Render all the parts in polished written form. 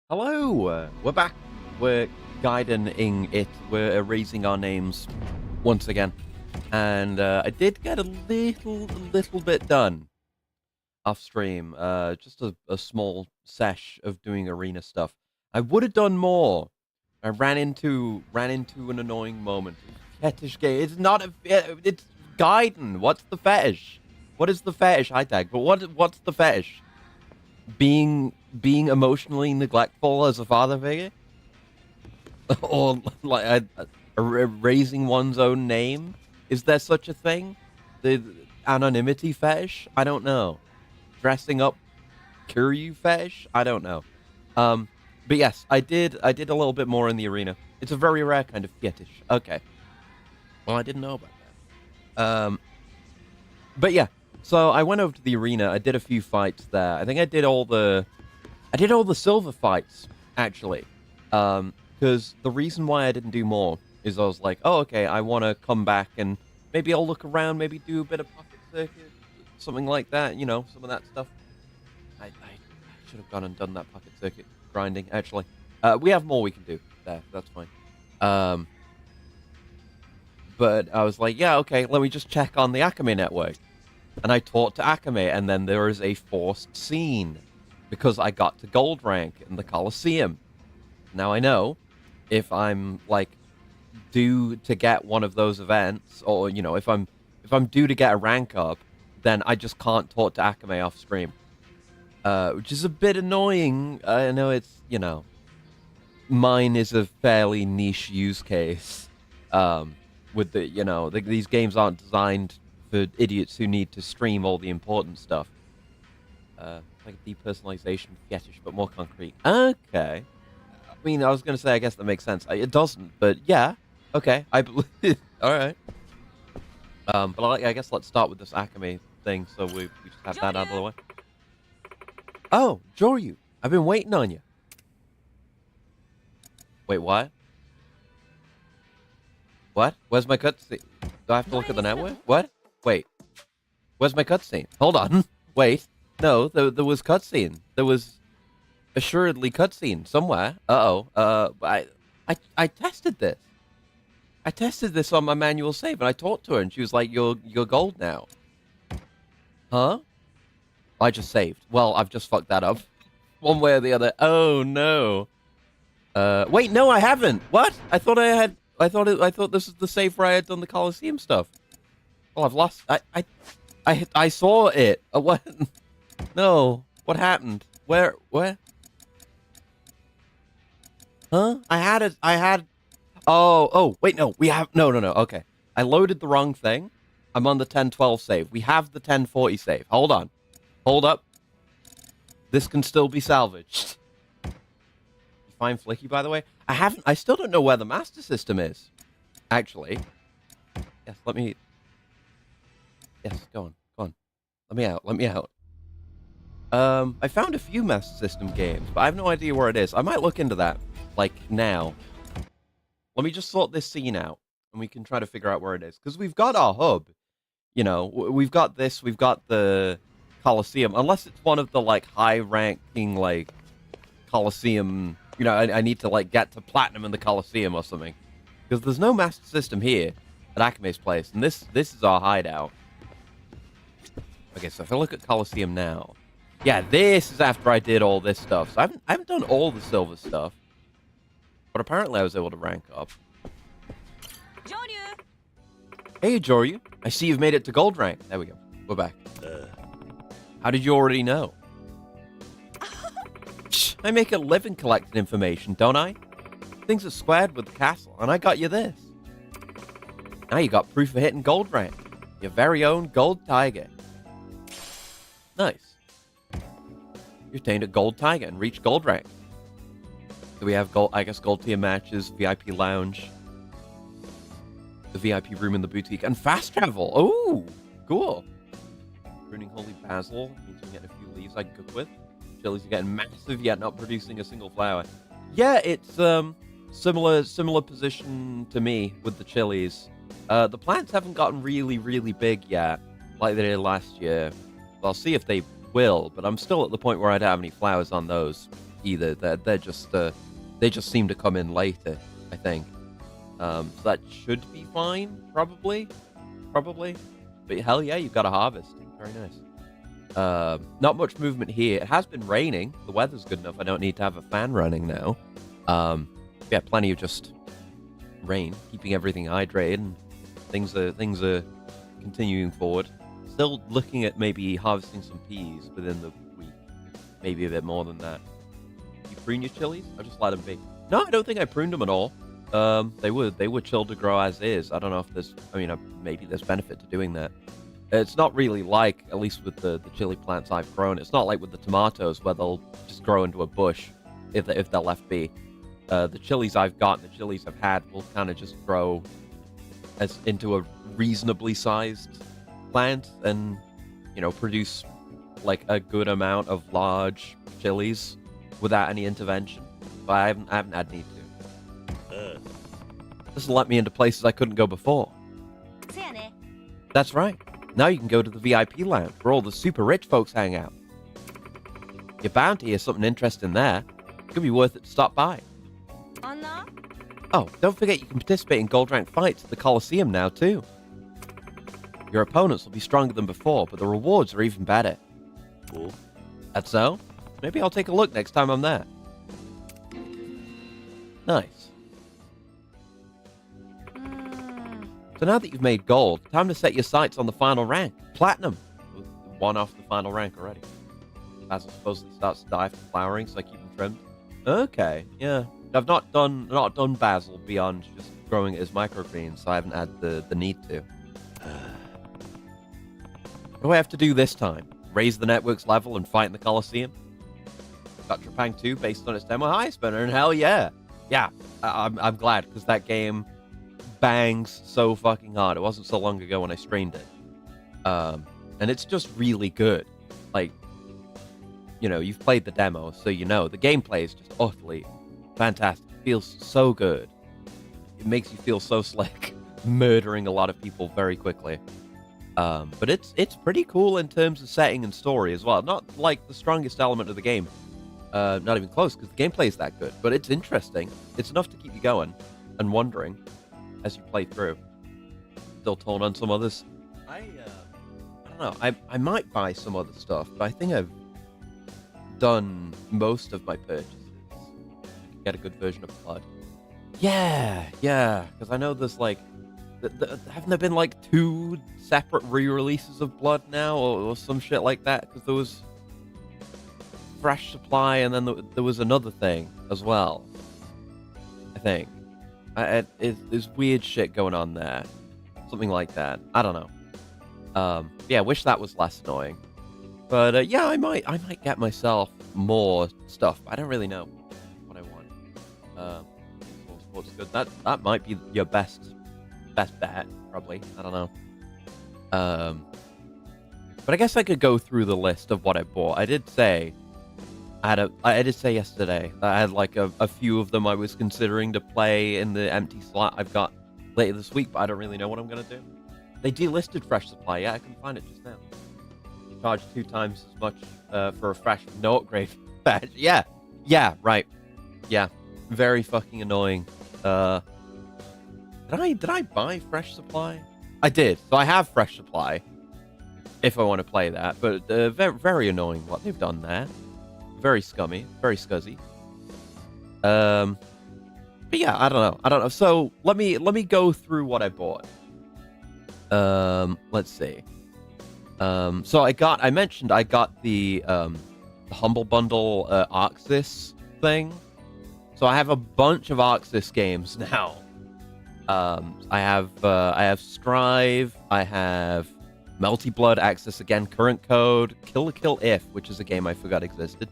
Hello, we're back. We're guiding it. We're erasing our names once again, and I did get a little bit done off stream. Just a small sesh of doing arena stuff. I would have done more. I ran into an annoying moment. Fetish game. It's not a. It's Gaiden. What's the fetish? What is the fetish? High tag. But what's the fetish? Being emotionally neglectful as a father figure, or like raising one's own name. Is there such a thing? The anonymity fetish? I don't know. Dressing up Kiryu fetish? I don't know. But yes, I did a little bit more in the arena. It's a very rare kind of fetish. Okay. Well, I didn't know about that. But yeah. So I went over to the arena. I did a few fights there. I think I did all the silver fights actually. Because the reason why I didn't do more is I was like, oh, okay, I want to come back and maybe I'll look around, maybe do a bit of pocket circuit, something like that. You know, some of that stuff. I should have gone and done that pocket circuit grinding actually. We have more we can do there. That's fine. But I was like, yeah, okay, let me just check on the Akame network. And I talked to Akame, and then there is a forced scene because I got to gold rank in the Coliseum. Now I know if I'm like due to get one of those events, or you know, if I'm due to get a rank up, then I just can't talk to Akame off stream, which is a bit annoying. I know it's, you know, mine is a fairly niche use case. With the, you know, these games aren't designed for idiots who need to stream all the important stuff. Like a depersonalization fetish, but more concrete. Okay. I mean, I was going to say, I guess that makes sense. It doesn't, but yeah. Okay, I believe it. All right. But I guess let's start with this Akame thing, so we just have that out of the way. Oh, Joryu, I've been waiting on you. Wait, what? What? Where's my cutscene? Do I have to look at the network? What? Wait. Where's my cutscene? Hold on. Wait. No, there was cutscene. There was assuredly cutscene somewhere. Uh-oh. I tested this. I tested this on my manual save, and I talked to her, and she was like, you're gold now. Huh? I just saved. Well, I've just fucked that up. One way or the other. Oh, no. Wait, no, I haven't. What? I thought this was the save where I had done the Coliseum stuff. Well, I've lost. I saw it. What? No. What happened? Where? Huh? I had. Oh. Wait, no. We have. No. Okay. I loaded the wrong thing. I'm on the 1012 save. We have the 1040 save. Hold on. Hold up. This can still be salvaged. You find Flicky, by the way? I still don't know where the Master System is. Actually. Yes, let me. Yes, go on. Let me out. I found a few Master System games, but I have no idea where it is. I might look into that, like, now. Let me just sort this scene out, and we can try to figure out where it is. Because we've got our hub. You know, we've got this, we've got the Coliseum. Unless it's one of the, like, high-ranking, like, Coliseum. You know, I need to, like, get to Platinum in the Coliseum or something. Because there's no Master System here at Akame's place, and this is our hideout. Okay, so if I look at Coliseum now, yeah, this is after I did all this stuff. So I haven't done all the silver stuff, but apparently I was able to rank up. Joryu! Hey, Joryu, I see you've made it to gold rank. There we go. We're back. How did you already know? I make a living collecting information, don't I? Things are squared with the castle, and I got you this. Now you got proof of hitting gold rank. Your very own gold tiger. Nice. You attained a gold tiger and reached gold rank. So we have gold, I guess, gold tier matches, VIP lounge, the VIP room in the boutique, and fast travel. Oh, cool. Pruning holy basil means we get a few leaves I can cook with. Chilies are getting massive yet not producing a single flower. Yeah, it's similar position to me with the chilies. The plants haven't gotten really big yet, like they did last year. I'll see if they will, but I'm still at the point where I don't have any flowers on those either. They're just they just seem to come in later, I think. So that should be fine, probably. But hell yeah, you've got a harvest. Very nice. Not much movement here. It has been raining. The weather's good enough. I don't need to have a fan running now. Yeah, plenty of just rain, keeping everything hydrated, and things are continuing forward. Still looking at maybe harvesting some peas within the week, maybe a bit more than that. You prune your chilies? I just let them be. No, I don't think I pruned them at all. They were chilled to grow as is. I don't know if there's, maybe there's benefit to doing that. It's not really like, at least with the chili plants I've grown, it's not like with the tomatoes where they'll just grow into a bush if they're left be. The chilies I've got and the chilies I've had will kind of just grow as into a reasonably sized plant and, produce like a good amount of large chilies without any intervention. But I haven't had need to. This will let me into places I couldn't go before. That's right. Now you can go to the VIP lounge where all the super rich folks hang out. You're bound to hear something interesting there. It could be worth it to stop by. Oh, don't forget you can participate in gold rank fights at the Coliseum now too. Your opponents will be stronger than before, but the rewards are even better. Cool. That's so? Maybe I'll take a look next time I'm there. Nice. So now that you've made gold, time to set your sights on the final rank. Platinum. One off the final rank already. Basil supposedly starts to die from flowering, so I keep them trimmed. Okay, yeah. I've not done basil beyond just growing it as microgreens, so I haven't had the need to. What do I have to do this time? Raise the network's level and fight in the Coliseum? Got Trepang 2 based on its demo high spinner, and hell yeah. Yeah, I'm glad, because that game bangs so fucking hard. It wasn't so long ago when I streamed it. And it's just really good. Like, you've played the demo, so the gameplay is just utterly fantastic. It feels so good. It makes you feel so slick, murdering a lot of people very quickly. But it's pretty cool in terms of setting and story as well. Not like the strongest element of the game. Not even close, because the gameplay is that good. But it's interesting. It's enough to keep you going and wondering as you play through. Still torn on some others. I don't know. I might buy some other stuff, but I think I've done most of my purchases. I can get a good version of Blood. Yeah, because I know there's like, haven't there been like 2 separate re-releases of Blood now, or some shit like that? Because there was Fresh Supply, and then there was another thing as well, I think. There's weird shit going on there. Something like that. I don't know. Yeah, wish that was less annoying. But yeah, I might get myself more stuff. I don't really know what I want. What's good? That might be your best bet, probably. I don't know. But I guess I could go through the list of what I bought. I did say yesterday that I had like a few of them I was considering to play in the empty slot I've got later this week, but I don't really know what I'm gonna do. They delisted Fresh Supply. Yeah, I can find it just now. Charge 2 times as much for a fresh no upgrade badge. Yeah, right. Yeah, very fucking annoying. Did I buy Fresh Supply? I did. So I have Fresh Supply if I want to play that, but very, very annoying what they've done there. Very scummy, very scuzzy. But yeah, I don't know. So let me go through what I bought. Let's see. So I mentioned I got the Humble Bundle Arxis thing. So I have a bunch of Arxis games now. I have Strive, I have Melty Blood, Access Again, Current Code, Kill la Kill If, which is a game I forgot existed,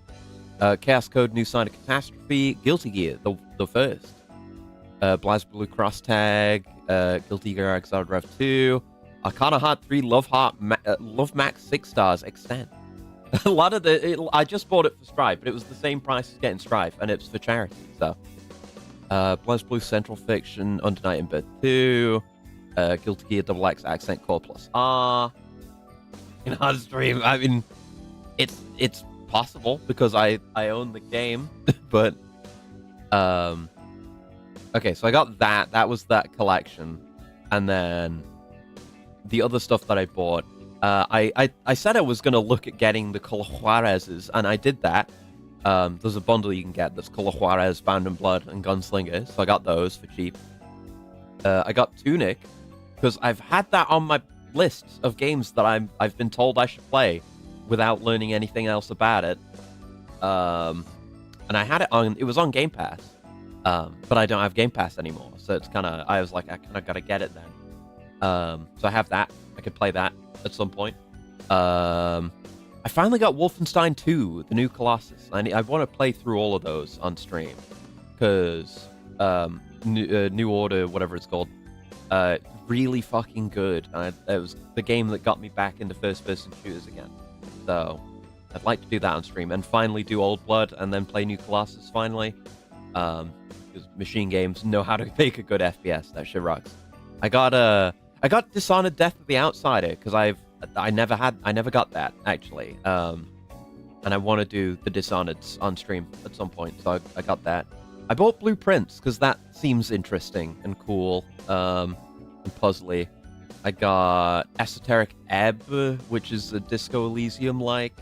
Chaos Code, New Sign of Catastrophe, Guilty Gear, the first, BlazBlue Cross Tag, Guilty Gear Xrd Rev 2, Arcana Heart 3, Love Max 6 stars, Extend. A lot of I just bought it for Strive, but it was the same price as getting Strive, and it's for charity, so. BlazBlue Central Fiction, Under in Birth 2, Guilty Gear XX Accent Core Plus R. In hard stream, I mean, it's possible because I own the game, but okay, so I got that. That was that collection, and then the other stuff that I bought. I said I was gonna look at getting the Color Juarez's, and I did that. There's a bundle you can get that's Color Juarez, Bound in Blood, and Gunslinger, so I got those for cheap. I got Tunic because I've had that on my list of games that I've been told I should play without learning anything else about it. And I had it on. It was on Game Pass, but I don't have Game Pass anymore, so it's kind of. I was like, I kind of gotta get it then. So I have that. I could play that at some point. I finally got Wolfenstein 2, the new Colossus. I want to play through all of those on stream because New Order, whatever it's called, really fucking good. It was the game that got me back into first-person shooters again. So I'd like to do that on stream and finally do Old Blood and then play New Colossus finally. Because Machine Games know how to make a good FPS. That shit rocks. I got Dishonored: Death of the Outsider because I never got that actually. And I want to do the Dishonored on stream at some point, so I got that. I bought Blueprints because that seems interesting and cool, and puzzly. I got Esoteric Ebb, which is a Disco Elysium-like.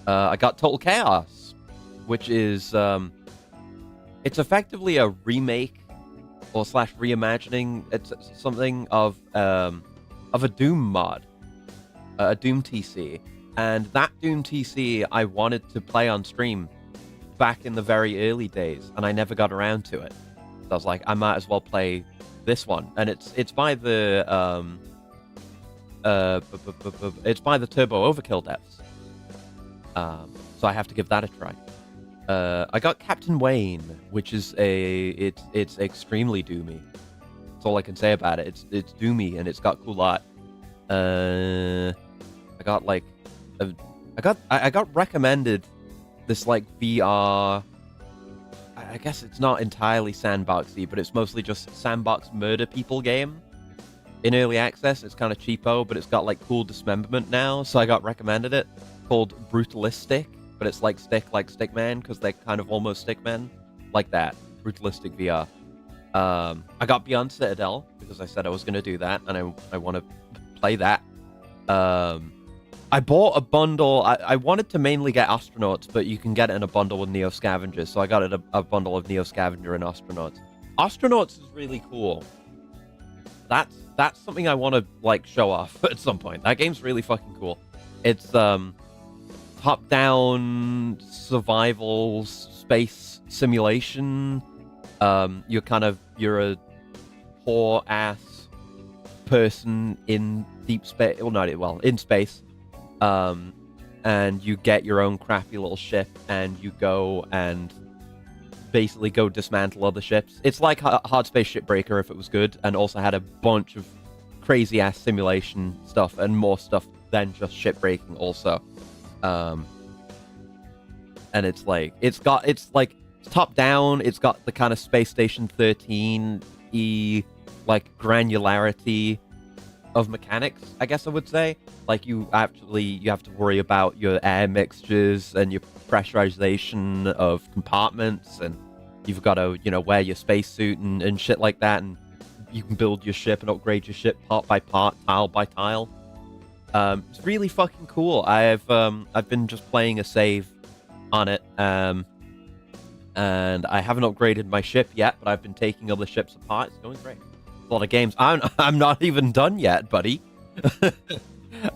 I got Total Chaos, which is it's effectively a remake or slash reimagining. It's something of a Doom mod, a Doom TC, and that Doom TC I wanted to play on stream back in the very early days, and I never got around to it. So I was like, I might as well play this one, and it's by the it's by the Turbo Overkill devs. So I have to give that a try. I got Captain Wayne, which is it's extremely doomy. That's all I can say about it. It's doomy and it's got cool art. I got recommended this like VR. I guess it's not entirely sandboxy, but it's mostly just sandbox murder people game. In early access, it's kind of cheapo, but it's got like cool dismemberment now, so I got recommended it. Called Brutalistic, but it's like Stickman, because they're kind of almost Stickmen. Like that. Brutalistic VR. I got Beyond Citadel, because I said I was going to do that, and I want to play that. I bought a bundle. I wanted to mainly get Astronauts, but you can get it in a bundle with Neo Scavengers, so I got it a bundle of Neo Scavenger and Astronauts. Astronauts is really cool. That's something I want to like show off at some point. That game's really fucking cool. It's top-down survival space simulation. You're a poor ass person in deep space. In space. And you get your own crappy little ship, and you go and basically go dismantle other ships. It's like Hard Space Shipbreaker if it was good, and also had a bunch of crazy ass simulation stuff and more stuff than just shipbreaking also. And it's top down. It's got the kind of Space Station 13-y like granularity of mechanics, I guess I would say. Like you have to worry about your air mixtures and your pressurization of compartments, and you've got to wear your spacesuit and shit like that, and you can build your ship and upgrade your ship part by part, tile by tile. It's really fucking cool. I've been just playing a save on it, and I haven't upgraded my ship yet, but I've been taking other ships apart. It's going great. A lot of games. I'm not even done yet, buddy.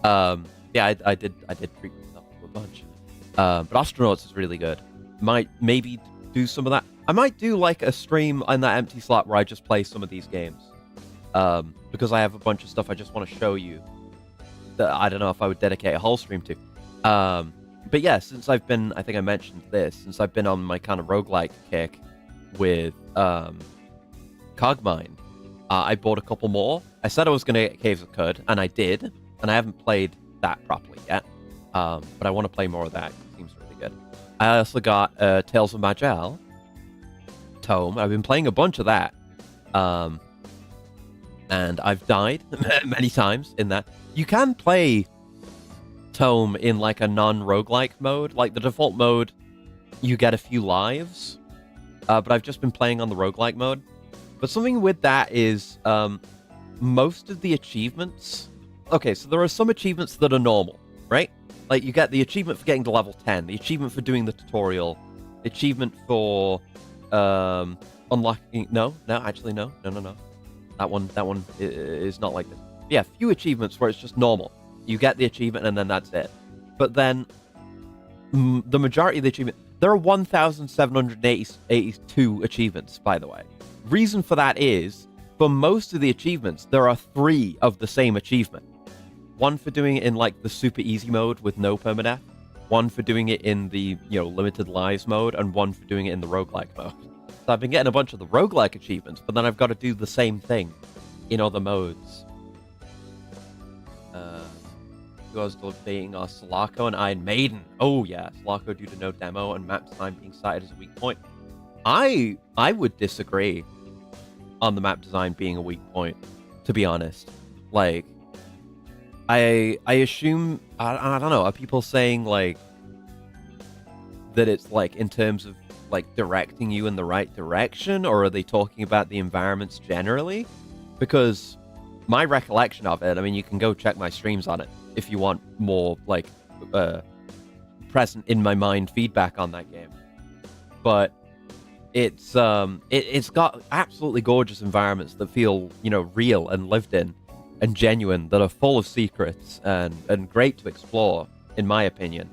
Yeah, I did treat myself to a bunch. But Astronauts is really good. Might maybe do some of that. I might do like a stream on that empty slot where I just play some of these games. Because I have a bunch of stuff I just want to show you that I don't know if I would dedicate a whole stream to. But yeah, since I think I mentioned this, since I've been on my kind of roguelike kick with Cogmind, I bought a couple more. I said I was going to get Caves of Cud, and I did, and I haven't played that properly yet. But I want to play more of that. It seems really good. I also got Tales of Majel tome. I've been playing a bunch of that. And I've died many times in that. You can play tome in like a non-roguelike mode. Like the default mode, you get a few lives, but I've just been playing on the roguelike mode. But something with that is most of the achievements... Okay, so there are some achievements that are normal, right? Like, you get the achievement for getting to level 10, the achievement for doing the tutorial, the achievement for unlocking... No. That one is not like this. Yeah, few achievements where it's just normal. You get the achievement and then that's it. But then, the majority of the achievement... There are 1,782 achievements, by the way. Reason for that is, for most of the achievements, there are 3 of the same achievement. One for doing it in, like, the super easy mode with no permadeath. One for doing it in the, limited lives mode. And one for doing it in the roguelike mode. So I've been getting a bunch of the roguelike achievements, but then I've got to do the same thing in other modes. Who I was debating are Sulaco and Iron Maiden. Oh, yeah. Sulaco due to no demo and map design being cited as a weak point. I would disagree on the map design being a weak point, to be honest. Like, I assume... I don't know. Are people saying, like, that it's, like, in terms of, like, directing you in the right direction? Or are they talking about the environments generally? Because my recollection of it, I mean, you can go check my streams on it if you want more, like, present in my mind feedback on that game. But it's got absolutely gorgeous environments that feel, real and lived in and genuine, that are full of secrets and great to explore, in my opinion.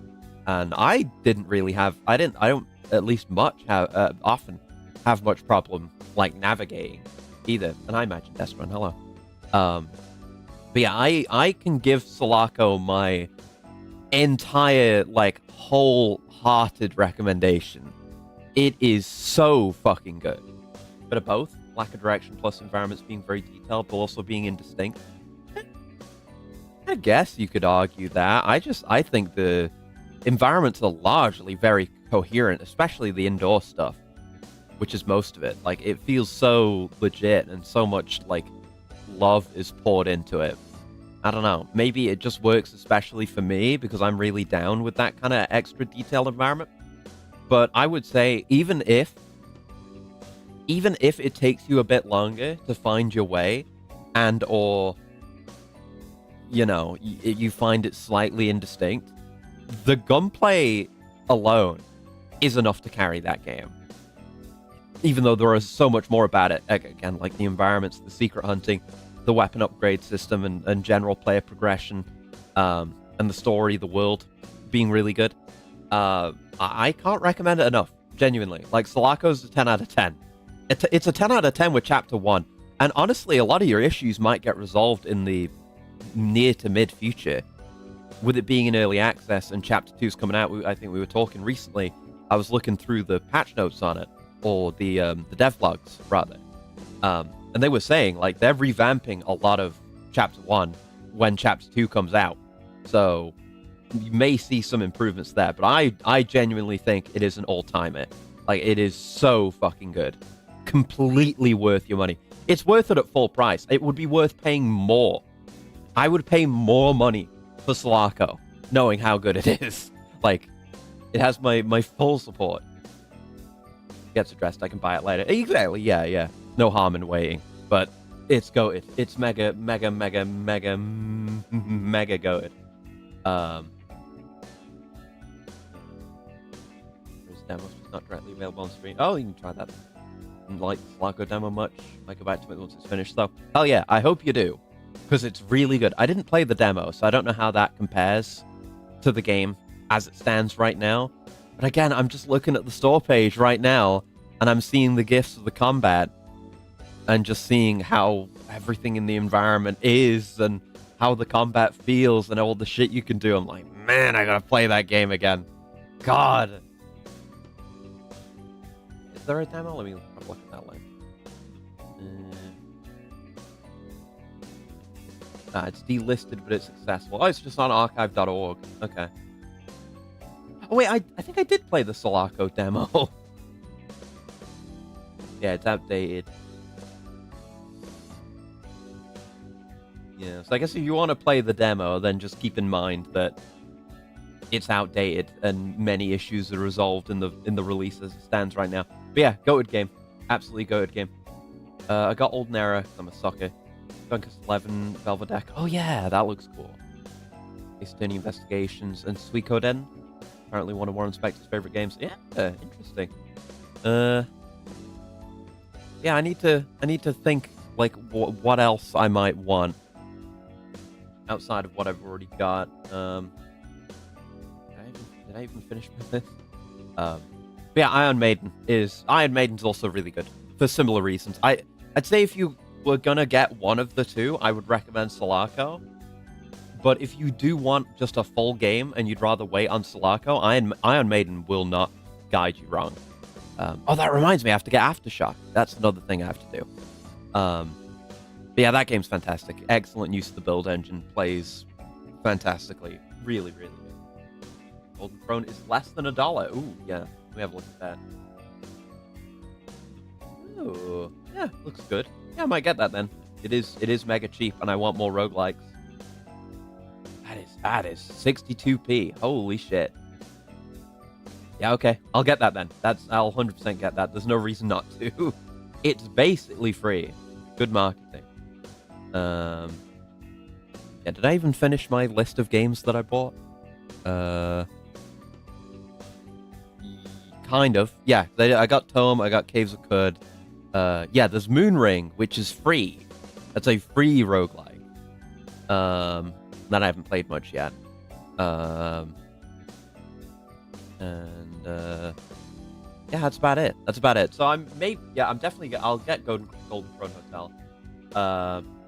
And I didn't really have, I don't at least often have much problem, like, navigating either. And I imagine Destron, hello. But yeah, I can give Sulaco my entire, like, wholehearted recommendation. It is so fucking good. Bit of both. Lack of direction plus environments being very detailed, but also being indistinct. I guess you could argue that. I think the environments are largely very coherent, especially the indoor stuff, which is most of it. Like, it feels so legit and so much, like, love is poured into it. I don't know. Maybe it just works especially for me because I'm really down with that kind of extra detailed environment. But I would say even if it takes you a bit longer to find your way and or you find it slightly indistinct, the gunplay alone is enough to carry that game. Even though there is so much more about it. Again, like the environments, the secret hunting, the weapon upgrade system, and general player progression, and the story, the world being really good. I can't recommend it enough, genuinely. Like, Sulaco's a 10 out of 10. It's a 10 out of 10 with Chapter 1. And honestly, a lot of your issues might get resolved in the near to mid future. With it being in early access and Chapter 2's coming out, I think we were talking recently, I was looking through the patch notes on it, or the devlogs, rather. And they were saying, like, they're revamping a lot of Chapter 1 when Chapter 2 comes out. So you may see some improvements there, but I genuinely think it is an all-timer. Like, it is so fucking good. Completely worth your money. It's worth it at full price. It would be worth paying more. I would pay more money for Sulaco, knowing how good it is. Like, it has my full support. Gets addressed, I can buy it later. Exactly, yeah. No harm in waiting. But it's goated. It's mega goated. There's demos just not directly available on screen. Oh, you can try that. Didn't like Sulaco demo much. Might go back to it once it's finished, though. Hell yeah, I hope you do. Because it's really good. I didn't play the demo, so I don't know how that compares to the game as it stands right now. But again, I'm just looking at the store page right now, and I'm seeing the gifs of the combat, and just seeing how everything in the environment is, and how the combat feels, and all the shit you can do. I'm like, man, I gotta play that game again. God. Is there a demo? Let me look at that link. It's delisted, but it's accessible. Oh, it's just on archive.org. Okay. Oh, wait, I think I did play the Sulaco demo. Yeah, it's outdated. Yeah, so I guess if you want to play the demo, then just keep in mind that it's outdated and many issues are resolved in the release as it stands right now. But yeah, goated game. Absolutely goated game. I got Olden Era, I'm a sucker. Dunkers 11, Belvedere. Oh yeah, that looks cool. Eastern Investigations and Suikoden. Apparently one of Warren Spector's favorite games. Yeah, interesting. Yeah, I need to think like what else I might want outside of what I've already got. Did I even finish with this? But yeah, Iron Maiden's also really good for similar reasons. I'd say if you were gonna get one of the two, I would recommend Sulaco. But if you do want just a full game and you'd rather wait on Sulaco, Iron Maiden will not guide you wrong. Oh, that reminds me, I have to get Aftershock. That's another thing I have to do. But yeah, that game's fantastic. Excellent use of the build engine. Plays fantastically. Really, really good. Golden Throne is less than $1. Ooh, yeah. Let me have a look at that. Ooh, yeah, looks good. Yeah, I might get that then. It is mega cheap, and I want more roguelikes. That is 62p. Holy shit. Yeah, okay. I'll get that then. I'll 100% get that. There's no reason not to. It's basically free. Good marketing. Yeah, did I even finish my list of games that I bought? Kind of. Yeah, I got Tome, I got Caves of Qud. Yeah, there's Moonring, which is free. That's a free roguelike. That I haven't played much yet. Yeah, that's about it. So I'll get Golden Throne Hotel.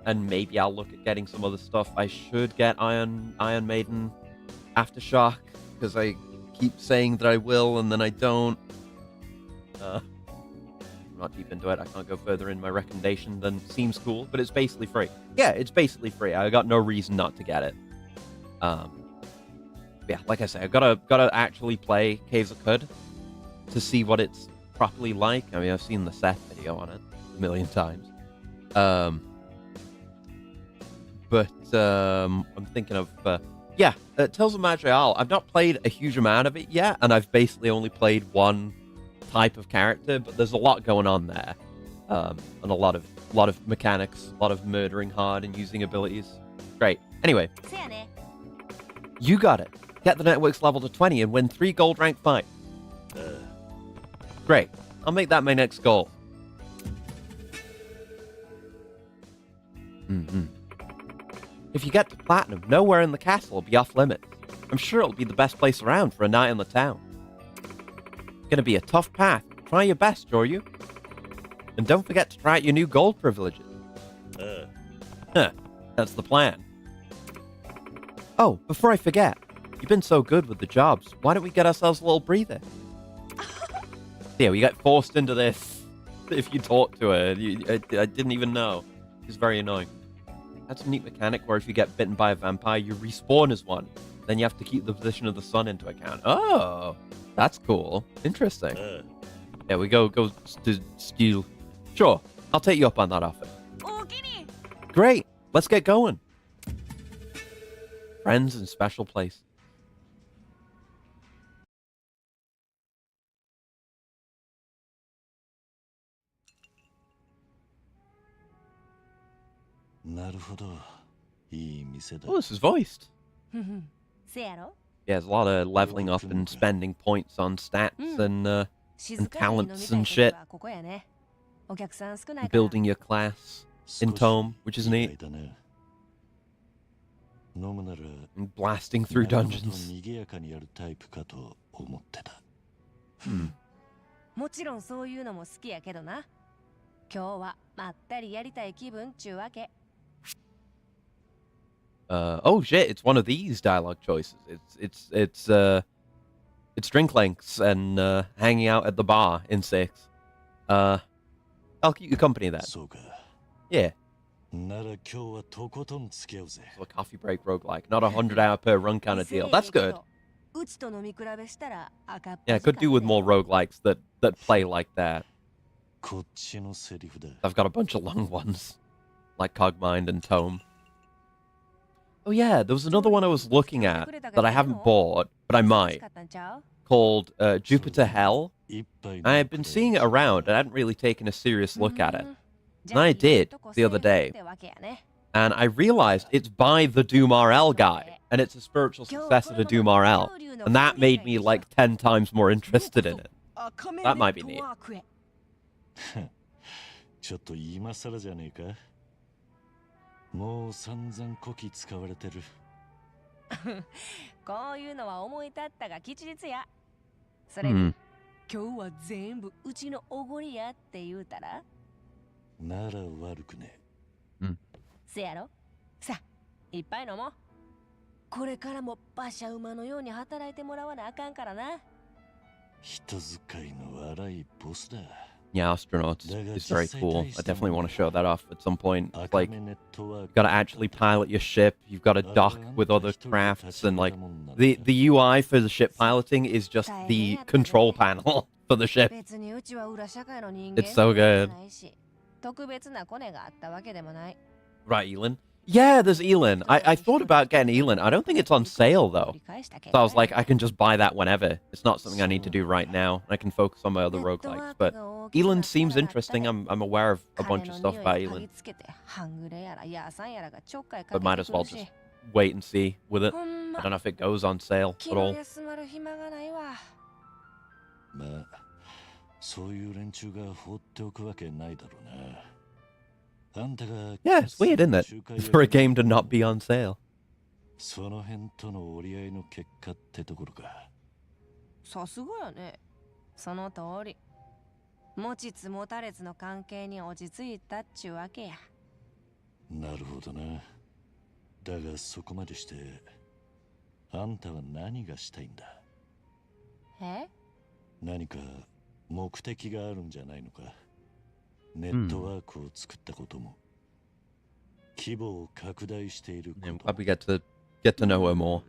And maybe I'll look at getting some other stuff. I should get Iron Maiden Aftershock, because I keep saying that I will and then I don't. I'm not deep into it. I can't go further in my recommendation than seems cool, but it's basically free. Yeah, it's basically free. I got no reason not to get it. Yeah, like I say, I gotta actually play Caves of Qud to see what it's properly like. I mean, I've seen the Seth video on it a million times. But I'm thinking of Tales of Madrigal. I've not played a huge amount of it yet, and I've basically only played one type of character, but there's a lot going on there, and a lot of mechanics, a lot of murdering hard and using abilities. Great. Anyway, you got it. Get the networks level to 20 and win 3 gold rank fights. Great. I'll make that my next goal. If you get to Platinum, nowhere in the castle will be off limits. I'm sure it'll be the best place around for a night in the town. It's gonna be a tough path. Try your best, Joryu. And don't forget to try out your new gold privileges. That's the plan. Oh, before I forget, you've been so good with the jobs. Why don't we get ourselves a little breather? Yeah, we got forced into this. If you talk to her, I didn't even know. It's very annoying. That's a neat mechanic where if you get bitten by a vampire, you respawn as one. Then you have to keep the position of the sun into account. Oh, that's cool. Interesting. Yeah, we go to steal. Sure, I'll take you up on that offer. Great, let's get going. Friends in special place. Oh, this is voiced. Yeah, there's a lot of leveling up and spending points on stats and talents and shit. And building your class in Tome, which is neat. And blasting through dungeons. Oh shit! It's one of these dialogue choices. It's drink lengths and hanging out at the bar in 6. I'll keep you company then. Yeah. So a coffee break roguelike, not 100-hour per run kind of deal. That's good. Yeah, I could do with more roguelikes that play like that. I've got a bunch of long ones, like Cogmind and Tome. Oh yeah, there was another one I was looking at that I haven't bought, but I might, called Jupiter Hell. I had been seeing it around, and I hadn't really taken a serious look at it. And I did the other day, and I realized it's by the Doom RL guy, and it's a spiritual successor to Doom RL, and that made me like 10 times more interested in it. That might be neat. ちょっと今更じゃねえか。もう散々こき使われてる。こういうのは思い立ったが吉日や。それに、今日は全部うちのおごりやって言うたらなら悪くね。せやろ。さあ、いっぱい飲もう。これからも馬車馬のように働いてもらわなあかんからな。人使いの荒いボスだ。Yeah, Astronauts is very cool. I definitely want to show that off at some point. Like, you've got to actually pilot your ship. You've got to dock with other crafts, and like the UI for the ship piloting is just the control panel for the ship. It's so good. Right, Elin? Yeah, there's Elin. I thought about getting Elin. I don't think it's on sale, though. So I was like, I can just buy that whenever. It's not something I need to do right now. I can focus on my other roguelikes. But Elin seems interesting. I'm aware of a bunch of stuff about Elin. But might as well just wait and see with it. I don't know if it goes on sale at all. まあ、そういう連中が放っておくわけないだろうな。Yeah, it's weird, isn't it? For a game to not be on sale. その辺との折り合いの結果ってところか。さすがやね。その通り。持ちつ持たれつの関係に落ち着いたっちゅうわけや。なるほどな。だがそこまでして、あんたは何がしたいんだ？え？何か目的があるんじゃないのか？ネットワークを作ったことも、規模を拡大していることも。I'm glad we get to know her more.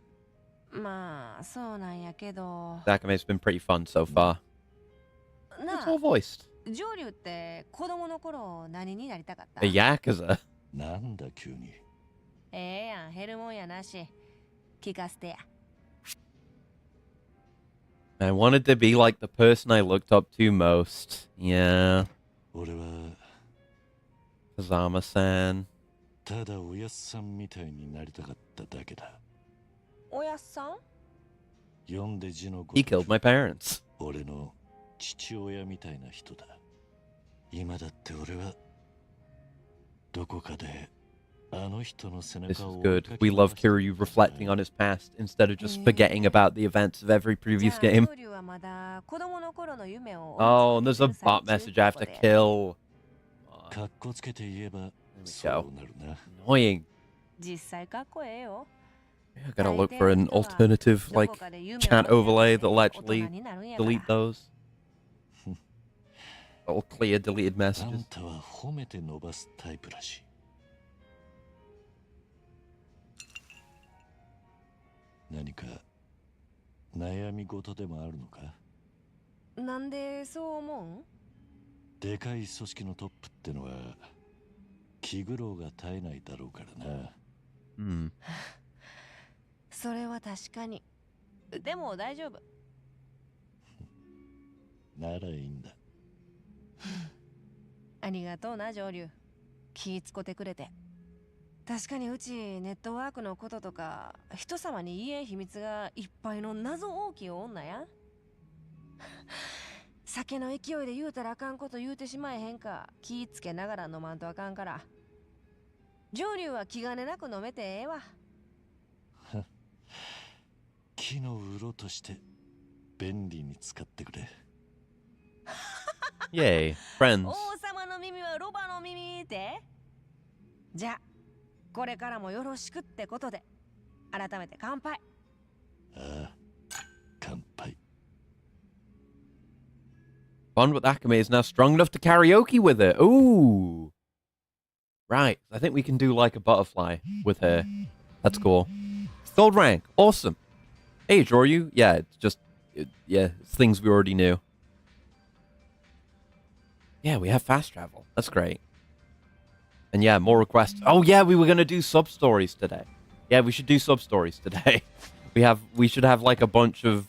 まあ、そうなんやけど。Dakame's been pretty fun so far. It's all voiced. 上流って子供の頃何になりたかった？ A Yakuza. なんだ急に。ええやん、減るもんやなし。聞かせてや。I wanted to be like the person I looked up to most. Yeah. 俺は Kazama-san. ただおやっさんみたいになりたかっただけだ。おやっさん？読んで字のご He killed my parents. 俺の父親みたいな人だ。今だって俺はどこかであの人の背 This 中 is を good. We love Kiryu reflecting on his past instead of just forgetting about the events of every previous game. Oh, and there's a bot message I have to kill. かっこつけて言えば There we そ go. うなるな。 Annoying. 実際かっこええよ。 I gotta look for an alternative, like, chat overlay that'll actually delete those. That'll clear deleted あん messages. たは褒めて伸ばすタイプらしい。何か悩み事でもあるのか？なんでそう思う？でかい組織のトップってのは気苦労が絶えないだろうからな。Hmm. それは確かに。でも大丈夫。ならいいんだ。ありがとうな、上流。気ぃつこてくれて。確かにうちネットワークのこととか人様に言えん秘密がいっぱいの謎大きい女や。酒の勢いで言うたらあかんこと言うてしまえへんか気ぃつけながら飲まんとあかんから。上流は気兼ねなく飲めてええわ。木の鱗として便利に使ってくれ。Yay, friends. 王様の耳はロバの耳って。じゃあこれからもよろしくってことで改めて乾杯。ああ、乾杯。Bond with Akame is now strong enough to karaoke with her. Ooh. Right. I think we can do like a butterfly with her. That's cool. Gold rank. Awesome. Hey, Joryu. Yeah, it's just... yeah, it's things we already knew. Yeah, we have fast travel. That's great. And yeah, more requests. Oh yeah, we were going to do sub-stories today. Yeah, we should do sub stories today. We should have like a bunch of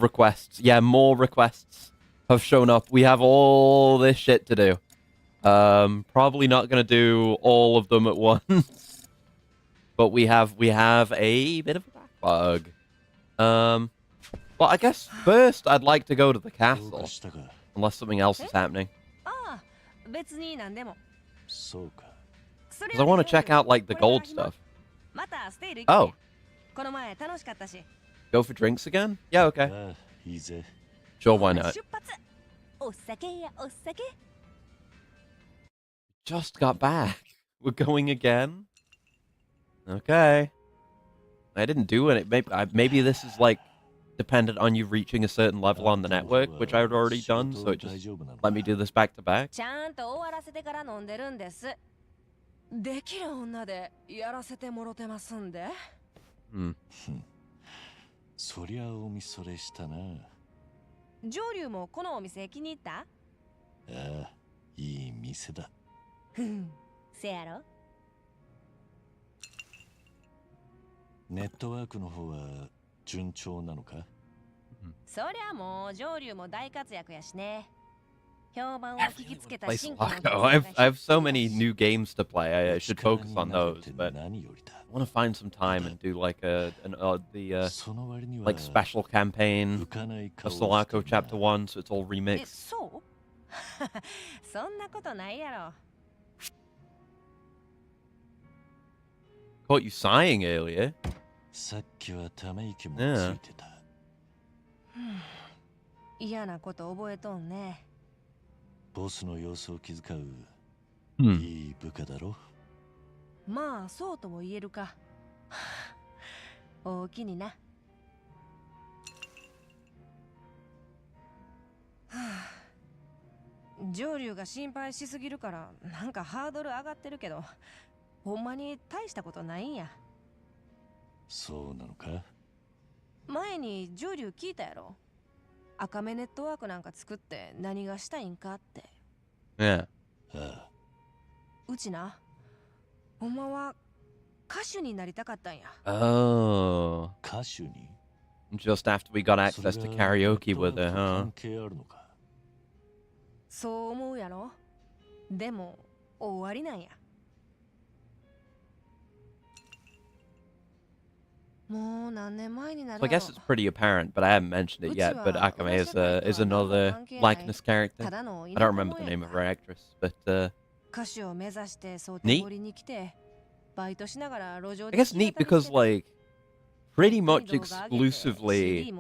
requests. Yeah, more requests have shown up. We have all this shit to do. Probably not gonna do all of them at once. But we have a bit of a backlog. Well, I guess first I'd like to go to the どうか castle, したか unless something else is happening. ああ、別に何でも。そうか。それ Because I want to check out like the これ gold から暇 stuff. またステイル行く Oh, ね。この前楽しかったし。 go for drinks again? Yeah, あ okay. あ、いいぜ。 Sure, why not? 出発。お酒やお酒。Just got back. We're going again? Okay. I didn't do it. Maybe this is like dependent on you reaching a certain level on the network, which I had already done, so it just let me do this back to back. ちゃんと終わらせてから飲んでるんです。できる女でやらせてもろてますんで。Hmm. そりゃおみそれしたな。上流もこのお店気に入った？ああ、いい店だ。ふん、せやろ？ネットワークの方は順調なのか？そりゃもう上流も大活躍やしね。評判を I 聞き really つけ want to た play 新規の Sulaco. I have so many new games to play. I should focus on those, but I 何よりだ。 want to find some time and do like the その割には like special campaign 浮かない of 顔を Sulaco してんな Chapter 1, so it's all え、 remixed. そうそんなことないやろ。 Caught you sighing earlier. さっきはため息もついてた。嫌なこと覚えとんね。ボスの様子を気遣う、 Hmm. いい部下だろ。まあそうとも言えるか。大きにな。はあ上流が心配しすぎるからなんかハードル上がってるけど、ほんまに大したことないんや。そうなのか？前に上流聞いたやろ。赤目ネットワークなんか作って何がしたいんかって。 Yeah. ああ、うちな、ほんまは歌手になりたかったんや。 Oh. 歌手に？ Just after we got そ access れ to が karaoke ネットワ with ーク her, と huh? 関係あるのか？そう思うやろ。でも終わりなんや。もう何年前になる So I guess it's pretty apparent, but I haven't mentioned it yet. But Akame is another likeness character. ただの I don't remember the name of her actress, but 歌手を目指してそう手掘りに来てバイトしながら路上 I で guess neat because like pretty much exclusively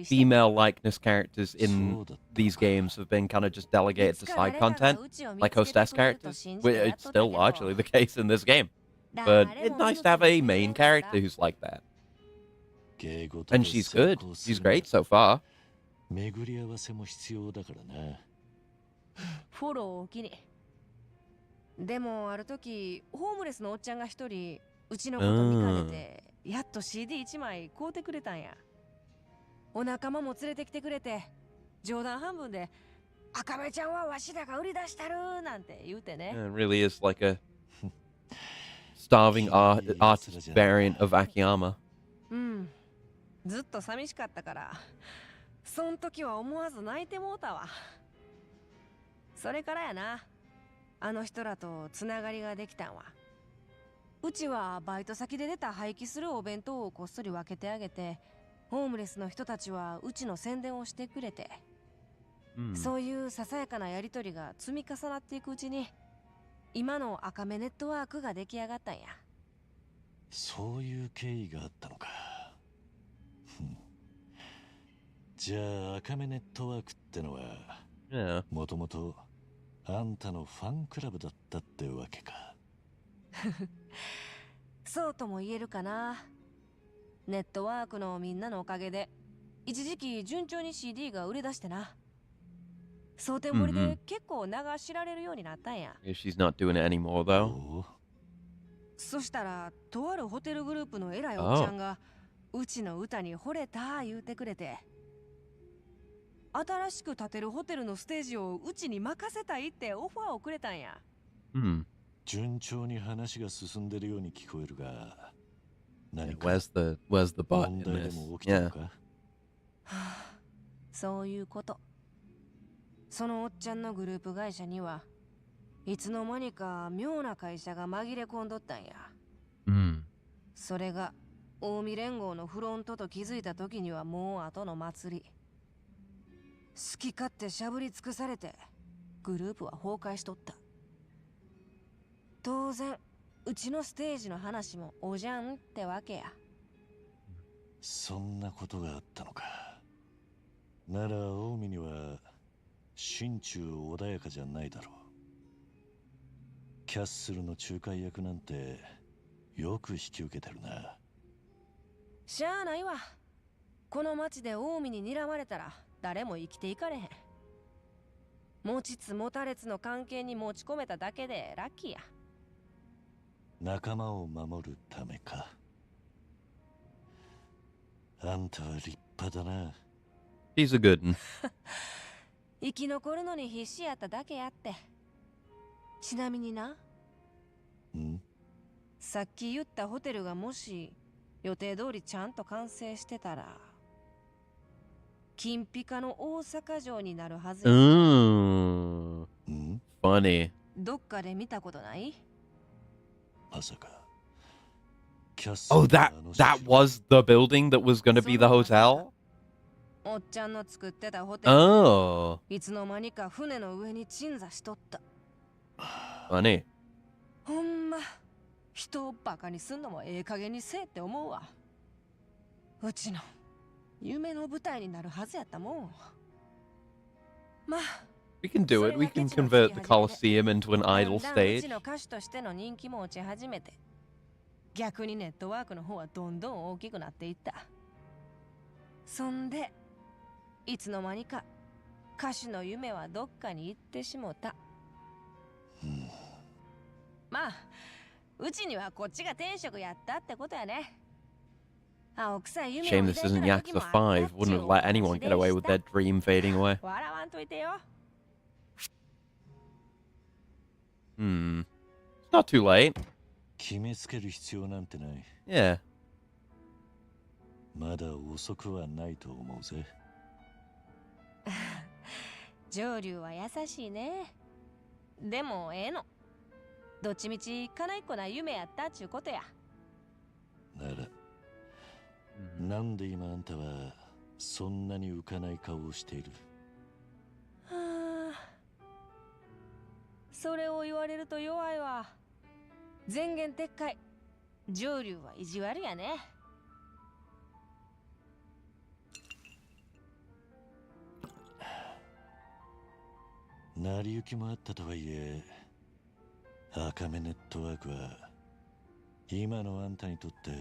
female likeness characters in these games have been kind of just delegated to side content, like hostess characters. It's still largely the case in this game, but it's nice to have a main character who's like that. 芸事と And she's good. 成功す She's る great so far. 巡り合わせも必要だからな。フォローを機に。でもある時ホームレスのおっちゃんが一人うちのこと見かねてやっと CD1 枚買うてくれたんや。お仲間も連れてきてくれて冗談半分で「赤目ちゃんはわしらが売り出したる」なんて言うてね。 Yeah, it really is like a starving artist variant of Akiyama. うん。ずっと寂しかったからそん時は思わず泣いてもうたわ。それからやな、あの人らとつながりができたんは。うちはバイト先で出た廃棄するお弁当をこっそり分けてあげて、ホームレスの人たちはうちの宣伝をしてくれて、そういうささやかなやりとりが積み重なっていくうちに今の赤目ネットワークが出来上がったんや。そういう経緯があったのか。じゃあ赤目ネットワークってのは Yeah. もともとあんたのファンクラブだったってわけか。そうとも言えるかな。ネットワークのみんなのおかげで一時期順調に CD が売れ出してな。蒼天堀で結構名が知られるようになったんや。 I guess she's not doing it anymore though. おう、そしたらとあるホテルグループの偉いおっちゃんがうちの歌に惚れた言うてくれて、新しく建てるホテルのステージをうちに任せたいってオファーをくれたんや。順調に話が進んでるように聞こえるが、何か Where's the butt 問 in 題で this? も起きた Yeah. のか？はあ、そういうこと。そのおっちゃんのグループ会社にはいつの間にか妙な会社が紛れ込んどったんや。それが近江連合のフロントと気づいた時にはもう後の祭り。好き勝手しゃぶり尽くされてグループは崩壊しとった。当然うちのステージの話もおじゃんってわけや。そんなことがあったのか。なら近江には心中穏やかじゃないだろう。キャッスルの仲介役なんてよく引き受けてるな。しゃあないわ。この町で近江に睨まれたら誰も生きていかれへん。持ちつ持たれつの関係に持ち込めただけでラッキーや。仲間を守るためか。あんたは立派だな。She's a good one. 生き残るのに必死やっただけやって。ちなみにな、ん？さっき言ったホテルがもし予定通りちゃんと完成してたら、金ピカの大阪城になるはずや。Ooh. ん？ Funny. どっかで見たことない？まさか。キャッスル Oh, の that あの that 城 was the building that was going to be the hotel? おっちゃんの作ってたホテル、 Oh. いつの間にか船の上に鎮座しとった。 Funny. ほんま人をバカにすんのもええ加減にせえって思うわ。うちの夢の舞台になるはずやったもん。まあ We can do it. We can convert the Colosseum into an idol だんだんう stage. ちの歌手としての人気も落ち始めて、逆にネットワークの方はどんどん大きくなっていった。そんでいつの間にか歌手の夢はどっかに行ってしもた。まあうちにはこっちが天職やったってことやね。青臭い夢を Shame 抱 this いて isn't た時も Yakuza あったっ 5. ちゅ Wouldn't う have お let 話 anyone で get away with した。 their dream fading away. 笑わんといてよ。It's not too late. 決めつける必要なんてない。 Yeah. まだ遅くはないと思うぜ。上流は優しいね。でもええの。どっちみち叶いっこな夢やったっちゅうことや。なら、なんで今あんたはそんなに浮かない顔をしている？はあ、それを言われると弱いわ。前言撤回。上流は意地悪やね。成り行きもあったとはいえ、赤目ネットワークは今のあんたにとって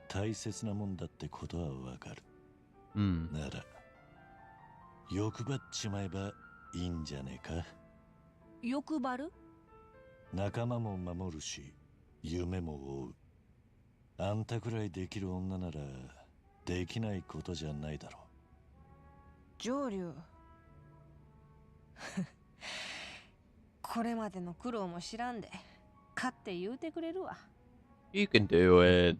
大切なもんだってことはわかる。なら欲張っちまえばいいんじゃねえか。欲張る？仲間も守るし夢も追う。あんたくらいできる女ならできないことじゃないだろう。上流これまでの苦労も知らんで勝って言うてくれるわ。 You can do it.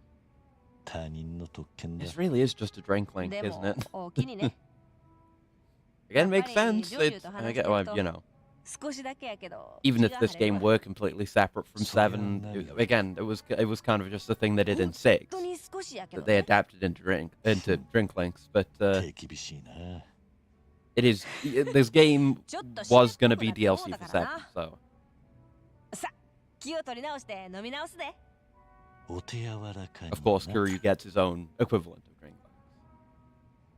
他人の特権だ。 This really is just a drink link, で isn't も it? お気にね。 Again, makes やっぱり sense. 女優 It's, と I 話し get, て well, ると you know, 少しだけやけど even 気 if が this 晴れる game わ。 were completely separate from So, 7, yeah, again, it was kind of just a thing they did in 6本当に少しやけど that they ね。 adapted into drink links. But 手厳しいな。 it is this game ちょっと was going to 湿っぽく be なって思う DLC だ for からな。 7, so さ、気を取り直して飲み直すで。お手柔らかに of course な。 Kuryu gets his own equivalent of drink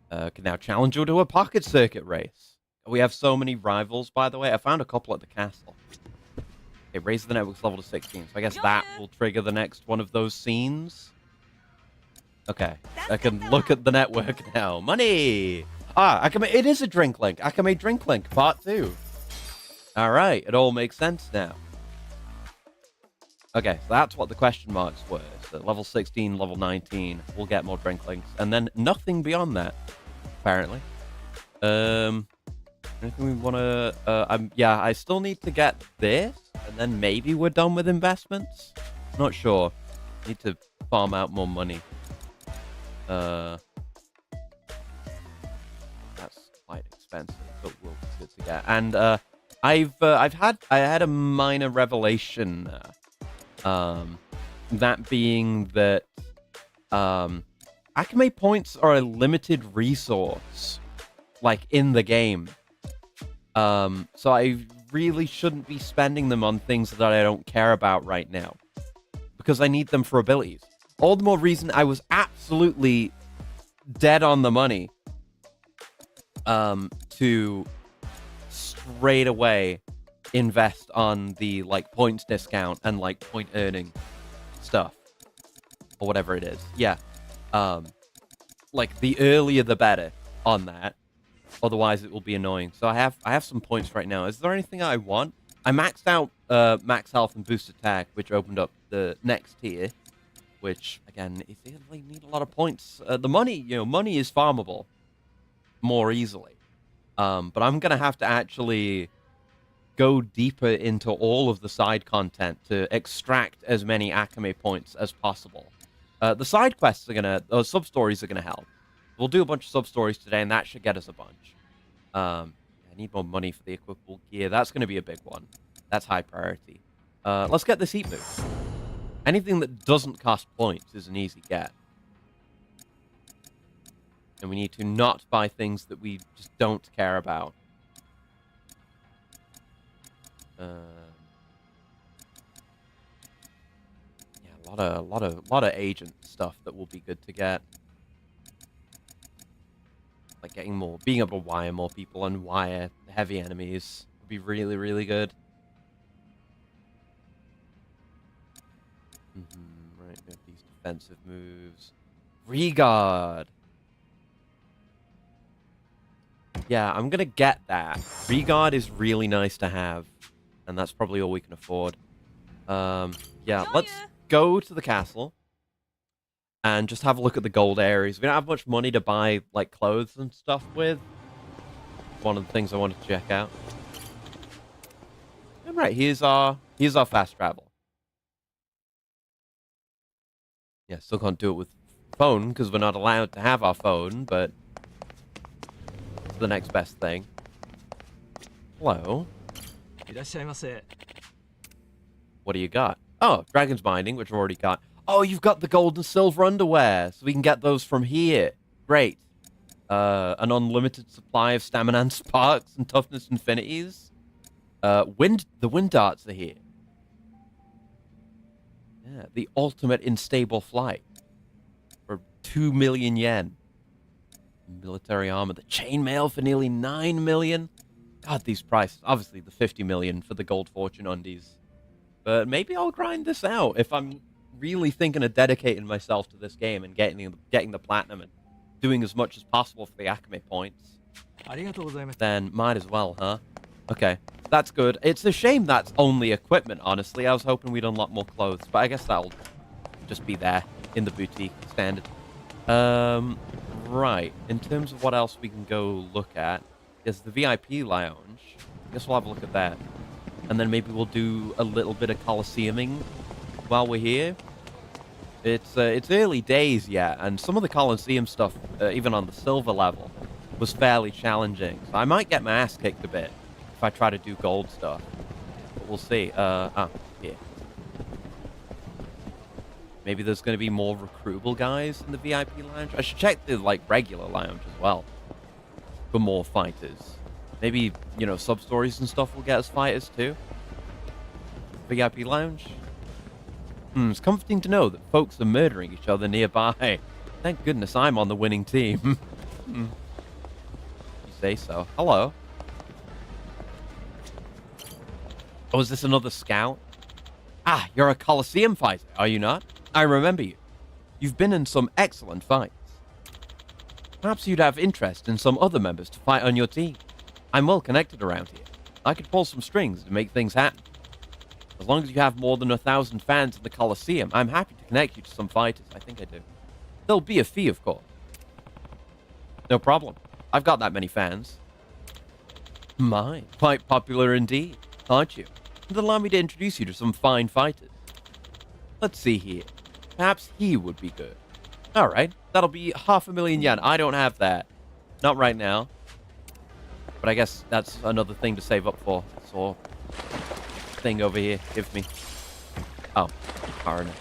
links. Can now challenge you to a pocket circuit race. We have so many rivals, by the way. I found a couple at the castle. Okay, raise the networks level to 16. So I guess that will trigger the next one of those scenes. Okay, I can look at the network now. Money! Ah, it is a drink link. Akame Drink Link, part 2. Alright, it all makes sense now. Okay, so that's what the question marks were. So level 16, level 19, we'll get more drink links. And then nothing beyond that, apparently. Anything we want to... yeah, I still need to get this. and then maybe we're done with investments. Not sure. Need to farm out more money. That's quite expensive, but we'll get to get. And I had a minor revelation. That being that Akame points are a limited resource, like in the game. So I really shouldn't be spending them on things that I don't care about right now, because I need them for abilities. All the more reason I was absolutely dead on the money to straight away invest on the like points discount and like point earning stuff or whatever it is. Yeah. Like the earlier the better on that. Otherwise it will be annoying. So I have some points right now. Is there anything I want? I maxed out max health and boost attack, which opened up the next tier, which again, if they really need a lot of points, the money, money is farmable more easily. But I'm gonna have to actually go deeper into all of the side content to extract as many Akame points as possible. The side quests are sub stories are gonna help. We'll do a bunch of sub stories today, and that should get us a bunch. I need more money for the equipable gear. That's gonna be a big one. That's high priority. Let's get this heat move. Anything that doesn't cost points is an easy get. And we need to not buy things that we just don't care about. Yeah, a lot of agent stuff that will be good to get. Like being able to wire more people and wire heavy enemies would be really, really good. Right, we have these defensive moves. Regard. Yeah, I'm gonna get that. Regard is really nice to have, and that's probably all we can afford. Yeah, let's go to the castle and just have a look at the gold areas. We don't have much money to buy like clothes and stuff with. One of the things I wanted to check out. And right, here's our fast travel. Yeah, still can't do it with phone because we're not allowed to have our phone, but it's the next best thing. Hello. What do you got? Oh, Dragon's Binding, which I've already got. Oh, you've got the gold and silver underwear, so we can get those from here. Great. An unlimited supply of stamina and sparks and toughness infinities. The wind darts are here. Yeah, the ultimate in stable flight. For 2 million yen. Military armor. The chainmail for nearly 9 million. God, these prices. Obviously, the 50 million for the gold fortune undies. But maybe I'll grind this out if I'm really thinking of dedicating myself to this game and getting the platinum and doing as much as possible for the Akame points. Then might as well, huh? Okay, that's good. It's a shame that's only equipment, honestly. I was hoping we'd unlock more clothes, but I guess that'll just be there in the boutique standard. Right. In terms of what else we can go look at, there's the VIP lounge. I guess we'll have a look at that. And then maybe we'll do a little bit of Coliseuming while we're here. It's early days yet, and some of the Coliseum stuff, even on the silver level, was fairly challenging. So I might get my ass kicked a bit if I try to do gold stuff. But we'll see. Here. Maybe there's going to be more recruitable guys in the VIP lounge. I should check the regular lounge as well for more fighters. Maybe, sub-stories and stuff will get us fighters too. VIP lounge. It's comforting to know that folks are murdering each other nearby. Thank goodness I'm on the winning team. You say so. Hello. Oh, is this another scout? Ah, you're a Coliseum fighter, are you not? I remember you. You've been in some excellent fights. Perhaps you'd have interest in some other members to fight on your team. I'm well connected around here. I could pull some strings to make things happen. As long as you have more than 1,000 fans in the Coliseum, I'm happy to connect you to some fighters. I think I do. There'll be a fee, of course. No problem. I've got that many fans. My, quite popular indeed, aren't you? And allow me to introduce you to some fine fighters. Let's see here. Perhaps he would be good. Alright, that'll be 500,000 yen. I don't have that. Not right now. But I guess that's another thing to save up for. So, thing over here. Give me. Oh, darn it.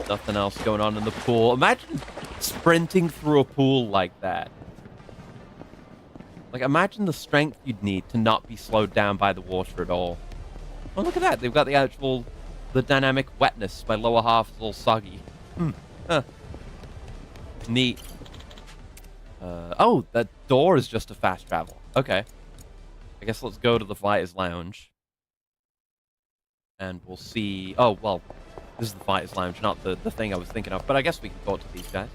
Nothing else going on in the pool. Imagine sprinting through a pool like that. Like, imagine the strength you'd need to not be slowed down by the water at all. Oh, look at that. They've got the dynamic wetness. My lower half is all soggy. Huh. Neat. Oh, that door is just a fast travel. Okay. I guess let's go to the Fighters Lounge. And we'll see... Oh, well, this is the Fighters Lounge, not the thing I was thinking of. But I guess we can talk to these guys.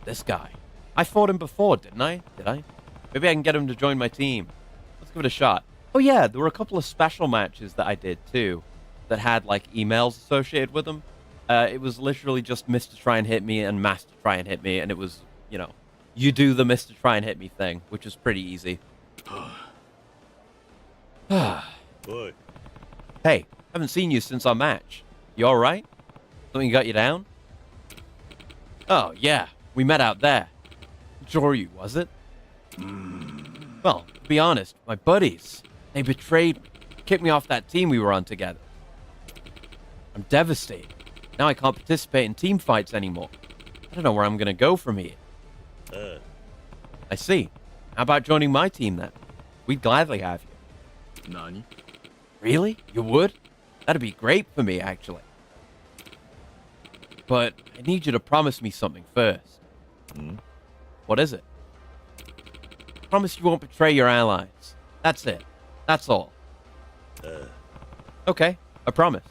This guy. I fought him before, didn't I? Did I? Maybe I can get him to join my team. Let's give it a shot. Oh, yeah, there were a couple of special matches that I did, too, that had, like, emails associated with them. It was literally just Mr. Try and Hit Me and Master Try and Hit Me, and it was, you know, you do the Mr. Try and Hit Me thing, which is pretty easy. Hey, haven't seen you since our match. You alright? Something got you down? Oh, yeah, we met out there. Joryu, was it? Well, to be honest, my buddies, they betrayed me, kicked me off that team we were on together. I'm devastated. Now I can't participate in team fights anymore. I don't know where I'm going to go from here. I see. How about joining my team then? We'd gladly have you. Nani? Really? You would? That'd be great for me, actually. But I need you to promise me something first. What is it? Promise you won't betray your allies. That's it. That's all. Okay, I promise.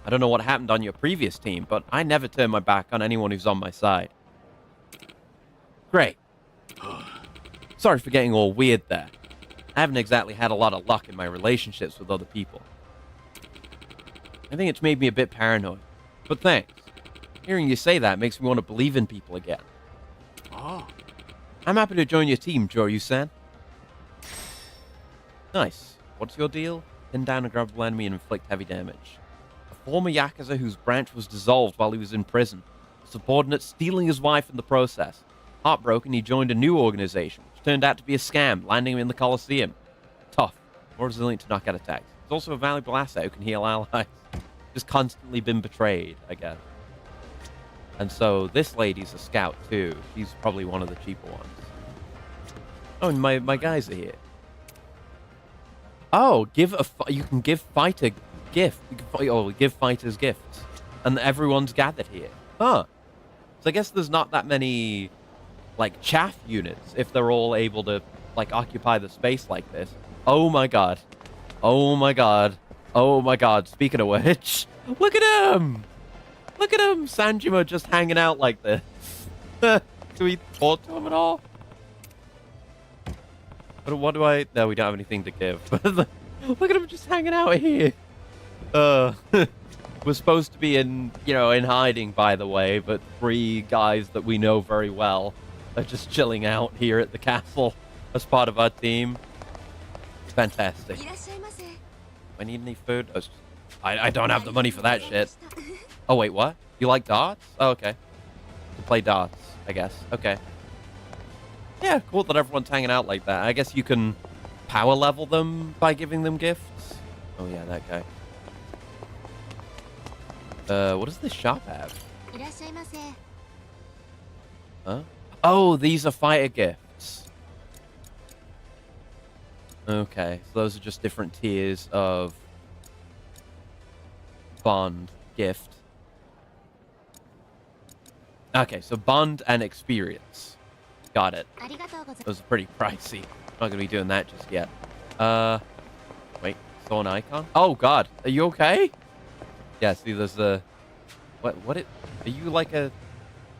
I don't know what happened on your previous team, but I never turn my back on anyone who's on my side. Great. Sorry for getting all weird there. I haven't exactly had a lot of luck in my relationships with other people. I think it's made me a bit paranoid. But thanks. Hearing you say that makes me want to believe in people again. I'm happy to join your team, Joryu-san. Nice. What's your deal? Pin down a grabbable enemy and inflict heavy damage. A former Yakuza whose branch was dissolved while he was in prison. Subordinate stealing his wife in the process. Heartbroken, he joined a new organization, which turned out to be a scam, landing him in the Colosseum. Tough. More resilient to knockout attacks. He's also a valuable asset who can heal allies. Just constantly been betrayed, I guess. And so this lady's a scout too. She's probably one of the cheaper ones. Oh, and my guys are here. Oh, you can give fighter gift. Give fighters gifts, and everyone's gathered here. Huh. So I guess there's not that many like chaff units if they're all able to like occupy the space like this. Oh my god. Oh my god. Oh my god. Speaking of which, look at him. Look at him, Sanjima, just hanging out like this. Do we talk to him at all? What do I... No, we don't have anything to give. Look at him just hanging out here. We're supposed to be in hiding, by the way, but 3 guys that we know very well are just chilling out here at the castle as part of our team. Fantastic. I need any food? I don't have the money for that shit. Oh, wait, what? You like darts? Oh, okay. To play darts, I guess. Okay. Yeah, cool that everyone's hanging out like that. I guess you can power level them by giving them gifts. Oh, yeah, that guy. What does this shop have? Huh? Oh, these are fighter gifts. Okay, so those are just different tiers of bond gift. Okay, so bond and experience. Got it. Those are pretty pricey. Not gonna be doing that just yet. Wait, saw an icon? Oh god, are you okay? Yeah, see there's the... Are you like an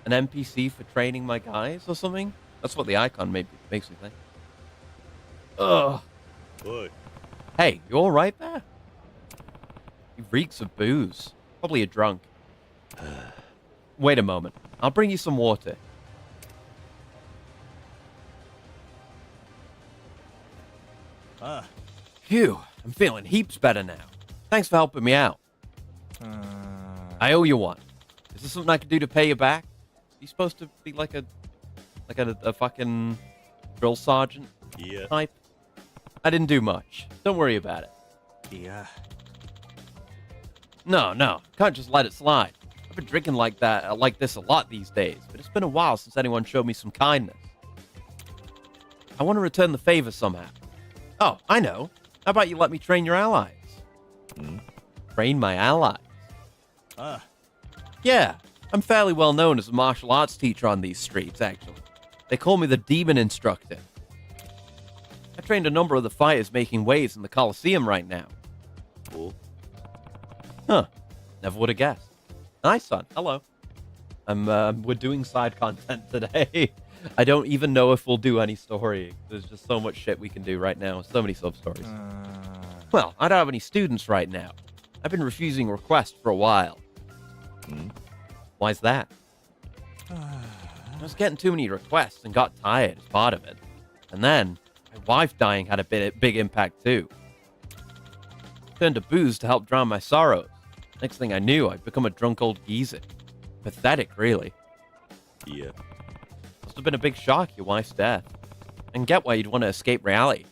NPC for training my guys or something? That's what the icon makes me think. Ugh. Good. Hey, you alright there? He reeks of booze. Probably a drunk. Wait a moment. I'll bring you some water. Phew, I'm feeling heaps better now. Thanks for helping me out. I owe you one. Is this something I can do to pay you back? You supposed to be like a fucking drill sergeant type? I didn't do much. Don't worry about it. Yeah. No, can't just let it slide. I've been drinking like this a lot these days, but it's been a while since anyone showed me some kindness. I want to return the favor somehow. Oh, I know. How about you let me train your allies? Train my allies? Yeah, I'm fairly well known as a martial arts teacher on these streets, actually. They call me the Demon Instructor. I trained a number of the fighters making waves in the Coliseum right now. Cool. Huh. Never would have guessed. Nice, son. Hello. We're doing side content today. I don't even know if we'll do any story. There's just so much shit we can do right now. So many sub-stories. Well, I don't have any students right now. I've been refusing requests for a while. Why's that? I was getting too many requests and got tired as part of it. And then, my wife dying had a big impact too. Turned to booze to help drown my sorrows. Next thing I knew, I'd become a drunk old geezer. Pathetic, really. Yeah. Must have been a big shock, your wife's death. And get why you'd want to escape reality.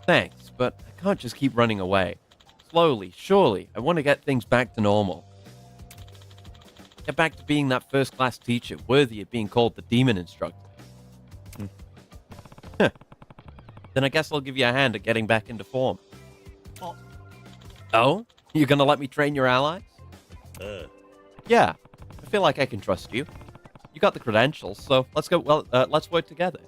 Thanks, but I can't just keep running away. Slowly, surely, I want to get things back to normal. Get back to being that first-class teacher, worthy of being called the Demon Instructor. Then I guess I'll give you a hand at getting back into form. Oh? You're gonna let me train your allies? Yeah, I feel like I can trust you. You got the credentials, so let's go. Well, let's work together.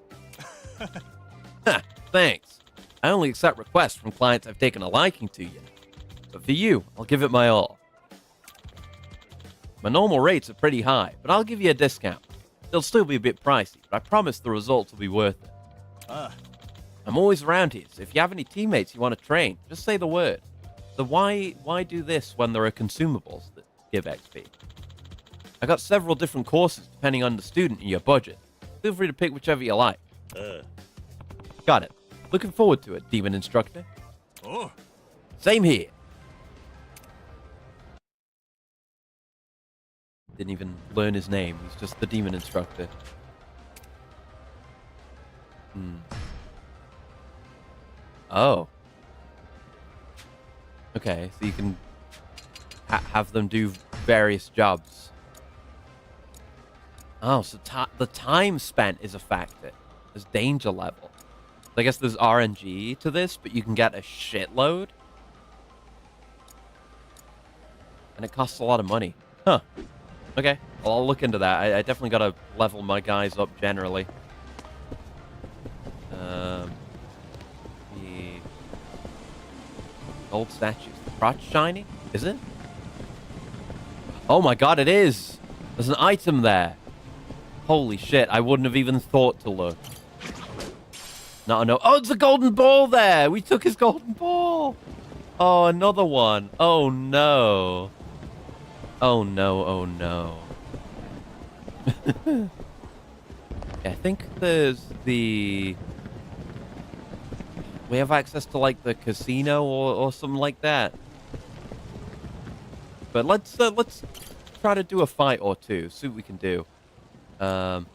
Thanks. I only accept requests from clients I've taken a liking to yet. But for you, I'll give it my all. My normal rates are pretty high, but I'll give you a discount. They'll still be a bit pricey, but I promise the results will be worth it. I'm always around here, so if you have any teammates you want to train, just say the word. So why do this when there are consumables that give XP? I got several different courses depending on the student and your budget. Feel free to pick whichever you like. Got it. Looking forward to it, Demon Instructor. Same here. Didn't even learn his name. He's just the Demon Instructor. Oh. Okay, so you can have them do various jobs. Oh, so the time spent is a factor. There's danger level. So I guess there's RNG to this, but you can get a shitload. And it costs a lot of money. Huh. Okay, well, I'll look into that. I definitely gotta level my guys up generally. The gold statues. The crotch shiny? Is it? Oh my god, it is! There's an item there. Holy shit, I wouldn't have even thought to look. No. Oh, it's a golden ball there! We took his golden ball! Oh, another one. Oh no. Oh no. Yeah, I think there's the... We have access to, like, the casino or something like that. But let's try to do a fight or two. See what we can do. Coliseum.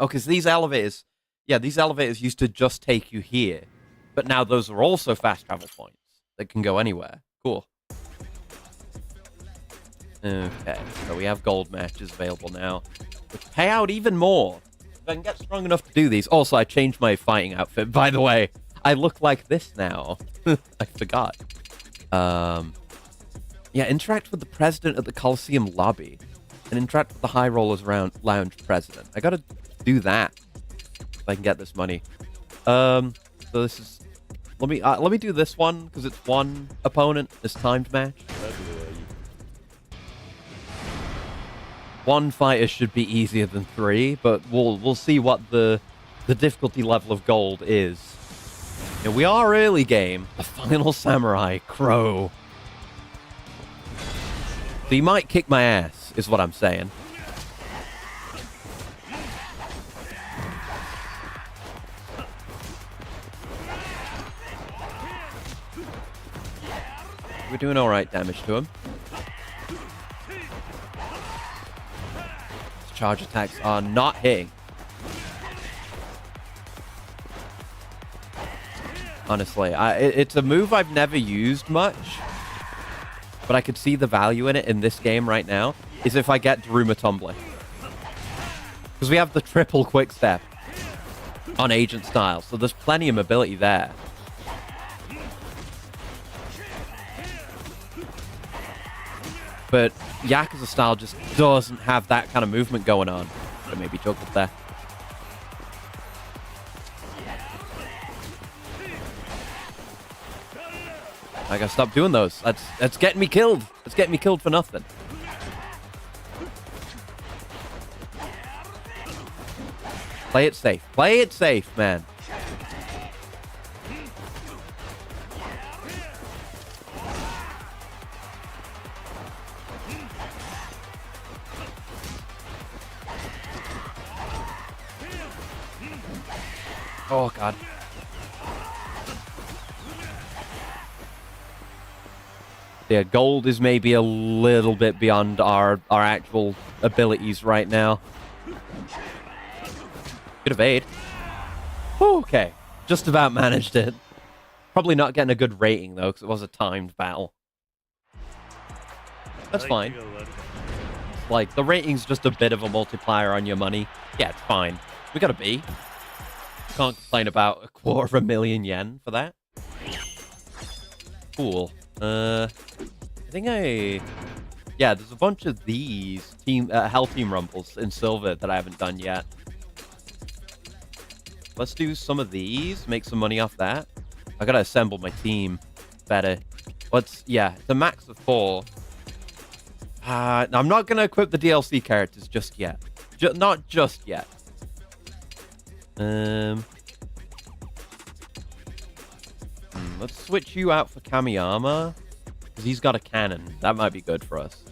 Oh, because these elevators... Yeah, these elevators used to just take you here. But now those are also fast travel points. That can go anywhere. Cool. Okay, so we have gold matches available now. Which pay out even more. If I can get strong enough to do these. Also, I changed my fighting outfit, by the way. I look like this now. I forgot. Yeah, interact with the president at the Coliseum lobby. And interact with the High Rollers Lounge president. I gotta do that. If I can get this money. So this is... Let me do this one, because it's one opponent. This timed match. One fighter should be easier than three, but we'll see what the difficulty level of gold is. Yeah, we are early game. The final samurai, Crow. So you might kick my ass, is what I'm saying. We're doing all right damage to him. His charge attacks are not hitting. Honestly, it's a move I've never used much, but I could see the value in it in this game right now, is if I get Daruma Tumbler. Because we have the triple quick step on Agent Style, so there's plenty of mobility there. But Yakuza Style just doesn't have that kind of movement going on. But maybe juggled there. I gotta stop doing those. That's getting me killed. That's getting me killed for nothing. Play it safe. Play it safe, man. Oh, God. Yeah, gold is maybe a little bit beyond our actual abilities right now. Good evade. Okay. Just about managed it. Probably not getting a good rating, though, because it was a timed battle. That's fine. Like, the rating's just a bit of a multiplier on your money. Yeah, it's fine. We got a B. Can't complain about 250,000 yen for that. Cool. I think yeah, there's a bunch of these Hell Team Rumbles in silver that I haven't done yet. Let's do some of these, make some money off that. I gotta assemble my team better. Yeah, the max of 4. I'm not gonna equip the DLC characters just yet. Not just yet. Let's switch you out for Kamiyama, because he's got a cannon. That might be good for us.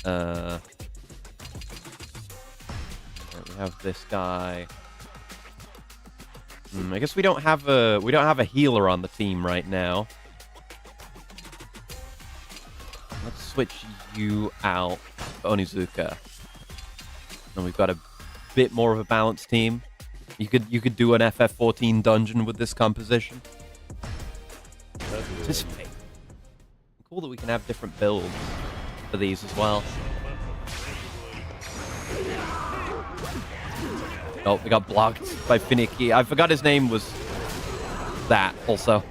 We have this guy. I guess we don't have a healer on the team right now. Let's switch you out for Onizuka. And we've got a bit more of a balanced team. You could do an FF14 dungeon with this composition. Anticipate. Cool that we can have different builds for these as well. Oh, we got blocked by Finicky. I forgot his name was that also.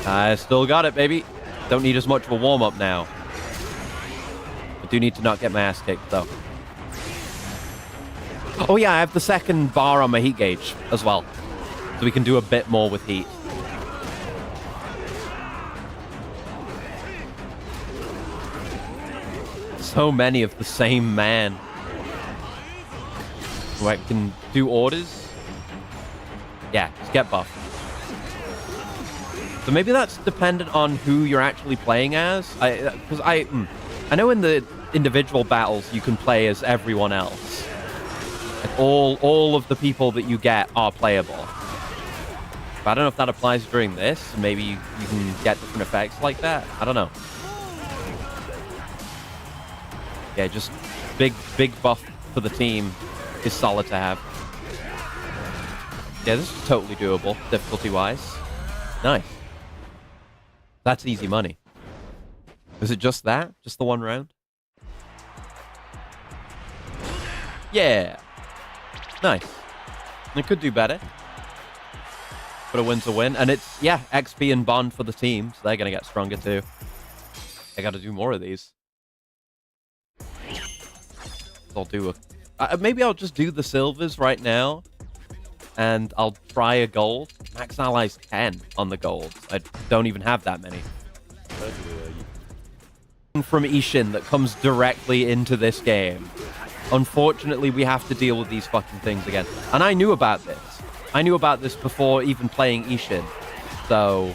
I still got it, baby. Don't need as much of a warm-up now. I do need to not get my ass kicked, though. Oh, yeah, I have the second bar on my heat gauge as well. So we can do a bit more with heat. So many of the same man. Where I can do orders. Yeah, just get buffed. So maybe that's dependent on who you're actually playing as. Because I know in the individual battles you can play as everyone else. Like all of the people that you get are playable. But I don't know if that applies during this. Maybe you can get different effects like that. I don't know. Yeah, just big buff for the team is solid to have. Yeah, this is totally doable, difficulty-wise. Nice. That's easy money. Is it just that? Just the one round? Yeah. Nice. It could do better. But a win's a win. And it's, yeah, XP and Bond for the team. So they're going to get stronger too. I got to do more of these. I'll do maybe I'll just do the silvers right now. And I'll try a gold. Max allies 10 on the gold. I don't even have that many. From Ishin that comes directly into this game. Unfortunately, we have to deal with these fucking things again. And I knew about this. I knew about this before even playing Ishin. So,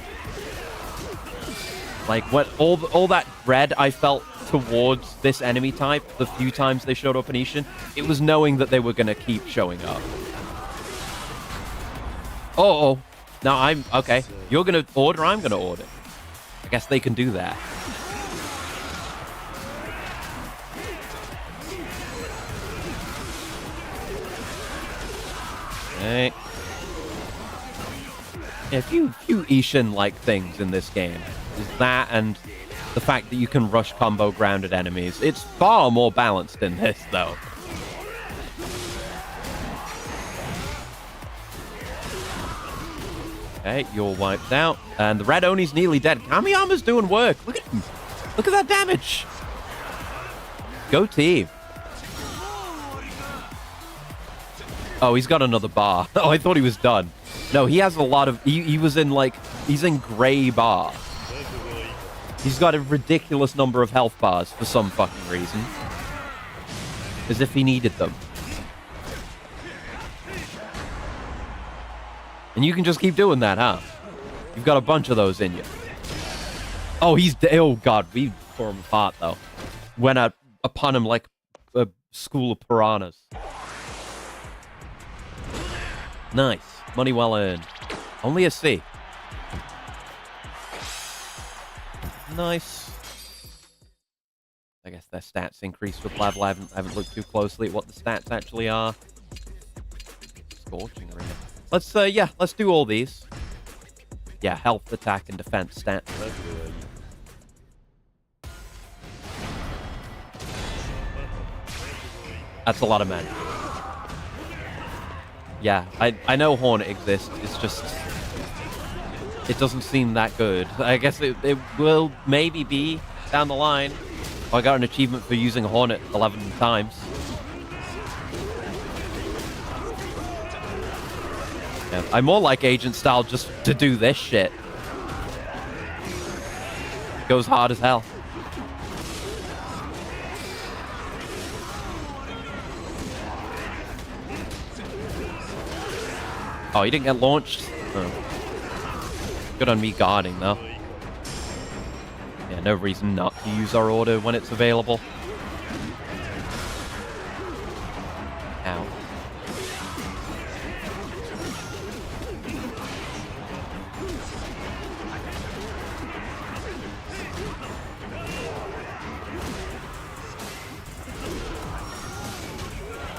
like, what all that dread I felt towards this enemy type the few times they showed up in Ishin, it was knowing that they were going to keep showing up. Oh. Now I'm... Okay. You're going to order, I'm going to order. I guess they can do that. Okay. Yeah, a few Ishin-like things in this game. Is that and the fact that you can rush combo grounded enemies. It's far more balanced in this, though. Okay, you're wiped out. And the red Oni's nearly dead. Kamiyama's doing work. Look at him. Look at that damage. Go team. Oh, he's got another bar. Oh, I thought he was done. No, he has a lot of... He was in, like... He's in gray bar. He's got a ridiculous number of health bars for some fucking reason. As if he needed them. And you can just keep doing that, huh? You've got a bunch of those in you. Oh, he's... Oh, God. We tore him apart, though. Went out upon him like a school of piranhas. Nice. Money well earned. Only a C. Nice. I guess their stats increase with level. I haven't looked too closely at what the stats actually are. Scorching arena. Let's do all these. Yeah, health, attack, and defense stats. That's a lot of men. Yeah, I know Hornet exists. It's just... It doesn't seem that good. I guess it will maybe be down the line. I got an achievement for using Hornet 11 times. Yeah, I'm more like Agent style just to do this shit. Goes hard as hell. Oh, he didn't get launched? Oh. Good on me guarding, though. Yeah, no reason not to use our order when it's available. Ow.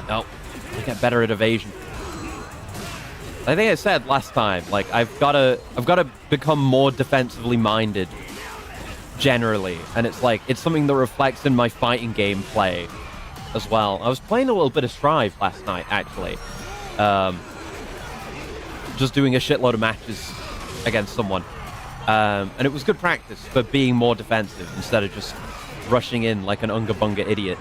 Nope. I get better at evasion. I think I said last time, like, I've gotta become more defensively minded, generally, and it's like, it's something that reflects in my fighting gameplay as well. I was playing a little bit of Strive last night, actually, just doing a shitload of matches against someone, and it was good practice for being more defensive instead of just rushing in like an unga bunga idiot.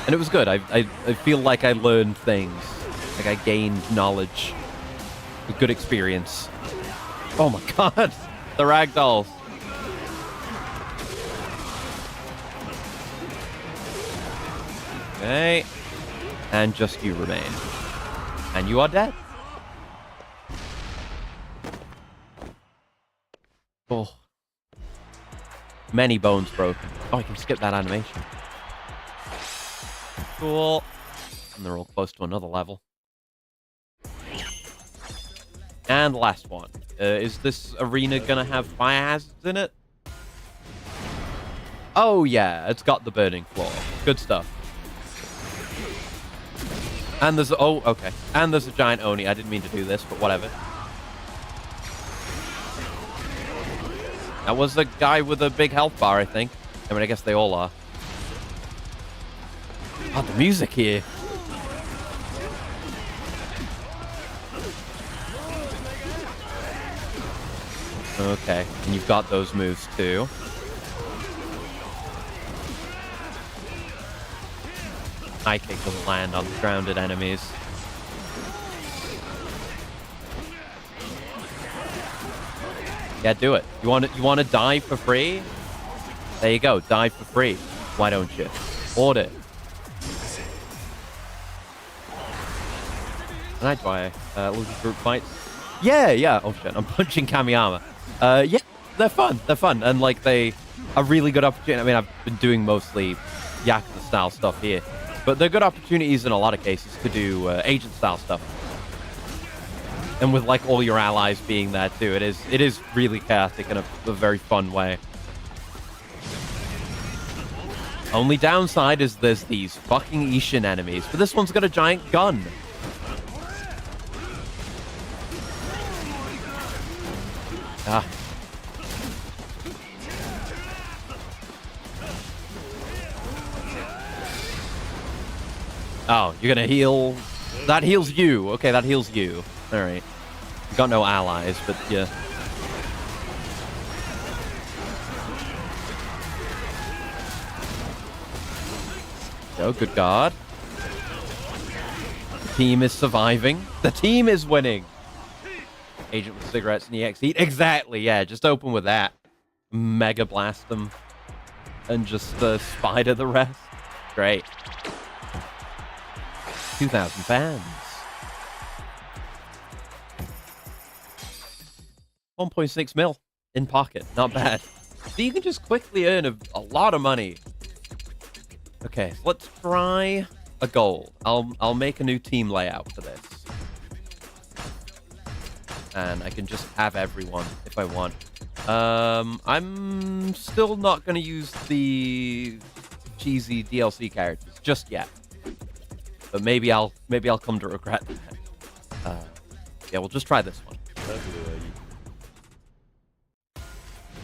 And it was good. I feel like I learned things. Like I gained knowledge. A good experience. Oh my god. The ragdolls. Okay. And just you remain. And you are dead. Oh. Many bones broken. Oh, I can skip that animation. Cool. And they're all close to another level. And the last one. Is this arena gonna have fire hazards in it? Oh yeah, it's got the burning floor. Good stuff. And there's... Oh, okay. And there's a giant Oni. I didn't mean to do this, but whatever. That was a guy with a big health bar, I think. I mean, I guess they all are. Oh, the music here. Okay, and you've got those moves too. High kick doesn't land on grounded enemies. Yeah, do it. You want to die for free? There you go, die for free. Why don't you? Order. Can I try losing group fights? Yeah. Oh shit, I'm punching Kamiyama. Yeah, they're fun. They're fun, and like they are really good opportunity. I mean, I've been doing mostly Yakuza style stuff here, but they're good opportunities in a lot of cases to do agent style stuff. And with like all your allies being there too, it is really chaotic in a very fun way. Only downside is there's these fucking Ishin enemies, but this one's got a giant gun. Ah. Oh, you're gonna heal. That heals you. Okay, that heals you. Alright. Got no allies, but yeah. Oh, good God. The team is surviving. The team is winning. Agent with cigarettes and EX heat. Exactly, yeah. Just open with that. Mega blast them. And just spider the rest. Great. 2,000 fans. 1.6 mil in pocket. Not bad. So you can just quickly earn a lot of money. Okay, so let's try a gold. I'll make a new team layout for this. And I can just have everyone if I want. I'm still not going to use the cheesy DLC characters just yet. But maybe I'll come to regret that. Yeah, we'll just try this one.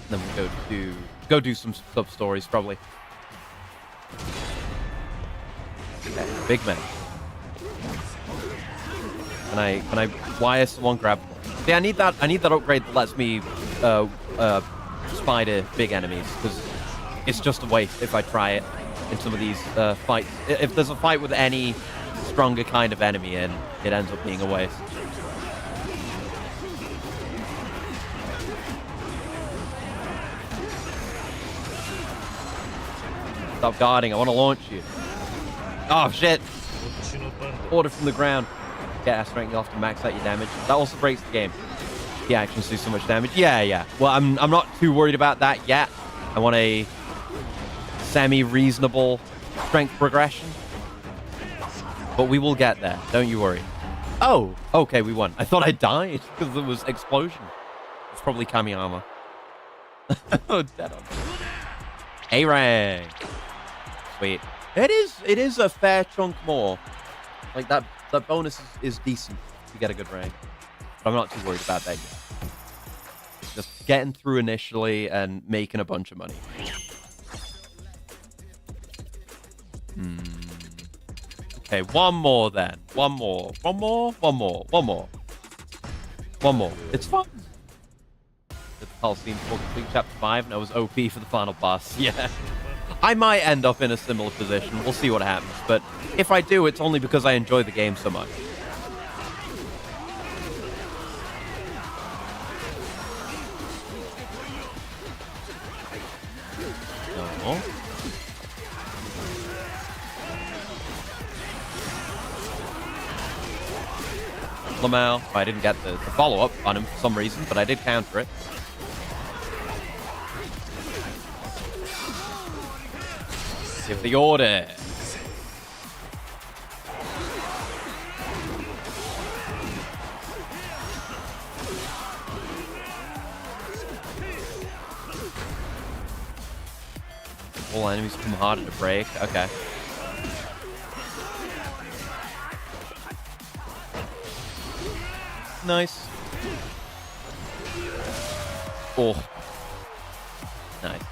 Then we'll go do some sub stories probably. Okay, big man. Can I wire someone grab? Yeah, I need that upgrade that lets me spider big enemies, because it's just a waste if I try it in some of these fights. If there's a fight with any stronger kind of enemy in, it ends up being a waste. Stop guarding, I want to launch you. Oh shit! Order from the ground. Get our strength off to max out your damage. That also breaks the game. The actions do so much damage. Yeah. Well, I'm not too worried about that yet. I want a semi-reasonable strength progression. But we will get there. Don't you worry. Oh, okay, we won. I thought I died because there was explosion. It's probably Kamiyama. Oh, dead on. A rank. Sweet. It is a fair chunk more. Like that bonus is decent to get a good rank. But I'm not too worried about that yet. Just getting through initially and making a bunch of money. Okay, one more then. One more. It's fun. The Coliseum for complete chapter 5, and I was OP for the final boss. Yeah. I might end up in a similar position. We'll see what happens. But if I do, it's only because I enjoy the game so much. No. Lamau. I didn't get the follow-up on him for some reason, but I did counter it. Give the order. All enemies come harder to break. Okay. Nice. Oh. Nice.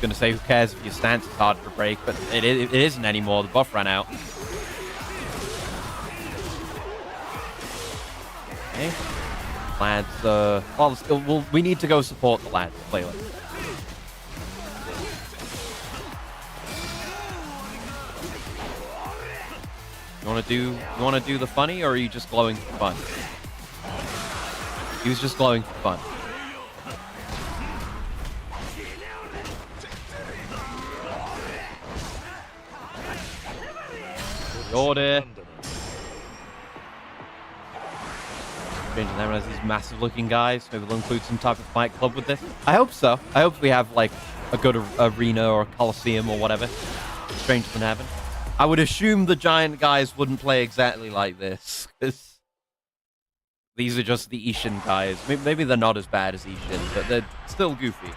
Gonna say, who cares if your stance is harder to break, but it isn't anymore. The buff ran out. Okay. Lads, well, we need to go support the lads playlist. You wanna do the funny, or are you just glowing for fun? He was just glowing for fun. Order. Strange than has these massive-looking guys. Maybe they'll include some type of fight club with this. I hope so. I hope we have, like, a good arena or a coliseum or whatever. Stranger than heaven. I would assume the giant guys wouldn't play exactly like this, because these are just the Ishin guys. Maybe they're not as bad as Ishin, but they're still goofy.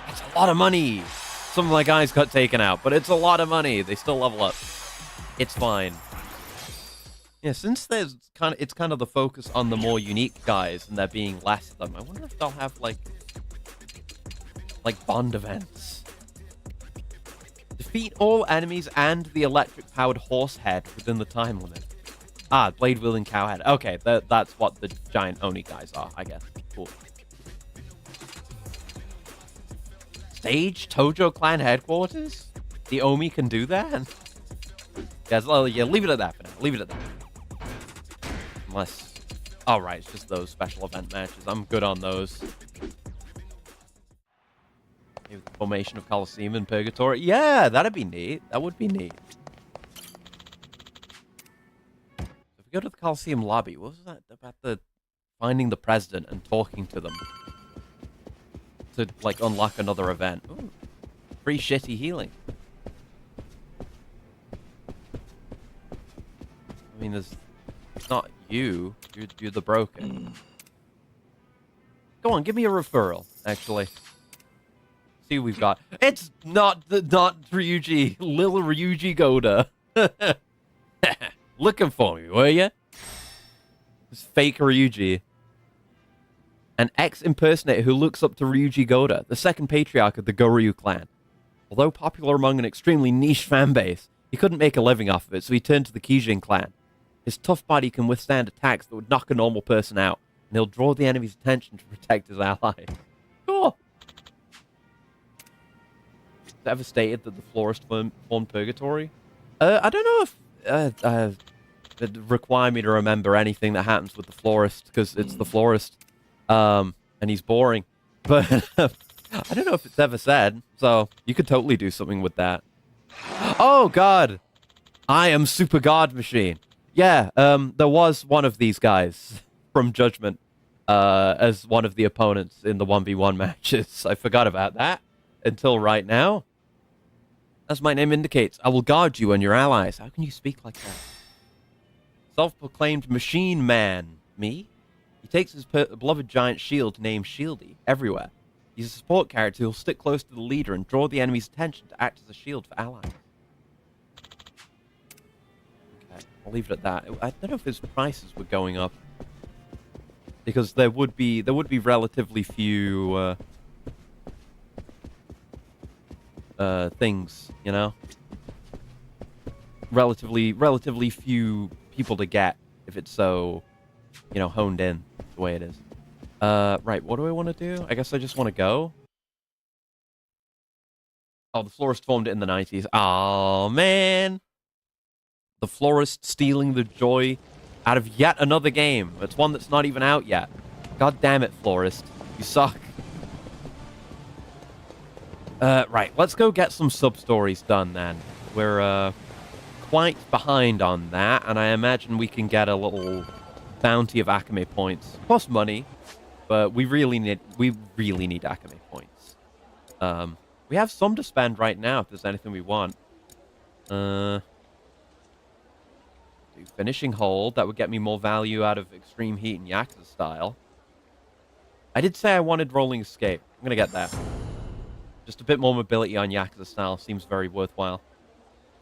That's a lot of money. Some of my guys got taken out, but it's a lot of money. They still level up. It's fine. Yeah, since it's kind of the focus on the more unique guys and there being less of them, I wonder if they'll have like bond events. Defeat all enemies and the electric-powered horse head within the time limit. Ah, blade-wielding cowhead. Okay, that's what the giant Oni guys are, I guess. Cool. Stage Tojo clan headquarters? The Omi can do that? Yes, well, yeah, leave it at that for now. Leave it at that. Unless... Alright, it's just those special event matches. I'm good on those. Maybe the formation of Colosseum in Purgatory. Yeah, that'd be neat. That would be neat. So if we go to the Colosseum lobby, what was that about the finding the president and talking to them? To, like, unlock another event. Ooh, free shitty healing. I mean, it's not you. You're the broken. Go on, give me a referral, actually. See what we've got. It's not Ryuji. Little Ryuji Goda. Looking for me, were you? It's fake Ryuji. An ex-impersonator who looks up to Ryuji Goda, the second patriarch of the Goryu clan. Although popular among an extremely niche fan base, he couldn't make a living off of it, so he turned to the Kijin clan. His tough body can withstand attacks that would knock a normal person out, and he'll draw the enemy's attention to protect his allies. Cool! Is it ever stated that the florist formed Purgatory? I don't know if it'd require me to remember anything that happens with the florist, because it's the florist, and he's boring. But I don't know if it's ever said, so you could totally do something with that. Oh, God! I am Super God Machine. Yeah, there was one of these guys from Judgment as one of the opponents in the 1v1 matches. I forgot about that until right now. As my name indicates, I will guard you and your allies. How can you speak like that? Self-proclaimed machine man. Me? He takes his beloved giant shield named Shieldy everywhere. He's a support character who'll stick close to the leader and draw the enemy's attention to act as a shield for allies. I'll leave it at that. I don't know if his prices were going up, because there would be relatively few things, you know, relatively few people to get if it's so, you know, honed in the way it is. Right. What do I want to do? I guess I just want to go. Oh, the florist formed it in the 90s. Oh man. The florist stealing the joy out of yet another game. It's one that's not even out yet. God damn it, florist. You suck. Right, let's go get some sub-stories done then. We're, quite behind on that, and I imagine we can get a little bounty of Akame points. Plus money, but we really need Akame points. We have some to spend right now if there's anything we want. Finishing hold, that would get me more value out of extreme heat and Yakuza style. I did say I wanted rolling escape. I'm gonna get that. Just a bit more mobility on Yakuza style seems very worthwhile.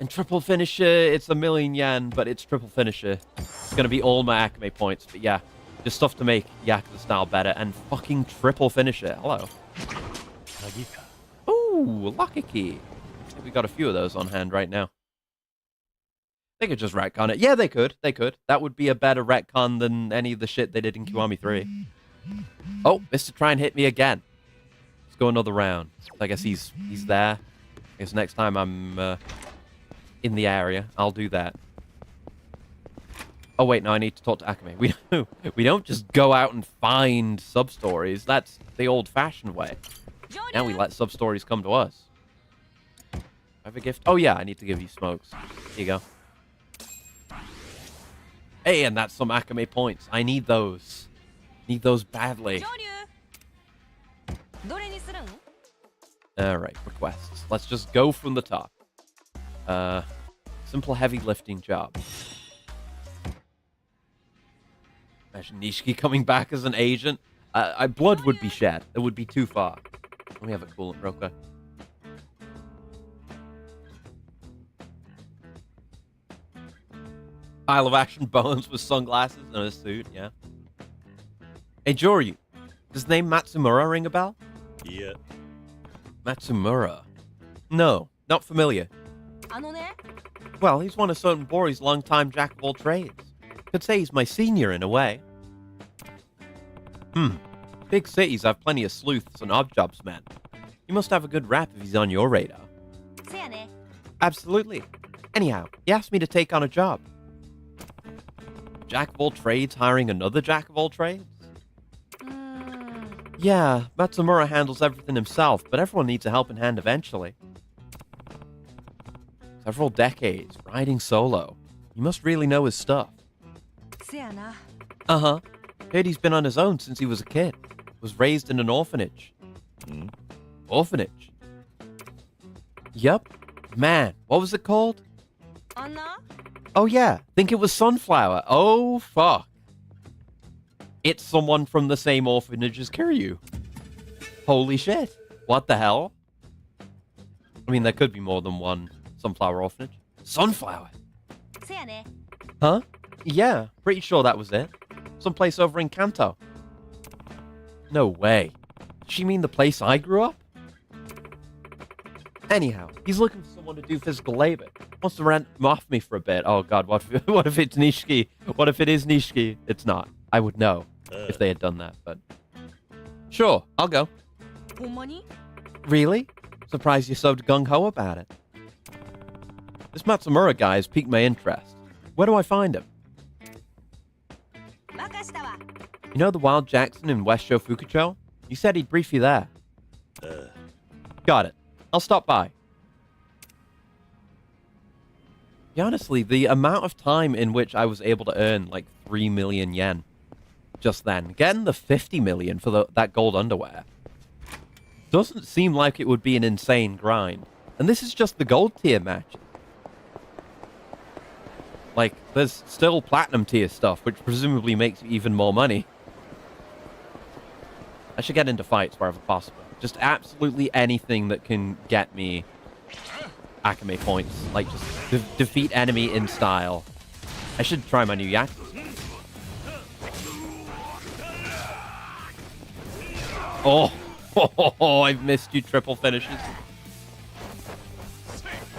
And triple finisher, it's 1,000,000 yen, but it's triple finisher. It's gonna be all my Akame points, but yeah, just stuff to make Yakuza style better, and fucking triple finisher. Hello. Ooh, lucky key. I think we got a few of those on hand right now. They could just retcon it. Yeah, they could. They could. That would be a better retcon than any of the shit they did in Kiwami 3. Oh, Mr. Try and hit me again. Let's go another round. I guess he's there. I guess next time I'm in the area, I'll do that. Oh, wait, no, I need to talk to Akame. We don't just go out and find sub-stories. That's the old-fashioned way. Now we let sub-stories come to us. I have a gift? Oh, yeah, I need to give you smokes. Here you go. Hey, and that's some Akame points. I need those. Need those badly. Alright, requests. Let's just go from the top. Simple heavy lifting job. Imagine Nishiki coming back as an agent. Blood would be shed. It would be too far. Let me have a coolant real quick. Isle of Action Bones with sunglasses and a suit, yeah. Hey, Joryu, does the name Matsumura ring a bell? Yeah. Matsumura? No, not familiar. Well, he's one of Sotenbori's longtime jack of all trades. Could say he's my senior in a way. Big cities have plenty of sleuths and odd jobs men. He must have a good rap if he's on your radar. Absolutely. Anyhow, he asked me to take on a job. Jack of all trades hiring another jack of all trades? Yeah, Matsumura handles everything himself, but everyone needs a helping hand eventually. Several decades, riding solo. He must really know his stuff. Uh-huh. Heard he's been on his own since he was a kid. Was raised in an orphanage. Orphanage? Yep. Man, what was it called? Oh yeah, think it was Sunflower. Oh, fuck. It's someone from the same orphanage as Kiryu. Holy shit. What the hell? I mean, there could be more than one Sunflower orphanage. Sunflower? Huh? Yeah, pretty sure that was it. Someplace over in Kanto. No way. Does she mean the place I grew up? Anyhow, he's looking for someone to do physical labor. Wants to rent him off me for a bit. Oh god, what if it's Nishiki? What if it is Nishiki? It's not. I would know if they had done that, but... Sure, I'll go. Really? Surprised you're so gung-ho about it. This Matsumura guy has piqued my interest. Where do I find him? You know the Wild Jackson in West Shofukucho? You said he'd brief you there. Got it. I'll stop by. Yeah, honestly, the amount of time in which I was able to earn like 3 million yen just then, getting the 50 million for that gold underwear, doesn't seem like it would be an insane grind. And this is just the gold tier match. Like, there's still platinum tier stuff, which presumably makes you even more money. I should get into fights wherever possible. Just absolutely anything that can get me Akame points. Like, just defeat enemy in style. I should try my new yak. Oh, I've missed you triple finishes.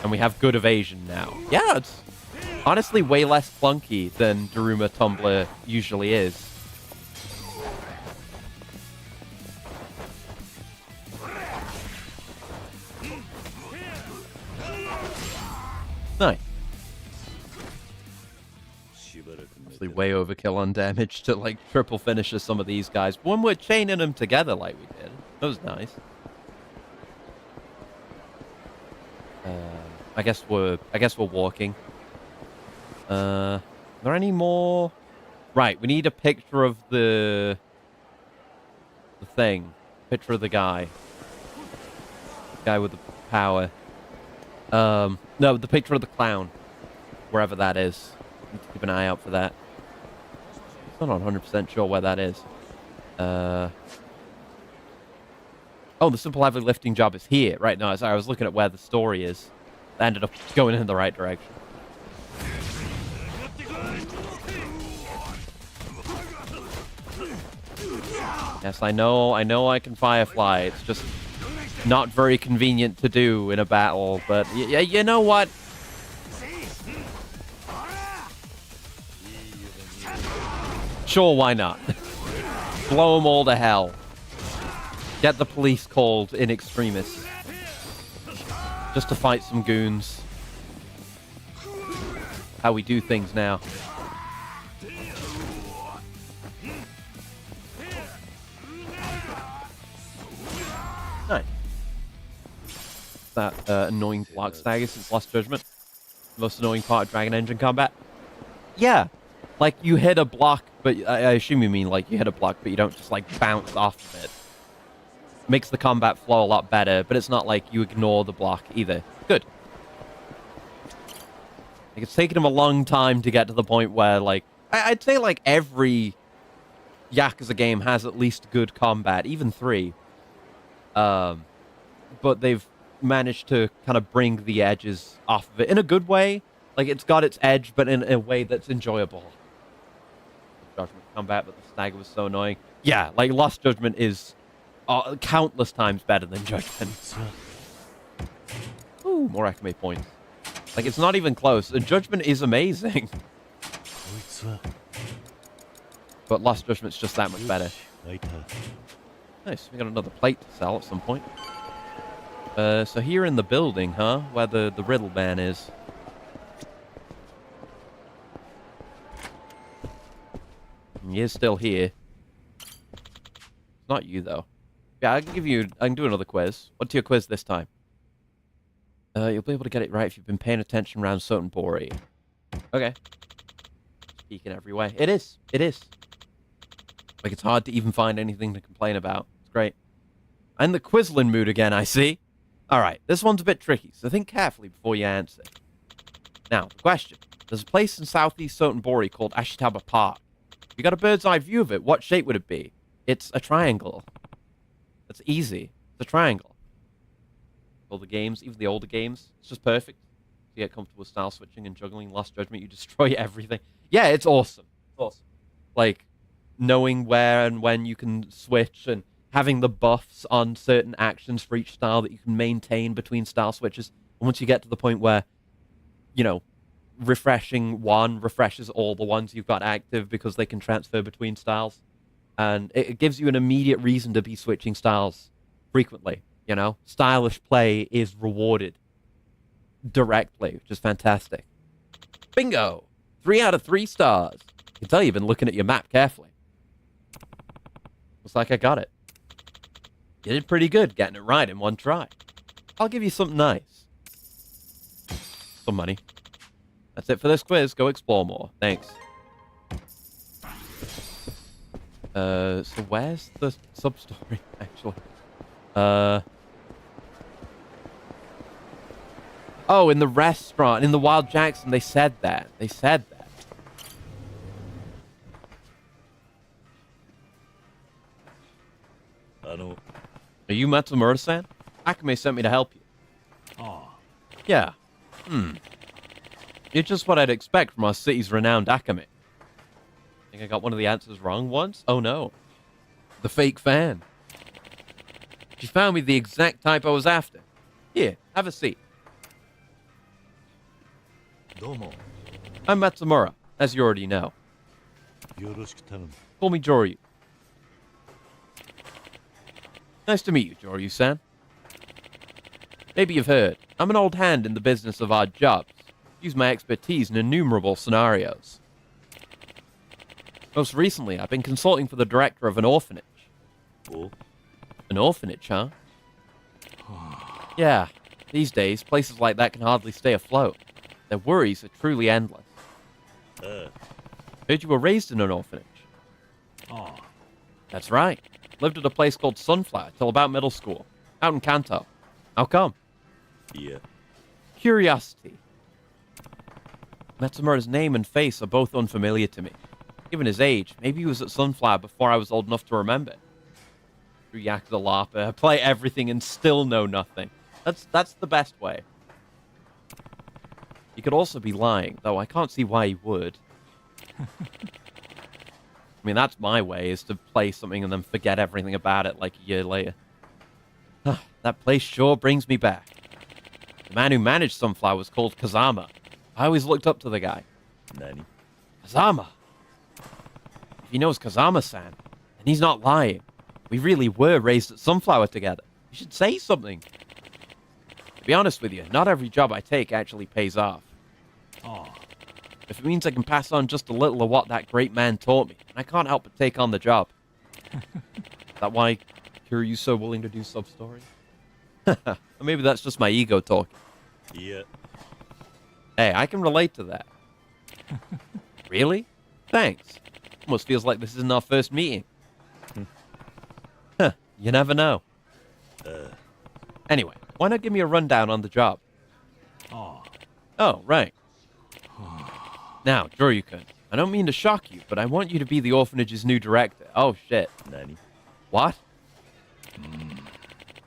And we have good evasion now. Yeah, it's honestly way less clunky than Daruma Tumbler usually is. Nice. Actually way overkill on damage to like triple finishes some of these guys. But when we're chaining them together like we did, that was nice. I guess we're walking. Are there any more? Right, we need a picture of the thing. Picture of the guy. Guy with the power. No, the picture of the clown. Wherever that is. Need to keep an eye out for that. I'm not 100% sure where that is. Oh, the simple heavy lifting job is here. Right, no, sorry, I was looking at where the story is. I ended up going in the right direction. Yes, I know I can Firefly. It's just not very convenient to do in a battle, but you know what? Sure, why not? Blow them all to hell. Get the police called in extremis. Just to fight some goons. How we do things now. Nice. that annoying block stagger since Lost Judgment. The most annoying part of Dragon Engine combat. Yeah, like you hit a block, but I assume you mean like you hit a block, but you don't just like bounce off of it. Makes the combat flow a lot better, but it's not like you ignore the block either. Good. Like, it's taken him a long time to get to the point where, like, I'd say like every Yakuza game has at least good combat, even 3. But they've managed to kind of bring the edges off of it in a good way. Like, it's got its edge, but in a way that's enjoyable. Judgment combat, but the stagger was so annoying. Yeah, like, Lost Judgment is countless times better than Judgment. Ooh, more Akame points. Like, it's not even close. And Judgment is amazing. But Lost Judgment's just that much better. Nice, we got another plate to sell at some point. So here in the building, huh? Where the riddle man is. He is still here. It's not you, though. Yeah, I can do another quiz. What's your quiz this time? You'll be able to get it right if you've been paying attention around Sotenbori. Okay. Speaking every way. It is. It is. Like, it's hard to even find anything to complain about. It's great. I'm in the Quizlin mood again, I see. Alright, this one's a bit tricky, so think carefully before you answer. Now, the question. There's a place in southeast Sotenbori called Ashitaba Park. If you got a bird's eye view of it, what shape would it be? It's a triangle. That's easy. It's a triangle. All the games, even the older games, it's just perfect. You get comfortable with style switching and juggling. Lost Judgment, you destroy everything. Yeah, it's awesome. It's awesome. Like, knowing where and when you can switch and having the buffs on certain actions for each style that you can maintain between style switches. And once you get to the point where, you know, refreshing one refreshes all the ones you've got active because they can transfer between styles. And it gives you an immediate reason to be switching styles frequently, you know? Stylish play is rewarded directly, which is fantastic. Bingo! 3 out of 3 stars. I can tell you've been looking at your map carefully. Looks like I got it. You did pretty good getting it right in one try. I'll give you something nice. Some money. That's it for this quiz. Go explore more. Thanks. So where's the sub-story, actually? Oh, in the restaurant. In the Wild Jackson, they said that. They said that. Are you Matsumura-san? Akame sent me to help you. Oh. Yeah. You're just what I'd expect from our city's renowned Akame. Think I got one of the answers wrong once? Oh no. The fake fan. She found me the exact type I was after. Here, have a seat. Domo. I'm Matsumura, as you already know. Call me Joryu. Nice to meet you, Joryu-san. Maybe you've heard, I'm an old hand in the business of odd jobs. Use my expertise in innumerable scenarios. Most recently, I've been consulting for the director of an orphanage. Oh. An orphanage, huh? Yeah, these days, places like that can hardly stay afloat. Their worries are truly endless. Heard you were raised in an orphanage. Oh. That's right. Lived at a place called Sunflower till about middle school. Out in Kanto. How come? Yeah. Curiosity. Matsumura's name and face are both unfamiliar to me. Given his age, maybe he was at Sunflower before I was old enough to remember. Through Yakuza LARPer, play everything and still know nothing. That's the best way. He could also be lying, though I can't see why he would. I mean, that's my way, is to play something and then forget everything about it like a year later. That place sure brings me back. The man who managed Sunflower was called Kazama. I always looked up to the guy. Nani? Kazama! If he knows Kazama-san, then he's not lying. We really were raised at Sunflower together. You should say something. To be honest with you, not every job I take actually pays off. Oh. If it means I can pass on just a little of what that great man taught me, I can't help but take on the job. Is that why Kiryu's so willing to do sub-story? Or maybe that's just my ego talking. いや Hey, I can relate to that. Really? Thanks. Almost feels like this isn't our first meeting. Huh, you never know. Anyway, why not give me a rundown on the job? あ Oh, right. Now, Joryu-kun, I don't mean to shock you, but I want you to be the orphanage's new director. Oh, shit. あ何 What?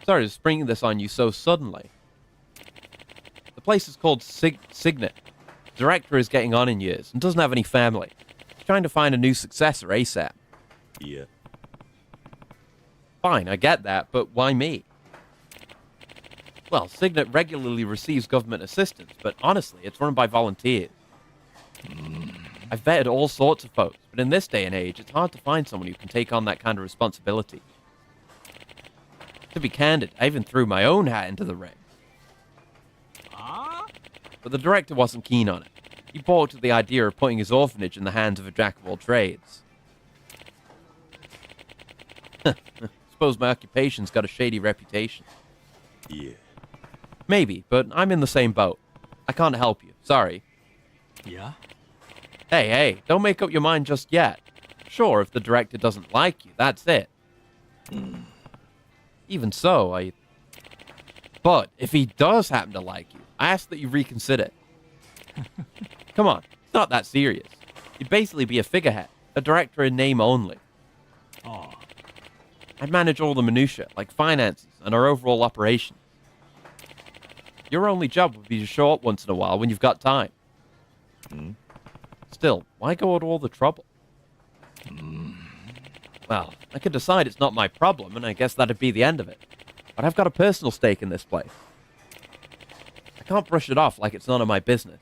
Sorry to spring this on you so suddenly. The place is called Signet. The director is getting on in years and doesn't have any family. He's trying to find a new successor ASAP. いや Fine, I get that, but why me? Well, Signet regularly receives government assistance, but honestly, it's run by volunteers. I've vetted all sorts of folks, but in this day and age, it's hard to find someone who can take on that kind of responsibility. To be candid, I even threw my own hat into the ring. But the director wasn't keen on it. He balked at the idea of putting his orphanage in the hands of a jack of all trades. Suppose my occupation's got a shady reputation. いや Maybe, but I'm in the same boat. I can't help you. Sorry. いや Hey, don't make up your mind just yet. Sure, if the director doesn't like you, that's it. Even so, But if he does happen to like you, I ask that you reconsider. Come on, it's not that serious. You'd basically be a figurehead, a director in name only. あ I'd manage all the minutiae, like finances and our overall operations. Your only job would be to show up once in a while when you've got time. Still, why go to all the trouble? Well, I could decide it's not my problem, and I guess that'd be the end of it. But I've got a personal stake in this place. I can't brush it off like it's none of my business.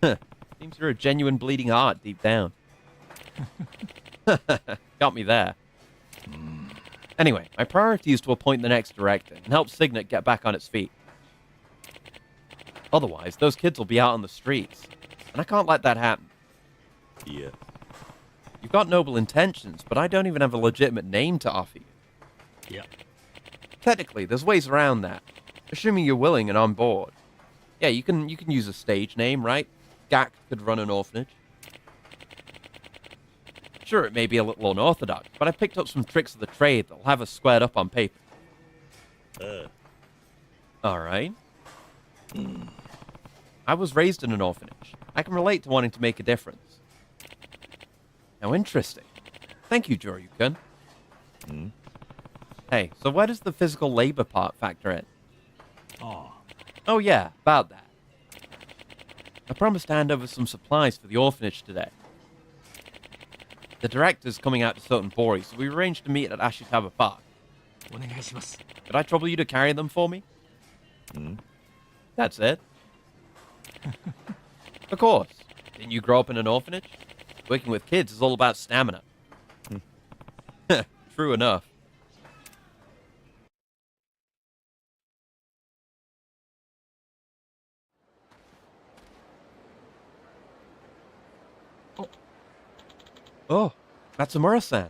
Seems you're a genuine bleeding heart deep down. Got me there. Anyway, my priority is to appoint the next director and help Signet get back on its feet. Otherwise, those kids will be out on the streets, and I can't let that happen. いや You've got noble intentions, but I don't even have a legitimate name to offer you. いや Technically, there's ways around that, assuming you're willing and on board. Yeah, you can use a stage name, right? Gak could run an orphanage. Sure, it may be a little unorthodox, but I picked up some tricks of the trade that'll have us squared up on paper. All right. I was raised in an orphanage. I can relate to wanting to make a difference. How interesting. Thank you, Joryu-kun. Hey, so where does the physical labor part factor in? あ Oh yeah, about that. I promised to hand over some supplies for the orphanage today. The director's coming out to Sotenbori, so we arranged to meet at Ashitaba Park. お願いします Could I trouble you to carry them for me? That's it. Of course. Didn't you grow up in an orphanage? Working with kids is all about stamina. True enough. Oh, Matsumura-san.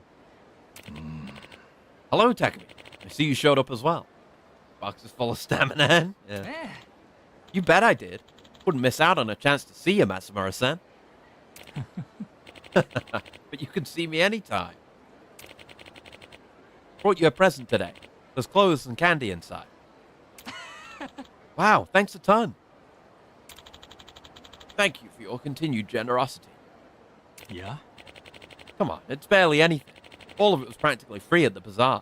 Hello, Takumi. I see you showed up as well. Box is full of stamina. Yeah. You bet I did. Wouldn't miss out on a chance to see you, Matsumura-san. But you can see me anytime. Brought you a present today. There's clothes and candy inside. Wow, thanks a ton. Thank you for your continued generosity. いや Come on, it's barely anything. All of it was practically free at the bazaar.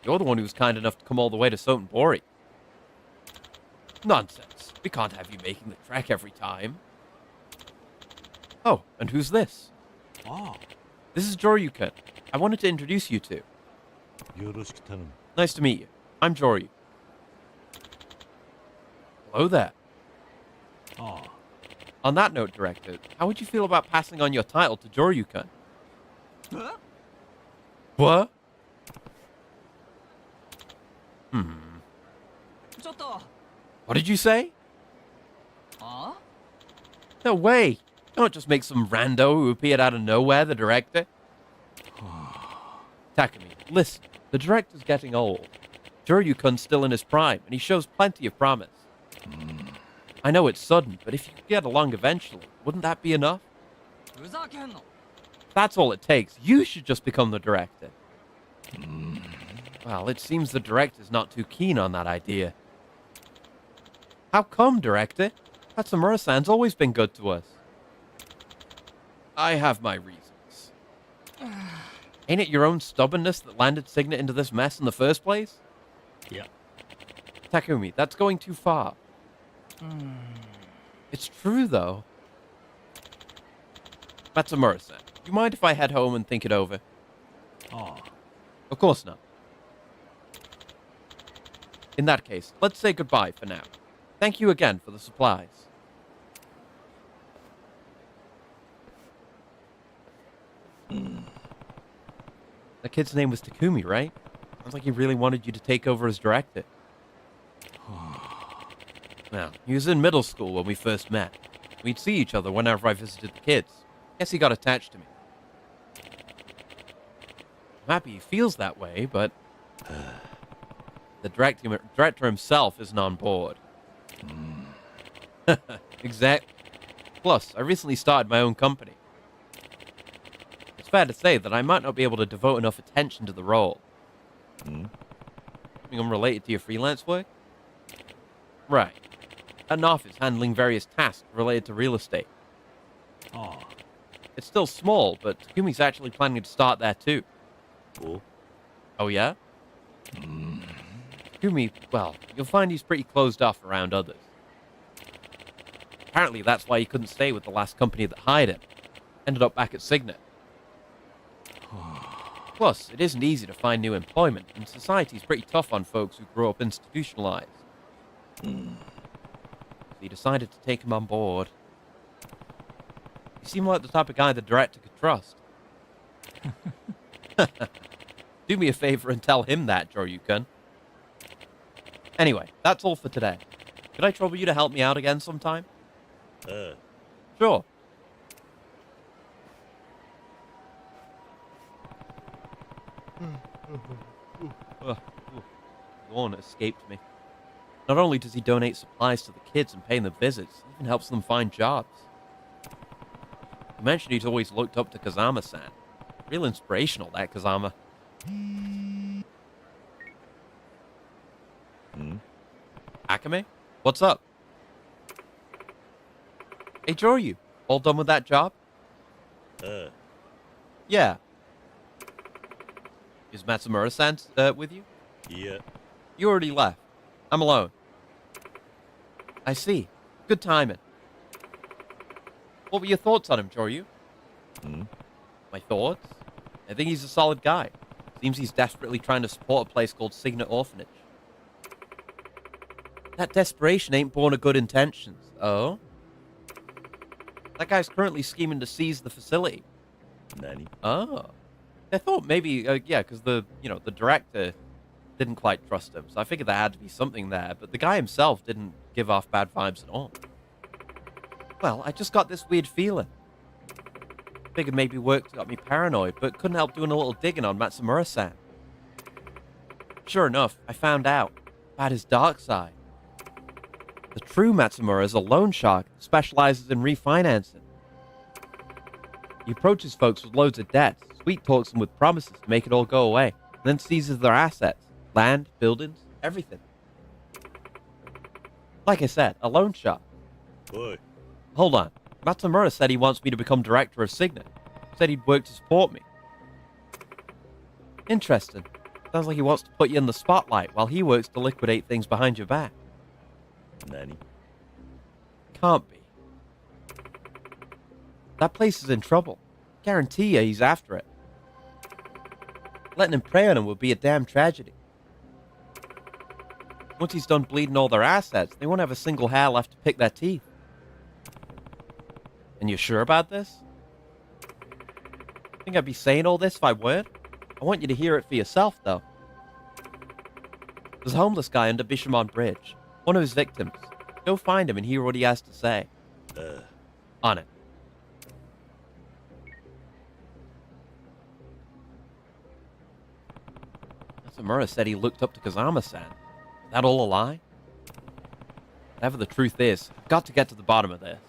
You're the one who was kind enough to come all the way to Sotenbori. Nonsense. We can't have you making the trek every time. Oh, and who's this? あ This is Joryu-kun. I wanted to introduce you to. よろしく頼む Nice to meet you. I'm Joryu. Hello there. あ On that note, Director, how would you feel about passing on your title to Joryu-kun? What? ちょっと What did you say? あ No way. Don't just make some rando who appeared out of nowhere the director. Takumi, listen. The director's getting old. Joryukun's still in his prime, and he shows plenty of promise. I know it's sudden, but if you could get along eventually, wouldn't that be enough? If that's all it takes, you should just become the director. Well, it seems the director's not too keen on that idea. How come, director? Matsumura-san's always been good to us. I have my reasons. Ain't it your own stubbornness that landed Signet into this mess in the first place? Yeah. Takumi, that's going too far. It's true, though. Matsumura-san, do you mind if I head home and think it over? Oh. Of course not. In that case, let's say goodbye for now. Thank you again for the supplies. The kid's name was Takumi, right? Sounds like he really wanted you to take over as director. Well, he was in middle school when we first met. We'd see each other whenever I visited the kids. Guess he got attached to me. I'm happy he feels that way, but the director himself isn't on board. Exactly. Plus, I recently started my own company. It's fair to say that I might not be able to devote enough attention to the role. Something unrelated to your freelance work? Right. An office handling various tasks related to real estate. Oh. It's still small, but Takumi's actually planning to start there too. Cool. Oh yeah? Takumi, well, you'll find he's pretty closed off around others. Apparently that's why he couldn't stay with the last company that hired him. Ended up back at Signet. Plus, it isn't easy to find new employment, and society's pretty tough on folks who grow up institutionalized. So he decided to take him on board. You seem like the type of guy the director could trust. Do me a favor and tell him that, Joryuken. Anyway, that's all for today. Could I trouble you to help me out again sometime? Sure. Yawn escaped me. Not only does he donate supplies to the kids and pay them visits, he even helps them find jobs. He mentioned he's always looked up to Kazama-san. Real inspirational, that Kazama. Akame? What's up? Hey, Joryu, all done with that job? Yeah. Is Matsumura-san with you? Yeah. You already left. I'm alone. I see. Good timing. What were your thoughts on him, Joryu? My thoughts? I think he's a solid guy. Seems he's desperately trying to support a place called Signet Orphanage. That desperation ain't born of good intentions. Oh? That guy's currently scheming to seize the facility. Nani? Oh. I thought maybe, yeah, because the director didn't quite trust him, so I figured there had to be something there, but the guy himself didn't give off bad vibes at all. Well, I just got this weird feeling. Figured maybe work got me paranoid, but couldn't help doing a little digging on Matsumura-san. Sure enough, I found out about his dark side. The true Matsumura is a loan shark that specializes in refinancing. He approaches folks with loads of debts, sweet-talks them with promises to make it all go away, and then seizes their assets. Land, buildings, everything. Like I said, a loan shark. Boy. Hold on. Matsumura said he wants me to become director of Signet. Said he'd work to support me. Interesting. Sounds like he wants to put you in the spotlight while he works to liquidate things behind your back. Nani? Can't be. That place is in trouble. Guarantee you he's after it. Letting him prey on him would be a damn tragedy. Once he's done bleeding all their assets, they won't have a single hair left to pick their teeth. And you're sure about this? Think I'd be saying all this if I weren't? I want you to hear it for yourself, though. There's a homeless guy under Bishamon Bridge. One of his victims. Go find him and hear what he has to say. On it. Matsumura said he looked up to Kazama-san. Is that all a lie? Whatever the truth is, I've got to get to the bottom of this.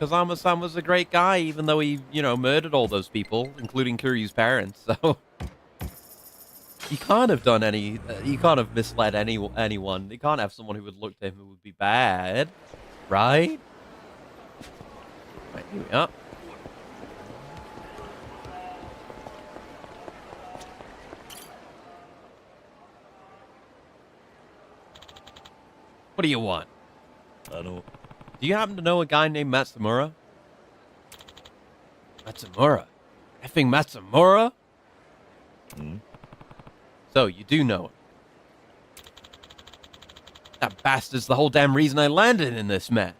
Kazama-san was a great guy, even though he, murdered all those people, including Kiryu's parents, so... He can't have done any... he can't have misled anyone. He can't have someone who would look to him who would be bad. Right? Right, here we are. What do you want? Do you happen to know a guy named Matsumura? Matsumura? Effing Matsumura? So, you do know him. That bastard's the whole damn reason I landed in this mess.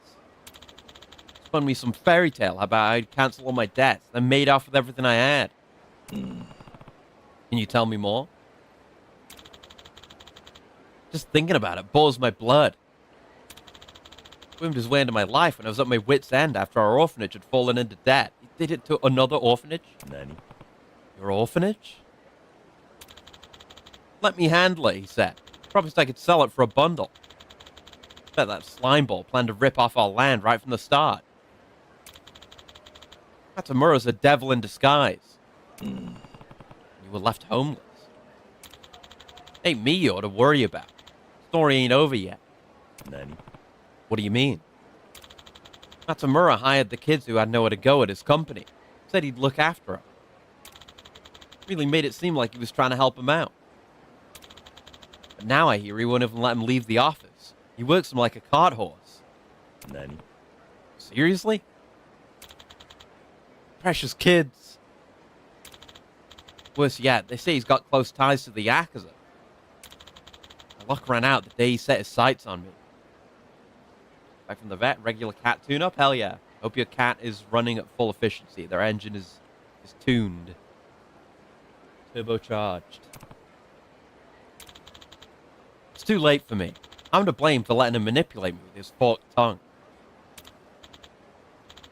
Spun me some fairy tale about how I'd cancel all my debts, then made off with everything I had. Can you tell me more? Just thinking about it bores my blood. Swimed his way into my life when I was at my wit's end after our orphanage had fallen into debt. He did it to another orphanage? Nani? Your orphanage? Let me handle it, he said. Promised I could sell it for a bundle. Bet that slimeball planned to rip off our land right from the start. Matsumura's a devil in disguise. You were left homeless. Ain't me you ought to worry about. Story ain't over yet. Nani? What do you mean? Matsumura hired the kids who had nowhere to go at his company. Said he'd look after them. Really made it seem like he was trying to help them out. But now I hear he won't even let him leave the office. He works him like a cart horse. Nani? Seriously? Precious kids. Worse yet, they say he's got close ties to the Yakuza. My luck ran out the day he set his sights on me. Back from the vet, regular cat tune-up? Hell yeah. Hope your cat is running at full efficiency. Their engine is tuned. Turbocharged. It's too late for me. I'm to blame for letting him manipulate me with his forked tongue.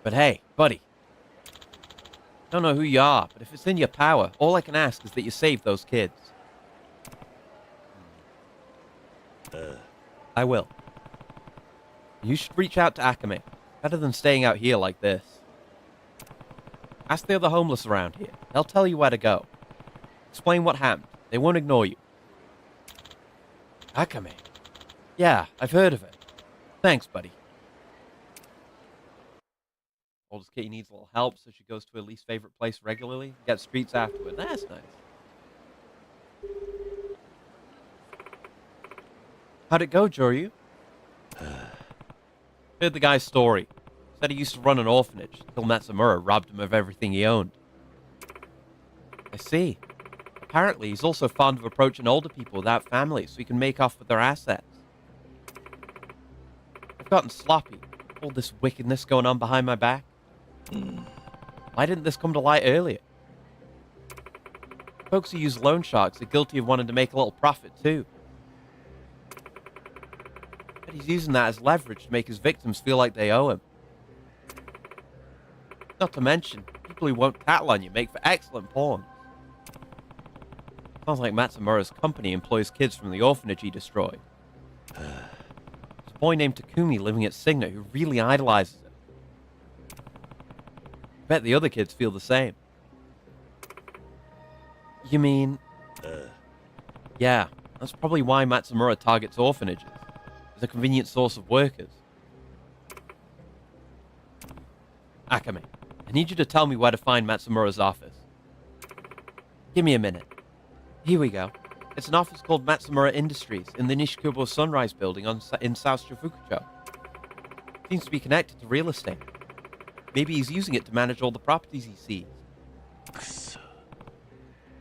But hey, buddy. I don't know who you are, but if it's in your power, all I can ask is that you save those kids. I will. You should reach out to Akame. Better than staying out here like this. Ask the other homeless around here. They'll tell you where to go. Explain what happened. They won't ignore you. Akame? Yeah, I've heard of it. Thanks, buddy. Oldest kitty needs a little help, so she goes to her least favorite place regularly. Gets treats afterward. That's nice. How'd it go, Joryu? Heard the guy's story. Said he used to run an orphanage until Matsumura robbed him of everything he owned. I see. Apparently, he's also fond of approaching older people without families so he can make off with their assets. I've gotten sloppy. All this wickedness going on behind my back. Why didn't this come to light earlier? Folks who use loan sharks are guilty of wanting to make a little profit too. But he's using that as leverage to make his victims feel like they owe him. Not to mention, people who won't tattle on you make for excellent pawns. Sounds like Matsumura's company employs kids from the orphanage he destroyed. There's a boy named Takumi living at Signet who really idolizes him. I bet the other kids feel the same. You mean... Yeah, that's probably why Matsumura targets orphanages. As a convenient source of workers. Akame, I need you to tell me where to find Matsumura's office. Give me a minute. Here we go. It's an office called Matsumura Industries in the Nishikubo Sunrise Building in South Shifukucho. Seems to be connected to real estate. Maybe he's using it to manage all the properties he sees.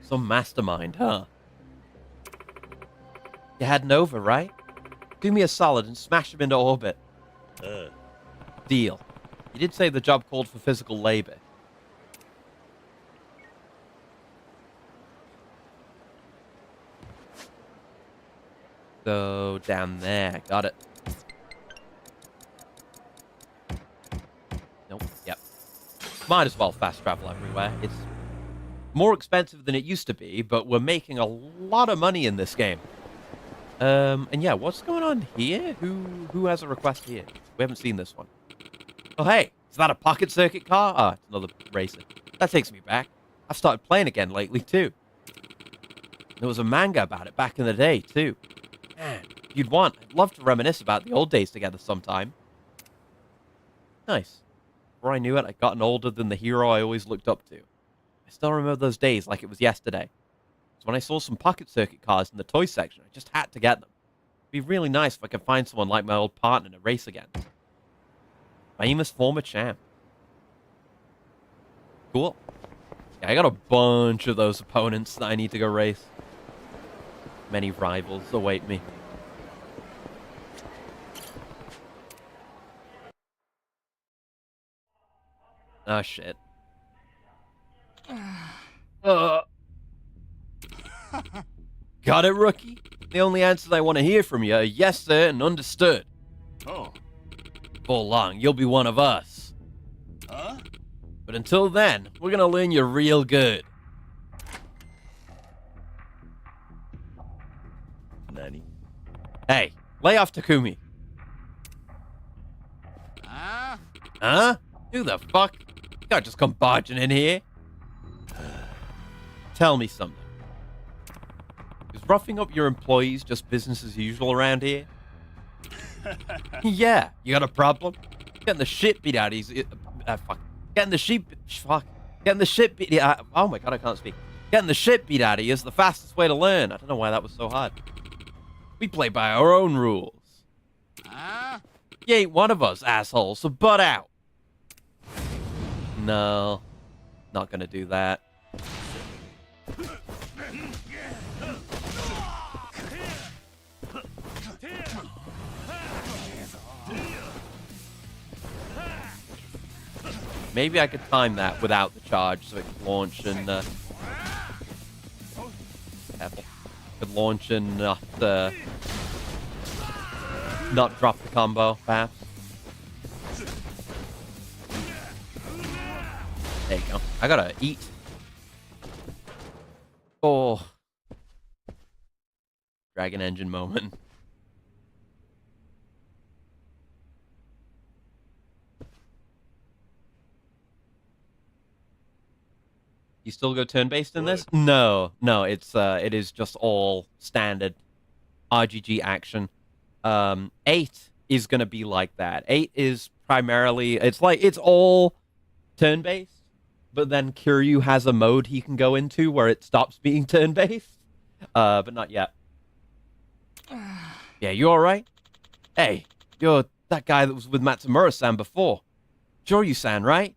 Some mastermind, huh? You're heading over, right? Do me a solid and smash him into orbit. Deal. You did say the job called for physical labor. So, down there. Got it. Nope. Yep. Might as well fast travel everywhere. It's More expensive than it used to be, but we're making a lot of money in this game. And yeah, what's going on here? Who has a request here? We haven't seen this one. Oh, hey, is that a pocket circuit car? Ah, it's another racer. That takes me back. I've started playing again lately, too. There was a manga about it back in the day, too. Man, if you'd want, I'd love to reminisce about the old days together sometime. Nice. Before I knew it, I'd gotten older than the hero I always looked up to. I still remember those days like it was yesterday. So when I saw some pocket circuit cars in the toy section, I just had to get them. It'd be really nice if I could find someone like my old partner to race against. Famous former champ. Cool. Yeah, I got a bunch of those opponents that I need to go race. Many rivals await me. Oh, shit. Got it, rookie? The only answers I want to hear from you are yes, sir, and understood. Oh. Before long, you'll be one of us. Huh? But until then, we're gonna learn you real good. Nani? Hey, lay off Takumi. Huh? Who the fuck? You can't just come barging in here. Tell me something. Is roughing up your employees just business as usual around here? Yeah, you got a problem? Getting the shit beat out of you. Fuck. Getting the shit. Fuck. Getting the shit beat out. Oh my god, I can't speak. Getting the shit beat out of you is the fastest way to learn. I don't know why that was so hard. We play by our own rules. You ain't one of us, asshole, so butt out. No. Not gonna do that. Maybe I could time that without the charge so it could launch and, careful. Could launch and not drop the combo, perhaps. There you go. I gotta eat. Oh. Dragon Engine moment. You still go turn-based in this? No, it is just all standard RGG action. 8 is gonna be like that. 8 is primarily, it's all turn-based, but then Kiryu has a mode he can go into where it stops being turn-based. But not yet. Yeah, you alright? Hey, you're that guy that was with Matsumura-san before. Joryu-san, right?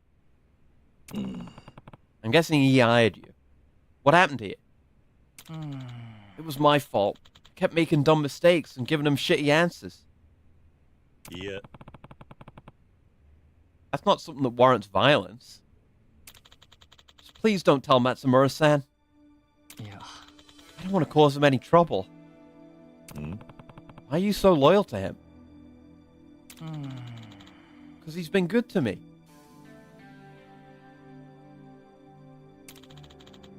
I'm guessing he hired you. What happened to you? It was my fault. I kept making dumb mistakes and giving him shitty answers. Yeah. That's not something that warrants violence. Just please don't tell Matsumura-san. Yeah. I don't want to cause him any trouble. Hmm? Why are you so loyal to him? Because he's been good to me.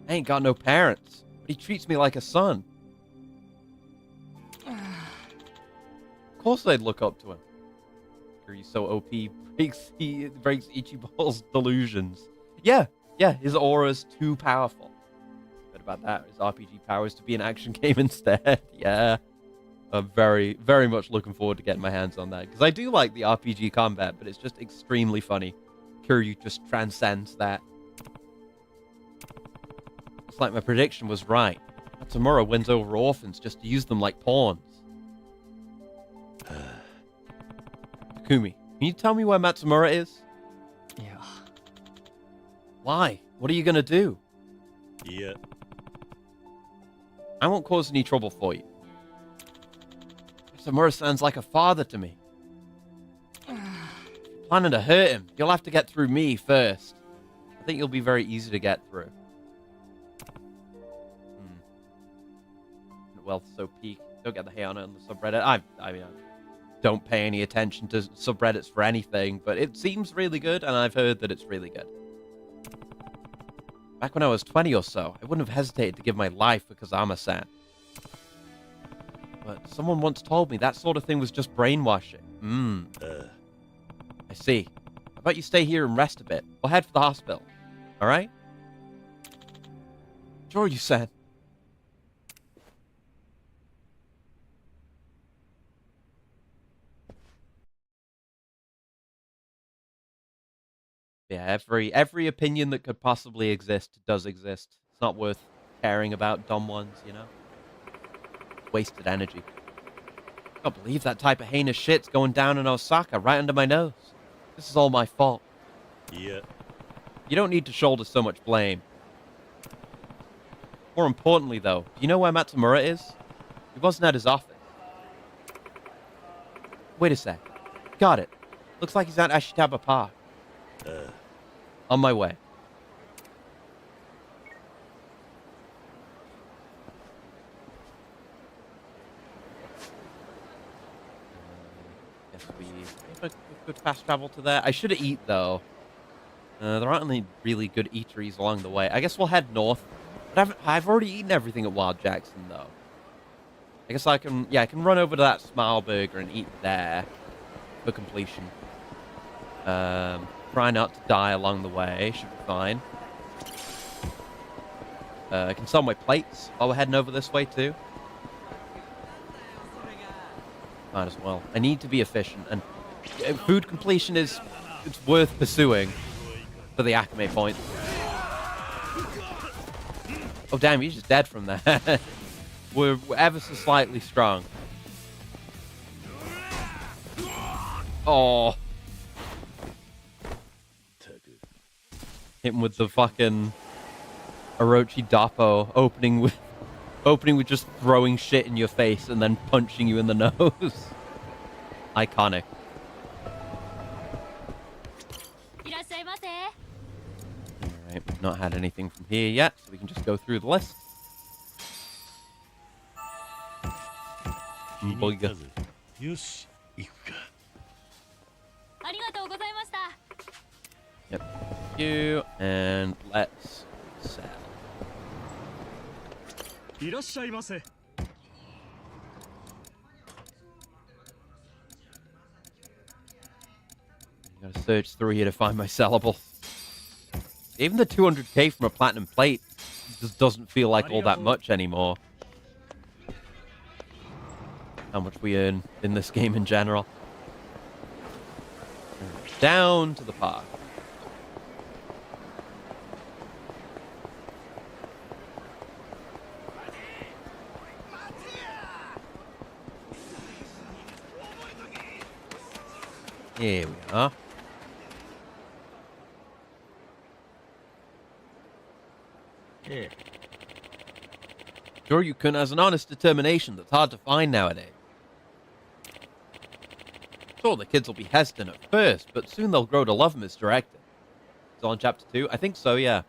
I ain't got no parents, but he treats me like a son. Of course I'd look up to him. He's so OP, breaks Ichiban's delusions. Yeah, his aura's too powerful. What about that? His RPG power is to be an action game instead. Yeah. I'm very, very much looking forward to getting my hands on that. Because I do like the RPG combat, but it's just extremely funny. Kiryu just transcends that. Looks like my prediction was right. Matsumura wins over orphans just to use them like pawns. Takumi, can you tell me where Matsumura is? Yeah. Why? What are you gonna do? Yeah. I won't cause any trouble for you. Matsumura sounds like a father to me. If you're planning to hurt him, you'll have to get through me first. I think you'll be very easy to get through. Wealth so peak. Don't get the hate on it on the subreddit. I mean, I don't pay any attention to subreddits for anything, but it seems really good, and I've heard that it's really good. Back when I was 20 or so, I wouldn't have hesitated to give my life for Kazama-san. But someone once told me that sort of thing was just brainwashing. I see. How about you stay here and rest a bit? We'll head for the hospital. Alright? Sure, you said. Yeah, every opinion that could possibly exist does exist. It's not worth caring about dumb ones, you know? Wasted energy. I can't believe that type of heinous shit's going down in Osaka right under my nose. This is all my fault. Yeah. You don't need to shoulder so much blame. More importantly, though, do you know where Matsumura is? He wasn't at his office. Wait a sec. Got it. Looks like he's at Ashitaba Park. On my way. Guess we have a good fast travel to there. I should eat, though. There aren't any really good eateries along the way. I guess we'll head north. But I've already eaten everything at Wild Jackson, though. I guess I can run over to that Smile Burger and eat there for completion. Try not to die along the way. Should be fine. I can sell my plates while we're heading over this way, too. Might as well. I need to be efficient, and food completion it's worth pursuing for the Akame point. Oh, damn, he's just dead from that. we're ever so slightly strong. Oh. Hit him with the fucking Orochi Doppo, opening with just throwing shit in your face and then punching you in the nose. Iconic. Alright, we've not had anything from here yet, so we can just go through the list. Boyga. Yep. You and let's sell. Gotta search through here to find my sellable. Even the 200k from a platinum plate just doesn't feel like all that much anymore. How much we earn in this game in general. Down to the park. Here we are. Yeah. Shoryuken has an honest determination that's hard to find nowadays. Sure, the kids will be hesitant at first, but soon they'll grow to love him as director. It's on chapter 2? I think so, yeah.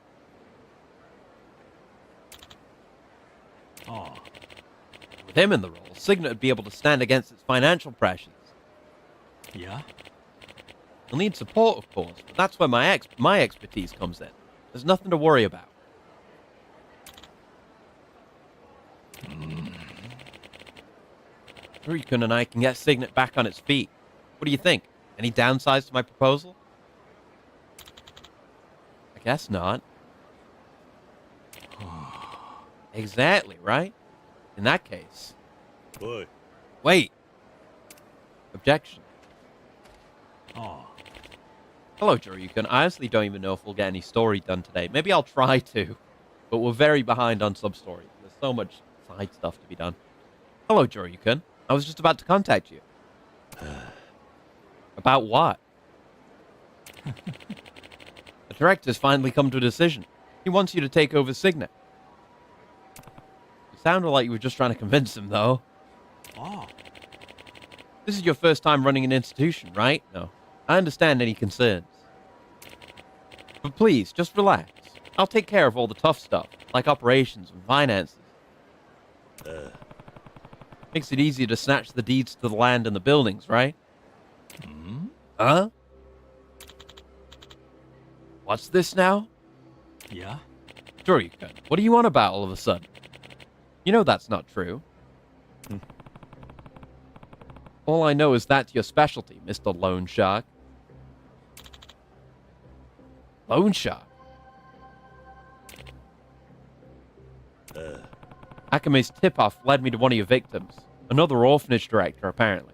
Oh. With him in the role, Signet would be able to stand against its financial pressures. Yeah? He'll need support, of course, but that's where my expertise comes in. There's nothing to worry about. Shoryuken and I can get Signet back on its feet. What do you think? Any downsides to my proposal? I guess not. Exactly, right? In that case. Boy. Wait. Objection. Oh. Hello, Shoryuken. I honestly don't even know if we'll get any story done today. Maybe I'll try to, but we're very behind on sub-story. There's so much side stuff to be done. Hello, Shoryuken. I was just about to contact you. About what? The director's finally come to a decision. He wants you to take over Signet. You sounded like you were just trying to convince him, though. Oh. This is your first time running an institution, right? No. I understand any concerns. But please, just relax. I'll take care of all the tough stuff, like operations and finances. Makes it easier to snatch the deeds to the land and the buildings, right? Huh? What's this now? Yeah? Sure you can. What are you on about all of a sudden? You know that's not true. All I know is that's your specialty, Mr. Loan Shark. Loan Shark? Akame's tip-off led me to one of your victims. Another orphanage director, apparently.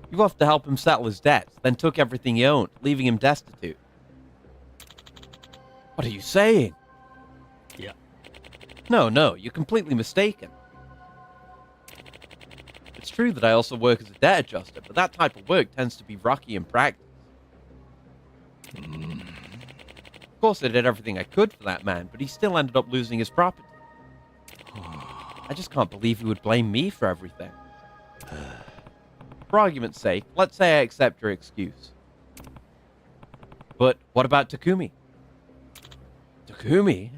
You offered to help him settle his debts, then took everything he owned, leaving him destitute. What are you saying? Yeah. No, you're completely mistaken. It's true that I also work as a debt adjuster, but that type of work tends to be rocky in practice. Of course, I did everything I could for that man, but he still ended up losing his property. I just can't believe he would blame me for everything. For argument's sake, let's say I accept your excuse. But what about Takumi? Takumi?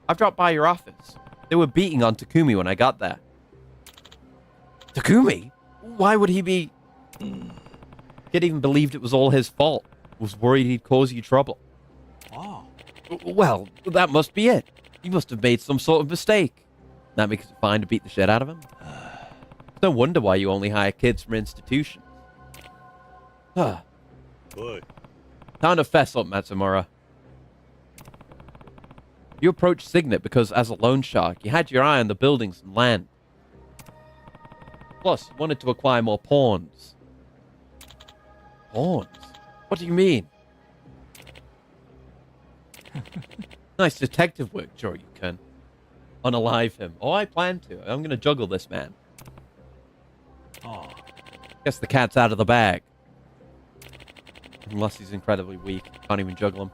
I've dropped by your office. They were beating on Takumi when I got there. Takumi? Why would he be... Kid even believed it was all his fault. Was worried he'd cause you trouble. Oh. Well, that must be it. He must have made some sort of mistake. That makes it fine to beat the shit out of him. It's no wonder why you only hire kids from institutions. Boy. Time to fess up, Matsumura. You approached Signet because, as a loan shark, you had your eye on the buildings and land. Plus, you wanted to acquire more pawns. Pawns? What do you mean? Nice detective work, Joryuken. Unalive him. Oh, I plan to. I'm gonna juggle this man. Oh. Guess the cat's out of the bag. Unless he's incredibly weak. Can't even juggle him.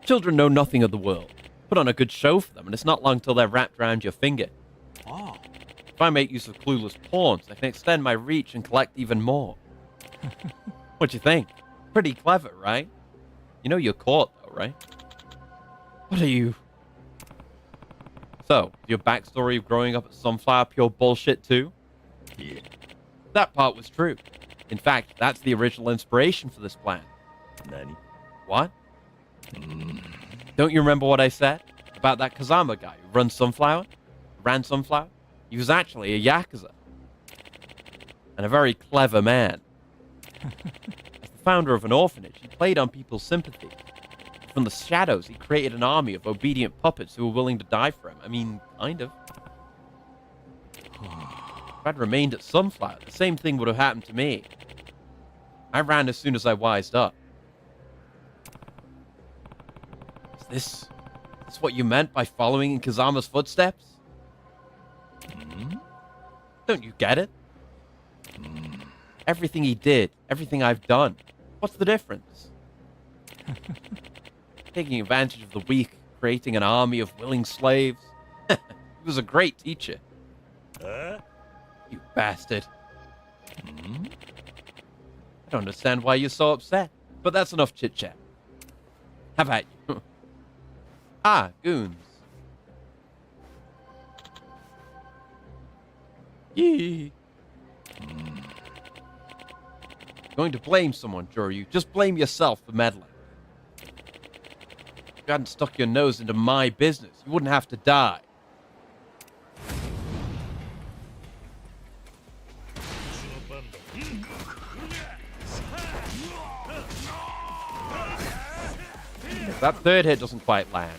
Children know nothing of the world. Put on a good show for them, and it's not long till they're wrapped around your finger. Oh. If I make use of clueless pawns, I can extend my reach and collect even more. What do you think? Pretty clever, right? You know you're caught, though, right? What are you... So, your backstory of growing up at Sunflower pure bullshit, too? Yeah. That part was true. In fact, that's the original inspiration for this plan. Nani? What? Don't you remember what I said? About that Kazama guy who runs Sunflower? Ran Sunflower? He was actually a Yakuza. And a very clever man. As the founder of an orphanage, he played on people's sympathy. From the shadows, he created an army of obedient puppets who were willing to die for him. I mean, kind of. If I'd remained at Sunflower, the same thing would have happened to me. I ran as soon as I wised up. Is this what you meant by following in Kazama's footsteps? Don't you get it? Everything he did, everything I've done. What's the difference? Taking advantage of the weak, creating an army of willing slaves. He was a great teacher. You bastard. I don't understand why you're so upset, but that's enough chit-chat. How about you? Ah, goons. Yee. Going to blame someone, Joryu. Just blame yourself for meddling. If you hadn't stuck your nose into my business, you wouldn't have to die. That third hit doesn't quite land.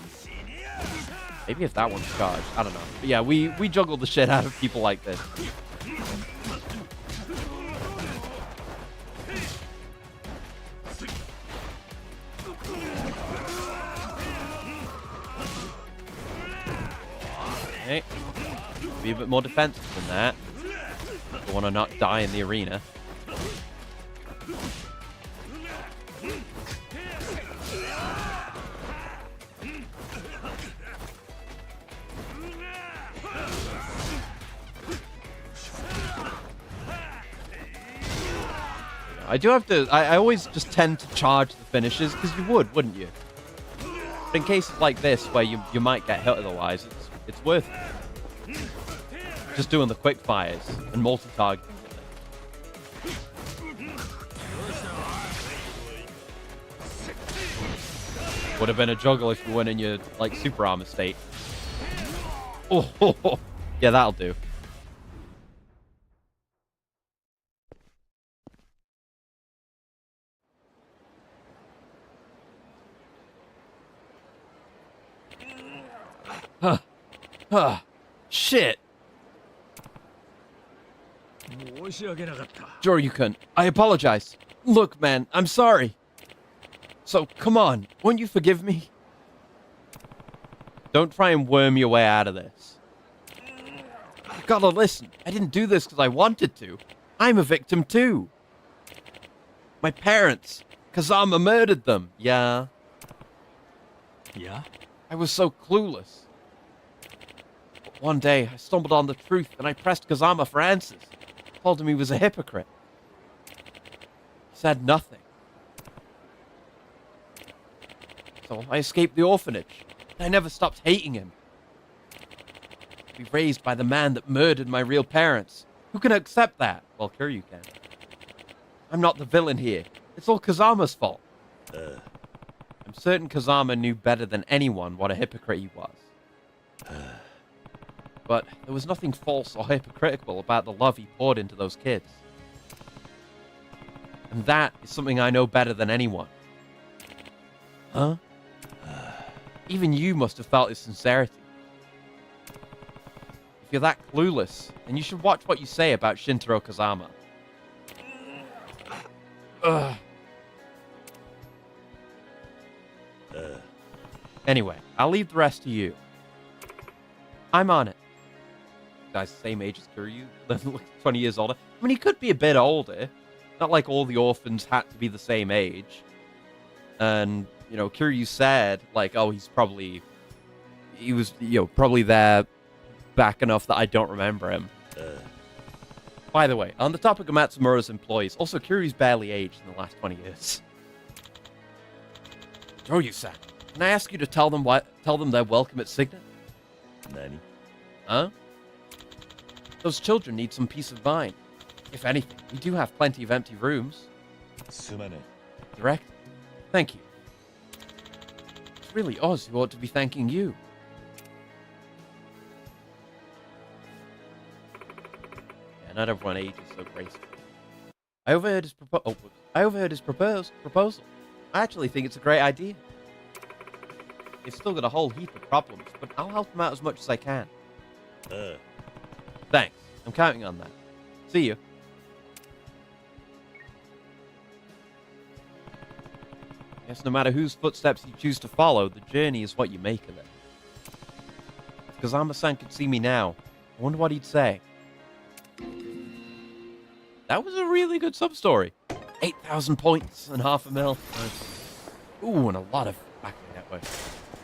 Maybe if that one's charged. I don't know. But yeah, we juggle the shit out of people like this. Okay. Be a bit more defensive than that. Don't want to not die in the arena. I do have to... I always just tend to charge the finishes, because you would, wouldn't you? But in cases like this, where you might get hit otherwise, it's worth it. Just doing the quick fires and multi-targeting. Would have been a juggle if you went in your, like, super armor state. Oh, yeah, that'll do. Shit. Joryuken, I apologize. Look, man, I'm sorry. So, come on, won't you forgive me? Don't try and worm your way out of this. You gotta listen. I didn't do this because I wanted to. I'm a victim too. My parents, Kazama murdered them. Yeah. Yeah? I was so clueless. But one day, I stumbled on the truth and I pressed Kazama for answers. Told him he was a hypocrite. He said nothing. So I escaped the orphanage. And I never stopped hating him. To be raised by the man that murdered my real parents. Who can accept that? Well, Kiryu can. I'm not the villain here. It's all Kazama's fault. I'm certain Kazama knew better than anyone what a hypocrite he was. But there was nothing false or hypocritical about the love he poured into those kids. And that is something I know better than anyone. Huh? Even you must have felt his sincerity. If you're that clueless, then you should watch what you say about Shintaro Kazama. Ugh. Anyway, I'll leave the rest to you. I'm on it. Guy's the same age as Kiryu, 20 years older. I mean, he could be a bit older. Not like all the orphans had to be the same age. And, you know, Kiryu said, like, oh, he was, you know, probably there back enough that I don't remember him. By the way, on the topic of Matsumura's employees, also Kiryu's barely aged in the last 20 years. Joryu-san, can I ask you to tell them they're welcome at Signet? Nani? Huh? Those children need some peace of mind. If anything, we do have plenty of empty rooms. Sumane. Direct. Thank you. It's really Oz who ought to be thanking you. Yeah, not everyone ages so gracefully. I overheard his proposal. I actually think it's a great idea. It's still got a whole heap of problems, but I'll help him out as much as I can. Thanks. I'm counting on that. See you. Guess no matter whose footsteps you choose to follow, the journey is what you make of it. If Kazama-san could see me now, I wonder what he'd say. That was a really good sub-story. 8,000 points and half a mil. Ooh, and a lot of backing network.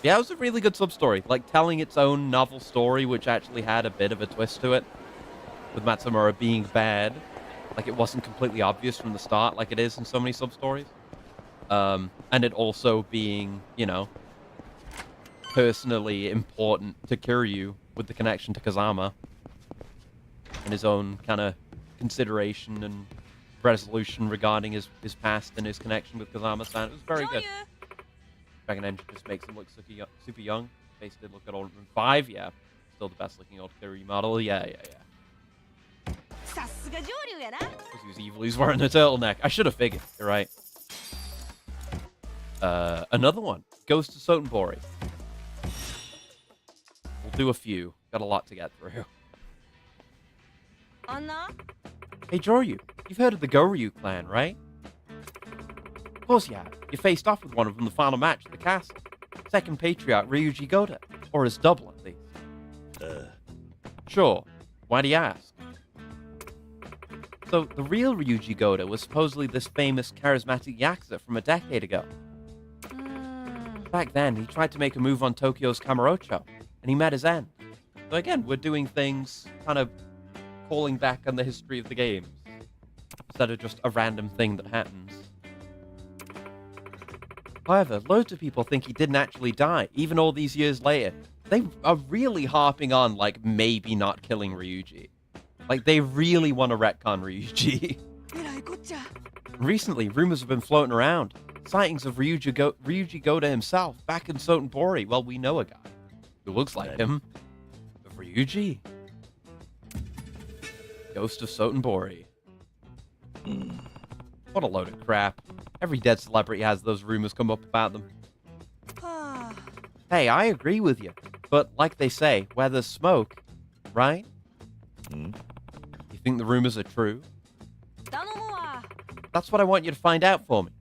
Yeah, it was a really good sub-story. Like, telling its own novel story, which actually had a bit of a twist to it. With Matsumura being bad. Like, it wasn't completely obvious from the start, like it is in so many sub-stories. And it also being, you know, personally important to Kiryu with the connection to Kazama. And his own kind of consideration and resolution regarding his past and his connection with Kazama-san. It was very good. Dragon Engine just makes him look super young. Basically, look at old 5, yeah. Still the best looking old Kiryu model, yeah. Because he was evil, he's wearing a turtleneck. I should have figured, you're right. Another one. Goes to Sotenbori. We'll do a few. Got a lot to get through. Hey, Joryu. You've heard of the Goryu clan, right? Of course you have. You faced off with one of them in the final match at the castle. Second Patriarch Ryuji Goda. Or his double, at least. Sure. Why do you ask? So, the real Ryuji Goda was supposedly this famous charismatic yakuza from a decade ago. Back then, he tried to make a move on Tokyo's Kamurocho, and he met his end. So again, we're doing things kind of calling back on the history of the games, instead of just a random thing that happens. However, loads of people think he didn't actually die, even all these years later. They are really harping on, like, maybe not killing Ryuji. Like, they really want to retcon Ryuji. Recently, rumors have been floating around, Sightings of Ryuji Goda himself back in Sotenbori. Well, we know a guy who looks like him. Ryuji. Ghost of Sotenbori. What a load of crap. Every dead celebrity has those rumors come up about them. Hey, I agree with you. But like they say, where there's smoke, right? You think the rumors are true? That's what I want you to find out for me.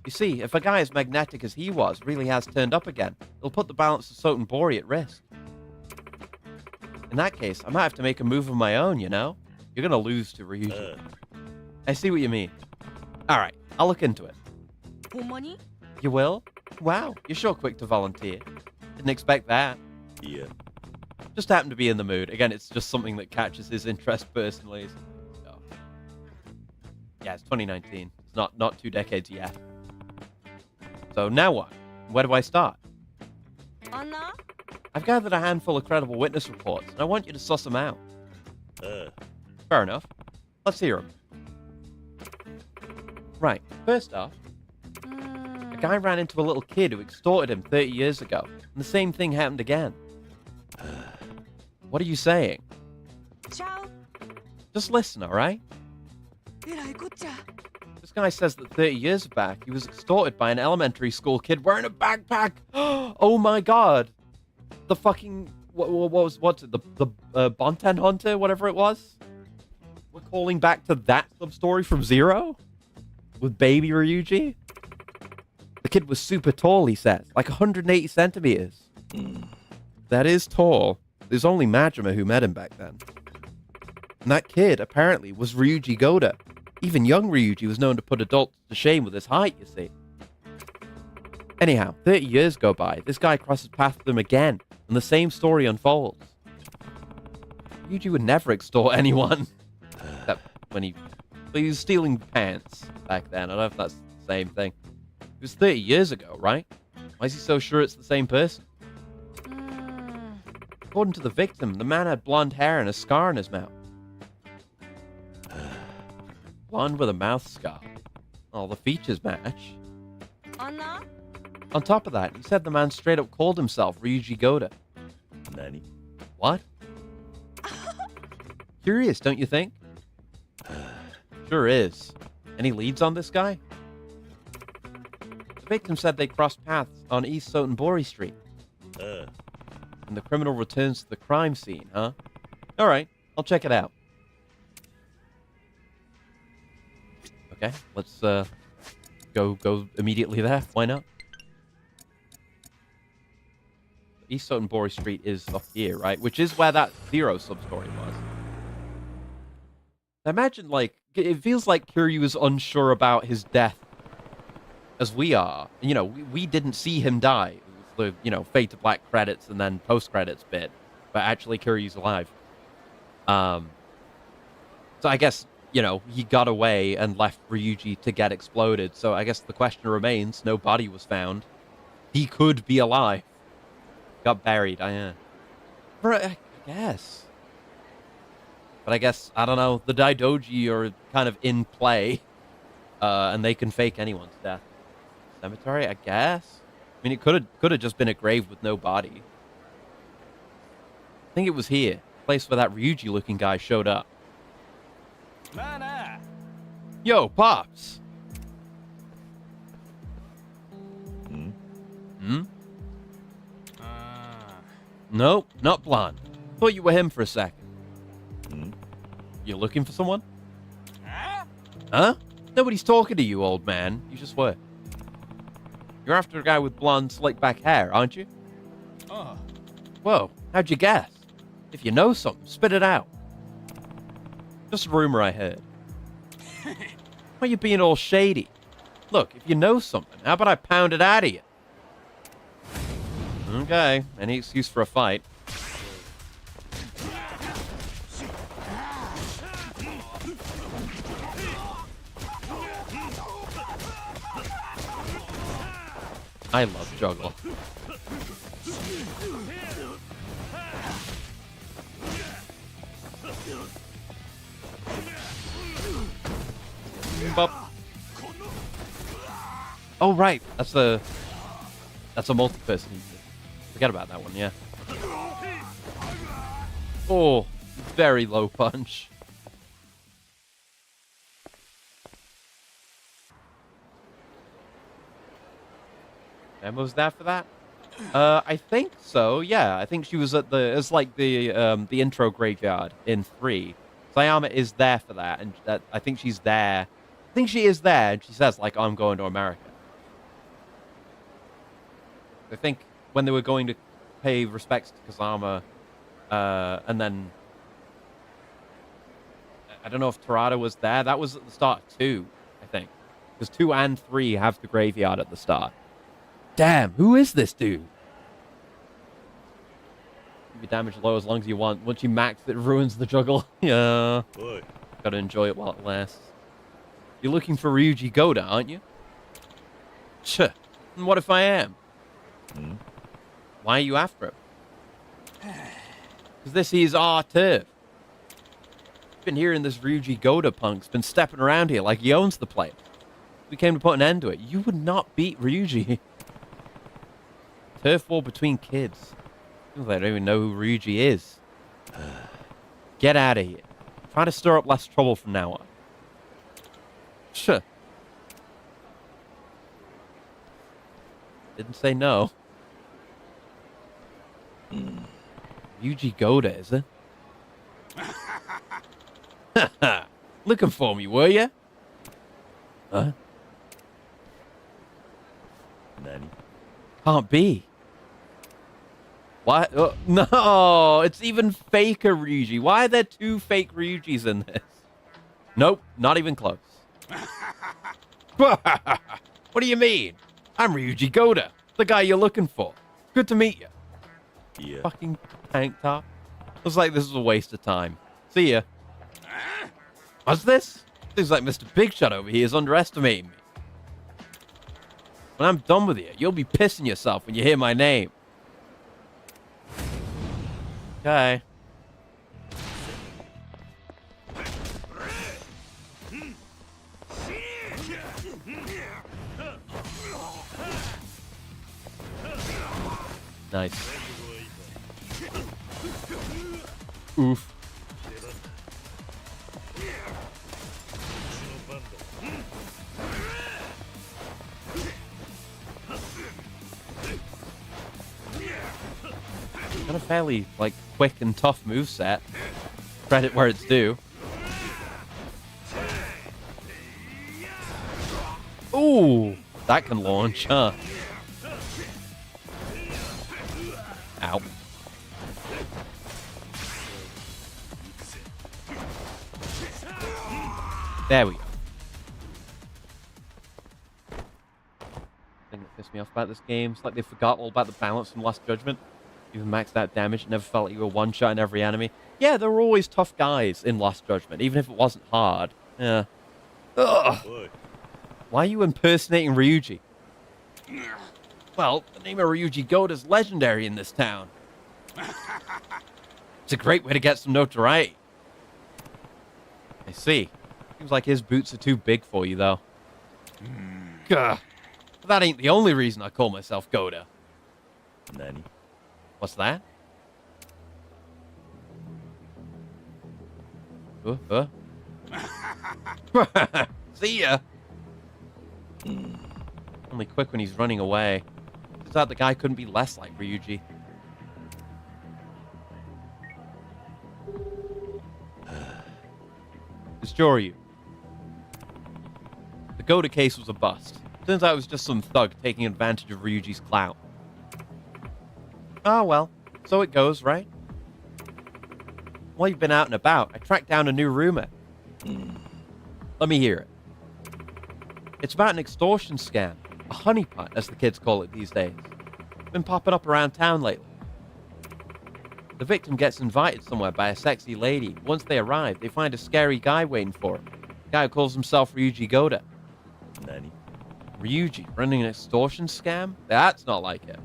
You see, if a guy as magnetic as he was really has turned up again, it'll put the balance of Sotenbori at risk. In that case, I might have to make a move of my own, you know? You're gonna lose to Ryuji. I see what you mean. Alright, I'll look into it. You will? Wow, you're sure quick to volunteer. Didn't expect that. Yeah. Just happened to be in the mood. Again, it's just something that catches his interest personally. So. Yeah, it's 2019. It's not 2 decades yet. So now what? Where do I start? I've gathered a handful of credible witness reports, and I want you to suss them out. Fair enough. Let's hear them. Right, first off, a guy ran into a little kid who extorted him 30 years ago, and the same thing happened again. What are you saying? Just listen, alright? This guy says that 30 years back, he was extorted by an elementary school kid wearing a backpack. Oh my god. The fucking... what's it? The Bonten Hunter, whatever it was? We're calling back to that sub-story from Zero? With baby Ryuji? The kid was super tall, he says. Like 180 centimeters. That is tall. There's only Majima who met him back then. And that kid, apparently, was Ryuji Goda. Even young Ryuji was known to put adults to shame with his height, you see. Anyhow, 30 years go by. This guy crosses paths with him again, and the same story unfolds. Ryuji would never extort anyone. Except when he was stealing pants back then. I don't know if that's the same thing. It was 30 years ago, right? Why is he so sure it's the same person? According to the victim, the man had blonde hair and a scar on his mouth. Blonde with a mouth scar. Oh, the features match. On top of that, he said the man straight up called himself Ryuji Goda. Nani? What? Curious, don't you think? Sure is. Any leads on this guy? The victim said they crossed paths on East Sotenbori Street. And the criminal returns to the crime scene, huh? Alright, I'll check it out. Okay, let's go immediately there. Why not? East Sotenbori Street is up here, right? Which is where that Zero sub-story was. I imagine, like, it feels like Kiryu is unsure about his death as we are. You know, we didn't see him die. It was the, you know, fade to black credits and then post-credits bit. But actually, Kiryu's alive. So I guess, you know, he got away and left Ryuji to get exploded. So I guess the question remains, no body was found. He could be alive. Got buried, I guess. But I guess, I don't know, the Daidoji are kind of in play. And they can fake anyone's death. Cemetery, I guess? I mean, it could have just been a grave with no body. I think it was here. The place where that Ryuji-looking guy showed up. Yo, Pops! Nope, not blonde. Thought you were him for a second. You looking for someone? Huh? Nobody's talking to you, old man. You just were. You're after a guy with blonde, slick-back hair, aren't you? Whoa, how'd you guess? If you know something, spit it out. Just a rumor I heard. Why are you being all shady? Look, if you know something, how about I pound it out of you? Okay, any excuse for a fight. I love juggle. Bop. Oh, right. That's a multi-person. Forget about that one, yeah. Oh, very low punch. Emma's there for that? I think so. Yeah, I think she was at it's like the intro graveyard in 3. Sayama is there for that, and I think she's there. I think she is there, and she says like, "I'm going to America." I think when they were going to pay respects to Kazama, and then I don't know if Terada was there. That was at the start of 2, I think, because 2 and 3 have the graveyard at the start. Damn, who is this dude? Keep your damage low as long as you want. Once you max it, ruins the juggle. Yeah. Oi. Gotta enjoy it while it lasts. You're looking for Ryuji Goda, aren't you? Tch. And what if I am? Hmm? Why are you after him? Because this is our turf. Been hearing this Ryuji Goda punk's been stepping around here like he owns the place. We came to put an end to it. You would not beat Ryuji. Turf war between kids. They don't even know who Ryuji is. Get out of here. Try to stir up less trouble from now on. Sure. Didn't say no. Ryuji Goda, is it? Looking for me, were you? Huh? Nani? Can't be. What? No, it's even faker Ryuji. Why are there 2 fake Ryujis in this? Nope, not even close. What do you mean? I'm Ryuji Goda, the guy you're looking for. Good to meet you. Yeah. Fucking tank top. Looks like this is a waste of time. See ya. What's this? Seems like Mr. Big Shot over here is underestimating me. When I'm done with you, you'll be pissing yourself when you hear my name. Okay. Nice. Oof. Got a fairly, like, quick and tough moveset. Credit where it's due. Ooh! That can launch, huh? Ow. There we go. Thing that pissed me off about this game, it's like they forgot all about the balance from Last Judgment. Even maxed out damage, never felt like you were one-shotting every enemy. Yeah, there were always tough guys in Last Judgment, even if it wasn't hard. Yeah. Ugh. Oi. Why are you impersonating Ryuji? Well, the name of Ryuji Goda is legendary in this town. It's a great way to get some notoriety. I see. Seems like his boots are too big for you, though. Gah. But that ain't the only reason I call myself Goda. Nani? What's that? See ya. Only quick when he's running away. Turns out the guy couldn't be less like Ryuji. It's Joryu. The Goda case was a bust. Turns out it was just some thug taking advantage of Ryuji's clout. Oh well, so it goes, right? While you've been out and about, I tracked down a new rumor. Let me hear it. It's about an extortion scam. A honeypot, as the kids call it these days. Been popping up around town lately. The victim gets invited somewhere by a sexy lady. Once they arrive, they find a scary guy waiting for them. A guy who calls himself Ryuji Goda. Nani? Ryuji running an extortion scam? That's not like him.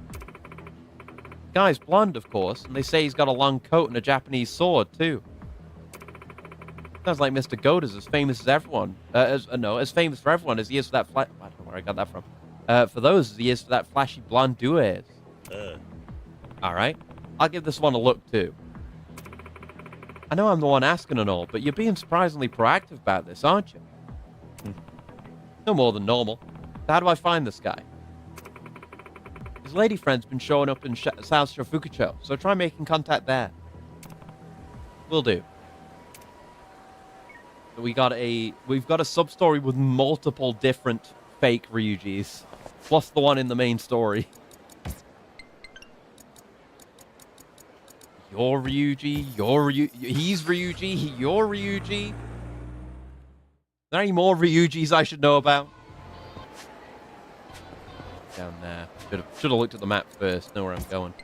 The guy's blonde, of course, and they say he's got a long coat and a Japanese sword, too. Sounds like Mr. Goda's as famous as everyone. As famous for everyone as he is for that flight. I don't know where I got that from. For those as he is for that flashy blonde do-airs. All right. I'll give this one a look, too. I know I'm the one asking and all, but you're being surprisingly proactive about this, aren't you? No more than normal. So how do I find this guy? His lady friend's been showing up in South Shofukucho, so try making contact there. Will do. So we've got a sub-story with multiple different fake Ryujis, plus the one in the main story. You're Ryuji, he's Ryuji, you're Ryuji. Are there any more Ryujis I should know about? Down there. Should have looked at the map first, know where I'm going.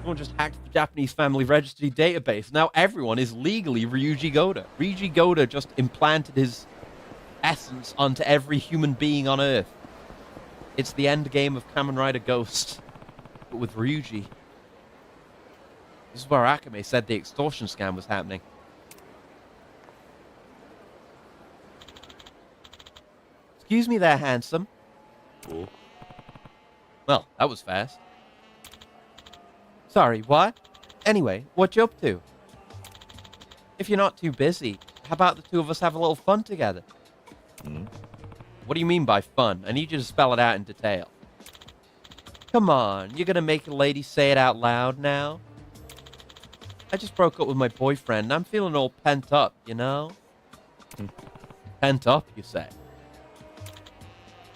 Someone just hacked the Japanese Family Registry database. Now everyone is legally Ryuji Goda. Ryuji Goda just implanted his essence onto every human being on Earth. It's the end game of Kamen Rider Ghost, but with Ryuji. This is where Akame said the extortion scam was happening. Excuse me there, handsome. Oh. Well, that was fast. Sorry, what? Anyway, what you up to? If you're not too busy, how about the two of us have a little fun together? What do you mean by fun? I need you to spell it out in detail. Come on, you're gonna make a lady say it out loud now? I just broke up with my boyfriend and I'm feeling all pent up, you know? Pent up, you say?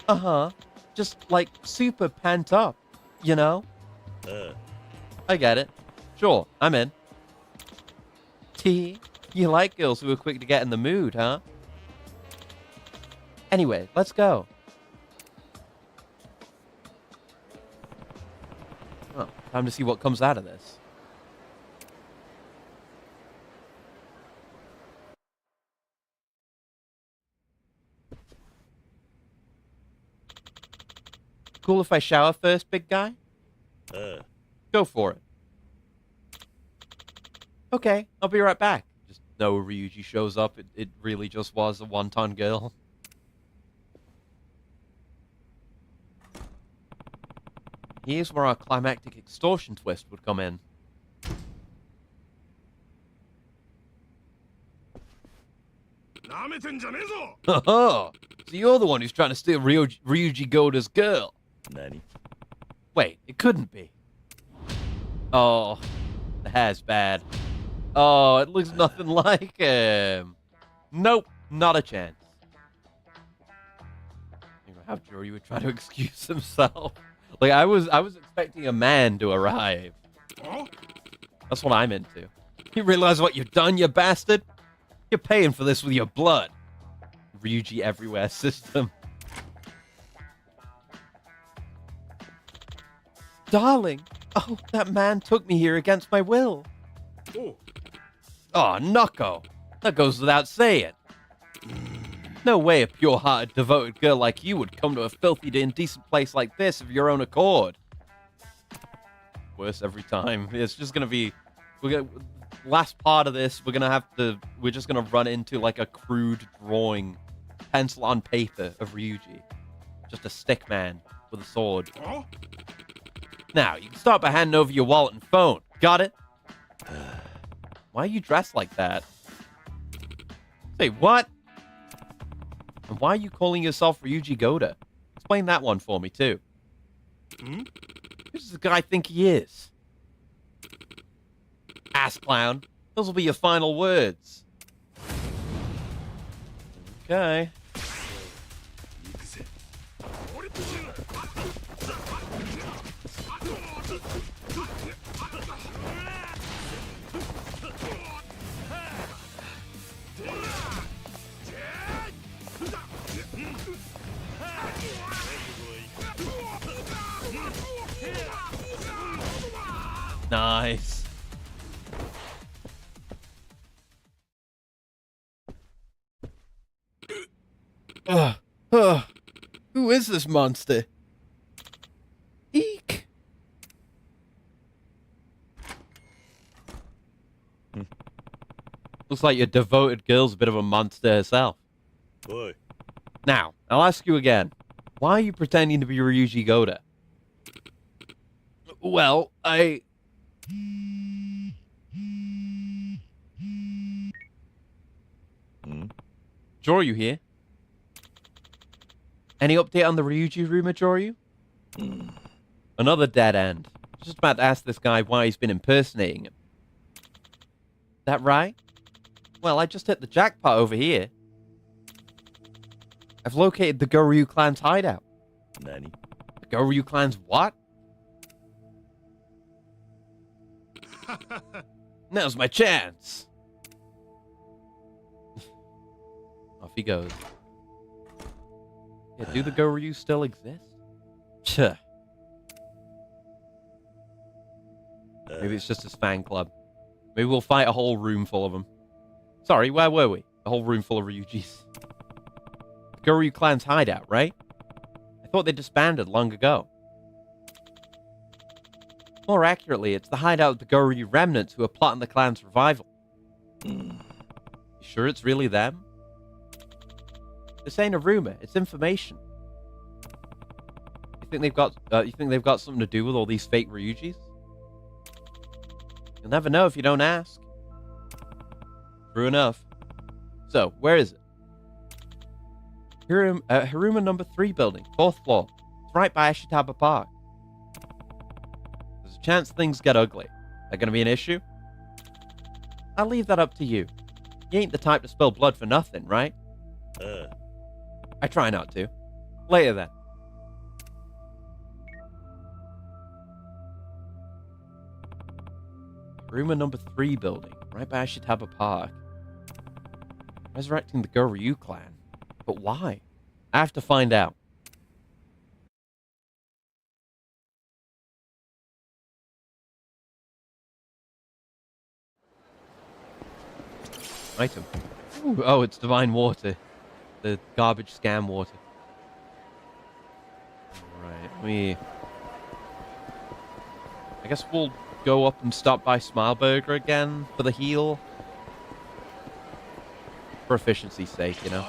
Uh-huh. Just, like, super pent up, you know? I get it. Sure, I'm in. T, you like girls who are quick to get in the mood, huh? Anyway, let's go. Well, time to see what comes out of this. Cool if I shower first, big guy? Go for it. Okay, I'll be right back. Just no Ryuji shows up. It really just was a wonton girl. Here's where our climactic extortion twist would come in. Oh, so you're the one who's trying to steal Ryuji Goda's girl. Nani? Wait, it couldn't be. Oh, the hair's bad. Oh, it looks nothing like him. Nope, not a chance. How sure you would try to excuse himself. Like, I was expecting a man to arrive. That's what I'm into. You realize what you've done, you bastard? You're paying for this with your blood. Ryuji everywhere system. Darling, oh, that man took me here against my will. Oh, Nako. That goes without saying. No way a pure-hearted, devoted girl like you would come to a filthy, indecent place like this of your own accord. Worse every time. It's just gonna be... Last part of this, we're just gonna run into like a crude drawing, pencil on paper of Ryuji. Just a stick man with a sword. Now, you can start by handing over your wallet and phone. Got it? Why are you dressed like that? Say, what? And why are you calling yourself Ryuji Goda? Explain that one for me, too. Who does the guy think he is? Ass clown. Those will be your final words. Okay. Nice. Who is this monster? Eek. Looks like your devoted girl's a bit of a monster herself. Oi. Now, I'll ask you again. Why are you pretending to be Ryuji Goda? Well, Joryu here. Any update on the Ryuji rumor, Joryu? Another dead end. Just about to ask this guy why he's been impersonating him. That right? Well, I just hit the jackpot over here. I've located the Goryu clan's hideout. Nani? The Goryu clan's what? Now's my chance. Off he goes. Yeah, do the Goryu still exist? Tch. Maybe it's just his fan club. Maybe we'll fight a whole room full of them. Sorry, where were we? A whole room full of Ryujis. The Goryu clan's hideout, right? I thought they disbanded long ago. More accurately, it's the hideout of the Goryu remnants who are plotting the clan's revival. You sure it's really them? This ain't a rumor, it's information. You think they've got something to do with all these fake Ryujis? You'll never know if you don't ask. True enough. So, where is it? Hiruma number 3 building, 4th floor. It's right by Ashitaba Park. There's a chance things get ugly. That gonna be an issue? I'll leave that up to you. You ain't the type to spill blood for nothing, right? I try not to. Later then. Hiruma number 3 building, right by Ashitaba Park. Resurrecting the Goryu clan. But why? I have to find out. Item. Ooh, oh, it's divine water. The garbage scam water. Right, I guess we'll go up and stop by Smileburger again for the heal. For efficiency's sake, you know.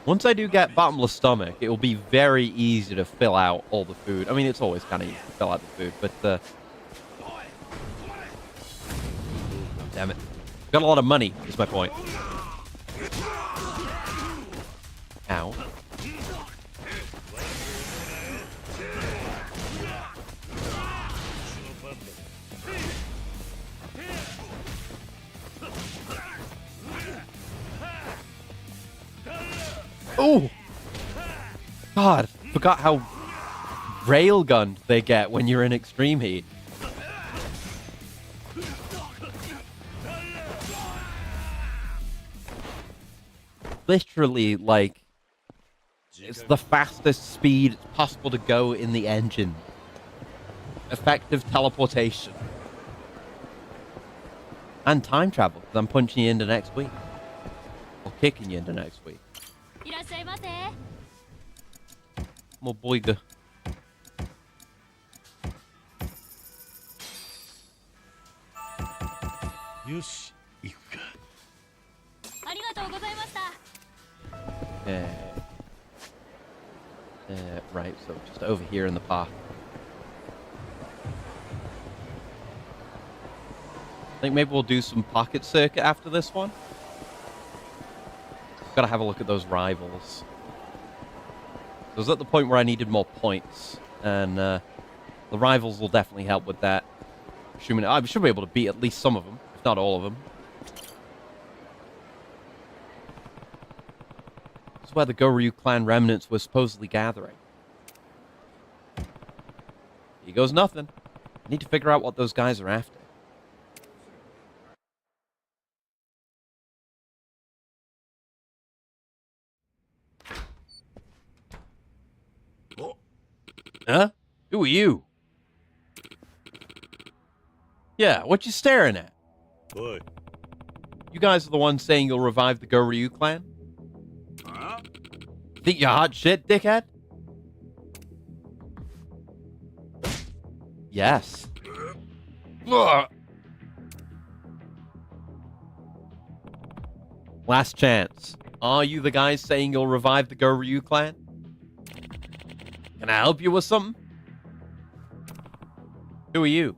Once I do get bottomless stomach, it will be very easy to fill out all the food. I mean, it's always kind of easy to fill out the food, but damn it. Got a lot of money, is my point. Ow. Oh! God, forgot how railgunned they get when you're in extreme heat. Literally, like, it's the fastest speed it's possible to go in the engine. Effective teleportation. And time travel, because I'm punching you into next week. Or kicking you into next week. More boyga. Yoshi, iku ka. Right, so just over here in the park. I think maybe we'll do some pocket circuit after this one. Gotta have a look at those rivals. I was at the point where I needed more points, and the rivals will definitely help with that. Assuming I should be able to beat at least some of them, if not all of them. This is where the Goryu clan remnants were supposedly gathering. Here goes nothing. I need to figure out what those guys are after. Huh? Who are you? Yeah, what you staring at? Oi. You guys are the ones saying you'll revive the Goryu clan? Think you're hot shit, dickhead? Yes. Ugh. Last chance. Are you the guys saying you'll revive the Goryu clan? Can I help you with something? Who are you?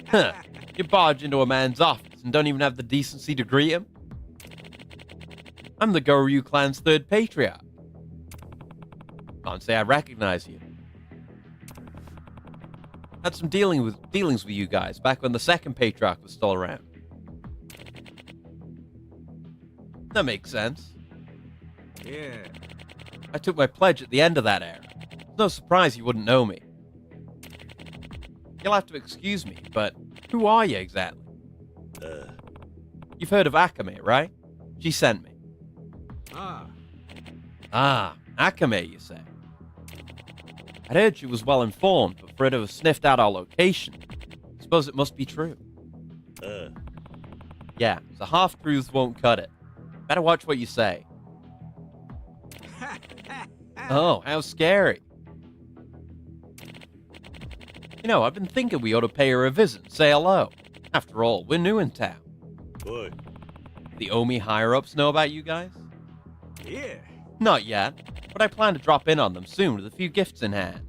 Huh. You barge into a man's office and don't even have the decency to greet him? I'm the Goryu clan's third patriarch. Can't say I recognize you. Had some dealings with you guys back when the second patriarch was still around. That makes sense. Yeah. I took my pledge at the end of that era. It's no surprise you wouldn't know me. You'll have to excuse me, but who are you exactly? You've heard of Akame, right? She sent me. Ah, Akame, you say? I'd heard she was well informed, but for her to have sniffed out our location, I suppose it must be true. Yeah, so half-truths won't cut it. Better watch what you say. Oh, how scary. You know, I've been thinking we ought to pay her a visit and say hello. After all, we're new in town. Boy. The Omi higher-ups know about you guys? Yeah. Not yet, but I plan to drop in on them soon with a few gifts in hand.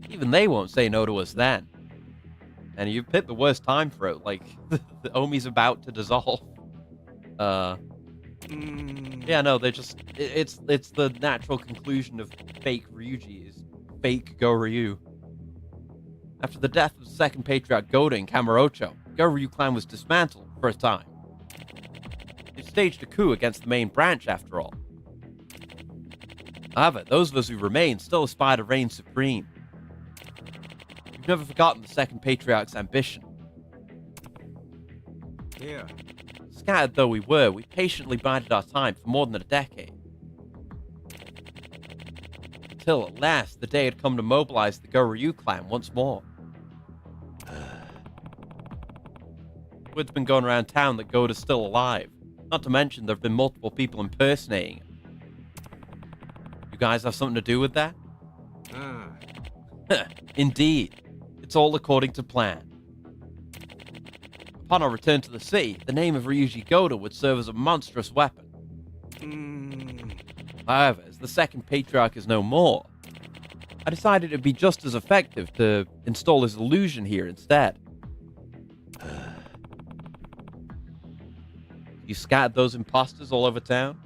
Even they won't say no to us then. And you've picked the worst time for it, like, the Omi's about to dissolve. Yeah, no, they're just, it's the natural conclusion of fake Ryuji is fake Goryu. After the death of the second patriarch Gaiden in Kamurocho, the Goryu clan was dismantled for a time. It staged a coup against the main branch, after all. However, those of us who remain still aspire to reign supreme. We've never forgotten the second patriarch's ambition. Yeah. Scattered though we were, we patiently bided our time for more than a decade. Until at last, the day had come to mobilize the Goryu clan once more. Word's been going around town that Goda's still alive. Not to mention there have been multiple people impersonating him. You guys have something to do with that? Indeed. It's all according to plan. Upon our return to the city, the name of Ryuji Goda would serve as a monstrous weapon. However, as the second patriarch is no more, I decided it'd be just as effective to install his illusion here instead. You scattered those imposters all over town?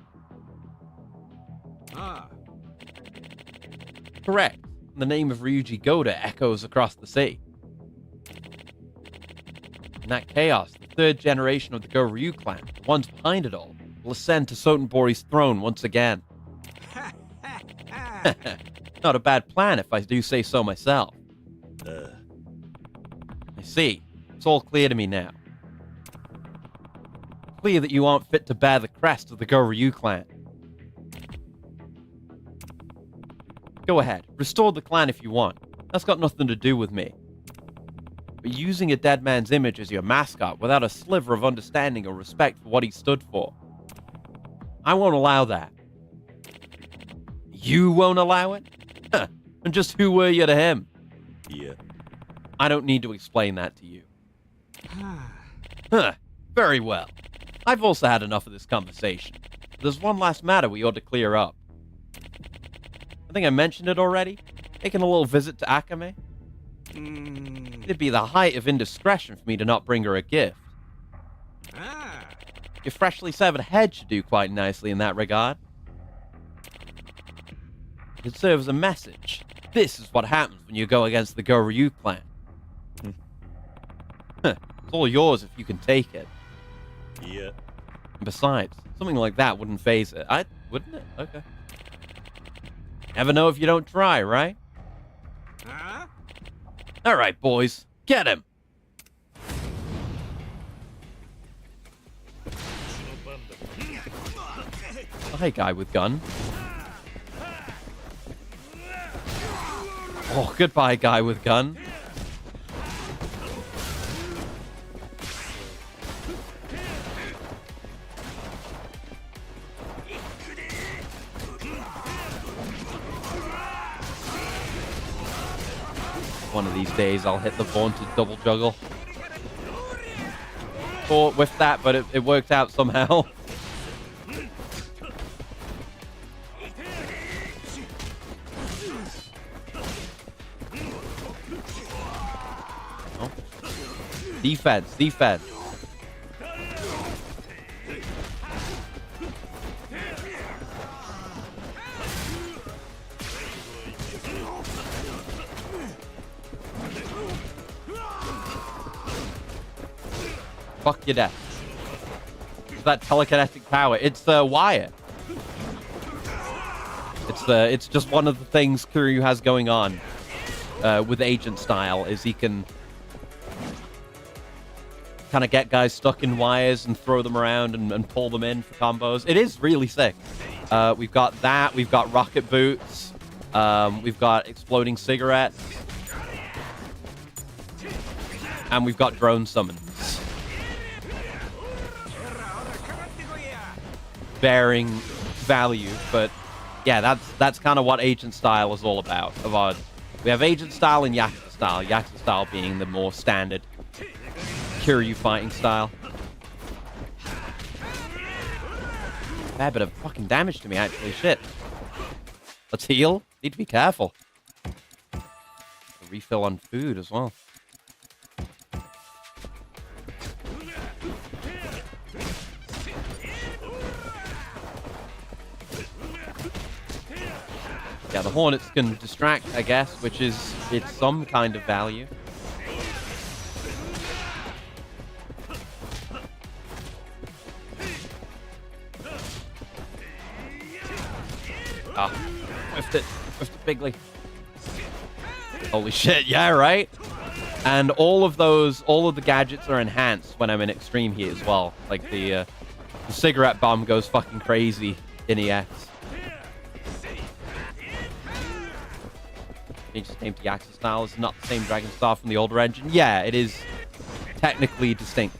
Correct. The name of Ryuji Goda echoes across the sea. In that chaos, the third generation of the Goryu clan, the ones behind it all, will ascend to Sotenbori's throne once again. Not a bad plan if I do say so myself. I see. It's all clear to me now. Clear that you aren't fit to bear the crest of the Goryu clan. Go ahead, restore the clan if you want. That's got nothing to do with me. But using a dead man's image as your mascot without a sliver of understanding or respect for what he stood for, I won't allow that. You won't allow it? Huh. And just who were you to him? Yeah. I don't need to explain that to you. Huh. Very well. I've also had enough of this conversation. There's one last matter we ought to clear up. I think I mentioned it already. Taking a little visit to Akame. It'd be the height of indiscretion for me to not bring her a gift. Your freshly severed head should do quite nicely in that regard. It serves as a message. This is what happens when you go against the Goryu clan. It's all yours if you can take it. Yeah. And besides, something like that wouldn't phase it. Wouldn't it? Okay. Never know if you don't try, right? All right, boys. Get him! Hi, guy with gun. Oh, goodbye, guy with gun. One of these days, I'll hit the vaunted double juggle. with that, but it worked out somehow. Oh. Defense, defense. Fuck your death. It's that telekinetic power. It's wire. It's just one of the things Kiryu has going on with agent style is he can kind of get guys stuck in wires and throw them around and pull them in for combos. It is really sick. We've got that. We've got rocket boots. We've got exploding cigarettes. And we've got drone summons. Bearing value, but yeah, that's kind of what agent style is all about. We have agent style and Yakuza style. Yakuza style being the more standard Kiryu fighting style. Fair bit of fucking damage to me, actually. Shit. Let's heal. Need to be careful. A refill on food as well. Yeah, the Hornets can distract, I guess, which is it's some kind of value. Ah, whiffed it bigly. Holy shit, yeah, right? And all of the gadgets are enhanced when I'm in extreme heat as well. Like the cigarette bomb goes fucking crazy in EX. It just came to Yakuza style. It's not the same Dragon Star from the older engine. Yeah, it is technically distinct.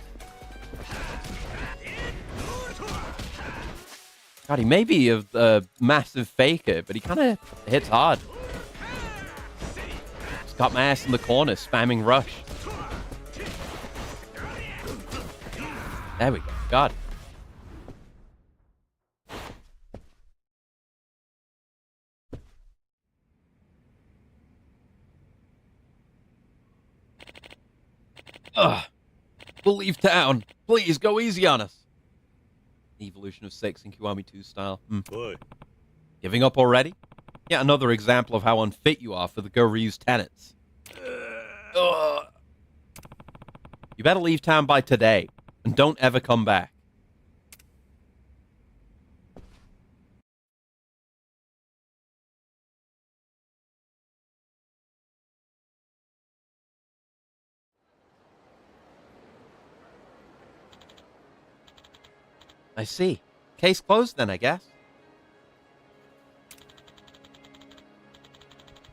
God, he may be a massive faker, but he kind of hits hard. Just got my ass in the corner, spamming rush. There we go. God. Ugh. We'll leave town. Please, go easy on us. Evolution of 6 in Kiwami 2 style. Oi. Giving up already? Yeah, another example of how unfit you are for the Goryu's tenets. Ugh. You better leave town by today, and don't ever come back. I see. Case closed then, I guess.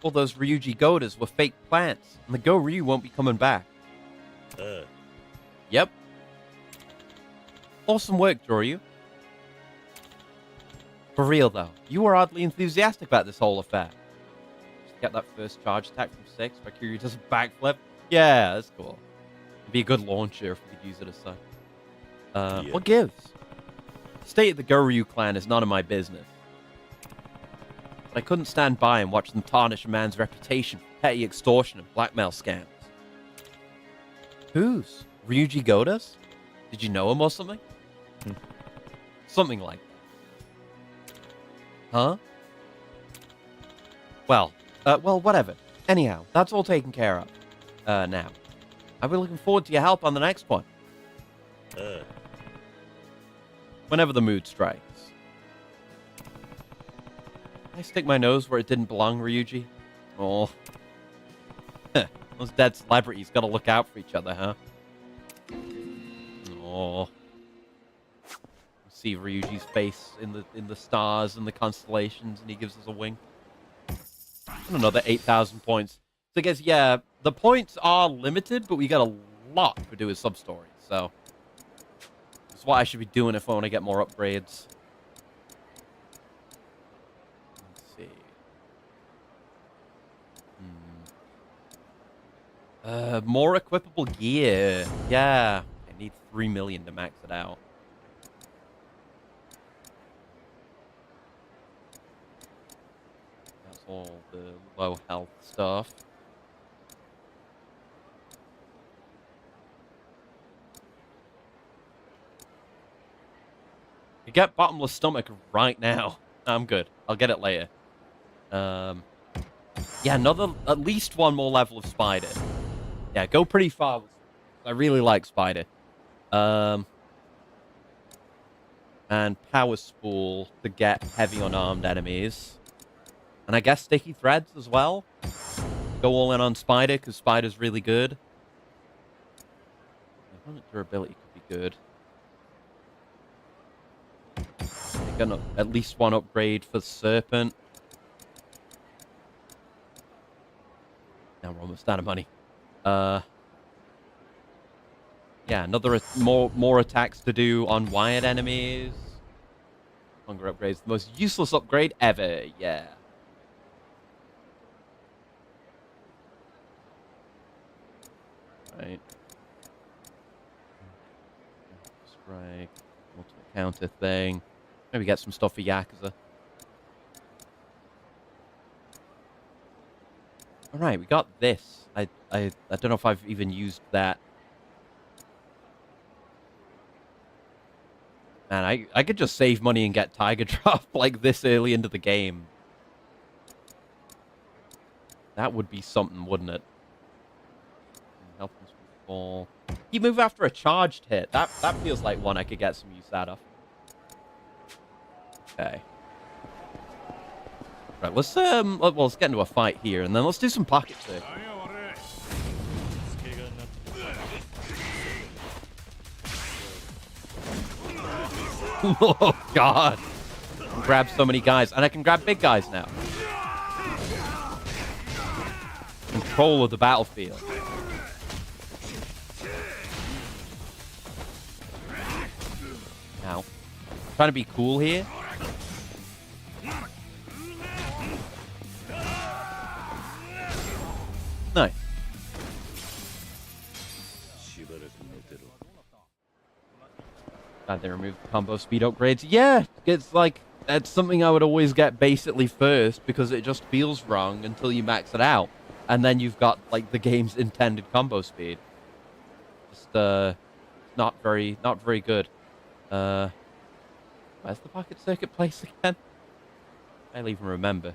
All those Ryuji Godas were fake plants, and the Goryu won't be coming back. Yep. Awesome work, Joryu. For real, though, you were oddly enthusiastic about this whole affair. Just get that first charge attack from 6 where Kiryu does a backflip. Yeah, that's cool. It'd be a good launcher if we could use it as such. Yeah. What gives? The state of the Goryu clan is none of my business. But I couldn't stand by and watch them tarnish a man's reputation for petty extortion and blackmail scams. Whose? Ryuji Goda's? Did you know him or something? Something like that. Huh? Well, whatever. Anyhow, that's all taken care of. Now. I'll be looking forward to your help on the next one. Whenever the mood strikes. I stick my nose where it didn't belong, Ryuji. Oh. Those dead celebrities gotta look out for each other, huh? Oh. See Ryuji's face in the stars and the constellations, and he gives us a wink. And another 8,000 points. So I guess, yeah, the points are limited, but we got a lot for doing sub-stories, so... That's what I should be doing if I want to get more upgrades. Let's see. More equipable gear. Yeah. Okay, I need 3 million to max it out. That's all the low health stuff. You get bottomless stomach right now. I'm good. I'll get it later. Yeah, at least one more level of Spider. Yeah, go pretty far. I really like Spider. And Power Spool to get heavy unarmed enemies. And I guess Sticky Threads as well. Go all in on Spider, because Spider's really good. Opponent durability could be good. Gonna at least one upgrade for Serpent. Now we're almost out of money. Yeah, another more attacks to do on wired enemies. Longer upgrades, the most useless upgrade ever. Yeah. Right. Strike. Multiple counter thing. Maybe get some stuff for Yakuza. All right, we got this. I don't know if I've even used that. Man, I could just save money and get Tiger Drop like this early into the game. That would be something, wouldn't it? Health fall. You move after a charged hit. That feels like one I could get some use out of. Okay. Right, let's get into a fight here, and then let's do some pocket circle. Oh God! Grab so many guys, and I can grab big guys now. Control of the battlefield. Now, trying to be cool here. Nice. Glad they removed the combo speed upgrades. Yeah, it's like, that's something I would always get basically first because it just feels wrong until you max it out. And then you've got, like, the game's intended combo speed. Just, not very good. Where's the pocket circuit place again? I don't even remember.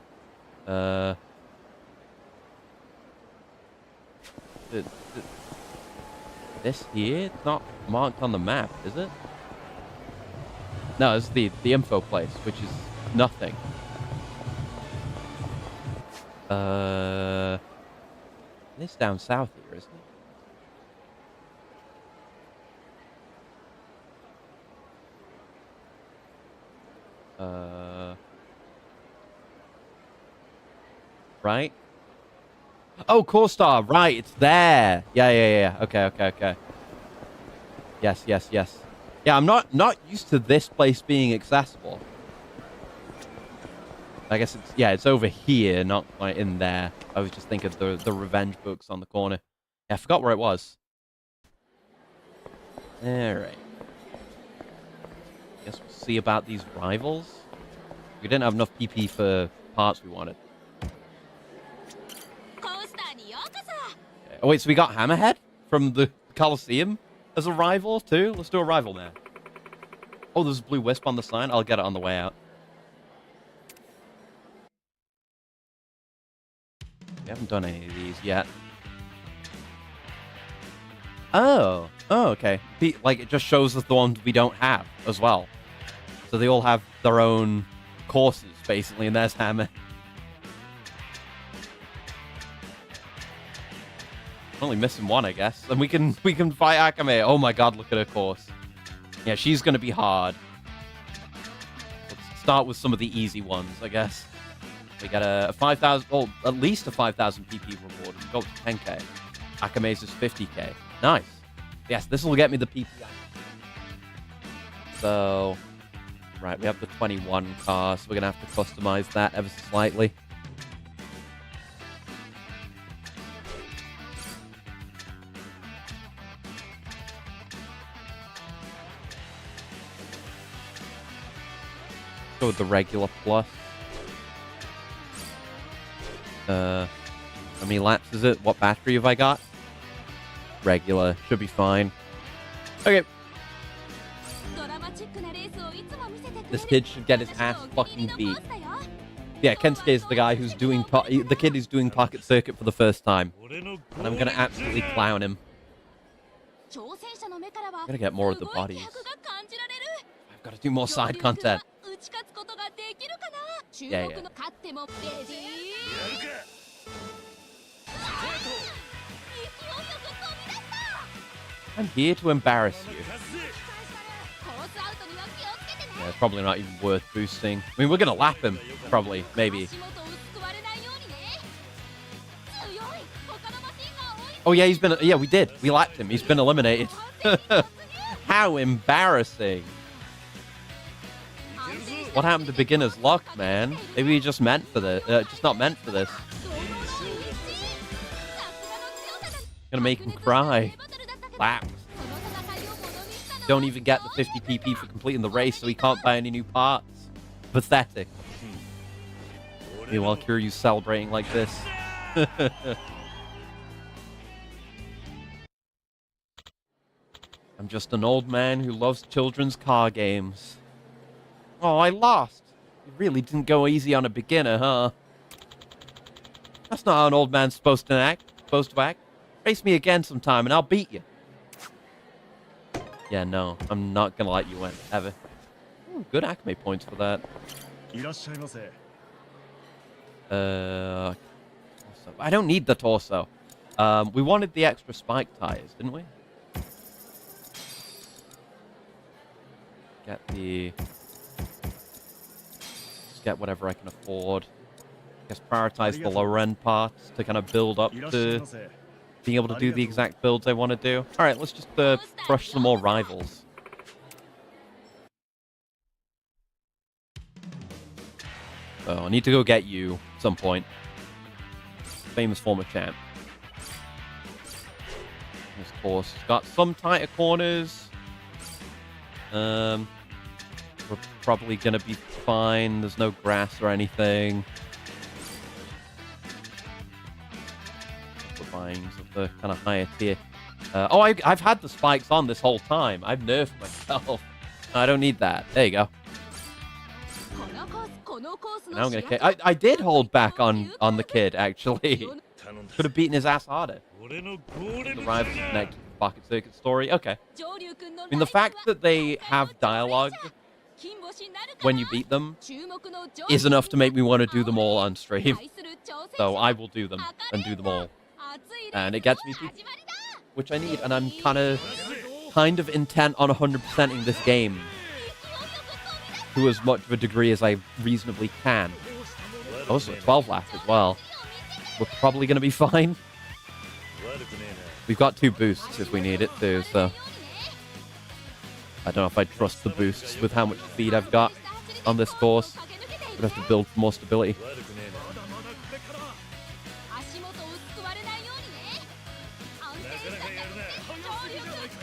This here? It's not marked on the map, is it? No, it's the info place, which is nothing. It's down south here, isn't it? Right? Oh, Core-Star, right, it's there. Yeah. Okay. Yes. Yeah, I'm not used to this place being accessible. I guess it's over here, not like in there. I was just thinking of the revenge books on the corner. Yeah, I forgot where it was. Alright. Guess we'll see about these rivals. We didn't have enough PP for parts we wanted. Oh wait, so we got Hammerhead from the Coliseum as a rival too? Let's do a rival now. Oh, there's a blue wisp on the sign. I'll get it on the way out. We haven't done any of these yet. Oh, okay. Like, it just shows us the ones we don't have as well. So they all have their own courses, basically, and there's Hammer. Only missing one, I guess. And we can fight Akame. Oh my god, look at her course. Yeah, she's gonna be hard. Let's start with some of the easy ones, I guess. We got a 5,000, well, at least a 5,000 PP reward. We go up to 10k. Akame's is 50k. Nice. Yes, this will get me the PP. So, right, we have the 21 car, so we're gonna have to customize that ever so slightly. go with the regular plus. How many laps is it? What battery have I got? Regular. Should be fine. Okay. This kid should get his ass fucking beat. Yeah, Kensuke is the guy who's doing the kid who's doing Pocket Circuit for the first time. And I'm gonna absolutely clown him. I'm gonna get more of the bodies. I've gotta do more side content. Yeah. I'm here to embarrass you. Yeah, it's probably not even worth boosting. I mean, we're gonna lap him, probably, maybe. Oh yeah, we did. We lapped him. He's been eliminated. How embarrassing. What happened to beginner's luck, man? Maybe he just meant for this. Just not meant for this. Gonna make him cry. Lapped. Don't even get the 50 PP for completing the race, so he can't buy any new parts. Pathetic. Meanwhile, Kiryu's celebrating like this. I'm just an old man who loves children's car games. Oh, I lost. You really didn't go easy on a beginner, huh? That's not how an old man's supposed to act. Race me again sometime and I'll beat you. Yeah, no, I'm not gonna let you win, ever. Ooh, good Acme points for that. I don't need the torso. We wanted the extra spike tires, didn't we? Just get whatever I can afford. I guess prioritize the lower end parts to kind of build up to being able to do the exact builds I want to do. All right, let's just crush some more rivals. Oh, I need to go get you at some point. Famous former champ. This course got some tighter corners. We're probably gonna be fine. There's no grass or anything. The vines of the kind of higher tier. I've had the spikes on this whole time. I've nerfed myself. I don't need that. There you go. Now I'm gonna. I did hold back on the kid actually. Could have beaten his ass harder. The rivals connected to the Pocket Circuit story. Okay. I mean, the fact that they have dialogue when you beat them is enough to make me want to do them all on stream. So I will do them and do them all. And it gets me through, which I need. And I'm kind of intent on 100%ing this game to as much of a degree as I reasonably can. Also, 12 laps as well. We're probably going to be fine. We've got 2 boosts if we need it too, so... I don't know if I trust the boosts with how much speed I've got on this course. We'd have to build for more stability.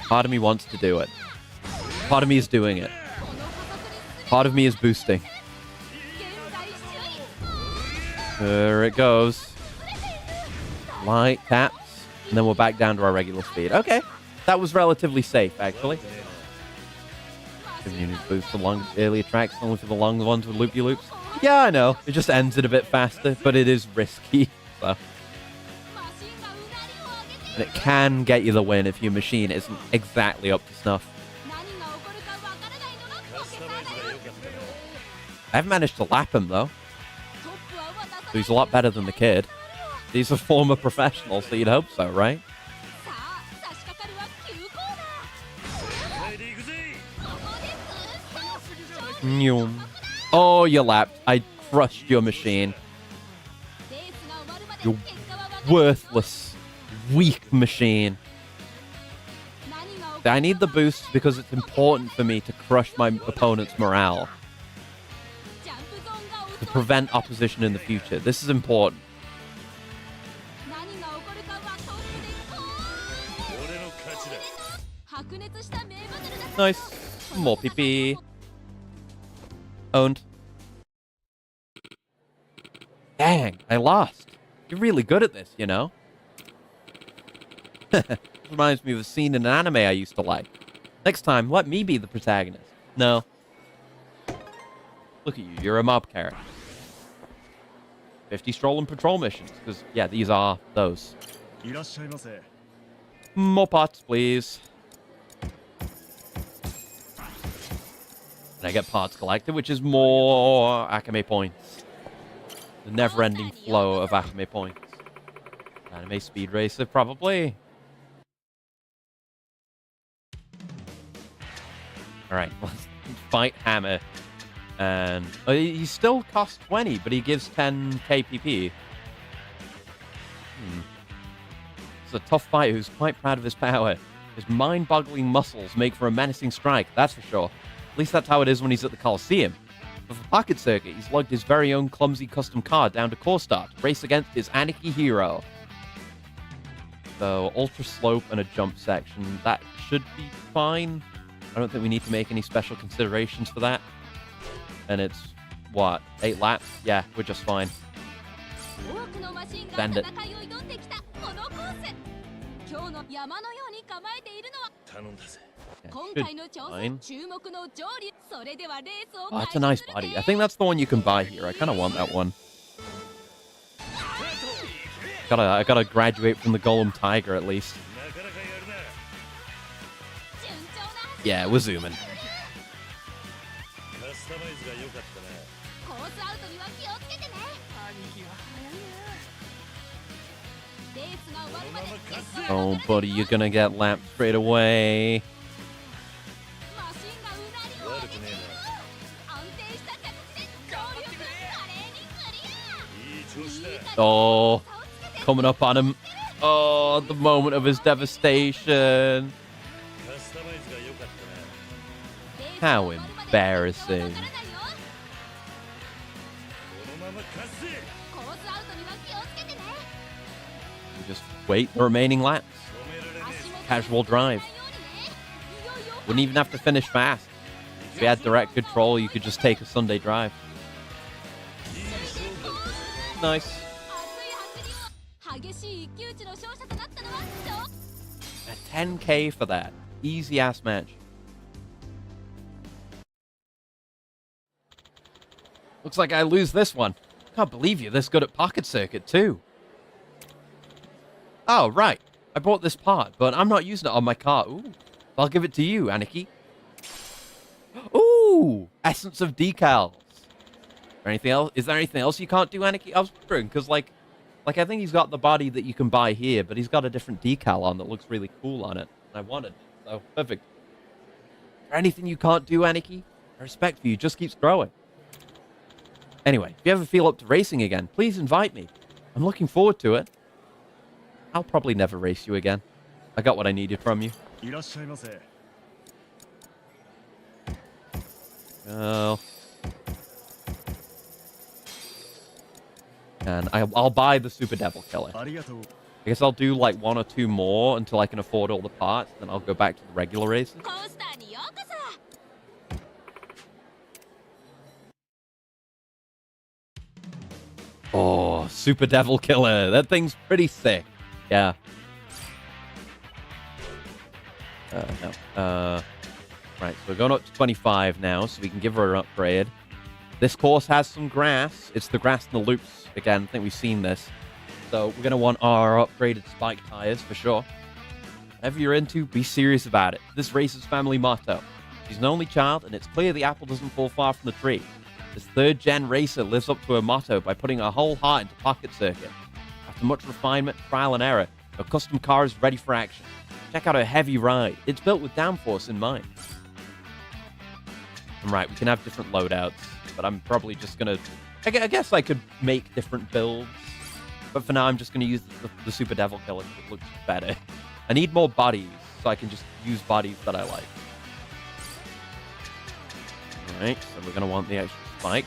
Part of me wants to do it. Part of me is doing it. Part of me is boosting. There it goes. Light taps. And then we're back down to our regular speed. Okay. That was relatively safe, actually. You need to boost the long earlier tracks, only for the long ones with loopy-loops. Yeah, I know. It just ends it a bit faster, but it is risky. So. And it can get you the win if your machine isn't exactly up to snuff. I've managed to lap him, though. So he's a lot better than the kid. He's a former professional, so you'd hope so, right? Oh, you lapped. I crushed your machine. You worthless, weak machine. I need the boost because it's important for me to crush my opponent's morale. To prevent opposition in the future. This is important. Nice. More PP. Owned. Dang, I lost. You're really good at this, you know? Reminds me of a scene in an anime I used to like. Next time, let me be the protagonist. No. Look at you, you're a mob character. 50 stroll and patrol missions, because, yeah, these are those. いらっしゃいませ。 More pots, please. And I get parts collected, which is more Akame points. The never-ending flow of Akame points. Anime Speed Racer, probably. Alright, let's fight Hammer. And he still costs 20, but he gives 10 KPP. It's a tough fighter who's quite proud of his power. His mind-boggling muscles make for a menacing strike, that's for sure. At least that's how it is when he's at the Coliseum. But for Pocket Circuit, he's lugged his very own clumsy custom car down to Core Star to race against his Aniki hero. So, ultra slope and a jump section, that should be fine. I don't think we need to make any special considerations for that. And it's, what, 8 laps? Yeah, we're just fine. Send it. 頼んだぜ。 Yeah, should be fine. Oh, that's a nice body. I think that's the one you can buy here. I kind of want that one. I gotta graduate from the Golem Tiger at least. Yeah, we're zooming. カスタマイズが良かったな。コースアウトには気をつけてね。兄貴は早いね。レースが終わるまで Oh, buddy, you're gonna get lapped straight away. マシンがうなりを上げている。安定した着地で強力華麗にクリア。いい調子だ。 Oh, coming up on him. Oh, the moment of his devastation. カスタマイズが良かったな。 How embarrassing. このまま勝つぜ。コースアウトには気をつけてね。 You just wait the remaining laps. 止められねえぞ。 Casual drive. Wouldn't even have to finish fast. If you had direct control, you could just take a Sunday drive. Nice. 激しい一騎打ちの勝者となったのは A 10k for that. Easy ass match. Looks like I lose this one. Can't believe you're this good at Pocket Circuit too. Oh, right. I bought this part, but I'm not using it on my car. Ooh. I'll give it to you, Aniki. Ooh! Essence of decals. Anything else? Is there anything else you can't do, Aniki? I was wondering, because, like I think he's got the body that you can buy here, but he's got a different decal on that looks really cool on it. I wanted it, so perfect. Is there anything you can't do, Aniki? My respect for you just keeps growing. Anyway, if you ever feel up to racing again, please invite me. I'm looking forward to it. I'll probably never race you again. I got what I needed from you. いらっしゃいませ。 Oh. And I'll buy the Super Devil Killer. ありがとう。 I guess I'll do like 1 or 2 more until I can afford all the parts. Then I'll go back to the regular races. コースターにようこそ。 Oh, Super Devil Killer. That thing's pretty sick. Yeah. No. Right, so we're going up to 25 now, so we can give her an upgrade. This course has some grass. It's the grass in the loops. Again, I think we've seen this. So we're going to want our upgraded spike tires for sure. Whatever you're into, be serious about it. This racer's family motto. She's an only child, and it's clear the apple doesn't fall far from the tree. This third-gen racer lives up to her motto by putting her whole heart into Pocket Circuit. After much refinement, trial, and error, her custom car is ready for action. Check out her heavy ride. It's built with downforce in mind. And right, we can have different loadouts, but I'm probably just going to... I guess I could make different builds, but for now I'm just going to use the Super Devil Killer because it looks better. I need more bodies, so I can just use bodies that I like. Alright, so we're going to want the extra spike.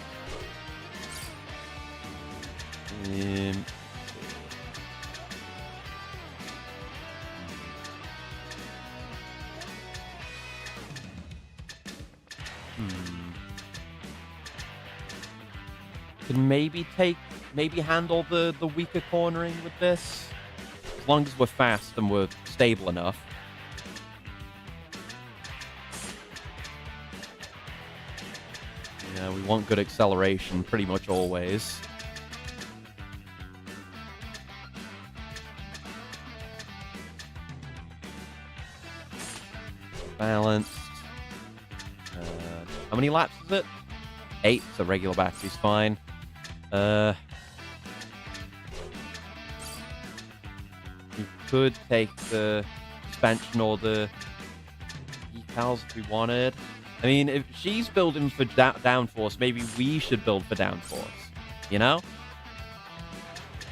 Can maybe take maybe handle the weaker cornering with this. As long as we're fast and we're stable enough. Yeah, we want good acceleration pretty much always. Balanced. How many laps is it? 8, so regular battery's fine. We could take the suspension or the decals if we wanted. I mean, if she's building for downforce, maybe we should build for downforce. You know?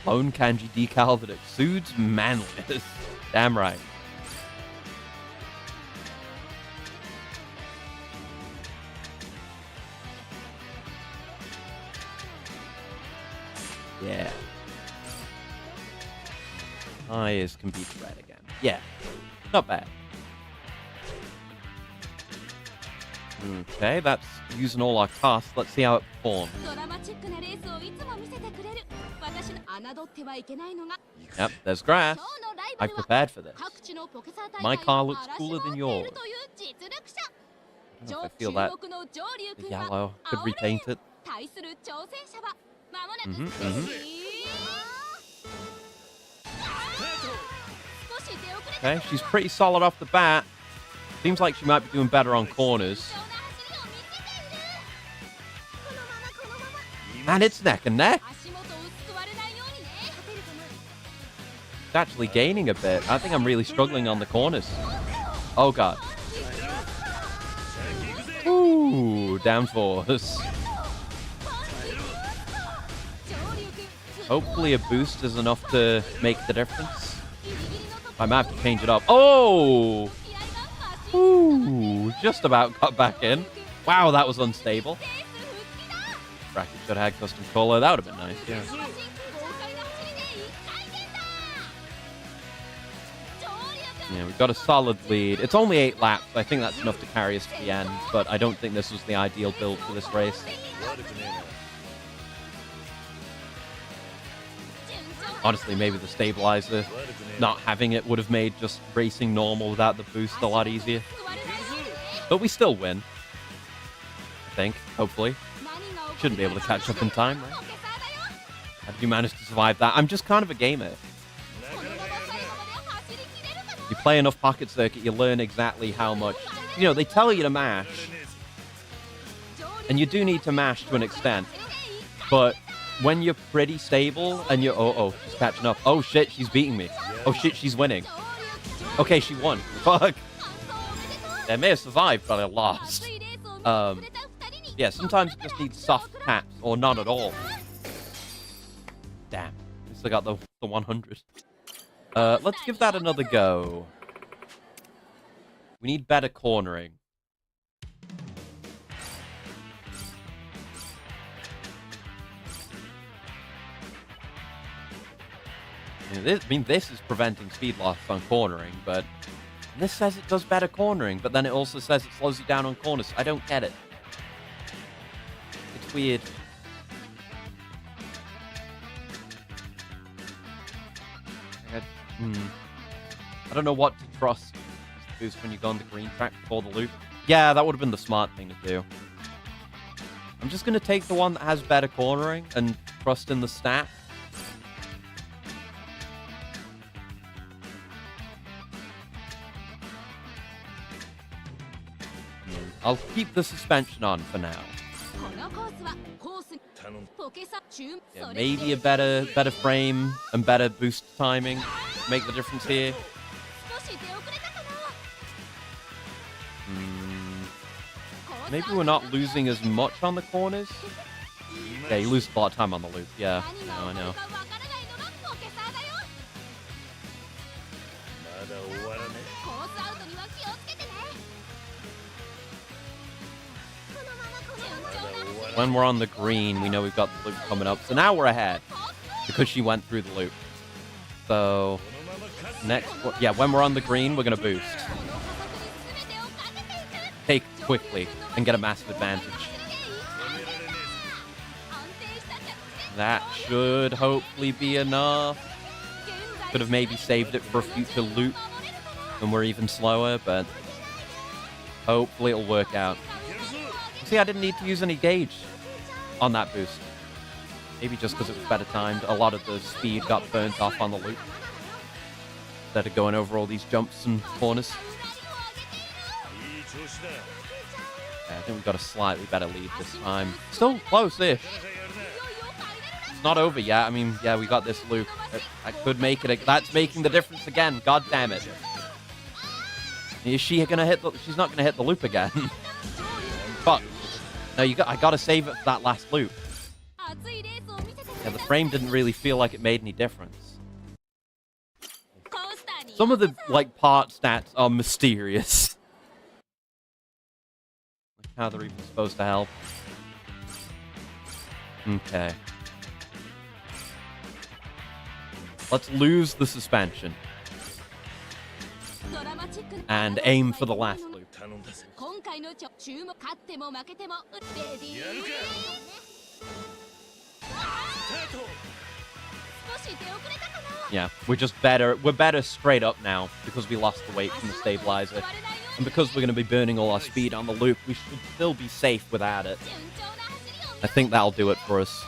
Lone kanji decal that exudes manliness. Damn right. Yeah. Eyes can be red again. Yeah. Not bad. Okay, that's using all our costs. Let's see how it performs. ドラマチックなレースをいつも見せてくれる。私の侮ってはいけないのが Yep, there's grass. 今日のライ I バルは prepared for this. 各地のポケサー大 My 会 car を looks 荒らし cooler 回 than ってい yours. るという実力者。 I don't 超 know if I 注 feel that 目の上流 the 君は yellow. Could 青レ repaint ン it. 対する挑戦者はまもなく Mhm, ステージ少し出遅れた Okay, she's pretty solid off the bat. Seems like she might be doing better on corners. 貴重な走りを見せている。このままこのまま And it's neck and neck. 足元をすくわれないようにね。勝てるかな。 It's actually gaining a bit. I think I'm really struggling on the corners. Oh, God. Ooh, downforce. Hopefully a boost is enough to make the difference. I might have to change it up. Oh! Ooh, just about got back in. Wow, that was unstable. Bracket should have had custom color. That would have been nice, yeah. Yeah, we've got a solid lead. It's only 8 laps. I think that's enough to carry us to the end, but I don't think this was the ideal build for this race. Honestly, maybe the stabilizer, not having it would have made just racing normal without the boost a lot easier. But we still win. I think, hopefully. Shouldn't be able to catch up in time, right? How did you manage to survive that? I'm just kind of a gamer. You play enough Pocket Circuit, you learn exactly how much... You know, they tell you to mash. And you do need to mash to an extent. But when you're pretty stable and you're... Oh, she's catching up. Oh, shit, she's beating me. Oh, shit, she's winning. Okay, she won. Fuck. I may have survived, but I lost. Yeah, sometimes you just need soft taps, or none at all. Damn. I still got the 100. Let's give that another go. We need better cornering. This is preventing speed loss on cornering, but this says it does better cornering, but then it also says it slows you down on corners. I don't get it. It's weird. I don't know what to trust boost when you go on the green track before the loop. Yeah, that would have been the smart thing to do. I'm just going to take the one that has better cornering and trust in the stat. I'll keep the suspension on for now. Yeah, maybe a better frame and better boost timing make the difference here. Maybe we're not losing as much on the corners. Yeah, you lose a lot of time on the loop. Yeah, no, I know. When we're on the green, we know we've got the loop coming up. So now we're ahead because she went through the loop. So next, yeah, when we're on the green, we're going to boost. Take quickly and get a massive advantage. That should hopefully be enough. Could have maybe saved it for a future loop when we're even slower, but hopefully it'll work out. See, I didn't need to use any gauge on that boost. Maybe just because it was better timed. A lot of the speed got burnt off on the loop instead of going over all these jumps and corners. Yeah, I think we got a slightly better lead this time. Still close-ish. It's not over yet. I mean, yeah, we got this loop. I could make it. That's making the difference again. God damn it. Is she gonna hit the... She's not gonna hit the loop again. Fuck. No, I gotta save it for that last loop. Yeah, the frame didn't really feel like it made any difference. Some of the, like, part stats are mysterious. Like how they're even supposed to help. Okay. Let's lose the suspension. And aim for the last loop. Yeah, we're just better. We're better straight up now because we lost the weight from the stabilizer. And because we're going to be burning all our speed on the loop, we should still be safe without it. I think that'll do it for us.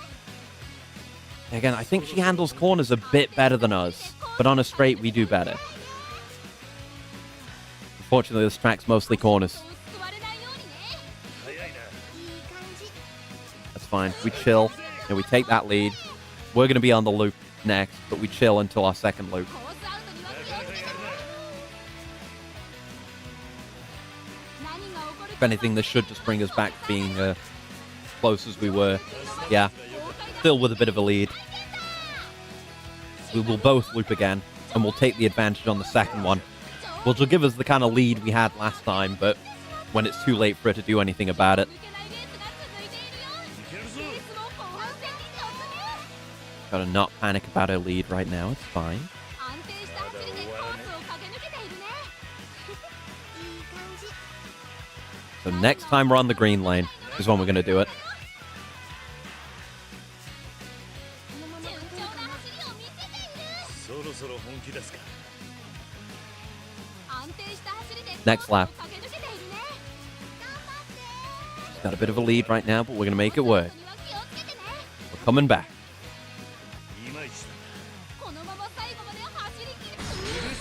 Again, I think she handles corners a bit better than us, but on a straight, we do better. Unfortunately, this track's mostly corners. That's fine. We chill, and we take that lead. We're going to be on the loop next, but we chill until our second loop. If anything, this should just bring us back to being close as we were. Yeah, still with a bit of a lead. We will both loop again, and we'll take the advantage on the second one. Which will give us the kind of lead we had last time, but when it's too late for her to do anything about it. Gotta not panic about her lead right now, it's fine. So next time we're on the green lane is when we're gonna do it. Next lap. She's got a bit of a lead right now, but we're gonna make it work. We're coming back.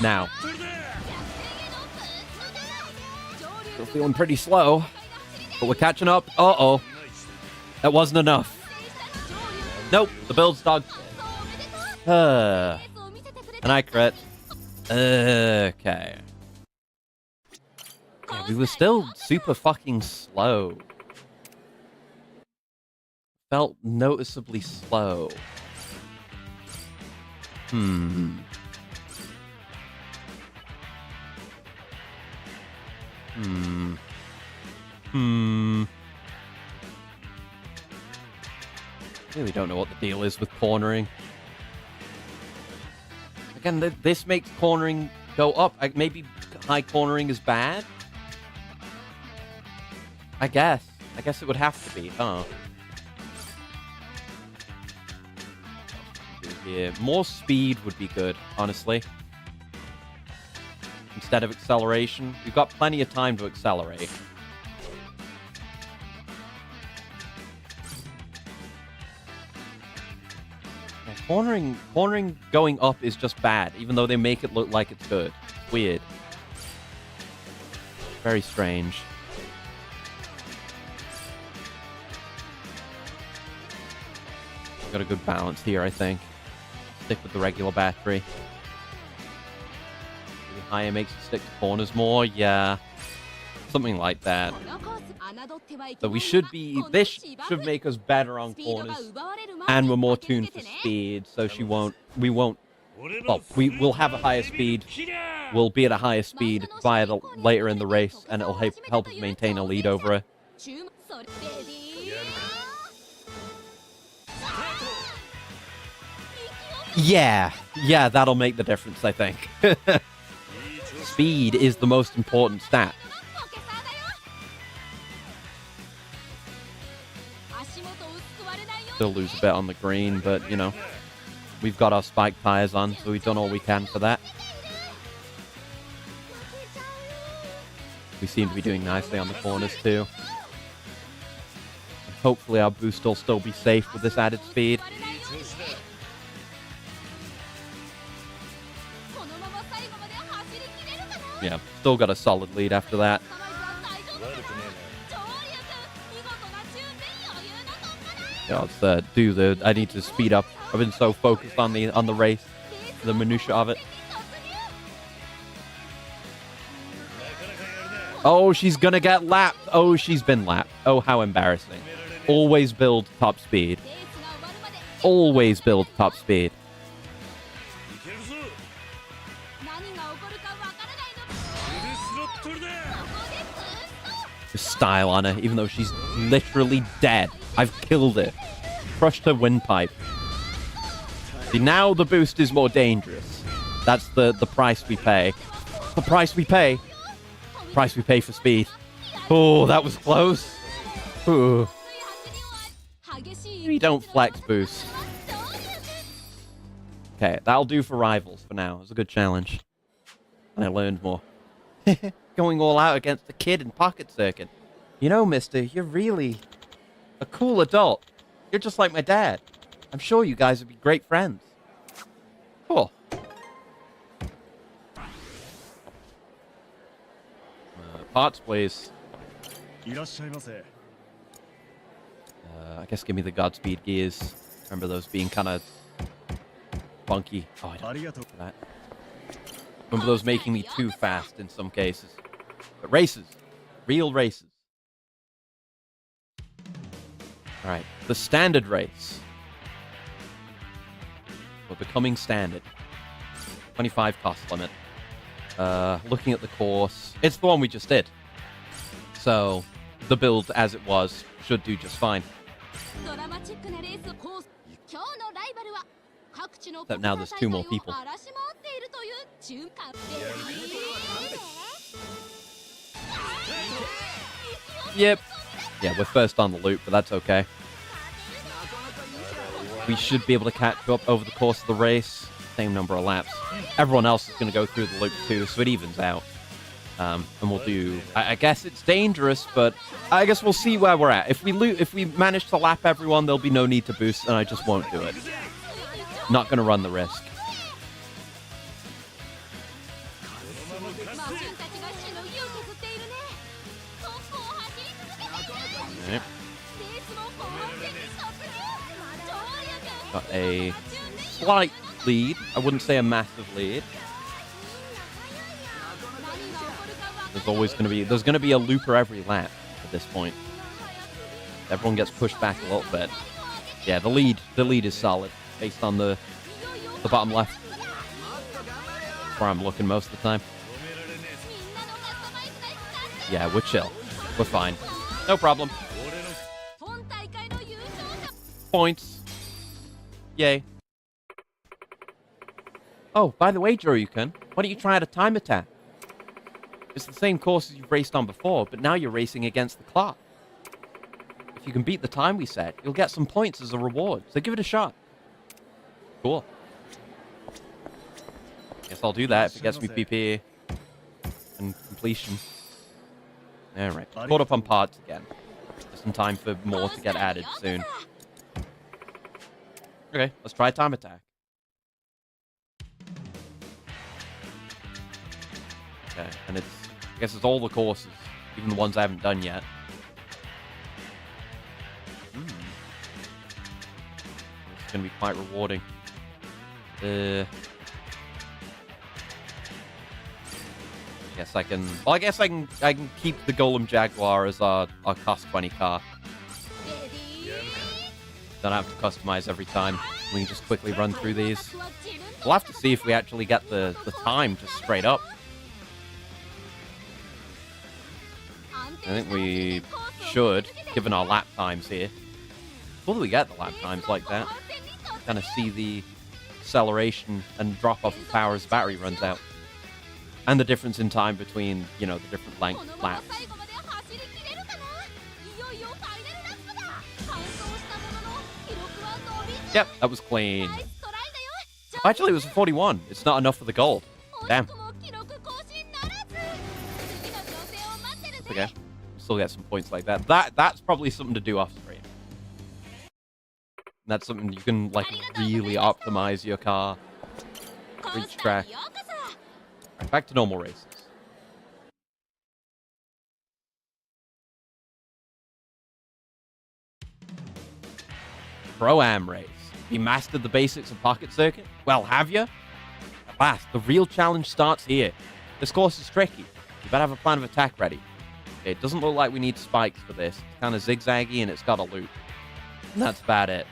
Now. We're feeling pretty slow, but we're catching up. Uh-oh. That wasn't enough. Nope, the build's dog. And I crit. Okay. Yeah, we were still super fucking slow. Felt noticeably slow. Really don't know what the deal is with cornering. Again, this makes cornering go up. Maybe high cornering is bad? I guess it would have to be, huh? Yeah, more speed would be good, honestly. Instead of acceleration. We've got plenty of time to accelerate. Yeah, cornering going up is just bad, even though they make it look like it's good. Weird. Very strange. Got a good balance here, I think. Stick with the regular battery. Maybe higher makes it stick to corners more. Yeah, something like that. So we should be. This should make us better on corners, and we're more tuned for speed. So we won't. Well, we will have a higher speed. We'll be at a higher speed later in the race, and it'll help us maintain a lead over her. Yeah, that'll make the difference, I think. Speed is the most important stat. Still lose a bit on the green, but, you know, we've got our spike tires on, so we've done all we can for that. We seem to be doing nicely on the corners, too. And hopefully our boost will still be safe with this added speed. Yeah, still got a solid lead after that. Yeah, I need to speed up. I've been so focused on the race, the minutia of it. Oh, she's gonna get lapped. Oh, she's been lapped. Oh, how embarrassing. Always build top speed. Always build top speed. Just style on her, even though she's literally dead. I've killed her. Crushed her windpipe. See, now the boost is more dangerous. That's the price we pay. The price we pay. Price we pay for speed. Oh, that was close. Ooh. We don't flex boost. Okay, that'll do for rivals for now. It was a good challenge. And I learned more. Going all out against the kid in Pocket Circuit. You know, mister, you're really a cool adult. You're just like my dad. I'm sure you guys would be great friends. Cool. Parts, please. I guess give me the Godspeed gears. Remember those being kind of funky. Oh, I don't like that. Remember those making me too fast in some cases. But races. Real races. Alright, the standard race. We're becoming standard. 25 cost limit. Looking at the course. It's the one we just did. So, the build as it was should do just fine. Except now there's 2 more people. Yep. Yeah, we're first on the loop, but that's okay. We should be able to catch up over the course of the race. Same number of laps. Everyone else is going to go through the loop too, so it evens out. And we'll do... I guess it's dangerous, but I guess we'll see where we're at. If we manage to lap everyone, there'll be no need to boost, and I just won't do it. Not going to run the risk. Right. Got a slight lead. I wouldn't say a massive lead. There's going to be a looper every lap at this point. Everyone gets pushed back a little bit. Yeah, the lead is solid based on the bottom left. Where I'm looking most of the time. Yeah, we're chill. We're fine. No problem. Points. Yay. Oh, by the way, Joryuken, why don't you try out a time attack? It's the same course as you've raced on before, but now you're racing against the clock. If you can beat the time we set, you'll get some points as a reward, so give it a shot. Cool. Guess I'll do that if it gets me PP and completion. Alright, caught up on parts again. There's some time for more to get added soon. Okay, let's try time attack. Okay, and I guess it's all the courses, even the ones I haven't done yet. It's gonna be quite rewarding. I guess I can. Well, I guess I can keep the Golem Jaguar as our cost 20 car. Don't have to customize every time. We can just quickly run through these. We'll have to see if we actually get the time just straight up. I think we should, given our lap times here. Will we get the lap times like that? Kind of see the acceleration and drop off of power as the battery runs out. And the difference in time between, you know, the different length laps. Yep, that was clean. ナイストライだよ。 Actually, it was a 41. It's not enough for the gold. 惜 Damn. しくも記録更新ならず。次の挑戦を待ってる It's ぜ。 okay. Still get some points like that. That's probably something to do off screen. That's something you can like really optimize your car. コース Reach ター track. にようこそ。 Right, back to normal races. Pro-Am race. You mastered the basics of Pocket Circuit? Well, have you? At last, the real challenge starts here. This course is tricky. You better have a plan of attack ready. Okay, it doesn't look like we need spikes for this. It's kind of zigzaggy and it's got a loop. And that's about it.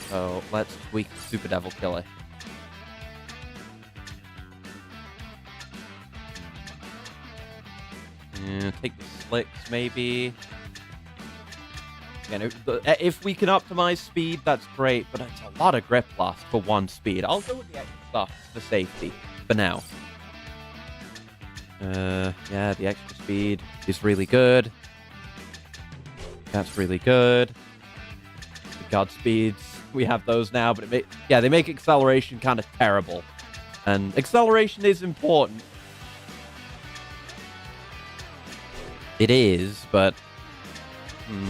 So let's tweak the Super Devil Killer. Yeah, take the slicks, maybe. Again, if we can optimize speed, that's great, but it's a lot of grip loss for one speed. I'll go with the extra stuff for safety for now. Yeah, the extra speed is really good. That's really good. The God speeds, we have those now, but they make acceleration kind of terrible. And acceleration is important. It is, but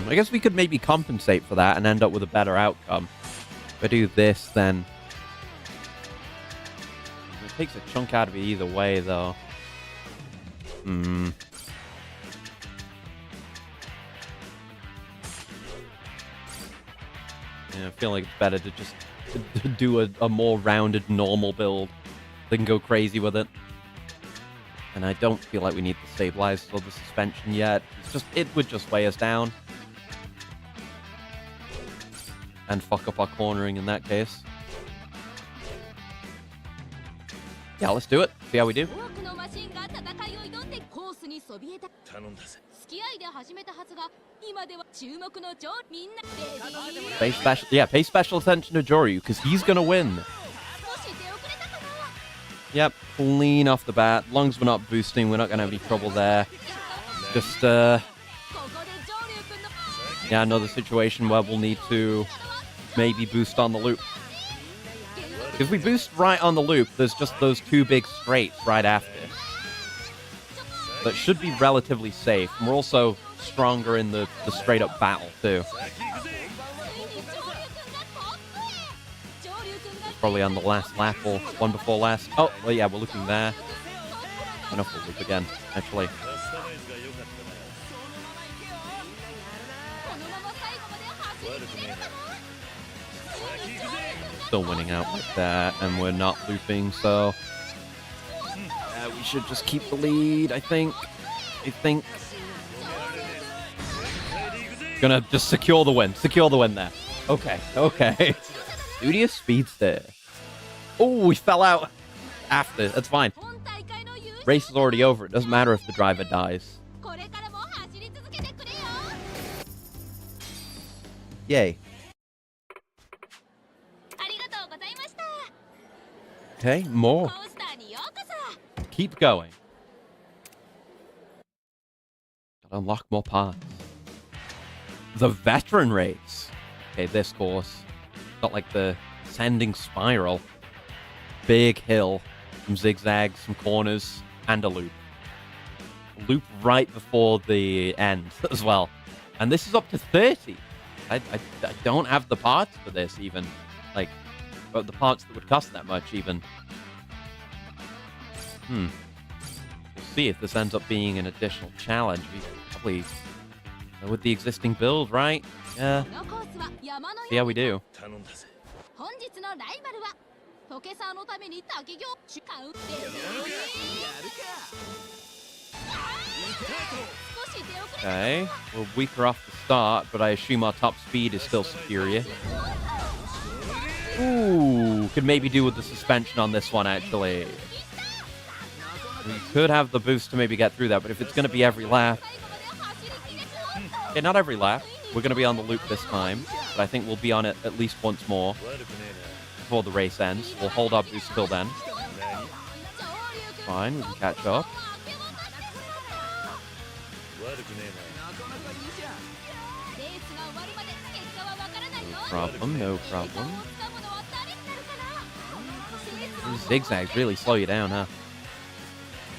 I guess we could maybe compensate for that and end up with a better outcome. If I do this, then it takes a chunk out of it either way, though. Yeah, I feel like it's better to just do a more rounded, normal build than go crazy with it. And I don't feel like we need the stabilizers or the suspension yet. It would just weigh us down. And fuck up our cornering in that case. Yeah, let's do it. See how we do. 多くのマシンが戦いを挑んでコースにそびえた。頼んだぜ。付き合いで始めたはずが、今では注目のみんなレディー。 Pay special attention to Joryu, because he's gonna win. 少し出遅れたかな。 Yep, clean off the bat. As long as we're not boosting, we're not gonna have any trouble there. Just, ここで上流君の yeah, another situation where we'll need to maybe boost on the loop. If we boost right on the loop, there's just those two big straights right after. That should be relatively safe. And we're also stronger in the straight up battle, too. ついに上流君がトップへ。上流君が Probably on the last lap or one before last. Oh, well, yeah, we're looping there. Enough we'll loop again, actually. カスタマイズが良かったな。このまま最後まで走り切れるかな。 Still winning out like that, and we're not looping, so we should just keep the lead, I think. Gonna just secure the win there. Okay. Studious speeds there. Oh, we fell out after. That's fine. 本大会の優勝 Race is already over. It doesn't matter if the driver dies. これからも走り続けてくれよ。 Yay. ありがとうございました。 Okay, コ more. ースターにようこそ。 Keep going. Gotta unlock more parts. The veteran race. Okay, this course. Got like the ascending spiral. Big hill. Some zigzags, some corners, and a loop. A loop right before the end as well. And this is up to 30. I don't have the parts for this even. Like, but the parts that would cost that much even. We'll see if this ends up being an additional challenge. We probably go with the existing build, right? Yeah. このコースは山の See how we do. 頼んだぜ。本日のライバルはポケサーのために滝行主カウンテ少し出遅れ Okay. We're weaker off the start, but I assume our top speed is still superior. Ooh, could maybe do with the suspension on this one, actually. We could have the boost to maybe get through that, but if it's going to be every lap... 最後まで走り切れそう Okay, not every lap. We're going to be on the loop this time, but I think we'll be on it at least once more 悪くね before the race ends. We'll hold our boost till then. えな。何 Fine, we can catch up. 悪くねえな。レースが終わるまで結果はわからないよ problem, no problem. These zigzags really slow you down, huh?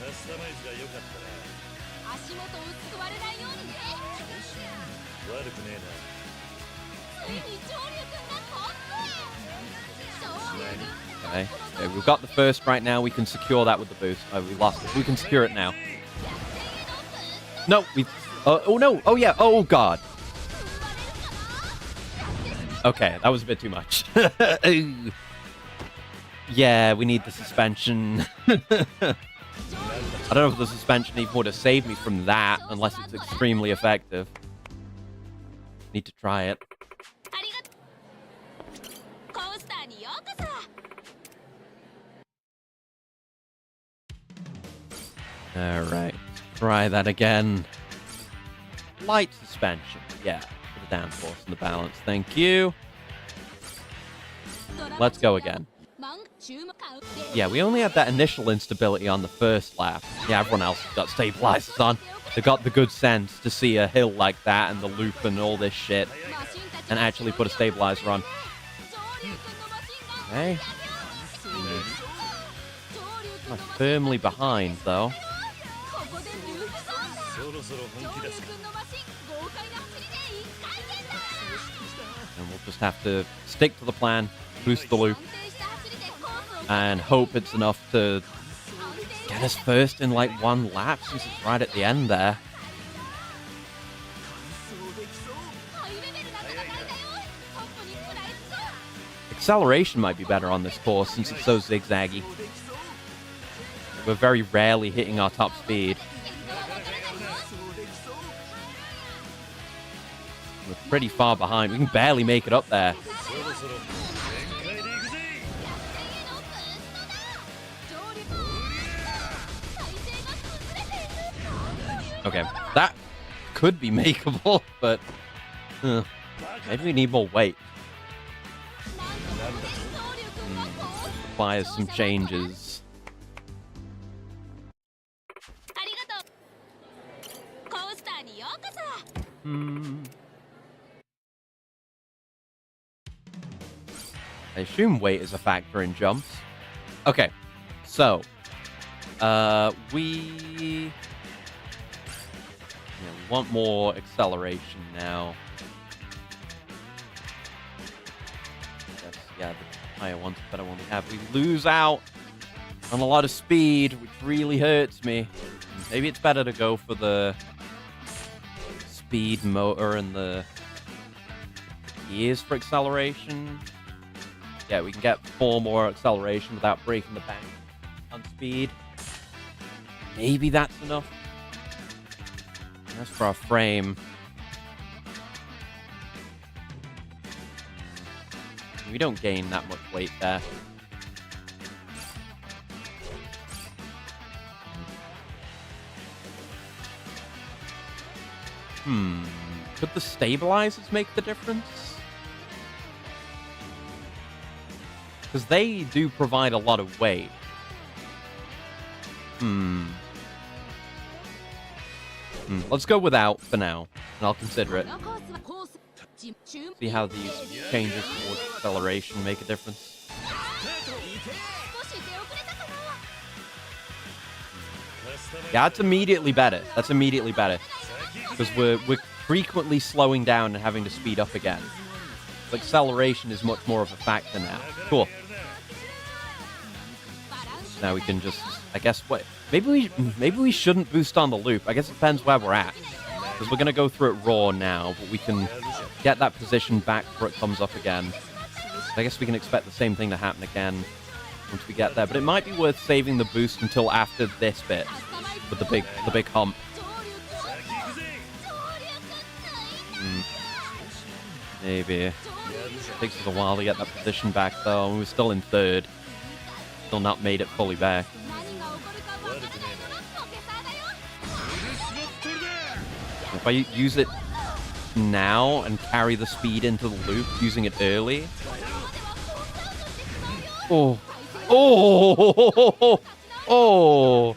カスタマイズが良かったな。足元をすくわれないようにね。悪くねついに上流君がトップへ。上流君 Okay. Okay, we've got the first right now. We can secure that with the boost. Oh, we lost it. We can secure it now. No, we. Oh no. Oh yeah. Oh god. Okay, that was a bit too much. Yeah, we need the suspension. I don't know if the suspension even would have saved me from that, unless it's extremely effective. Need to try it. ありがとう。コースターにようこそ。 Alright, try that again. Light suspension. Yeah, for the downforce and the balance. Thank you. Let's go again. Yeah, we only had that initial instability on the first lap. Yeah, everyone else has got stabilizers on. They got the good sense to see a hill like that and the loop and all this shit and actually put a stabilizer on. Okay. I'm firmly behind, though. そろそろ本気出すか。 And we'll just have to stick to the plan, boost the loop, and hope it's enough to get us first in like one lap since it's right at the end there. Acceleration might be better on this course since it's so zigzaggy. We're very rarely hitting our top speed. We're pretty far behind. We can barely make it up there. そろそろ全開で行くぜ。 Okay, that could be makeable, but maybe we need more weight. Requires some changes. ありがとう。コースターにようこそ。 I assume weight is a factor in jumps. Okay, so we want more acceleration now. Yes, yeah, the higher one's the better one we have. We lose out on a lot of speed, which really hurts me. Maybe it's better to go for the speed motor and the gears for acceleration. Yeah, we can get 4 more acceleration without breaking the bank on speed. Maybe that's enough. That's for our frame. We don't gain that much weight there. Could the stabilizers make the difference? Because they do provide a lot of weight. Let's go without for now, and I'll consider it. See how these changes towards acceleration make a difference. Yeah, that's immediately better. That's immediately better. Because we're frequently slowing down and having to speed up again. So acceleration is much more of a factor now. Cool. Now we can just, I guess, what? Maybe we shouldn't boost on the loop. I guess it depends where we're at. Because we're going to go through it raw now, but we can get that position back before it comes up again. I guess we can expect the same thing to happen again once we get there. But it might be worth saving the boost until after this bit with the big hump. Maybe. It takes us a while to get that position back, though. We're still in third. Still not made it fully back. If I use it now and carry the speed into the loop using it early. Oh. Oh. Oh.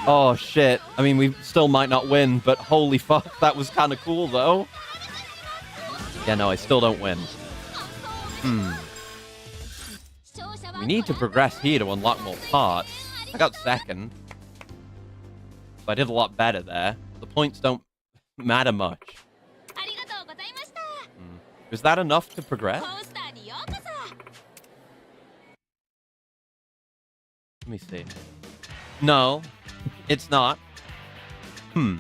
Oh, shit. I mean, we still might not win, but holy fuck, that was kind of cool, though. Yeah, no, I still don't win. We need to progress here to unlock more parts. I got second. So I did a lot better there. The points don't matter much. Is that enough to progress? Let me see. No, it's not. I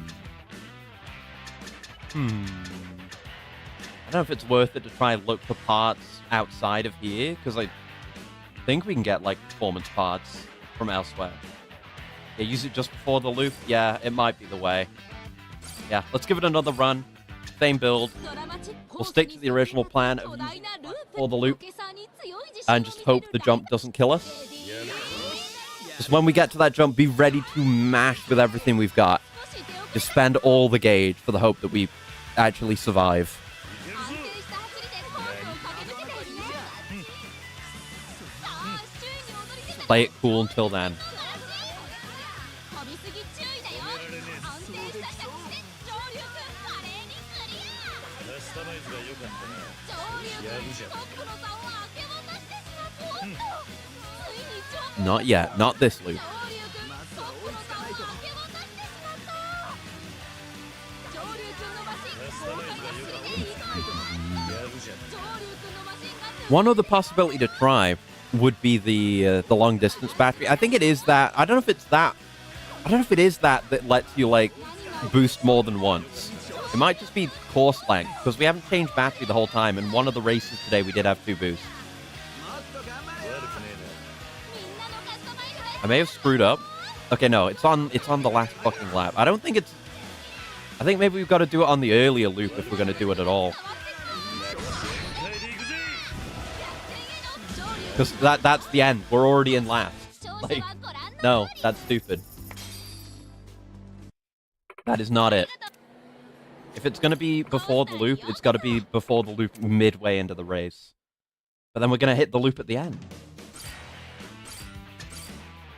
don't know if it's worth it to try and look for parts outside of here, because I think we can get, like, performance parts from elsewhere. Yeah, use it just before the loop. Yeah, it might be the way. Yeah, let's give it another run. Same build. We'll stick to the original plan of using it before the loop and just hope the jump doesn't kill us. Just when we get to that jump, be ready to mash with everything we've got. Just spend all the gauge for the hope that we actually survive. Play it cool until then. Not yet. Not this loop. One other possibility to try would be the long distance battery. I think it is that. I don't know if it's that. I don't know if it is that lets you, like, boost more than once. It might just be course length, because we haven't changed battery the whole time. In one of the races today, we did have 2 boosts. I may have screwed up. Okay, no, it's on the last fucking lap. I don't think it's... I think maybe we've got to do it on the earlier loop if we're going to do it at all. Because that's the end. We're already in last. Like, no, that's stupid. That is not it. If it's going to be before the loop, it's got to be before the loop midway into the race. But then we're going to hit the loop at the end.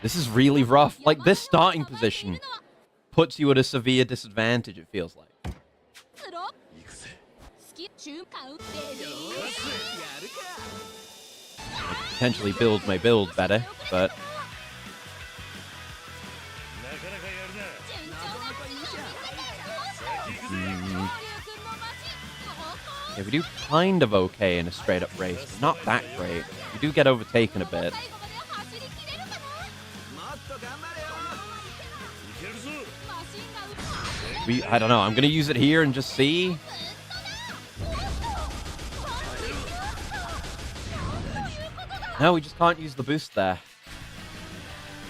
This is really rough. Like, this starting position puts you at a severe disadvantage, it feels like. Potentially build my build better, but... Yeah, we do kind of okay in a straight-up race, but not that great. We do get overtaken a bit. I don't know, I'm gonna use it here and just see. No, we just can't use the boost there.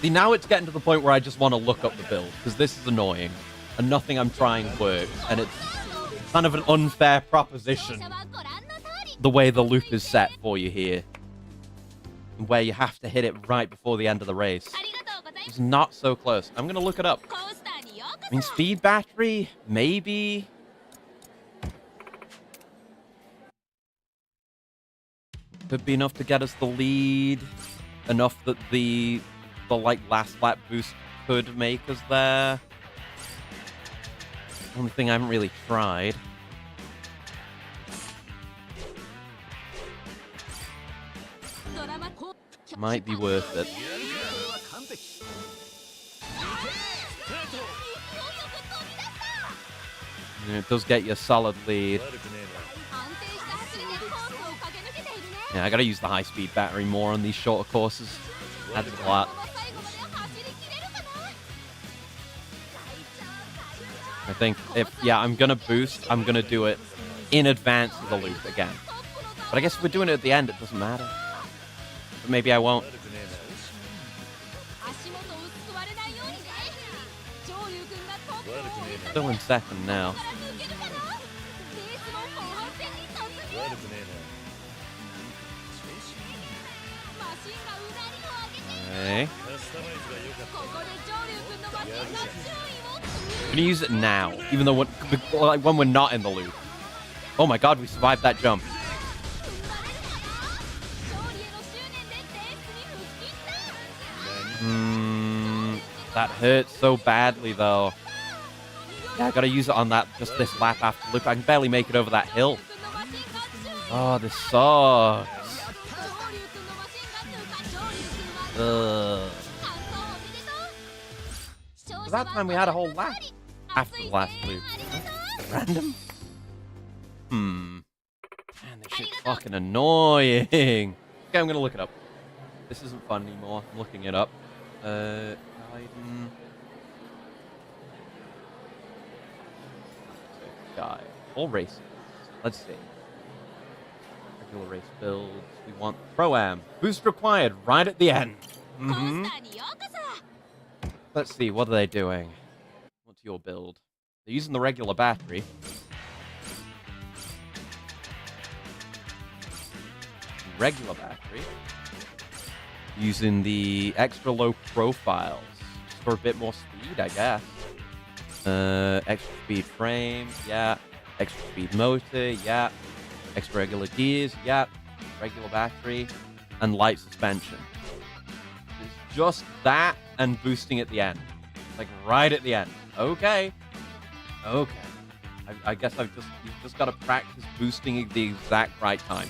See, now it's getting to the point where I just want to look up the build, because this is annoying, and nothing I'm trying works, and it's kind of an unfair proposition, the way the loop is set for you here, where you have to hit it right before the end of the race. It's not so close. I'm gonna look it up. I mean, speed battery, maybe. Could be enough to get us the lead. Enough that the like last lap boost could make us there. Only thing I haven't really tried. Might be worth it. It does get you a solid lead. Yeah, I gotta use the high-speed battery more on these shorter courses. That's a lot. I think I'm gonna boost, I'm gonna do it in advance of the loop again. But I guess if we're doing it at the end, it doesn't matter. But maybe I won't. Still in second now. Okay. I'm gonna use it now, even though when we're not in the loop. Oh my god, we survived that jump. That hurts so badly, though. Yeah, I gotta use it on that, just this lap after the loop. I can barely make it over that hill. Oh, this sucks. Ugh. So that time we had a whole lap after the last loop. Random? Man, this shit's fucking annoying. Okay, I'm gonna look it up. This isn't fun anymore. I'm looking it up. Gaiden. Guy. All races. Let's see. Regular race builds. We want Pro-Am. Boost required right at the end. Let's see, what are they doing? What's your build? They're using the regular battery. Regular battery. Using the extra low profiles. Just for a bit more speed, I guess. Extra speed frame, yeah. Extra speed motor, yeah. Extra regular gears, yeah. Regular battery. And light suspension. It's just that and boosting at the end. Like right at the end. Okay. Okay. I guess you've just got to practice boosting at the exact right time.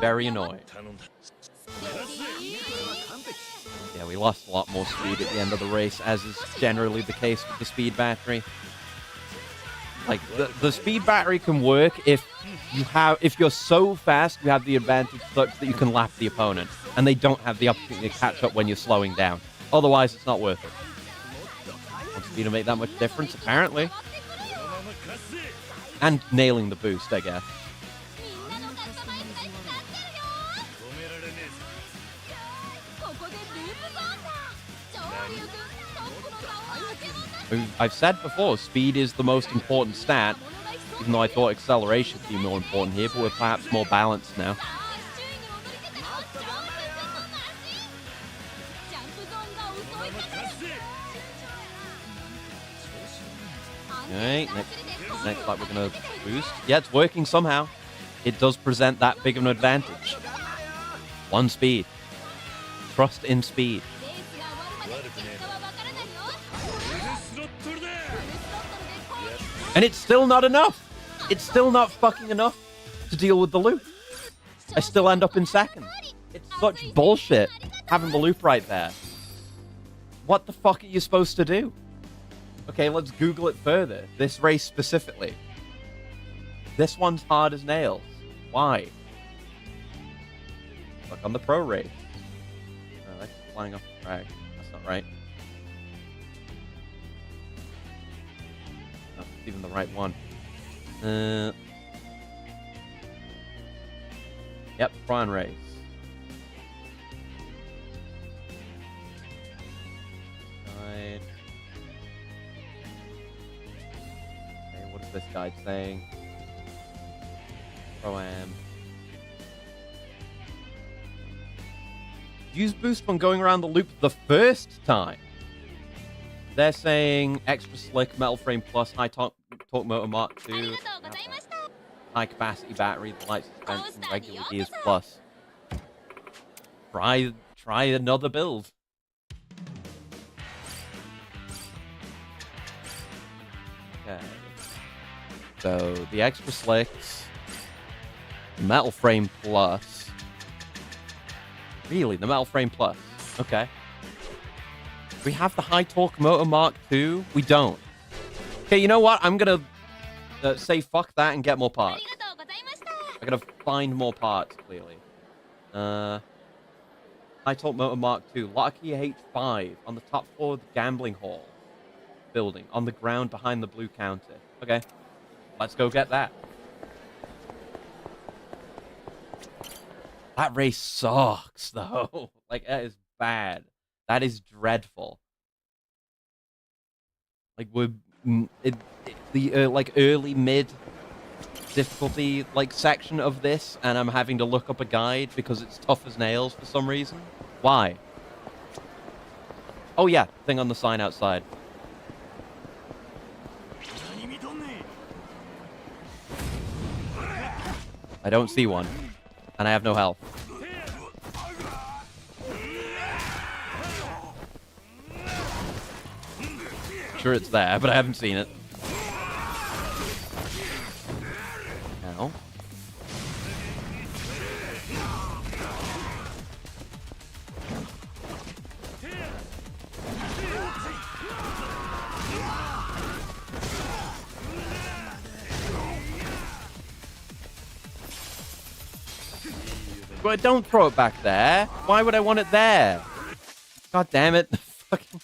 Very annoying. Yeah, we lost a lot more speed at the end of the race, as is generally the case with the speed battery. Like, the speed battery can work if you're so fast, you have the advantage such that you can lap the opponent, and they don't have the opportunity to catch up when you're slowing down. Otherwise, it's not worth it. Want speed to make that much difference, apparently. And nailing the boost, I guess. I've said before, speed is the most important stat, even though I thought acceleration would be more important here, but we're perhaps more balanced now. Okay, next lap we're going to boost. Yeah, it's working somehow. It does present that big of an advantage. One speed. Trust in speed. And it's still not enough. It's still not fucking enough to deal with the loop. I still end up in second. It's such bullshit having the loop right there. What the fuck are you supposed to do? Okay, let's Google it further. This race specifically. This one's hard as nails. Why? Look on the pro race. Oh, that's flying off the track. That's not right. Oh, it's even the right one. Yep, prawn race. Guide. Okay, what is this guide saying? Pro-Am. Use boost when going around the loop the first time. They're saying extra slick, metal frame plus, high torque motor Mark II, high capacity battery, light suspension, regular gears plus. Try another build. Okay. So the extra slicks, metal frame plus. Really, the metal frame plus. Okay. We have the high torque motor Mark II? We don't. Okay, you know what? I'm gonna say fuck that and get more parts. I gotta find more parts, clearly. High torque motor Mark II. Locky H5 on the top floor of the gambling hall building on the ground behind the blue counter. Okay. Let's go get that. That race sucks, though. Like, that is bad. That is dreadful. Like, we're... like, early, mid difficulty, like, section of this, and I'm having to look up a guide because it's tough as nails for some reason. Why? Oh, yeah. Thing on the sign outside. I don't see one. And I have no health. Sure it's there, but I haven't seen it. Now. Well, don't throw it back there. Why would I want it there? God damn it. Fucking...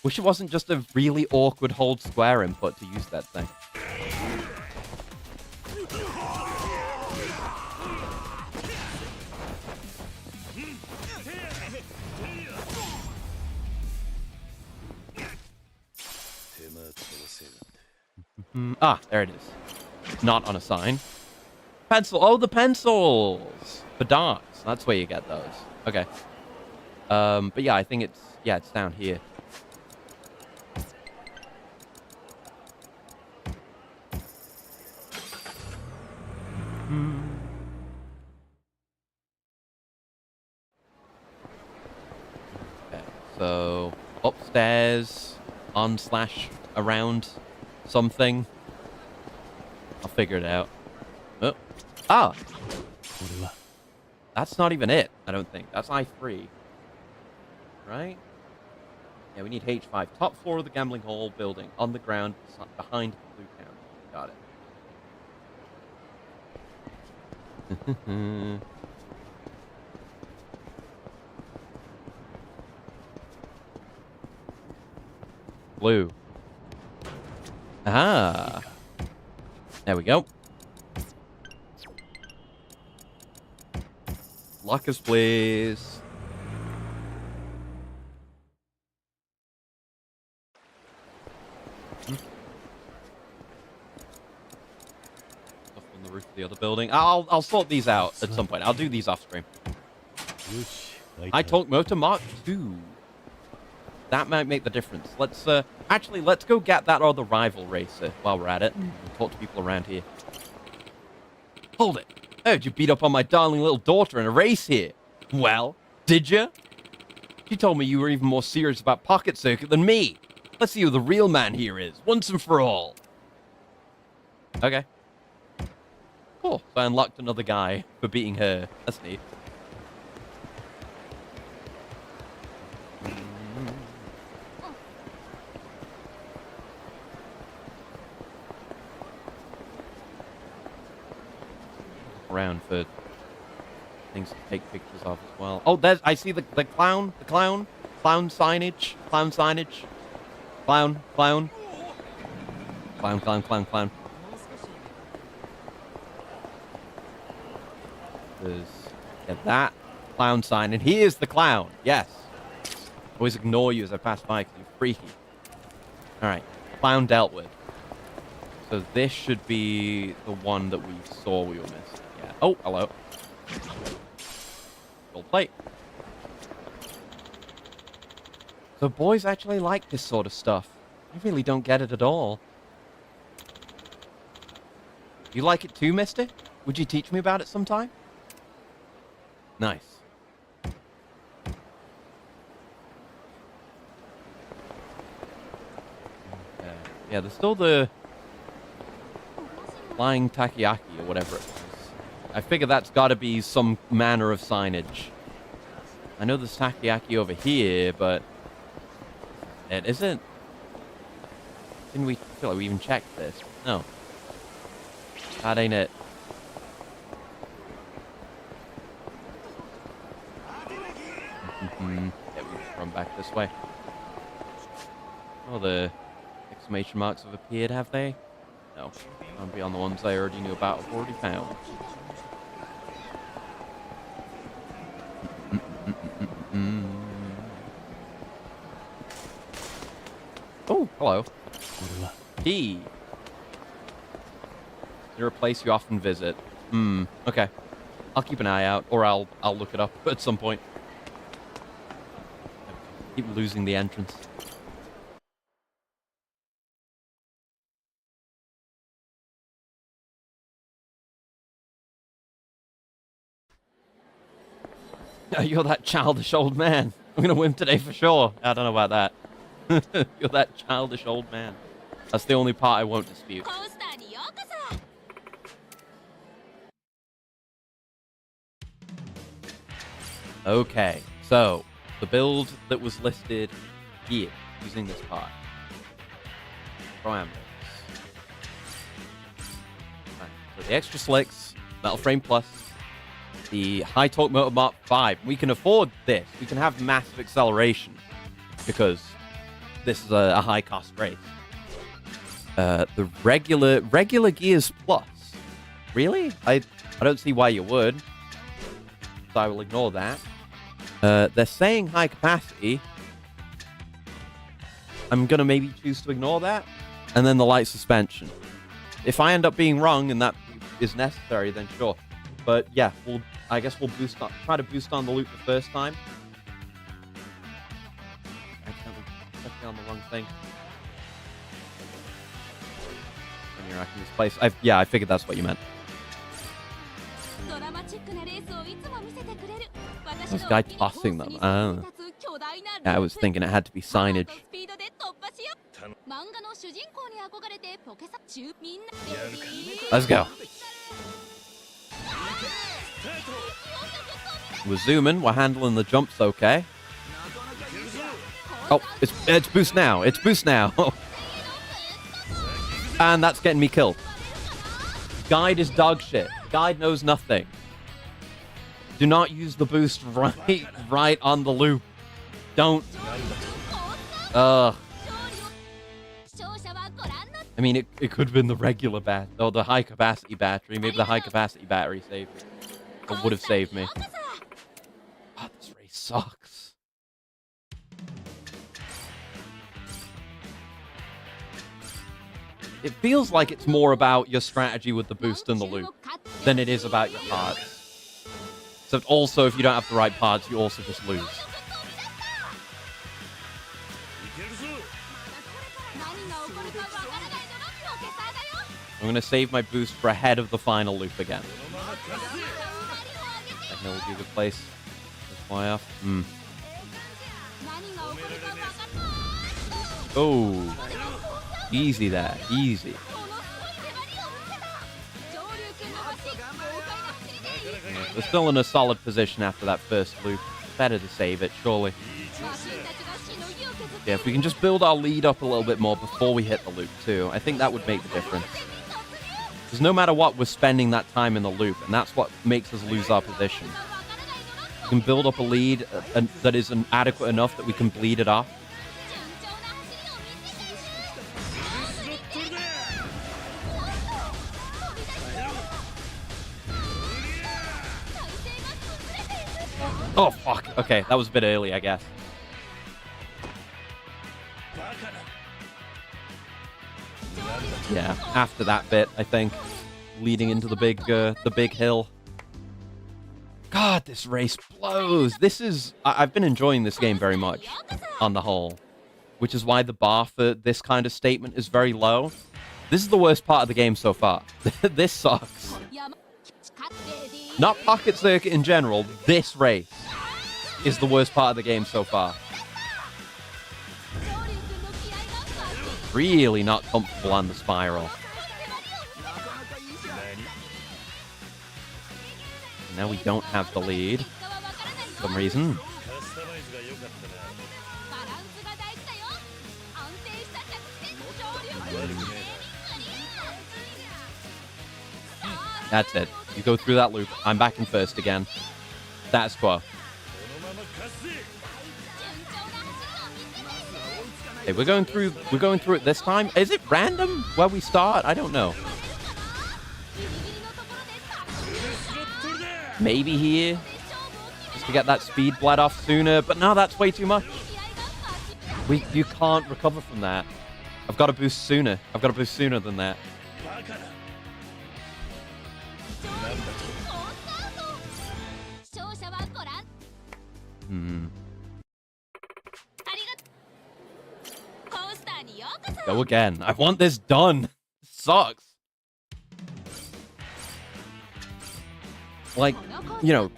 Wish it wasn't just a really awkward hold square input to use that thing. Ah, there it is. Not on a sign. Pencil. Oh, the pencils for darts. That's where you get those. Okay. But yeah, I think it's down here. Okay, so upstairs, on/around something. I'll figure it out. Oh. Ah! That's not even it, I don't think. That's I3. Right? Yeah, we need H5. Top floor of the gambling hall building. On the ground, behind the blue counter. Got it. Blue. Ah. There we go. Lock us, please. Stuff on the roof of the other building. I'll sort these out at some point. I'll do these off screen. I talk motor Mark 2. That might make the difference. Let's let's go get that other rival racer while we're at it. And talk to people around here. Hold it. I heard you beat up on my darling little daughter in a race here. Well, did you? She told me you were even more serious about Pocket Circuit than me. Let's see who the real man here is, once and for all. Okay. Cool. So I unlocked another guy for beating her. That's neat. Around for things to take pictures of as well. Oh, I see the clown signage, clown. There's that clown sign, and he is the clown. Yes. Always ignore you as I pass by because you're freaky. All right, clown dealt with. So this should be the one that we saw we were missing. Yeah. Oh, hello. Gold plate. So boys actually like this sort of stuff. I really don't get it at all. You like it too, mister? Would you teach me about it sometime? Nice. Yeah, there's still the flying takoyaki or whatever it was. I figure that's got to be some manner of signage. I know there's takoyaki over here, but it isn't. Didn't we feel like we even checked this? No. That ain't it. Yeah, we just run back this way. Oh, the exclamation marks have appeared, have they? No. I'm beyond the ones I already knew about. I've already found. Oh, hello. Key. Is there a place you often visit? Okay. I'll keep an eye out, or I'll look it up at some point. Keep losing the entrance. You're that childish old man. I'm gonna win today for sure. I don't know about that. You're that childish old man. That's the only part I won't dispute. Okay, so the build that was listed here using this part. Parameters. Right, so the extra slicks, metal frame plus, the High Torque Motor Mark 5. We can afford this. We can have massive acceleration because this is a high-cost race. The regular Gears Plus. Really? I don't see why you would. So I will ignore that. They're saying high capacity. I'm going to maybe choose to ignore that. And then the light suspension. If I end up being wrong and that is necessary, then sure. But yeah, I guess we'll try to boost on the loop the first time. Accidentally clicking on the wrong thing. When you're racking this place. I figured that's what you meant. This guy tossing them. Oh. Yeah, I was thinking it had to be signage. Let's go. We're zooming. We're handling the jumps okay. Oh, it's boost now. It's boost now. And that's getting me killed. Guide is dog shit. Guide knows nothing. Do not use the boost right on the loop. Don't. Ugh. I mean, it could have been the regular bat or the high capacity battery. Maybe the high capacity battery saved me. Or would have saved me. Oh, this race sucks. It feels like it's more about your strategy with the boost and the loop than it is about your parts. Except also, if you don't have the right parts, you also just lose. I'm going to save my boost for ahead of the final loop again. That hill will be a good place. Just fly off. Oh. Easy there. Easy. We're still in a solid position after that first loop. Better to save it, surely. Yeah, if we can just build our lead up a little bit more before we hit the loop, too, I think that would make the difference. Because no matter what, we're spending that time in the loop, and that's what makes us lose our position. We can build up a lead that is adequate enough that we can bleed it off. Oh, fuck. Okay, that was a bit early, I guess. Yeah, after that bit, I think. Leading into the big hill. God, this race blows. I've been enjoying this game very much, on the whole. Which is why the bar for this kind of statement is very low. This is the worst part of the game so far. This sucks. Not Pocket Circuit in general, this race is the worst part of the game so far. Really not comfortable on the spiral. Now we don't have the lead for some reason. That's it. You go through that loop. I'm back in first again. Status quo. Okay, we're going through it this time. Is it random where we start? I don't know. Maybe here. Just to get that speed bled off sooner. But no, that's way too much. You can't recover from that. I've got to boost sooner. I've got to boost sooner than that. Go again. I want this done. It sucks. Like, you know,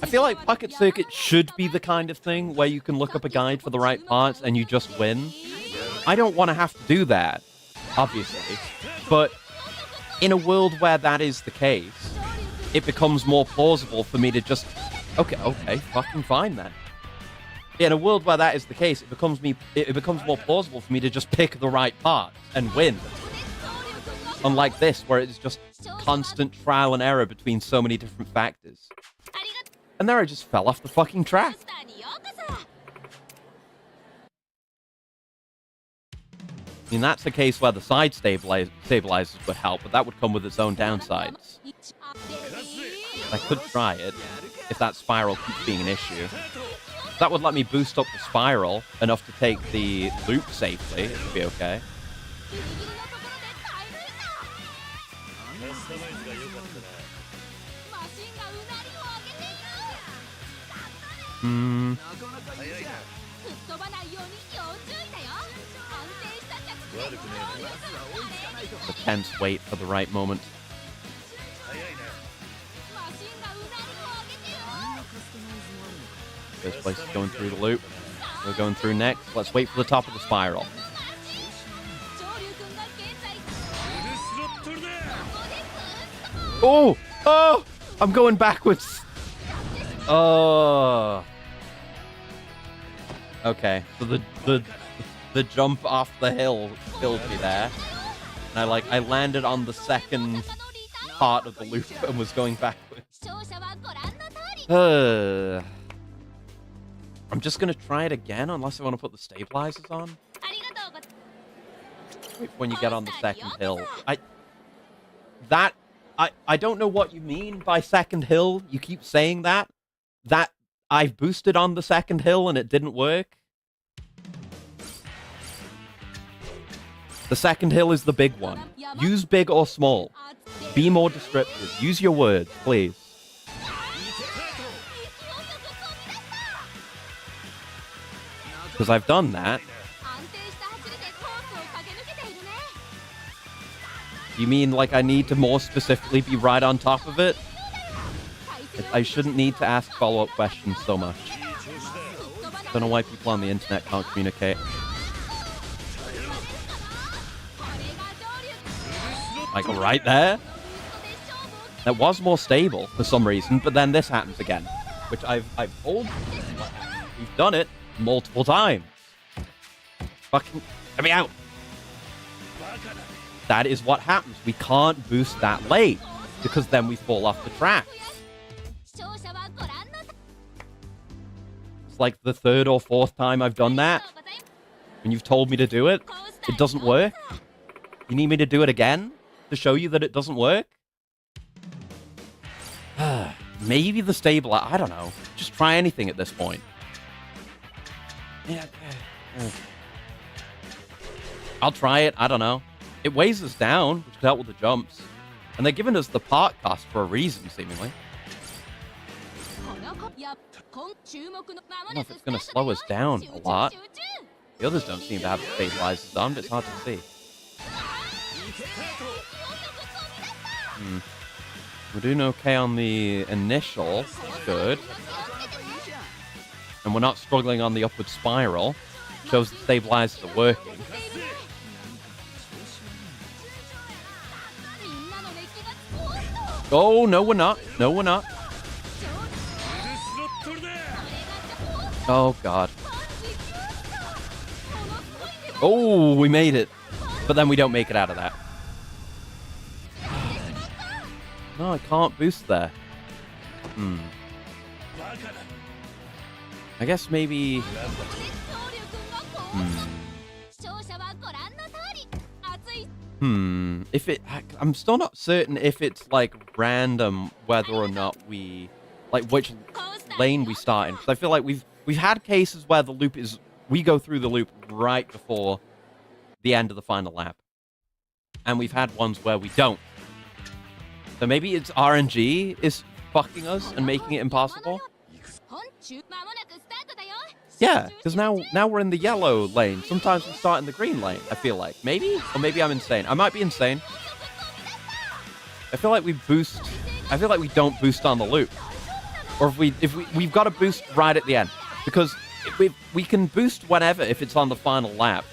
I feel like Pocket Circuit should be the kind of thing where you can look up a guide for the right parts and you just win. I don't want to have to do that, obviously. But in a world where that is the case, it becomes more plausible for me to just... Okay, fucking fine then. In a world where that is the case, it becomes more plausible for me to just pick the right parts and win. Unlike this, where it's just constant trial and error between so many different factors. And there I just fell off the fucking track. スターにようこそ I mean, that's a case where the side stabilizers would help, but that would come with its own downsides. I could try it if that spiral keeps being an issue. That would let me boost up the spiral enough to take the loop safely. It would be okay. ギリギリのところで耐え抜いた カスタマイズが良かったな。マシンがうなりを上げている Hmm. 吹っ飛ばないように要注意だよ安定した着地で悪くねえな。強力華麗に The tense wait for the right moment. 早いな。マシンがうなりを上げてる This place is going through the loop. We're going through next. Let's wait for the top of the spiral. 上流君が現在 フルスロットルだ。 ここでブースト Oh! Oh! I'm going backwards. Oh. Okay, so the jump off the hill killed me there. And I landed on the second part of the loop and was going backwards. 視聴者はご覧の通り I'm just gonna try it again unless I want to put the stabilizers on. ありがとうご Wait, when you get on the second hill. I don't know what you mean by second hill. You keep saying that. That I've boosted on the second hill and it didn't work. The second hill is the big one. Use big or small. Be more descriptive. Use your words, please. Because I've done that. 安定した走りでコースを駆け抜けているね You mean like I need to more specifically be right on top of it? I shouldn't need to ask follow-up questions so much. Don't know why people on the internet can't communicate. Like right there? That was more stable for some reason, but then this happens again. Which I've told you. We've done it multiple times. Fucking let me out. That is what happens. We can't boost that late because then we fall off the track. 視聴者はご覧の It's like the third or fourth time I've done that. When you've told me to do it, it doesn't work. You need me to do it again to show you that it doesn't work? Maybe the stabilizer. I don't know. Just try anything at this point. Yeah. I'll try it. I don't know. It weighs us down, which could help with the jumps. And they're giving us the part cost for a reason, seemingly. この子や注目のま I don't know もな if く it's ス going タ to ー slow ト us だよ down 集 a 中 lot. 集中 The others don't seem to have the stabilizers on, but it's hard to see. We're doing okay on the initial. That's good. And we're not struggling on the upward spiral. Shows the stabilizers are working. みんなの熱気がスポーッ Oh, no, we're not. No, we're not. フルスロットルだ。 Oh, God. Oh, we made it. But then we don't make it out of that. No, I can't boost there. I guess maybe... と 視聴者はご覧の通り熱い If it... I'm still not certain if it's, like, random whether or not we... Like, which コースター lane we start in. Because I feel like we've had cases where the loop is... We go through the loop right before the end of the final lap. And we've had ones where we don't. So maybe it's RNG is fucking us and making it impossible? 本中まもなくスタートだよ Yeah, because now we're in the yellow lane. Sometimes we start in the green lane, I feel like. Maybe? Or maybe I'm insane. I might be insane. I feel like we boost... I feel like we don't boost on the loop. Or if we've got to boost right at the end. Because we can boost whenever if it's on the final lap.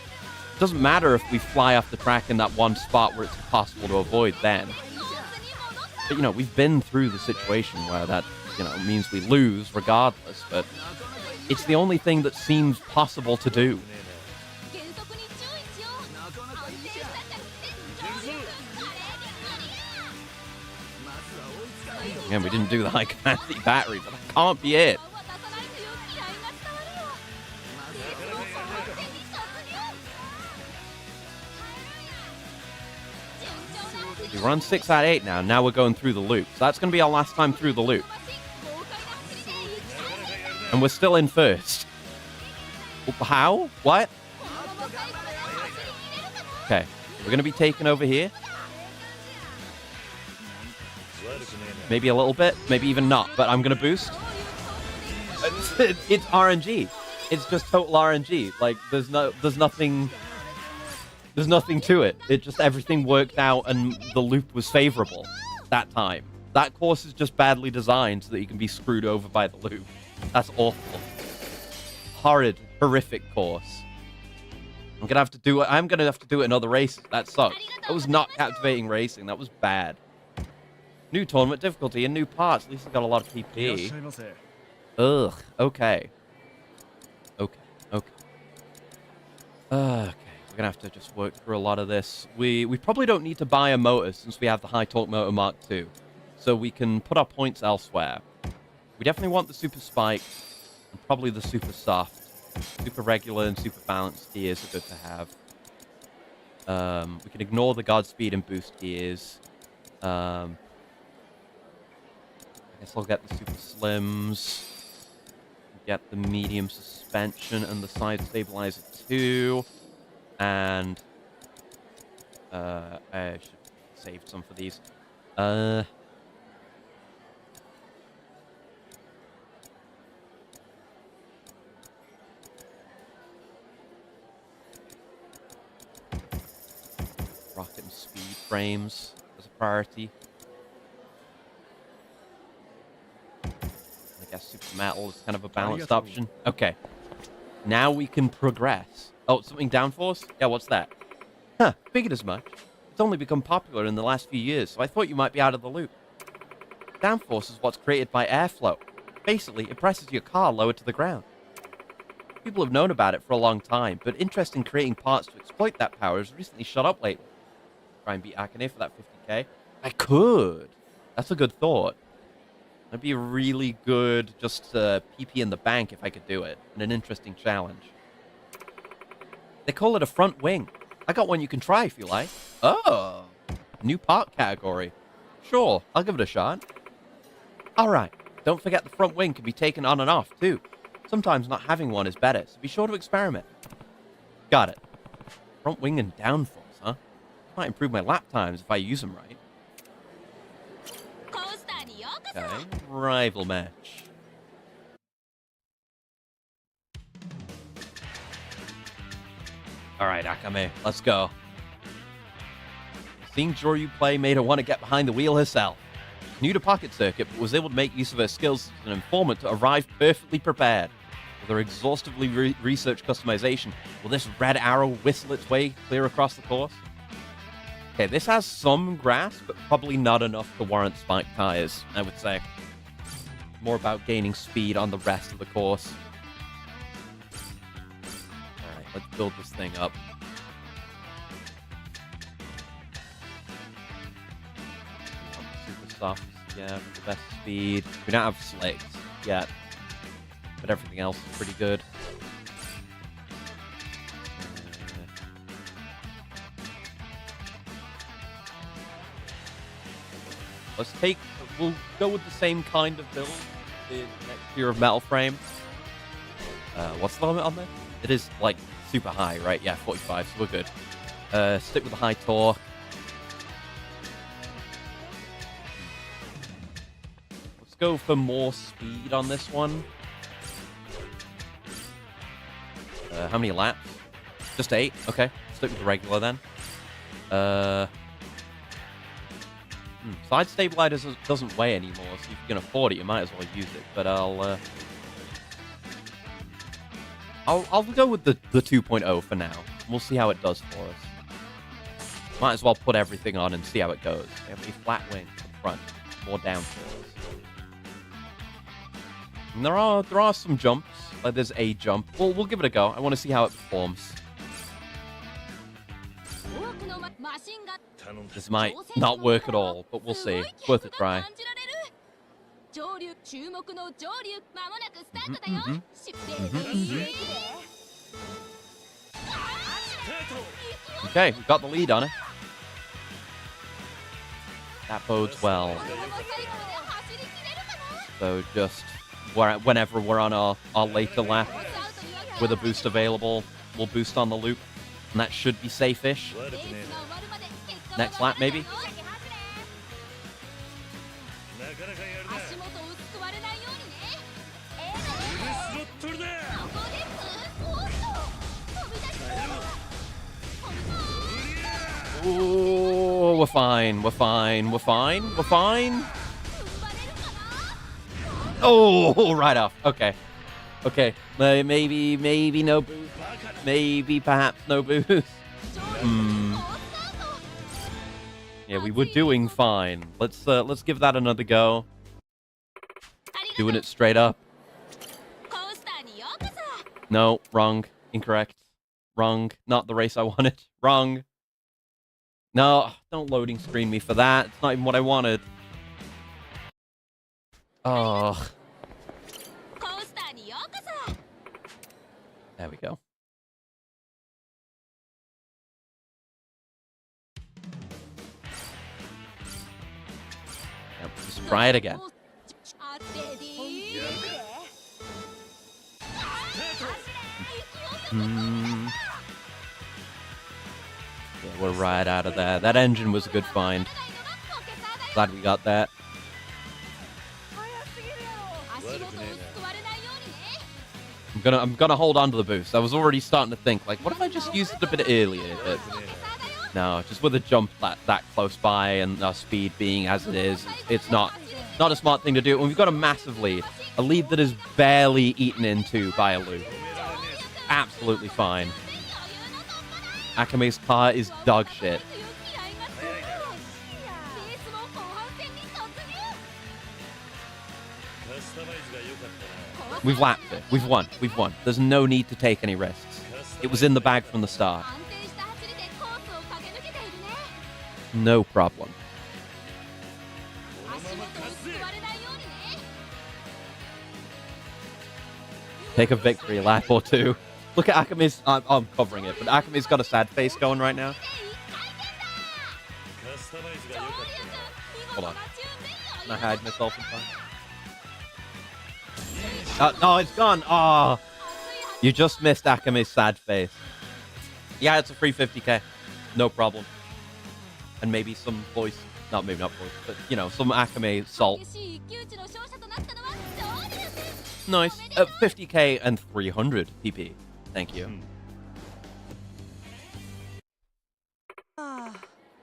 It doesn't matter if we fly off the track in that one spot where it's impossible to avoid then. コースに戻った But, you know, we've been through the situation where that, you know, means we lose regardless. But it's the only thing that seems possible to do. 減速に注意しよう安定した着地で上流君華麗にクリア Again, we didn't do the high capacity battery, but that can't be it. は出さないという気合が伝わるよ。レースも本戦に突入。順調な走り We run 6 out of 8 now. Now we're going through the loop. So that's going to be our last time through the loop. 豪快な走りで行きたい。 And we're still in first. How? What? このまま最後まで走り切れるかな。 Okay. We're going to be taken over here. Maybe a little bit. Maybe even not. But I'm going to boost. It's RNG. It's just total RNG. Like, there's nothing to it. It just, everything worked out and the loop was favorable that time. That course is just badly designed so that you can be screwed over by the loop. That's awful. Horrid, horrific course. I'm gonna have to do it in other races. That sucks. That was not captivating racing. That was bad. New tournament difficulty and new parts. At least I got a lot of いらっ PP. しゃいませ。 Ugh. Okay. Okay. Okay. Okay. We're gonna have to just work through a lot of this. We probably don't need to buy a motor since we have the high torque motor Mark II, so we can put our points elsewhere. We definitely want the super spike and probably the super soft. Super regular and super balanced gears are good to have. We can ignore the Godspeed and boost gears. I guess I'll get the super slims. Get the medium suspension and the side stabilizer too. And I should save some for these. Rocket and speed frames as a priority. I guess super metal is kind of a balanced option. Okay. Now we can progress. Oh, something downforce? Yeah, what's that? Huh, figured as much. It's only become popular in the last few years, so I thought you might be out of the loop. Downforce is what's created by airflow. Basically, it presses your car lower to the ground. People have known about it for a long time, but interest in creating parts to exploit that power has recently shut up lately. Try and beat Akane for that 50k? I could. That's a good thought. That'd be a really good, just PP in the bank if I could do it, and an interesting challenge. They call it a front wing. I got one you can try if you like. Oh, new part category. Sure, I'll give it a shot. Alright, don't forget the front wing can be taken on and off, too. Sometimes not having one is better, so be sure to experiment. Got it. Front wing and downforce, huh? Might improve my lap times if I use them right. コースターにようこそ。 Okay, rival match. Alright, Akame, let's go. Seeing Joryu play made her want to get behind the wheel herself. New to Pocket Circuit, but was able to make use of her skills as an informant to arrive perfectly prepared. With her exhaustively researched customization, will this red arrow whistle its way clear across the course? Okay, this has some grass, but probably not enough to warrant spike tires, I would say. More about gaining speed on the rest of the course. Alright, let's build this thing up. Super soft, yeah, for the best speed. We don't have slicks yet, but everything else is pretty good. We'll go with the same kind of build in next year of Metal Frame. What's the limit on there? It is, like, super high, right? Yeah, 45, so we're good. Stick with the high torque. Let's go for more speed on this one. How many laps? Just 8? Okay. Stick with the regular then. Side stabilizer doesn't weigh anymore, so if you can afford it, you might as well use it. But I'll go with the 2.0 for now. We'll see how it does for us. Might as well put everything on and see how it goes. We have a flat wing to the front, more downforce. And there are some jumps. Like there's a jump. We'll give it a go. I want to see how it performs. 多くのマシンが 頼んだ。 This might not work at all, but we'll see. It's worth a try. 感じられる。上流注目の上流まもなくスタートだよ。Mhm, 疾病いい駅で。 Okay, we got the lead on it. That bodes well. このまま最後まで走り切れるかな。 So just whenever we're on our later lap with a boost available, we'll boost on the loop. And that should be safe-ish. 悪くね Next lap, maybe? えな。なかなかやるな。足元をすくわれないようにね。フルスロットルだ。ここですおっと飛び出した。 Ooh, we're fine. We're fine. We're fine. We're fine. Oh, right off. Okay. Okay. Maybe no boost. Maybe perhaps no boost. Yeah, we were doing fine. Let's give that another go. Doing it straight up. No, wrong. Incorrect. Wrong. Not the race I wanted. Wrong. No, don't loading screen me for that. It's not even what I wanted. Oh. There we go. Yep, just try it again. Yeah, we're right out of there. That engine was a good find. Glad we got that. I'm gonna hold on to the boost. I was already starting to think, like, what if I just used it a bit earlier? But no, just with a jump that close by and our speed being as it is, it's not a smart thing to do. And we've got a massive lead. A lead that is barely eaten into by a loop. Absolutely fine. Akame's car is dog shit. We've lapped it. We've won. We've won. There's no need to take any risks. It was in the bag from the start. No problem. Take a victory lap or two. Look at Akame's... I'm covering it, but Akame's got a sad face going right now. Hold on. Can I hide myself in time? No, it's gone. Oh, you just missed Akame's sad face. Yeah, it's a free 50k. No problem. And maybe some voice... Not maybe not voice, but, you know, some Akame salt. Nice. 50k and 300 PP. Thank you.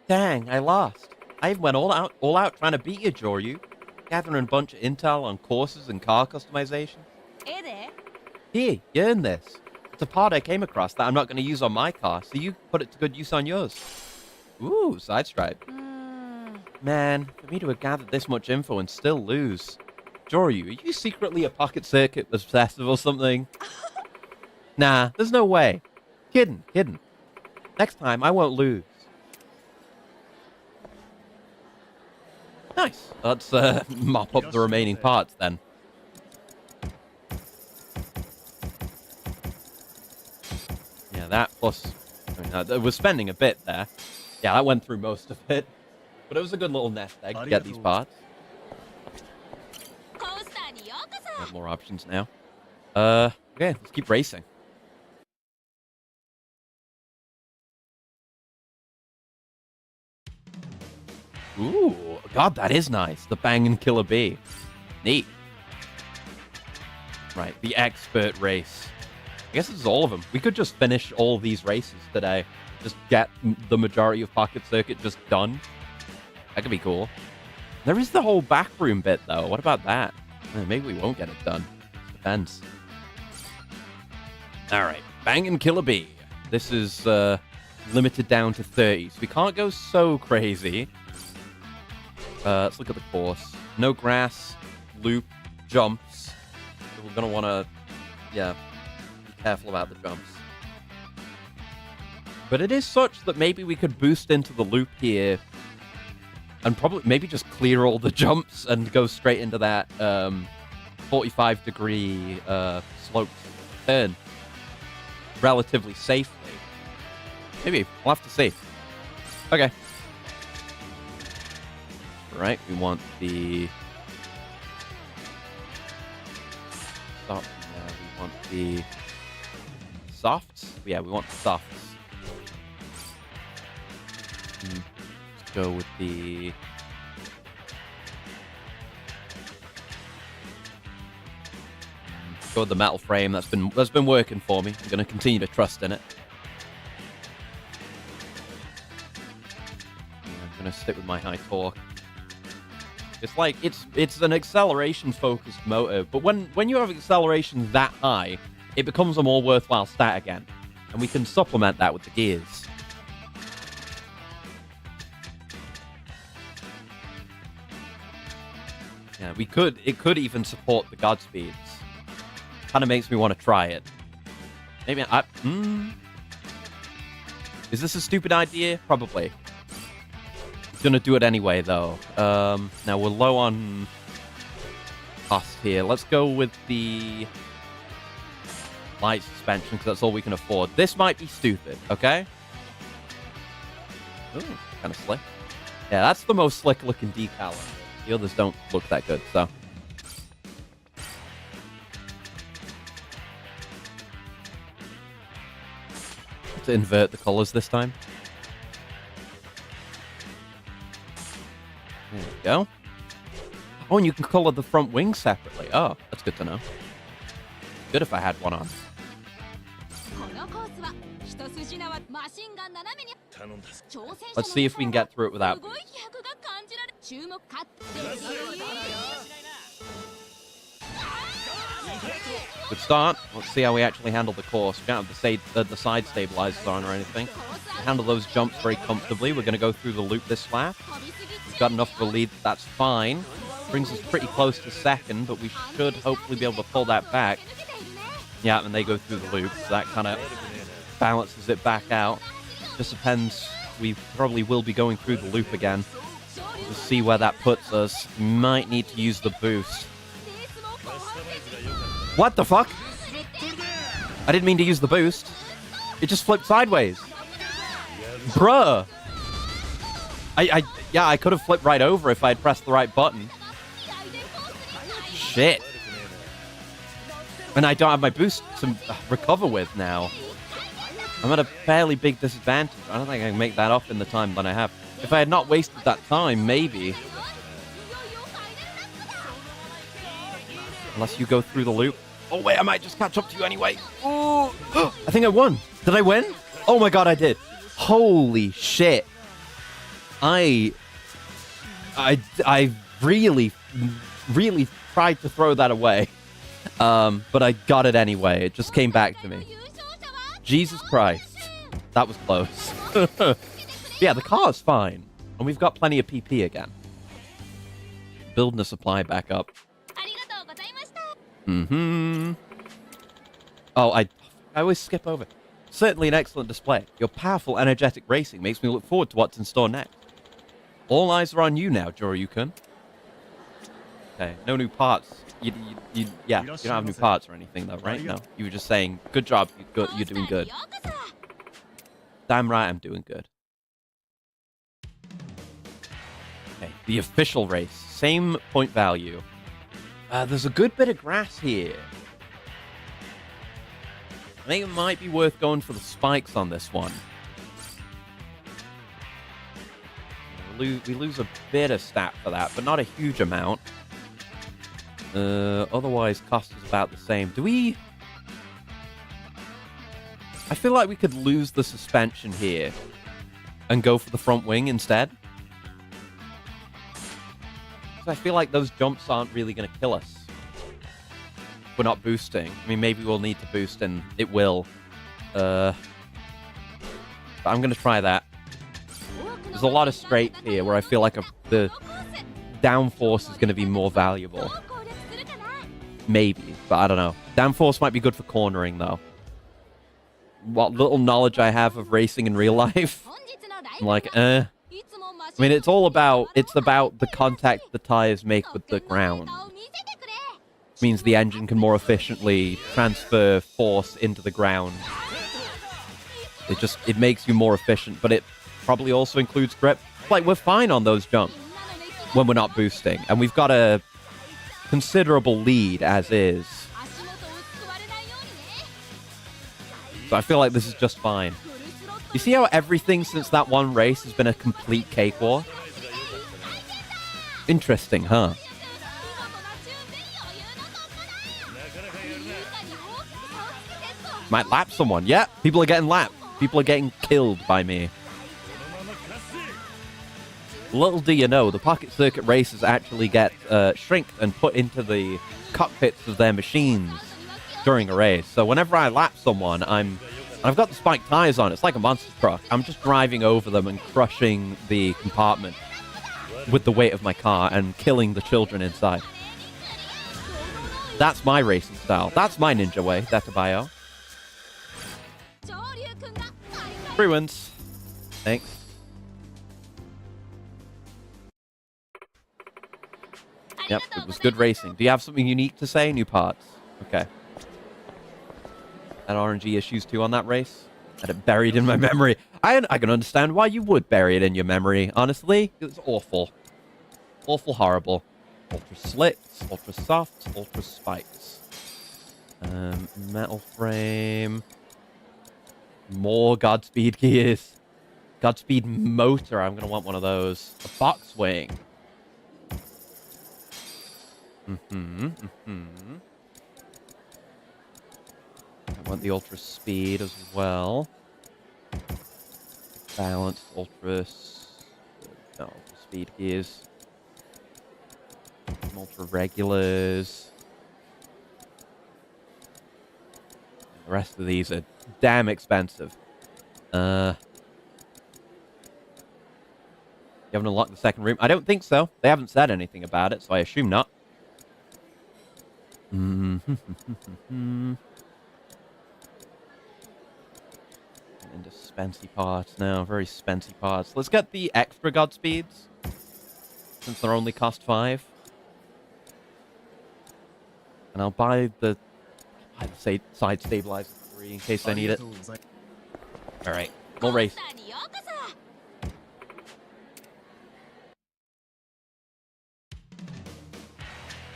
Dang, I lost. I went all out trying to beat you, Joryu. Gathering a bunch of intel on courses and car customization. Here, you earned this. It's a part I came across that I'm not going to use on my car, so you put it to good use on yours. Ooh, side stripe. Man, for me to have gathered this much info and still lose. Joryu, are you secretly a pocket circuit obsessive or something? Nah, there's no way. Kidding. Next time, I won't lose. Nice. Let's mop up the remaining parts then. Yeah, that plus... I mean, we're spending a bit there. Yeah, that went through most of it. But it was a good little nest egg to get these parts. We have more options now. Okay, let's keep racing. Ooh, God, that is nice. The Bang & Killer Bee. Neat. Right, the expert race. I guess this is all of them. We could just finish all these races today. Just get the majority of Pocket Circuit just done. That could be cool. There is the whole backroom bit, though. What about that? Maybe we won't get it done. Depends. Alright, Bang & Killer Bee. This is limited down to 30, so we can't go so crazy. Let's look at the course. No grass, loop, jumps. So we're going to want to, yeah, be careful about the jumps. But it is such that maybe we could boost into the loop here and probably maybe just clear all the jumps and go straight into that 45-degree sloped turn relatively safely. Maybe. We'll have to see. Okay. Right, we want the... Stop. We want the softs. Yeah, we want the softs. Let's go with the... Go with the metal frame. That's been working for me. I'm going to continue to trust in it. I'm going to stick with my high torque. It's like it's an acceleration focused motor, but when you have acceleration that high, it becomes a more worthwhile stat again, and we can supplement that with the gears. Yeah, we could. It could even support the Godspeeds. Kind of makes me want to try it. Maybe Is this a stupid idea? Probably. Gonna do it anyway, though. Now we're low on cost here. Let's go with the light suspension, because that's all we can afford. This might be stupid, okay? Ooh, kind of slick. Yeah, that's the most slick-looking decal. The others don't look that good, so... To invert the colors this time. There we go. Oh, and you can color the front wing separately. Oh, that's good to know. Good if I had one on. Let's see if we can get through it without. Good start. Let's see how we actually handle the course. We don't have the side stabilizers on or anything. We handle those jumps very comfortably. We're going to go through the loop this lap. We've got enough of a lead. That's fine. Brings us pretty close to second, but we should hopefully be able to pull that back. Yeah, and they go through the loop, so that kind of balances it back out. Just depends. We probably will be going through the loop again. We'll see where that puts us. We might need to use the boost. What the fuck? I didn't mean to use the boost. It just flipped sideways. Bruh. Yeah, I could have flipped right over if I had pressed the right button. Shit. And I don't have my boost to recover with now. I'm at a fairly big disadvantage. I don't think I can make that up in the time that I have. If I had not wasted that time, maybe. Unless you go through the loop. Oh, wait, I might just catch up to you anyway. Oh, I think I won. Did I win? Oh, my God, I did. Holy shit. I really, really tried to throw that away. But I got it anyway. It just came back to me. Jesus Christ. That was close. Yeah, the car's fine. And we've got plenty of PP again. Building the supply back up. Oh, I always skip over. Certainly an excellent display. Your powerful, energetic racing makes me look forward to what's in store next. All eyes are on you now, Joryukun. Okay, no new parts. You don't have new parts or anything, though, right? No, you were just saying, good job, you're doing good. Damn right I'm doing good. Okay, the official race. Same point value. There's a good bit of grass here. I think it might be worth going for the spikes on this one. We lose a bit of stat for that, but not a huge amount. Otherwise, cost is about the same. Do we... I feel like we could lose the suspension here and go for the front wing instead. I feel like those jumps aren't really going to kill us. We're not boosting. I mean, maybe we'll need to boost, and it will. But I'm going to try that. There's a lot of straight here where I feel like the downforce is going to be more valuable. Maybe, but I don't know. Downforce might be good for cornering, though. What little knowledge I have of racing in real life, I'm like, I mean, it's about the contact the tires make with the ground. Means the engine can more efficiently transfer force into the ground. It makes you more efficient, but it probably also includes grip. Like, we're fine on those jumps when we're not boosting, and we've got a considerable lead as is. So I feel like this is just fine. You see how everything since that one race has been a complete cakewalk? Interesting, huh? Might lap someone. Yeah, people are getting lapped. People are getting killed by me. Little do you know, the pocket circuit races actually get shrinked and put into the cockpits of their machines during a race. So whenever I lap someone, I've got the spiked tires on. It's like a monster truck. I'm just driving over them and crushing the compartment with the weight of my car and killing the children inside. That's my racing style. That's my ninja way, Databayo. 3 wins. Thanks. Yep, it was good racing. Do you have something unique to say? New parts. Okay. Had RNG issues too on that race. Had it buried in my memory. I can understand why you would bury it in your memory, honestly. It's awful. Awful horrible. Ultra slicks, ultra softs, ultra spikes. Metal frame. More Godspeed gears. Godspeed motor. I'm going to want one of those. A box wing. I want the ultra speed as well. Balance, ultra speed gears. Some ultra regulars. The rest of these are damn expensive. You haven't unlocked the second room? I don't think so. They haven't said anything about it, so I assume not. Into spency parts now. Very spency parts. Let's get the extra Godspeeds, since they're only cost 5. And I'll buy the side stabilizer 3 in case I need it. Alright, more race.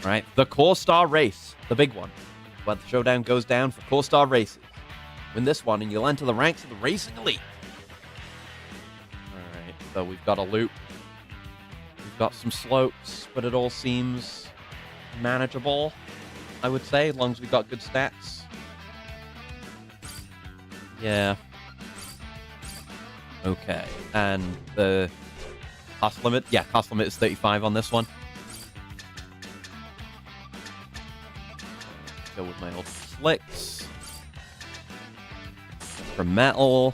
Alright, the Core Star race. The big one. Where the showdown goes down for Core Star races. Win this one and you'll enter the ranks of the Racing Elite. Alright, so we've got a loop. We've got some slopes, but it all seems manageable, I would say, as long as we've got good stats. Yeah. Okay, and the cost limit? Yeah, cost limit is 35 on this one. Go with my ultra slicks. For metal.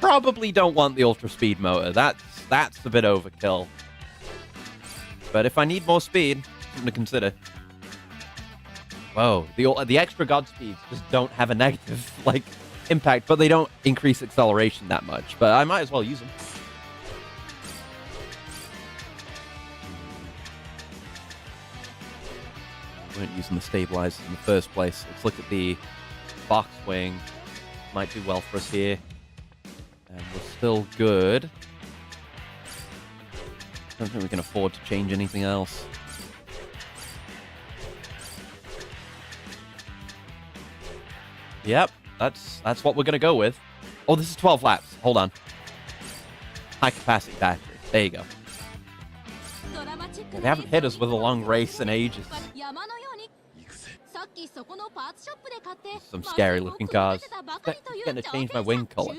Probably don't want the ultra speed motor. That's a bit overkill. But if I need more speed, something to consider. Whoa, the extra Godspeeds just don't have a negative impact, but they don't increase acceleration that much. But I might as well use them. We weren't using the stabilizers in the first place. Let's look at the box wing. Might do well for us here. And we're still good. I don't think we can afford to change anything else. Yep, that's what we're going to go with. Oh, this is 12 laps. Hold on. High capacity battery. There you go. They haven't hit us with a long race in ages. Some scary looking cars. I'm going to change my wing color.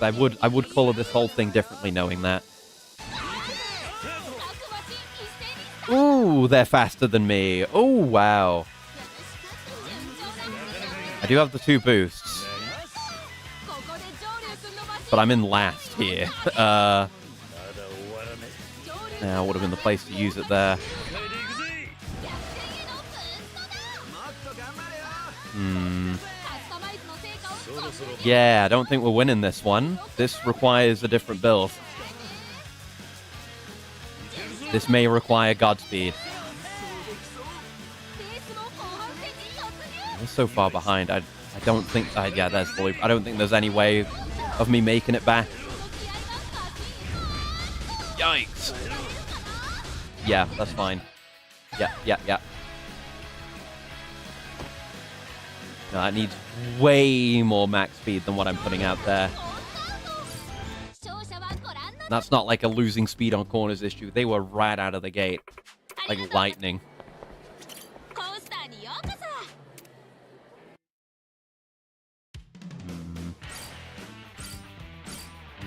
I would color this whole thing differently knowing that. Ooh, they're faster than me. Oh, wow. I do have the 2 boosts. But I'm in last here. Now would have been the place to use it there. Yeah, I don't think we're winning this one. This requires a different build. This may require Godspeed. We're so far behind. I don't think... yeah, there's the loop. I don't think there's any way of me making it back. Yikes. Yeah, that's fine. Yeah. No, that needs way more max speed than what I'm putting out there. That's not like a losing speed on corners issue. They were right out of the gate. Like lightning.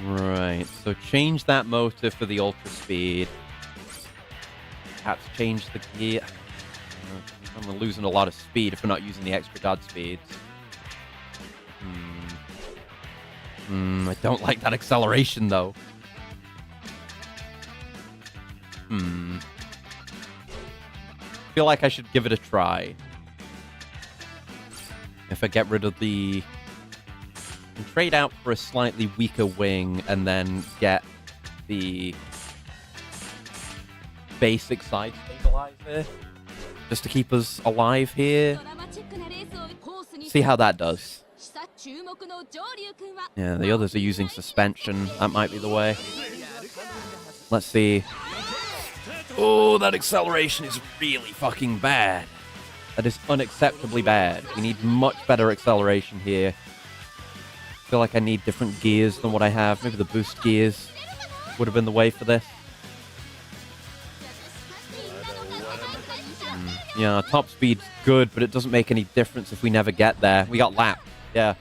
Right, so change that motor for the ultra speed. Perhaps change the gear. I'm losing a lot of speed if we're not using the extra god speeds. I don't like that acceleration though. Feel like I should give it a try. If I get rid of the... and trade out for a slightly weaker wing and then get the basic side stabilizer just to keep us alive here. See how that does. Yeah, the others are using suspension. That might be the way. Let's see. Oh, that acceleration is really fucking bad. That is unacceptably bad. We need much better acceleration here. I feel like I need different gears than what I have. Maybe the boost gears would have been the way for this. Yeah, top speed's good, but it doesn't make any difference if we never get there. We got lapped. Yeah.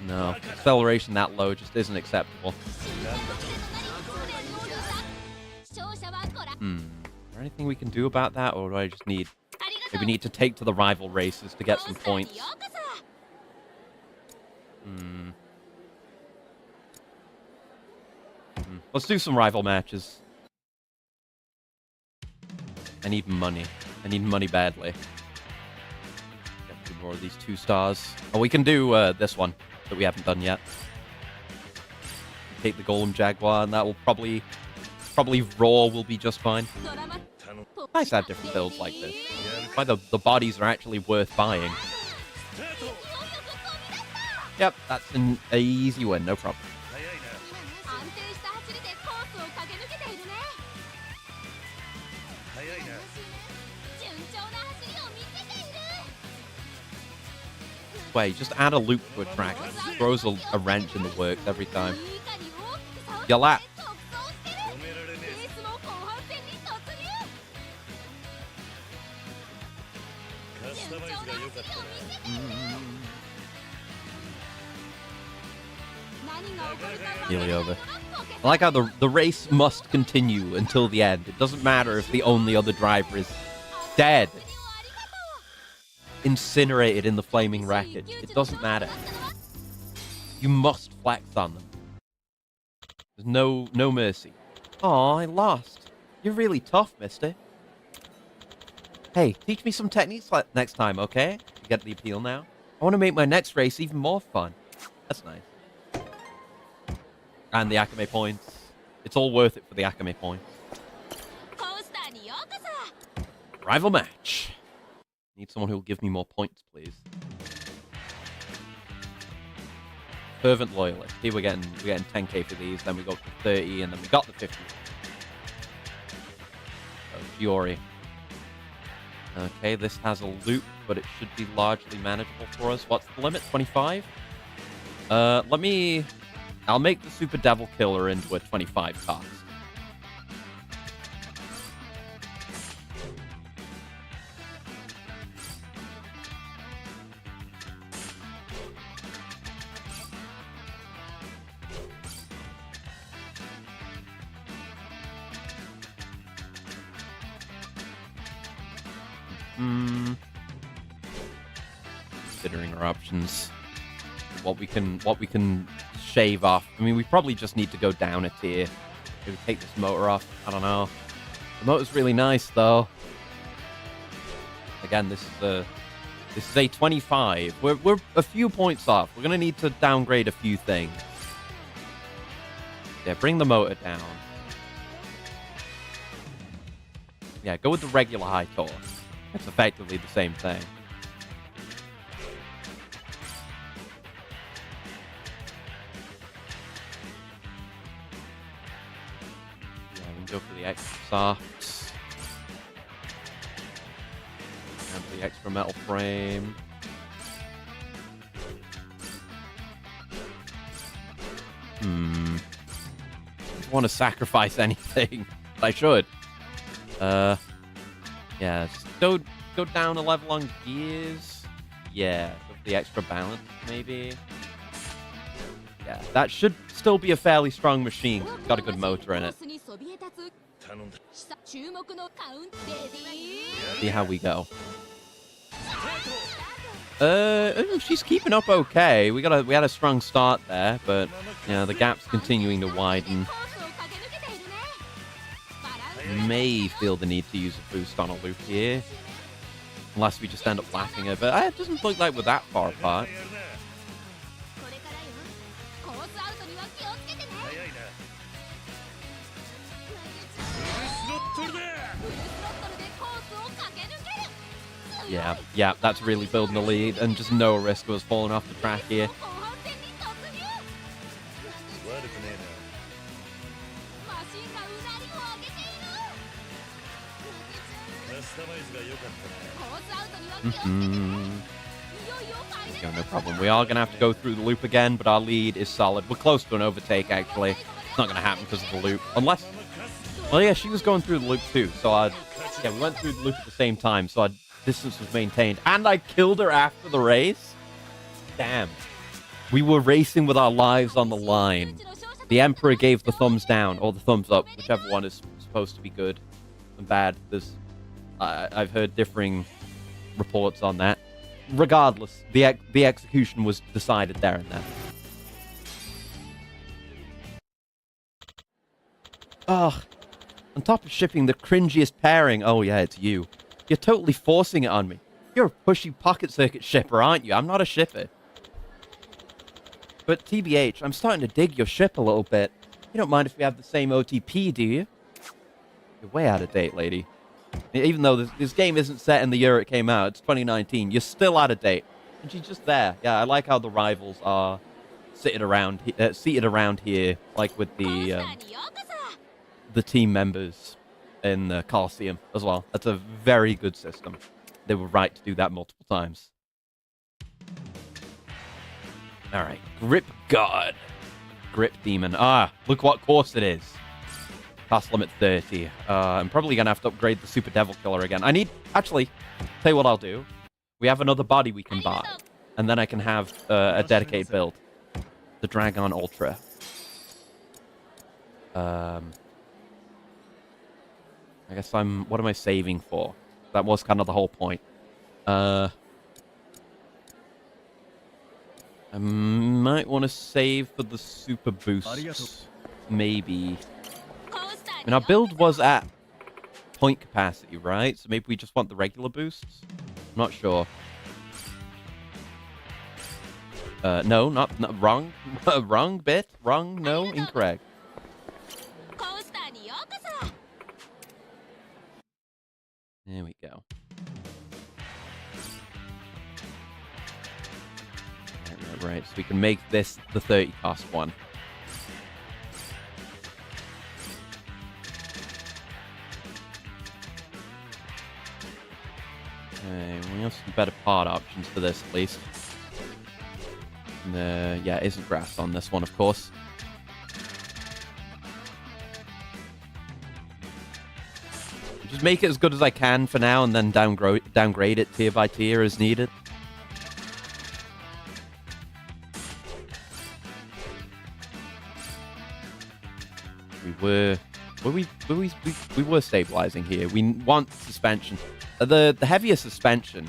No, acceleration that low just isn't acceptable. Is there anything we can do about that, or do I just need... maybe need to take to the rival races to get some points? Let's do some rival matches. I need money. I need money badly. Get two more of these 2 stars. Oh, we can do this one that we haven't done yet. Take the Golem Jaguar, and that will probably Raw will be just fine. Nice to have different builds like this. Why the bodies are actually worth buying. Yep, that's an easy win, no problem. Wait, just add a loop to a track. It throws a wrench in the works every time. You're lapped. Nearly over. I like how the race must continue until the end. It doesn't matter if the only other driver is dead, incinerated in the flaming wreckage. It doesn't matter. You must flex on them. There's no mercy. Aw, I lost. You're really tough, mister. Hey, teach me some techniques next time, okay? You get the appeal now? I want to make my next race even more fun. That's nice. And the Akame points. It's all worth it for the Akame points. Rival match. Need someone who will give me more points, please. Fervent loyalist. Here we're getting 10k for these. Then we got the 30, and then we got the 50. Oh, Giori. Okay, this has a loop, but it should be largely manageable for us. What's the limit? 25? I'll make the Super Devil Killer into a 25 cost. Considering our options, what we can shave off. I mean, we probably just need to go down a tier. Maybe take this motor off. I don't know. The motor's really nice, though. Again, this is This is a 25. We're a few points off. We're going to need to downgrade a few things. Yeah, bring the motor down. Yeah, go with the regular high torque. It's effectively the same thing. Yeah, we can go for the extra softs. And the extra metal frame. I want to sacrifice anything. I should. Yeah, just go down a level on gears. Yeah, with the extra balance, maybe. Yeah, that should still be a fairly strong machine. It's got a good motor in it. See how we go. She's keeping up okay. We had a strong start there, but yeah, the gap's continuing to widen. May feel the need to use a boost on a loop here, unless we just end up laughing at it. But it doesn't look like we're that far apart. Yeah, that's really building the lead, and just no risk of us falling off the track here. Go, no problem. We are going to have to go through the loop again, but our lead is solid. We're close to an overtake, actually. It's not going to happen because of the loop. Unless... Well, yeah, she was going through the loop too, so yeah, we went through the loop at the same time, so our distance was maintained. And I killed her after the race? Damn. We were racing with our lives on the line. The Emperor gave the thumbs down, or the thumbs up, whichever one is supposed to be good and bad. I've heard differing reports on that. Regardless, the execution was decided there and then. Ugh. On top of shipping the cringiest pairing, oh yeah, it's you. You're totally forcing it on me. You're a pushy pocket circuit shipper, aren't you? I'm not a shipper. But TBH, I'm starting to dig your ship a little bit. You don't mind if we have the same OTP, do you? You're way out of date, lady. Even though this game isn't set in the year it came out, it's 2019, you're still out of date. And she's just there. Yeah, I like how the rivals are seated around here, like with the team members in the Coliseum as well. That's a very good system. They were right to do that multiple times. All right, Grip God. Grip Demon. Ah, look what course it is. Cost limit 30. I'm probably going to have to upgrade the Super Devil Killer again. Actually, tell you what I'll do. We have another body we can buy. And then I can have a dedicated build. The Dragon Ultra. I guess what am I saving for? That was kind of the whole point. I might want to save for the super boost. Maybe. I mean, our build was at point capacity, right? So maybe we just want the regular boosts? I'm not sure. No, not wrong. Wrong bit. Wrong. No, incorrect. There we go. Right. So we can make this the 30 cost one. Okay, we have some better part options for this, at least. Yeah, it isn't grass on this one, of course. Just make it as good as I can for now, and then downgrade it tier by tier as needed. We were stabilizing here. We want suspension. The heavier suspension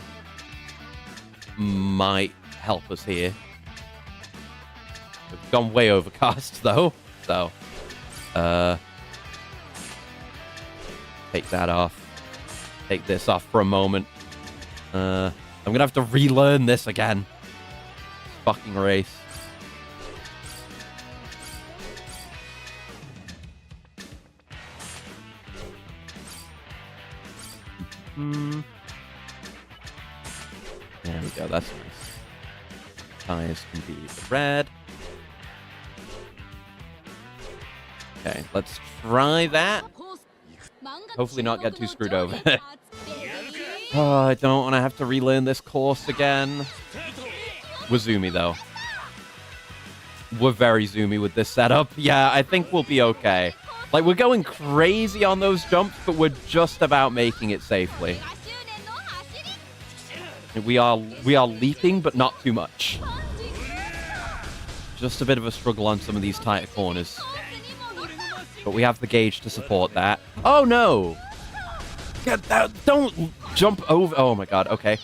might help us here. We've gone way overcast though, so take that off. Take this off for a moment. I'm gonna have to relearn this again. Fucking race. There we go, that's nice. Tires can be red. Okay, let's try that. Hopefully not get too screwed over. Oh, I don't want to have to relearn this course again. We're zoomy, though. We're very zoomy with this setup. Yeah, I think we'll be okay. Like, we're going crazy on those jumps, but we're just about making it safely. We are leaping, but not too much. Just a bit of a struggle on some of these tighter corners. But we have the gauge to support that. Oh, no! Don't jump over. Oh, my God. Okay.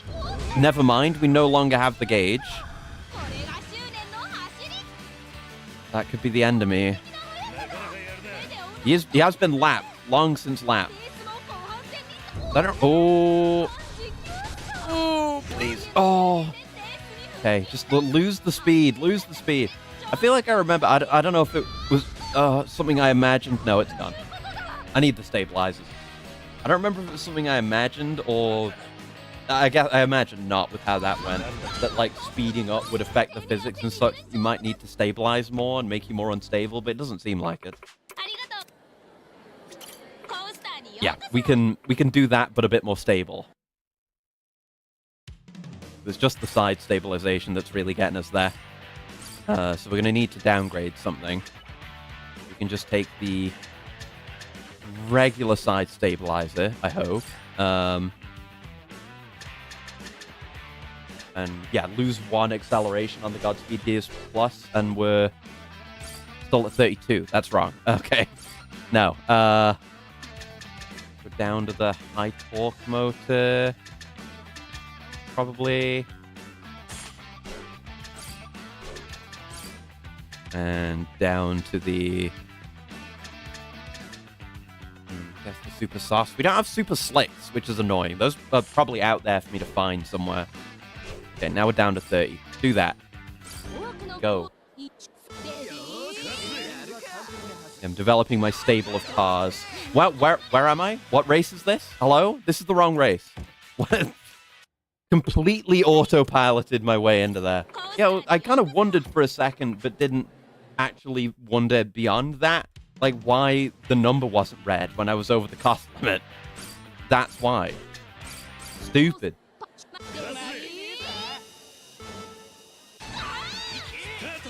Never mind. We no longer have the gauge. That could be the end of me. He has been lapped. Long since lapped. Oh. Oh, please. Oh. Okay, just lose the speed. Lose the speed. I feel like I remember. I don't know if it was something I imagined. No, it's gone. I need the stabilizers. I don't remember if it was something I imagined or... I guess I imagine not with how that went. That, like, speeding up would affect the physics and such. You might need to stabilize more and make you more unstable, but it doesn't seem like it. Yeah, we can do that, but a bit more stable. There's just the side stabilization that's really getting us there. So we're going to need to downgrade something. We can just take the regular side stabilizer, I hope. And yeah, lose 1 acceleration on the Godspeed Gears Plus, and we're still at 32. That's wrong. Okay. No. We're down to the high torque motor. Probably. And down to the... guess the super softs. We don't have super slicks, which is annoying. Those are probably out there for me to find somewhere. Okay, now we're down to 30. Do that. Go. I'm developing my stable of cars. Well, where am I? What race is this? Hello? This is the wrong race. Completely autopiloted my way into there. Yeah, well, I kind of wondered for a second, but didn't actually wonder beyond that. Like, why the number wasn't red when I was over the cost limit. That's why. Stupid.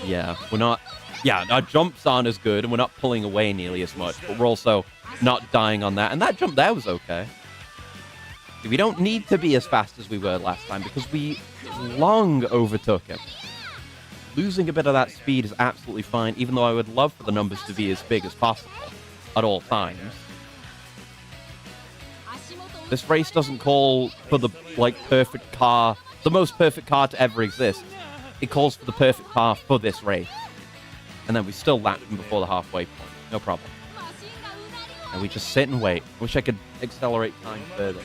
Yeah, we're not... Yeah, our jumps aren't as good, and we're not pulling away nearly as much, but we're also not dying on that. And that jump there was okay. We don't need to be as fast as we were last time, because we long overtook him. Losing a bit of that speed is absolutely fine, even though I would love for the numbers to be as big as possible at all times. This race doesn't call for the, like, perfect car, the most perfect car to ever exist. It calls for the perfect car for this race. And then we still lap him before the halfway point. No problem. And we just sit and wait. Wish I could accelerate time further.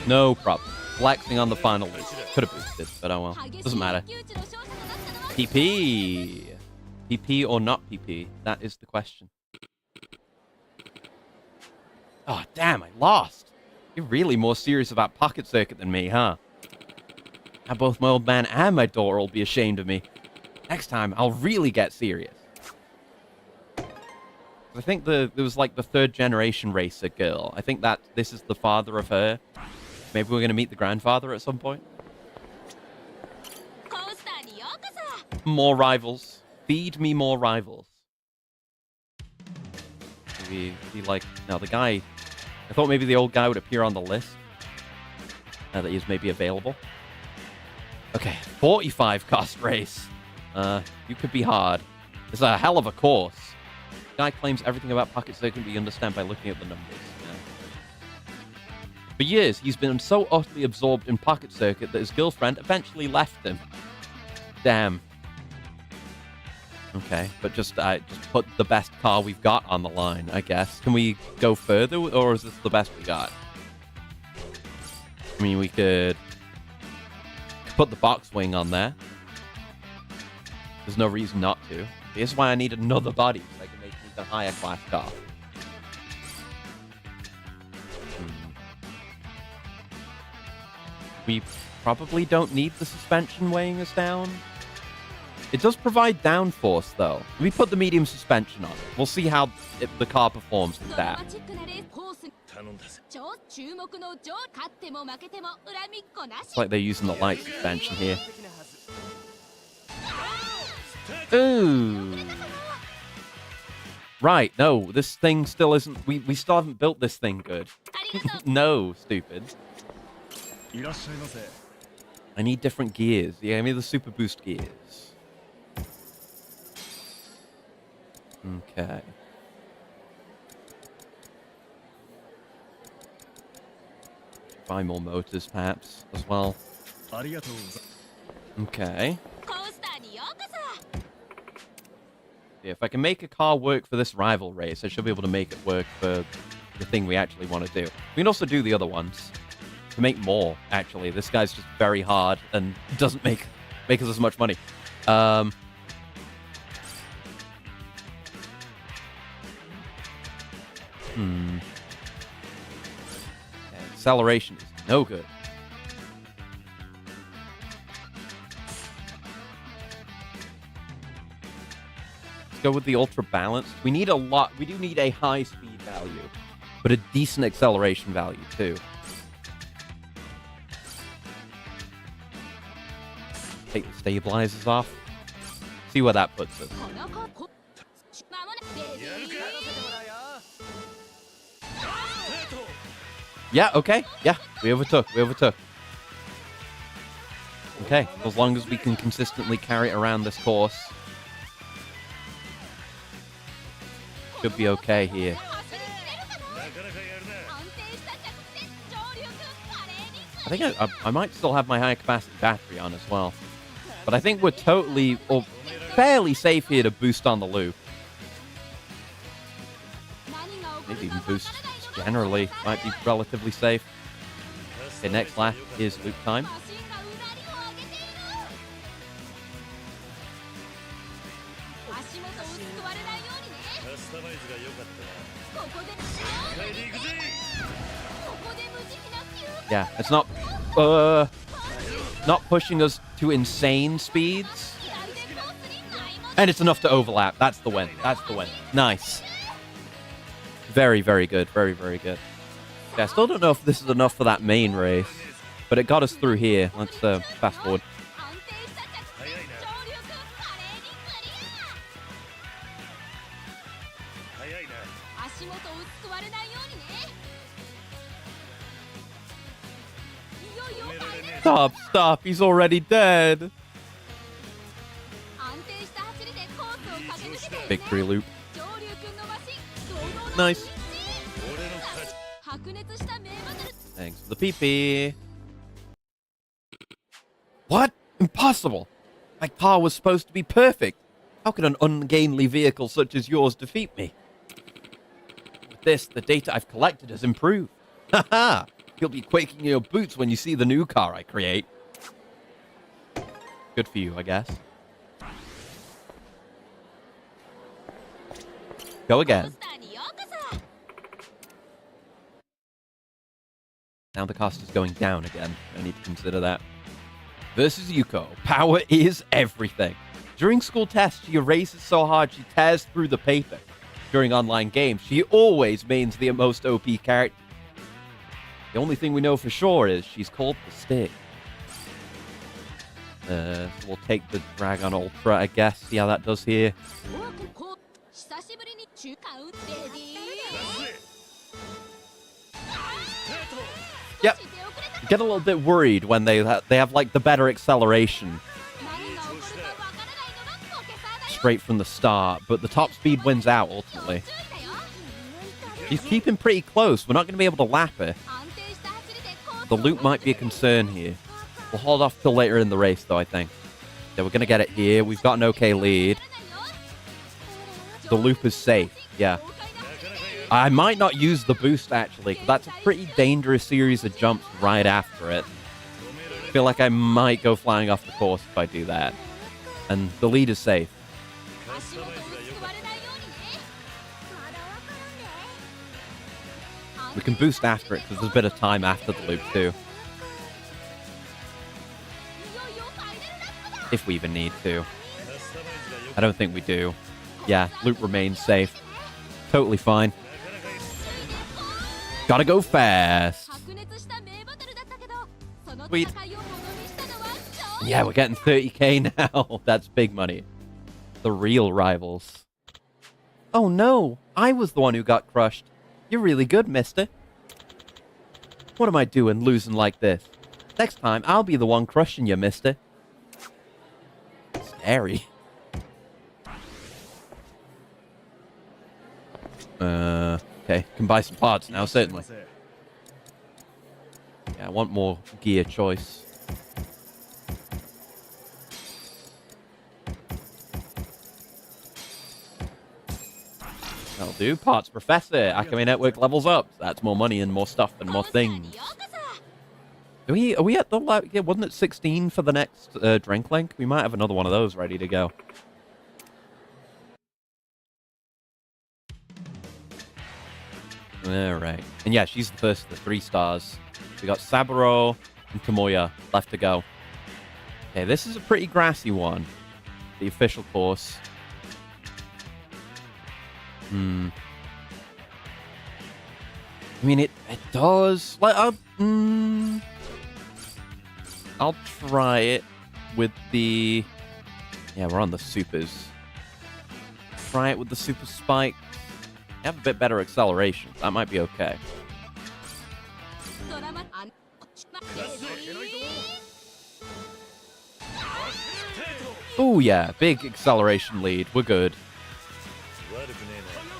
No problem. Flexing on the final loop. Could have boosted, but oh well. Doesn't matter. PP. PP or not PP? That is the question. Oh, damn, I lost. You're really more serious about Pocket Circuit than me, huh? Now both my old man and my daughter will be ashamed of me. Next time, I'll really get serious. I think there was like the 3rd generation racer girl. I think that this is the father of her. Maybe we're going to meet the grandfather at some point. More rivals. Feed me more rivals. Maybe like... No, the guy... I thought maybe the old guy would appear on the list. That he's maybe available. Okay, 45 cost race. You could be hard. It's a hell of a course. The guy claims everything about Pocket Circuit can be understood by looking at the numbers. For years, he's been so utterly absorbed in Pocket Circuit that his girlfriend eventually left him. Damn. Okay, but just put the best car we've got on the line, I guess. Can we go further, or is this the best we got? I mean, we could put the box wing on there. There's no reason not to. Here's why I need another body, so I can make an even higher class car. We probably don't need the suspension weighing us down. It does provide downforce, though. We put the medium suspension on it. We'll see how the car performs with that. 頼んだぜ。 超注目の勝っても負けても恨みっこなし It's like they're using the light suspension here. Ooh. Right, no, this thing still isn't... We still haven't built this thing good. No, stupid. いらっしゃいませ。 I need different gears. Yeah, give me the super boost gears. Okay. Buy more motors, perhaps, as well. ありがとうございます。 Okay. コースターにようこそ Yeah, if I can make a car work for this rival race, I should be able to make it work for the thing we actually want to do. We can also do the other ones. To make more, actually. This guy's just very hard and doesn't make us as much money. Yeah, acceleration is no good. Let's go with the ultra balanced. We need a lot. We do need a high speed value, but a decent acceleration value too. Take the stabilizers off. See where that puts us. この子こまもなくレディー Yeah, okay. Yeah, we overtook. Okay, as long as we can consistently carry it around this course. Should be okay here. 走り切れるかな安定した着地で上流華麗に I think I might still have my high capacity battery on as well. But I think we're totally, or fairly safe here to boost on the loop. 何が起こ Maybe る even か boost わからないのが generally might be relatively safe. Okay, next lap is loop time. マシンがうなりを上げている足元を救われないようにねカスタマイズが良かったな。ここで帰り行くぜ。ここで無慈悲な急 Yeah, it's not pushing us to insane speeds. 左でコースにないも And it's enough to overlap. That's the win. That's the win. Nice. Very, very good. Very, very good. Yeah, I still don't know if this is enough for that main race. But it got us through here. Let's fast forward. 安定した着地で上流華麗にクリ早いな。ア足元を救われないようにねいよいよ帰れる Stop. He's already dead. 安定した走りでコースを駆け抜けているね Victory loop. 上流くんのマシン堂々の Nice. 俺の勝ち。白熱した名バトル Thanks for the PP. What? Impossible. My car was supposed to be perfect. How could an ungainly vehicle such as yours defeat me? With this, the data I've collected has improved. Haha! You'll be quaking in your boots when you see the new car I create. Good for you, I guess. Go ポ again. スターにようこそ Now the cost is going down again. I need to consider that. Versus Yuko. Power is everything. During school tests, she erases so hard she tears through the paper. During online games, she always mains the most OP character. The only thing we know for sure is she's called the Stick. So we'll take the Dragon Ultra, I guess. See how that does here. こう久しぶりに中間打ってレディー Yep. 少し出遅れた Get a little bit worried when they have like the better acceleration 何が起こるかわからないのがポケサーだよ straight from the start, but the top speed wins out ultimately. 注意だよ She's keeping pretty close. We're not going to be able to lap her. 安定した走 The loot might be a concern here. We'll hold off till later in the race, though, I think. Yeah, we're going to get it here. We've got an okay lead. The loop is safe. Yeah. I might not use the boost, actually, 'cause that's a pretty dangerous series of jumps right after it. I feel like I might go flying off the course if I do that. And the lead is safe. We can boost after it, because there's a bit of time after the loop, too. If we even need to. I don't think we do. Yeah, loop remains safe. Totally fine. Gotta go fast. Sweet. Yeah, we're getting 30k now. That's big money. The real rivals. Oh no, I was the one who got crushed. You're really good, mister. What am I doing losing like this? Next time, I'll be the one crushing you, mister. Scary. Okay, can buy some parts now, certainly. Yeah, I want more gear choice. That'll do. Parts Professor. Akame Network levels up. That's more money and more stuff and more things. Are we at the... Yeah, wasn't it 16 for the next drink link? We might have another one of those ready to go. Alright. And yeah, she's the first of the 3 stars. We got Saburo and Tomoya left to go. Okay, this is a pretty grassy one. The official course. I mean, it does... Like, I'll try it with the... Yeah, we're on the supers. Try it with the super spike. Have a bit better acceleration. That might be okay. Oh yeah, big acceleration lead. We're good.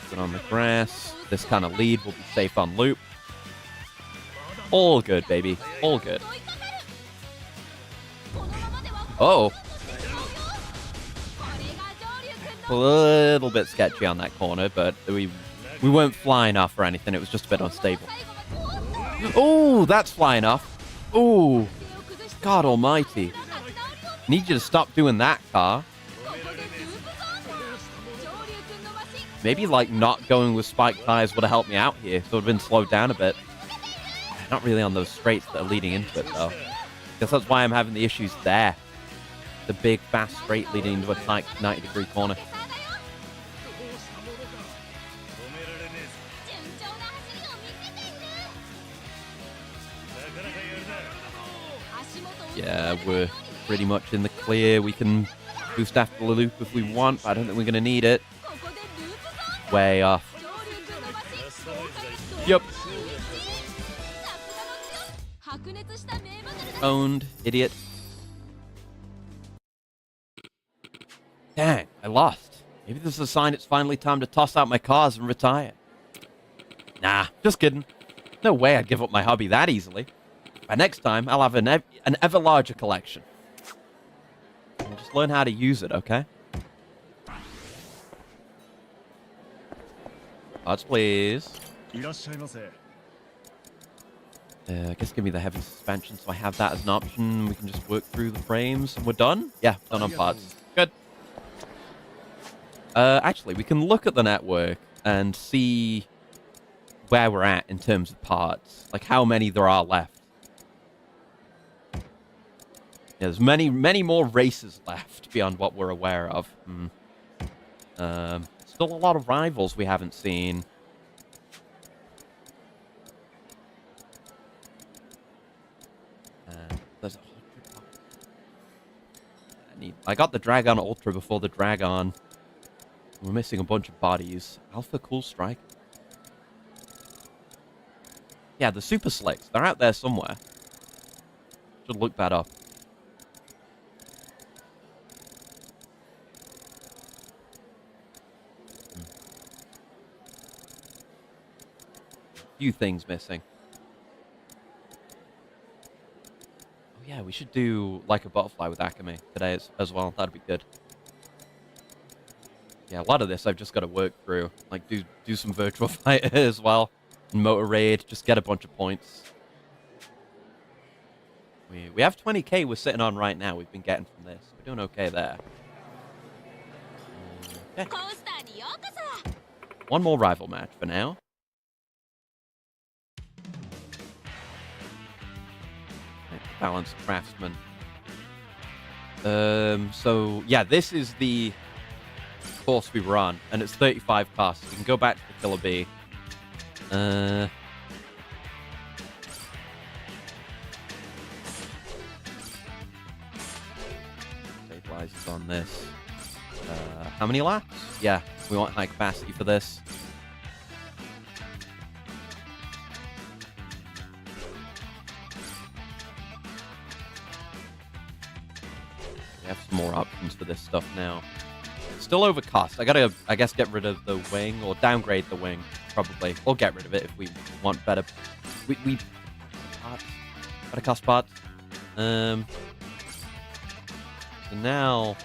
Good on the grass. This kind of lead will be safe on loop. All good, baby. All good. Oh. A little bit sketchy on that corner, but we weren't flying off or anything. It was just a bit unstable. Oh, that's flying off. Oh, God almighty. Need you to stop doing that, car. Maybe, like, not going with spiked tires would have helped me out here, so it would have been slowed down a bit. Not really on those straights that are leading into it, though. Guess that's why I'm having the issues there. The big, fast straight leading into a tight 90-degree corner. Yeah, we're pretty much in the clear. We can boost after the loop if we want, but I don't think we're going to need it. Way off. Yep. Owned, idiot. Dang, I lost. Maybe this is a sign it's finally time to toss out my cars and retire. Nah, just kidding. No way I'd give up my hobby that easily. By next time, I'll have an ever larger collection. I'll just learn how to use it, okay? Parts, please. I guess give me the heavy suspension so I have that as an option. We can just work through the frames. We're done? Yeah, done on parts. Good. Actually, we can look at the network and see where we're at in terms of parts. Like, how many there are left. Yeah, there's many more races left beyond what we're aware of. Still a lot of rivals we haven't seen. There's a I got the Dragon Ultra before the Dragon. We're missing a bunch of bodies. Alpha Cool Strike. Yeah, the Super Slicks. They're out there somewhere. Should look that up. Few things missing. should do like a butterfly with Akame today as well. That'd be good. Yeah, a lot of this I've just got to work through. Like, do some Virtual Fighter as well. And Motor Raid, just get a bunch of points. We have 20k we're sitting on right now. We've been getting from this. We're doing okay there. Okay. コースターにようこそ One more rival match for now. Balanced Craftsman. So, yeah, this is the course we were on, and it's 35 costs. We can go back to the Killer Bee. Stabilizers on this. How many laps? Yeah, we want high capacity for this. We have some more options for this stuff now. Still over cost. I gotta, I guess, get rid of the wing, or downgrade the wing, probably. Or get rid of it if we want better... We parts. Better cost parts. So now...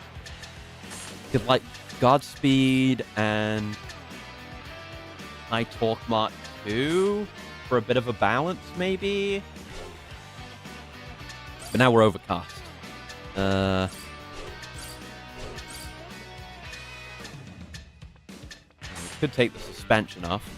Give, like, Godspeed and... High Torque Mark 2 for a bit of a balance, maybe? But now we're over cost. Could take the suspension off.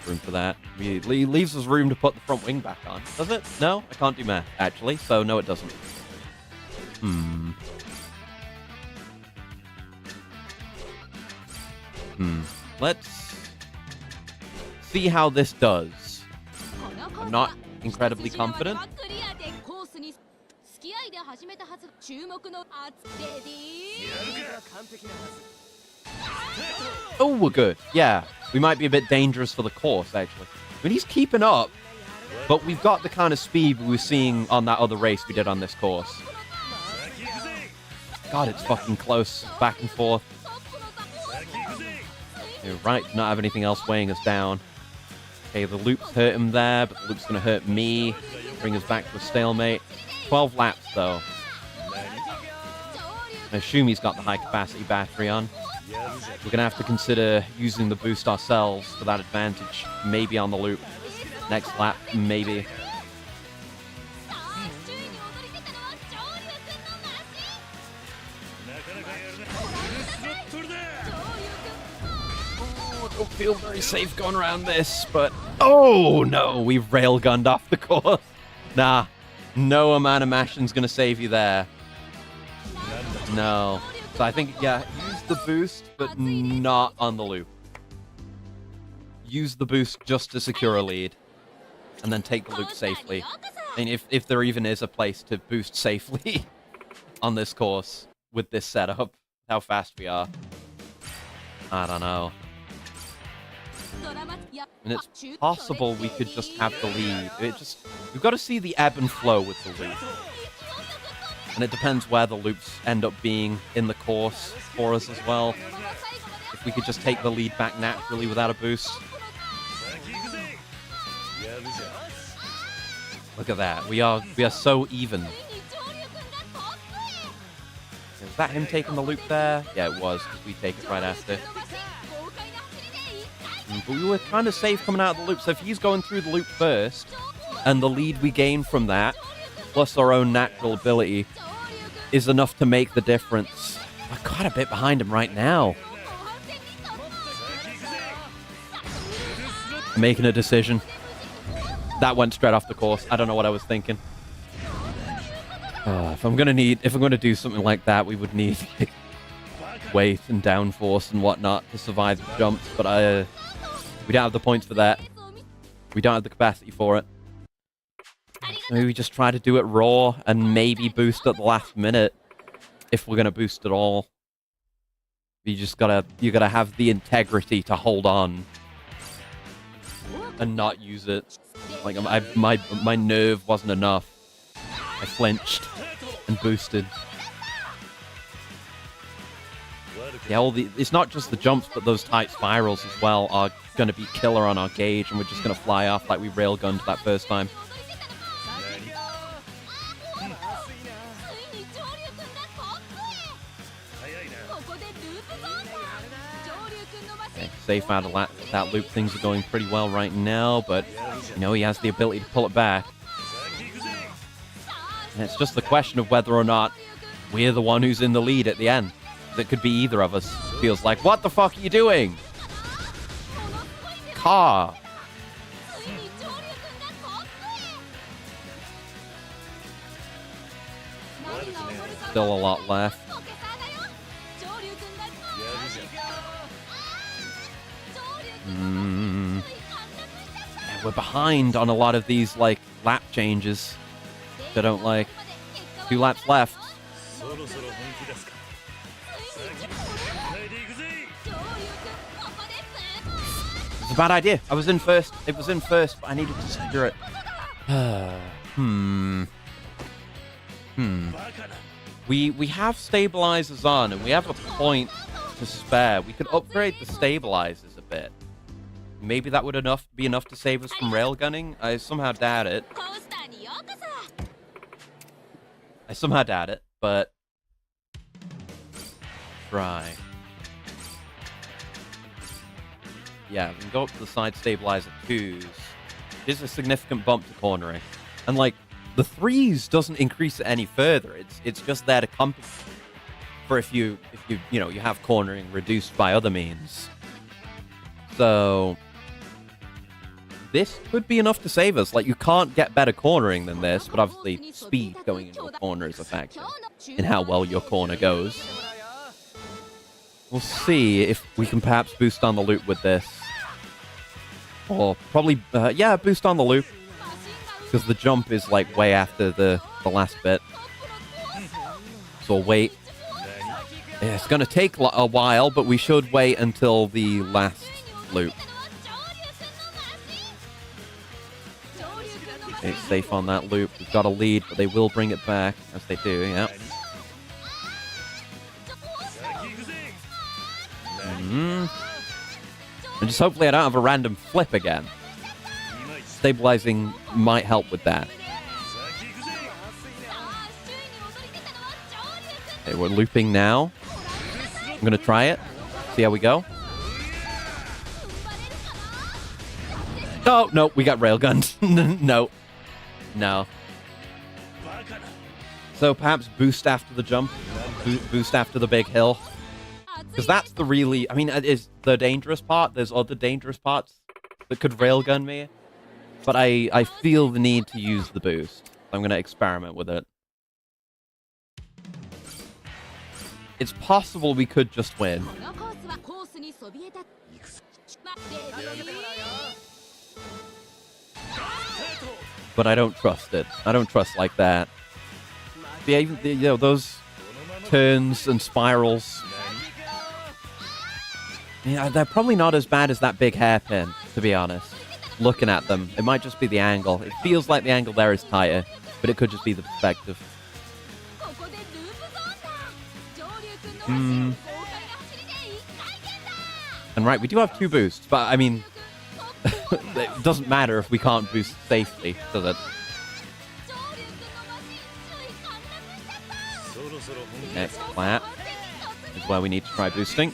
Room for that. It leaves us room to put the front wing back on. Does it? No? I can't do math, actually. So, no, it doesn't. Let's see how this does. I'm not incredibly confident. Oh, we're good. Yeah, we might be a bit dangerous for the course, actually. I mean, he's keeping up, but we've got the kind of speed we were seeing on that other race we did on this course. God, it's fucking close. Back and forth. You're right, not have anything else weighing us down. Okay, the loop's hurt him there, but the loop's going to hurt me. Bring us back to a stalemate. 12 laps, though. I assume he's got the high-capacity battery on. We're going to have to consider using the boost ourselves for that advantage. Maybe on the loop. Next lap, maybe. I don't feel very safe going around this, but... Oh, no! We've railgunned off the course. Nah. No amount of mashing's going to save you there. No. So I think, yeah, use the boost, but not on the loop. Use the boost just to secure a lead. And then take the loop safely. And if there even is a place to boost safely on this course with this setup, how fast we are. I don't know. And it's possible we could just have the lead. We've got to see the ebb and flow with the loop. And it depends where the loops end up being in the course for us as well. If we could just take the lead back naturally without a boost. Look at that. We are so even. Was that him taking the loop there? Yeah, it was, because we take it right after. But we were kind of safe coming out of the loop, so if he's going through the loop first, and the lead we gain from that, plus our own natural ability, is enough to make the difference. I got a bit behind him right now. Making a decision. That went straight off the course. I don't know what I was thinking. If I'm gonna do something like that, we would need like, weight and downforce and whatnot to survive the jumps, but we don't have the points for that. We don't have the capacity for it. Maybe we just try to do it raw and maybe boost at the last minute if we're gonna boost at all. You gotta have the integrity to hold on and not use it. Like my nerve wasn't enough. I flinched and boosted. Yeah, it's not just the jumps, but those tight spirals as well are going to be killer on our gauge, and we're just going to fly off like we railgunned that first time. Okay, safe out of that loop. Things are going pretty well right now, but you know, he has the ability to pull it back. And it's just the question of whether or not we're the one who's in the lead at the end. That could be either of us. Feels like, what the fuck are you doing? Car. Still a lot left. Yeah, we're behind on a lot of these, like, lap changes. I don't like. 2 laps left. It's a bad idea. I was in first. It was in first, but I needed to secure it. We have stabilizers on, and we have a point to spare. We could upgrade the stabilizers a bit. Maybe that would be enough to save us from railgunning. I somehow doubt it. But try. Yeah, we can go up to the side stabilizer 2s. There's a significant bump to cornering. And like, the 3s doesn't increase it any further. It's just there to compensate for if you have cornering reduced by other means. So this could be enough to save us. Like, you can't get better cornering than this, but obviously speed going into a corner is a factor in how well your corner goes. We'll see if we can perhaps boost on the loop with this. Or probably, yeah, boost on the loop. Because the jump is, like, way after the last bit. So we'll wait. Yeah, it's going to take a while, but we should wait until the last loop. Okay, safe on that loop. We've got a lead, but they will bring it back, as they do, yeah. And just hopefully I don't have a random flip again. Stabilizing might help with that. Okay, we're looping now. I'm going to try it. See how we go. Oh, no, we got railgunned. No. No. So perhaps boost after the jump. Boost after the big hill. Because that's the really... I mean, it is the dangerous part. There's other dangerous parts that could railgun me. But I feel the need to use the boost. I'm going to experiment with it. It's possible we could just win. But I don't trust it. I don't trust like that. Yeah, even those turns and spirals. Yeah, they're probably not as bad as that big hairpin, to be honest. Looking at them, it might just be the angle. It feels like the angle there is tighter, but it could just be the perspective. And right, we do have 2 boosts, but I mean, it doesn't matter if we can't boost safely, does it? Next flat is where we need to try boosting.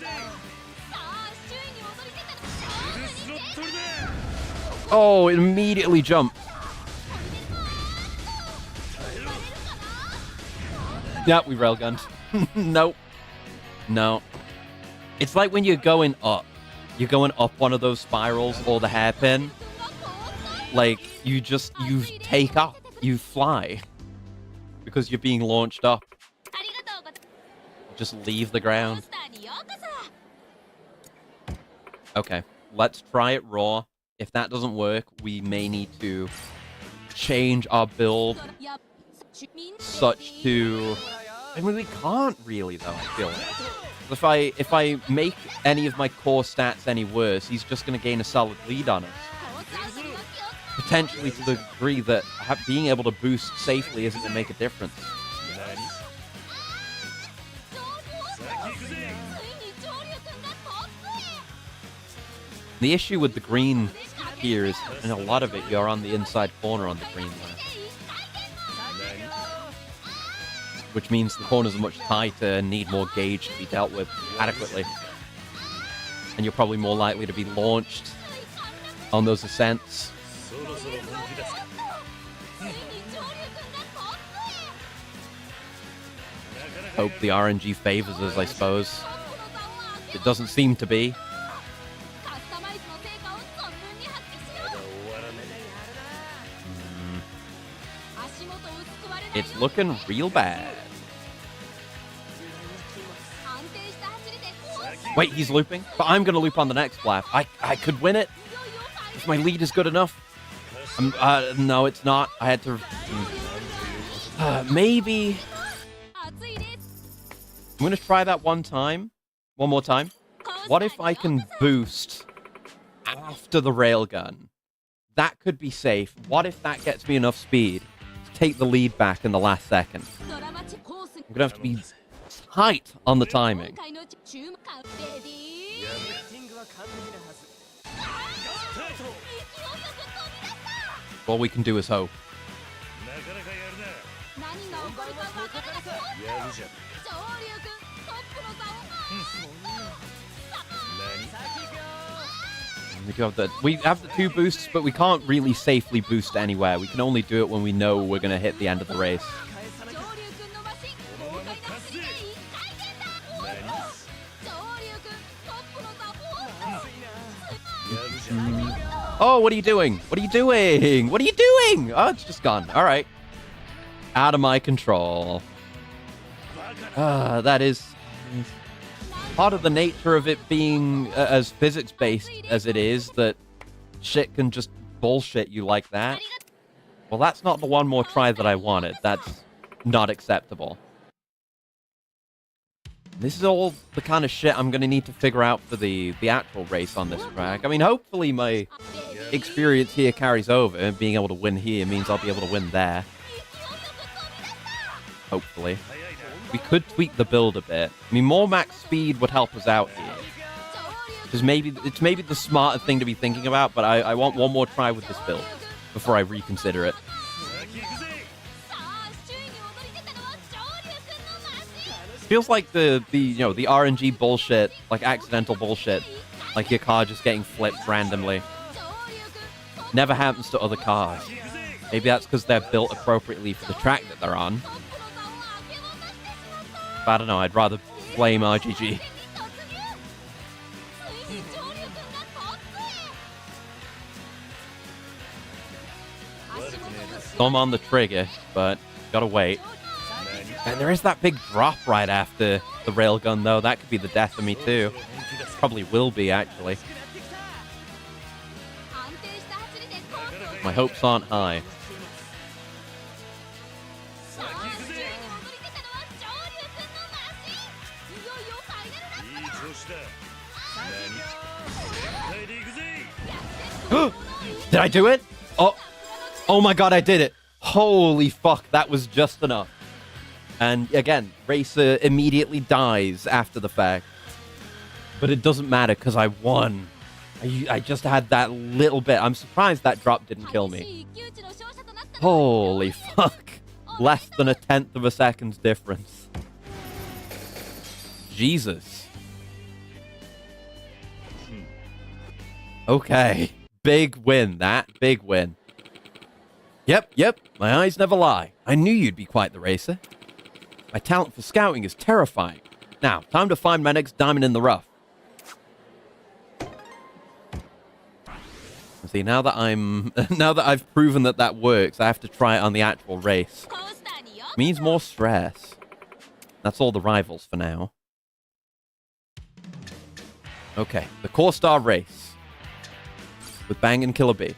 Oh, it immediately jumped. Yeah, we railgunned. Nope. No. It's like when you're going up. You're going up one of those spirals or the hairpin. Like, you take off. You fly. Because you're being launched up. Just leave the ground. Okay, let's try it raw. If that doesn't work, we may need to change our build such to... I mean, we can't really, though, I feel like. If I make any of my core stats any worse, he's just going to gain a solid lead on us. Potentially to the degree that being able to boost safely isn't going to make a difference. The issue with the green here is, in a lot of it, you're on the inside corner on the green there. Which means the corners are much tighter and need more gauge to be dealt with adequately. And you're probably more likely to be launched on those ascents. Hope the RNG favors us, I suppose. It doesn't seem to be. It's looking real bad. Wait, he's looping? But I'm going to loop on the next lap. I could win it if my lead is good enough. No, it's not. I had to... maybe... I'm going to try that one more time. What if I can boost after the railgun? That could be safe. What if that gets me enough speed to take the lead back in the last second? I'm going to have to be tight on the timing. All we can do is hope. We have the 2 boosts, but we can't really safely boost anywhere. We can only do it when we know we're going to hit the end of the race. Oh, what are you doing? What are you doing? What are you doing? Oh, it's just gone. All right. Out of my control. That is part of the nature of it being as physics-based as it is, that shit can just bullshit you like that. Well, that's not the one more try that I wanted. That's not acceptable. This is all the kind of shit I'm going to need to figure out for the actual race on this track. I mean, hopefully my experience here carries over, and being able to win here means I'll be able to win there. Hopefully. We could tweak the build a bit. I mean, more max speed would help us out here. Because it's maybe the smarter thing to be thinking about, but I want one more try with this build before I reconsider it. Feels like the RNG bullshit, like accidental bullshit, like your car just getting flipped randomly, never happens to other cars. Maybe that's because they're built appropriately for the track that they're on. But I don't know, I'd rather blame RGG. Thumb on the trigger, but gotta wait. And there is that big drop right after the railgun, though. That could be the death of me, too. Probably will be, actually. My hopes aren't high. Did I do it? Oh my god, I did it. Holy fuck, that was just enough. And again, Racer immediately dies after the fact. But it doesn't matter because I won. I just had that little bit. I'm surprised that drop didn't kill me. Holy fuck. Less than 1/10 of a second's difference. Jesus. Okay. Big win, that. Big win. Yep. My eyes never lie. I knew you'd be quite the racer. My talent for scouting is terrifying. Now, time to find my next diamond in the rough. See, now that I've proven that works, I have to try it on the actual race. Means more stress. That's all the rivals for now. Okay, the Core Star race with Bang and Killer B.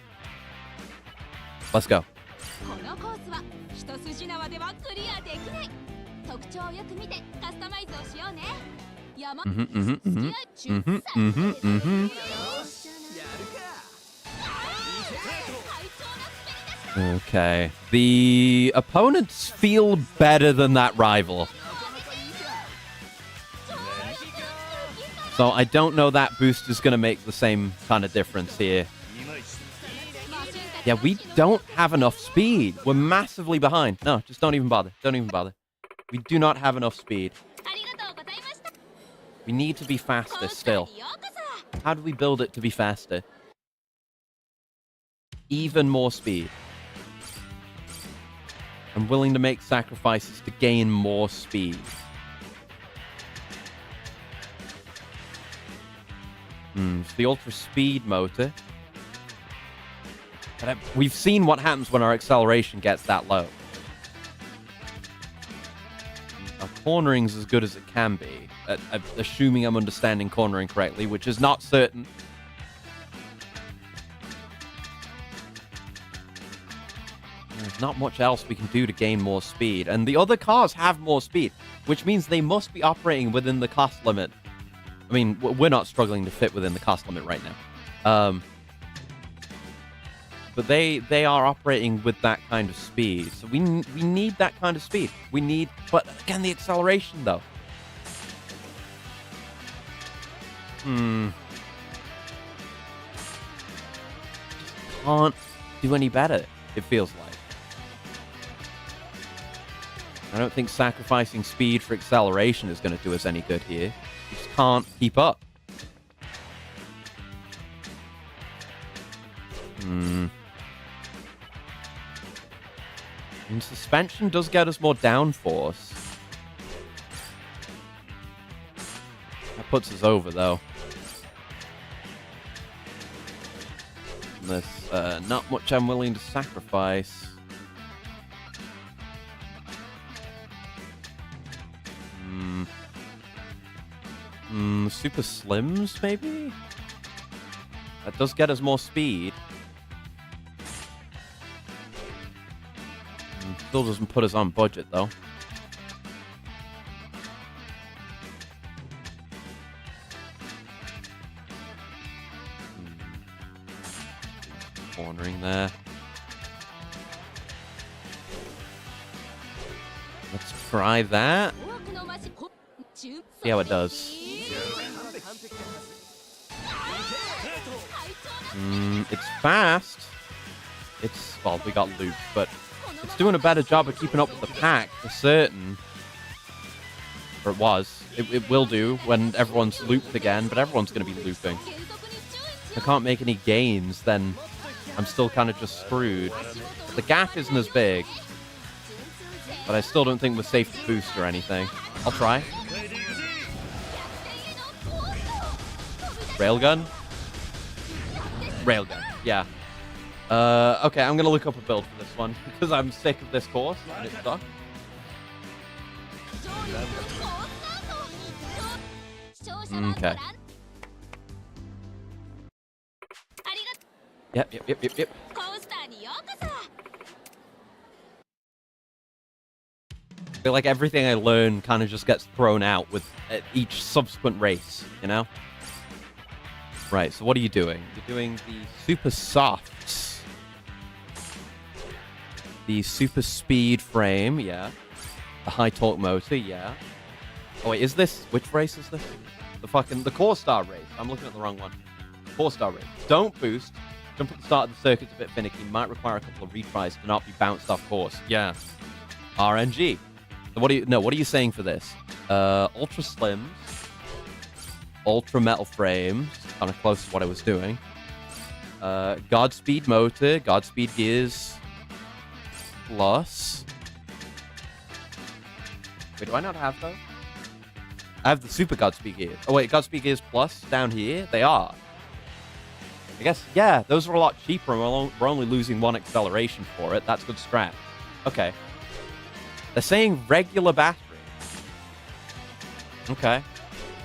Let's go. Okay. The opponents feel better than that rival. So I don't know that boost is going to make the same kind of difference here. Yeah, we don't have enough speed. We're massively behind. No, just don't even bother. Don't even bother. We do not have enough speed. We need to be faster still. How do we build it to be faster? Even more speed. I'm willing to make sacrifices to gain more speed. It's the ultra speed motor. But we've seen what happens when our acceleration gets that low. Our cornering's as good as it can be, assuming I'm understanding cornering correctly, which is not certain. There's not much else we can do to gain more speed. And the other cars have more speed, which means they must be operating within the cost limit. I mean, we're not struggling to fit within the cost limit right now. But they are operating with that kind of speed. So we need that kind of speed. But again, the acceleration, though. Just can't do any better, it feels like. I don't think sacrificing speed for acceleration is going to do us any good here. We just can't keep up. And suspension does get us more downforce. That puts us over, though. And there's not much I'm willing to sacrifice. Super Slims, maybe? That does get us more speed. Still doesn't put us on budget, though. Cornering there. Let's try that. See how it does. It's fast. Well, we got looped, but it's doing a better job of keeping up with the pack, for certain. Or it was. It will do when everyone's looped again, but everyone's going to be looping. If I can't make any gains, then I'm still kind of just screwed. The gap isn't as big, but I still don't think we're safe to boost or anything. I'll try. Railgun? Railgun, yeah. Okay, I'm going to look up a build for this one, because I'm sick of this course, and it's stuck. Okay. Yep. I feel like everything I learn kind of just gets thrown out with each subsequent race, you know? Right, so what are you doing? You're doing the super softs. The super speed frame, yeah. The high torque motor, yeah. Oh wait, is this... Which race is this? The Core Star race. I'm looking at the wrong one. Core Star race. Don't boost. Jump at the start of the circuit's a bit finicky. Might require a couple of retries to not be bounced off course. Yeah. RNG. So what are you saying for this? Ultra Slims. Ultra metal frames. Kind of close to what I was doing. Godspeed motor. Godspeed gears. Plus. Wait, do I not have those? I have the Super Godspeed gears. Oh wait, Godspeed gears plus down here? They are. I guess, yeah, those are a lot cheaper. We're only losing one acceleration for it. That's good scrap. Okay. They're saying regular battery. Okay.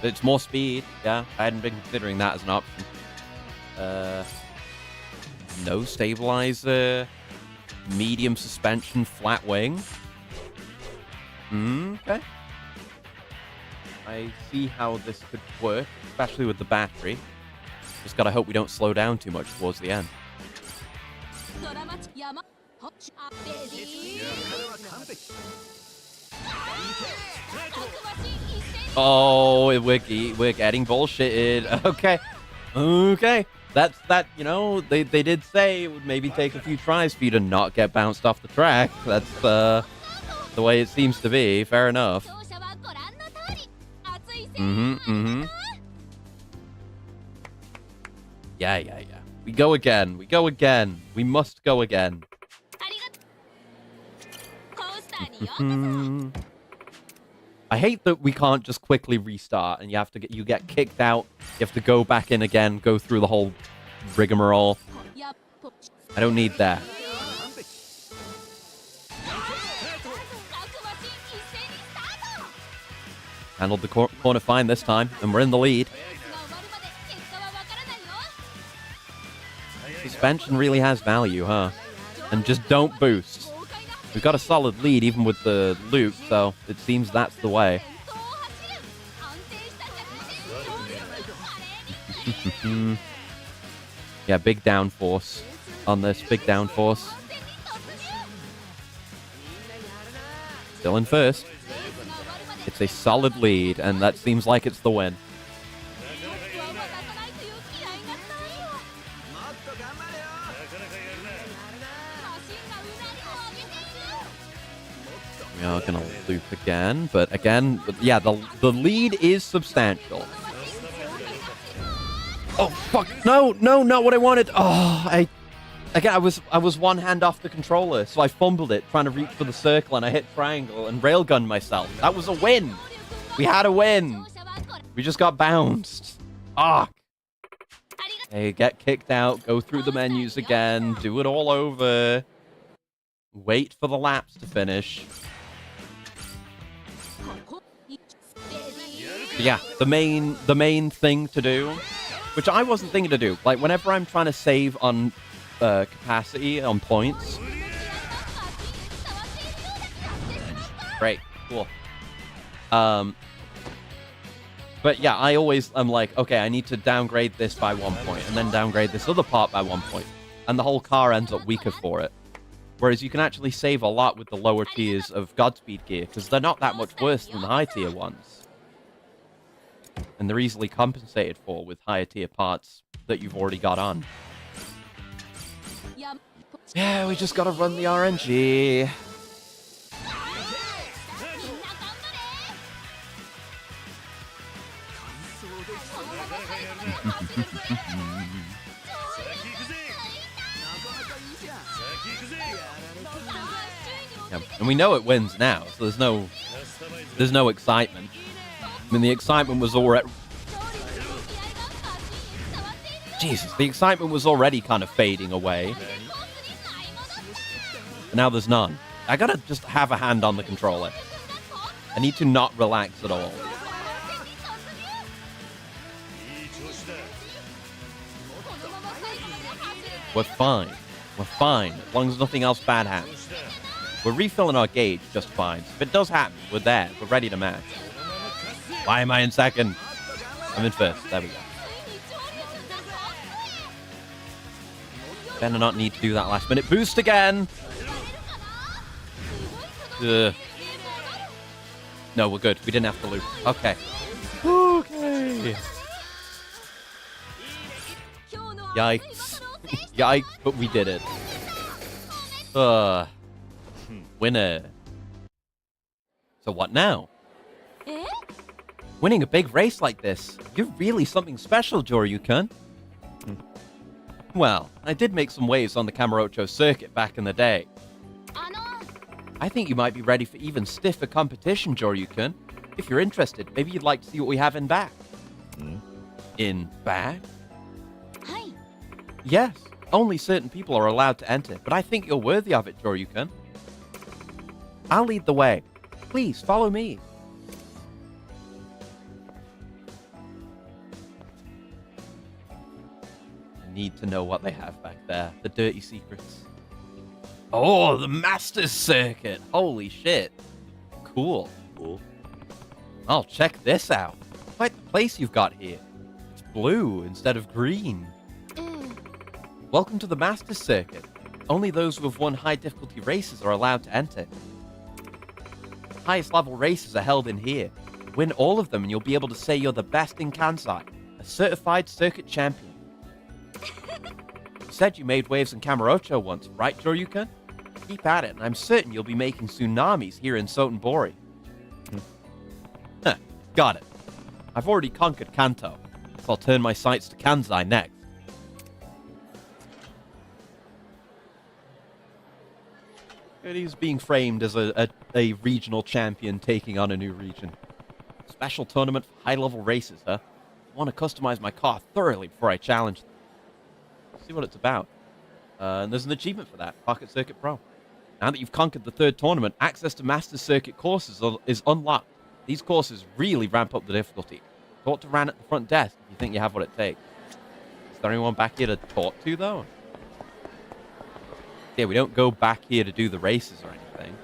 It's more speed. Yeah, I hadn't been considering that as an option. No stabilizer. Medium suspension, flat wing. Okay. I see how this could work, especially with the battery. Just gotta hope we don't slow down too much towards the end. Oh, we're getting bullshitted. Okay. Okay. That's that, you know, they did say it would maybe take a few tries for you to not get bounced off the track. That's the way it seems to be. Fair enough. Yeah. We go again. We must go again. I hate that we can't just quickly restart and you get kicked out. You have to go back in again, go through the whole rigmarole. I don't need that. Handled the corner fine this time, and we're in the lead. Suspension really has value, huh? And just don't boost. We've got a solid lead even with the loop, so it seems that's the way. Yeah, big downforce on this, big downforce. Still in first. It's a solid lead, and that seems like it's the win. We are going to loop again, but again, yeah, the lead is substantial. Oh, fuck. No, not what I wanted. Oh, I was one hand off the controller, so I fumbled it, trying to reach for the circle, and I hit triangle and railgunned myself. That was a win. We had a win. We just got bounced. Fuck. Hey, get kicked out, go through the menus again, do it all over. Wait for the laps to finish. Yeah, the main thing to do, which I wasn't thinking to do, like whenever I'm trying to save on capacity, on points. Great, cool. But yeah, I'm like, okay, I need to downgrade this by 1 point, and then downgrade this other part by 1 point, and the whole car ends up weaker for it. Whereas you can actually save a lot with the lower tiers of Godspeed gear, because they're not that much worse than the high tier ones. And they're easily compensated for with higher tier parts that you've already got on. Yeah, we just gotta run the RNG. Yeah, and we know it wins now, so there's no excitement. I mean, the excitement was already... Jesus, the excitement was already kind of fading away. But now there's none. I gotta just have a hand on the controller. I need to not relax at all. We're fine. We're fine, as long as nothing else bad happens. We're refilling our gauge just fine. So if it does happen, we're there. We're ready to match. Why am I in second? I'm in first. There we go. Better not need to do that last minute boost again. Ugh. No, we're good. We didn't have to loop. Okay. Okay. Yikes. Yikes, but we did it. Winner. So what now? Winning a big race like this, you're really something special, Joryuken. Well, I did make some waves on the Kamurocho circuit back in the day. I think you might be ready for even stiffer competition, Joryuken. If you're interested, maybe you'd like to see what we have in back. In back? Yes, only certain people are allowed to enter, but I think you're worthy of it, Joryuken. I'll lead the way. Please, follow me. I need to know what they have back there. The dirty secrets. Oh, the Masters Circuit. Holy shit. Cool. I'll check this out. Quite the place you've got here. It's blue instead of green. Welcome to the Masters Circuit. Only those who have won high difficulty races are allowed to enter. Highest level races are held in here. Win all of them and you'll be able to say you're the best in Kansai. A certified circuit champion. You said you made waves in Kamurocho once, right, Joryuken? Keep at it, and I'm certain you'll be making tsunamis here in Sotenbori. Got it. I've already conquered Kanto, so I'll turn my sights to Kansai next. He's being framed as a regional champion taking on a new region. Special tournament for high-level races, huh? I want to customize my car thoroughly before I challenge them. See what it's about. And there's an achievement for that, Pocket Circuit Pro. Now that you've conquered the third tournament, access to Master Circuit courses is unlocked. These courses really ramp up the difficulty. Talk to Ran at the front desk if you think you have what it takes. Is there anyone back here to talk to, though? Yeah, we don't go back here to do the races or anything.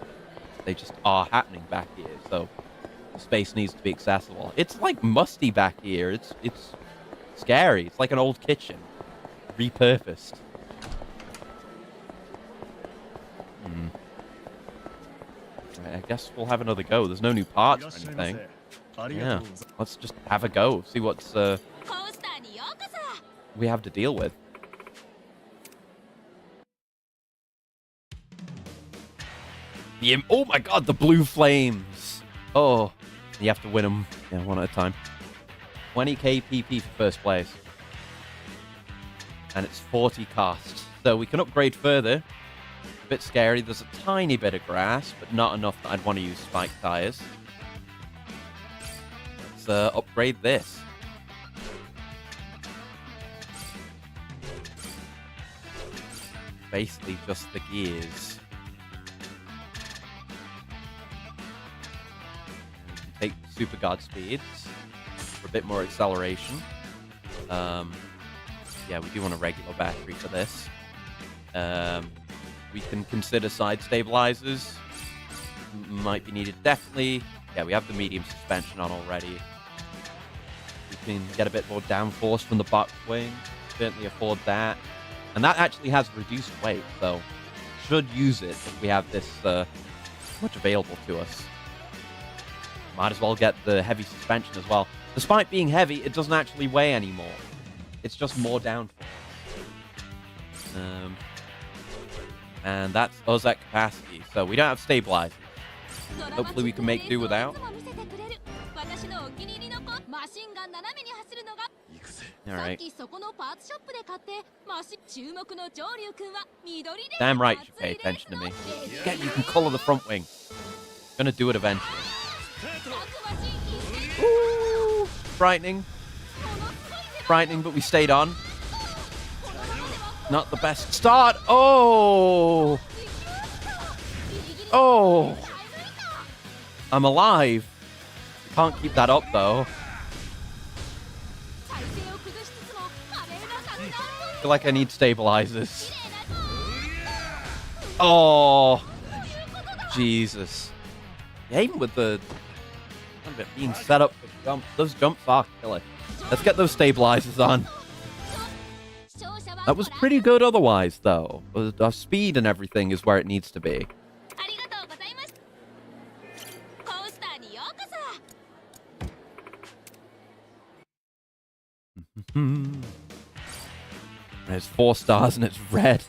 They just are happening back here, so the space needs to be accessible. It's like musty back here. It's scary. It's like an old kitchen, repurposed. I guess we'll have another go. There's no new parts or anything. Yeah, let's just have a go. See what's we have to deal with. Oh my god, the blue flames. Oh, you have to win them one at a time. 20k PP for first place. And it's 40 cost. So we can upgrade further. A bit scary. There's a tiny bit of grass, but not enough that I'd want to use spike tires. Let's upgrade this. Basically just the gears. We can take Super God speeds for a bit more acceleration. Yeah, we do want a regular battery for this. We can consider side stabilizers. Might be needed. Definitely. Yeah, we have the medium suspension on already. We can get a bit more downforce from the box wing. Certainly afford that. And that actually has reduced weight, so should use it if we have this much available to us. Might as well get the heavy suspension as well. Despite being heavy, it doesn't actually weigh anymore. It's just more downforce. And that's us at capacity, so we don't have stabilizers. Hopefully we can make do without. Alright. Damn right you should pay attention to me. Yeah, you can color the front wing. Gonna do it eventually. Ooh, frightening. Frightening, but we stayed on. Not the best start. Oh! Oh! I'm alive. Can't keep that up, though. I feel like I need stabilizers. Oh! Jesus. Yeah, even with the being set up for jumps, those jumps are killer. Let's get those stabilizers on. That was pretty good otherwise, though. Our speed and everything is where it needs to be. It's 4 stars and it's red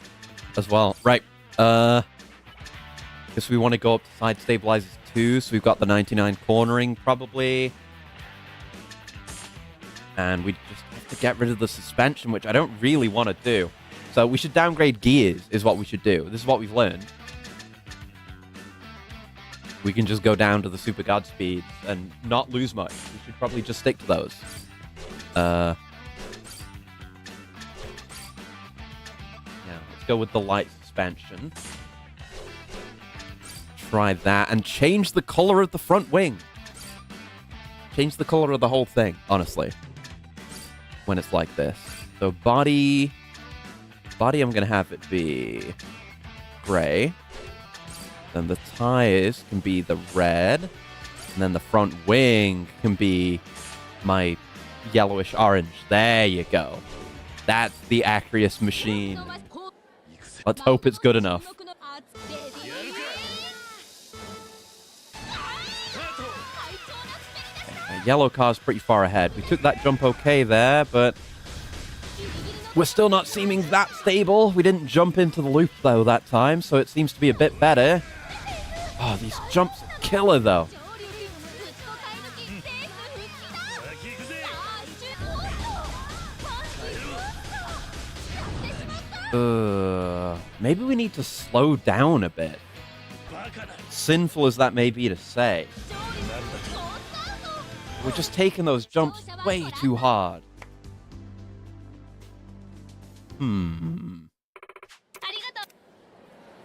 as well. Right. Guess we want to go up to side stabilizers too. So we've got the 99 cornering probably. And we just have to get rid of the suspension, which I don't really want to do. So we should downgrade gears is what we should do. This is what we've learned. We can just go down to the Super God speeds and not lose much. We should probably just stick to those. Yeah, let's go with the light suspension. Try that and change the color of the front wing. Change the color of the whole thing, honestly. When it's like this. So body, I'm going to have it be gray. Then the tires can be the red. And then the front wing can be my yellowish orange. There you go. That's the Acreus machine. Let's hope it's good enough. Yellow car's pretty far ahead. We took that jump okay there, but we're still not seeming that stable. We didn't jump into the loop, though, that time, so it seems to be a bit better. Oh, these jumps are killer, though. 上 Maybe we need to slow down a bit. Sinful as that may be to say. We're just taking those jumps way too hard.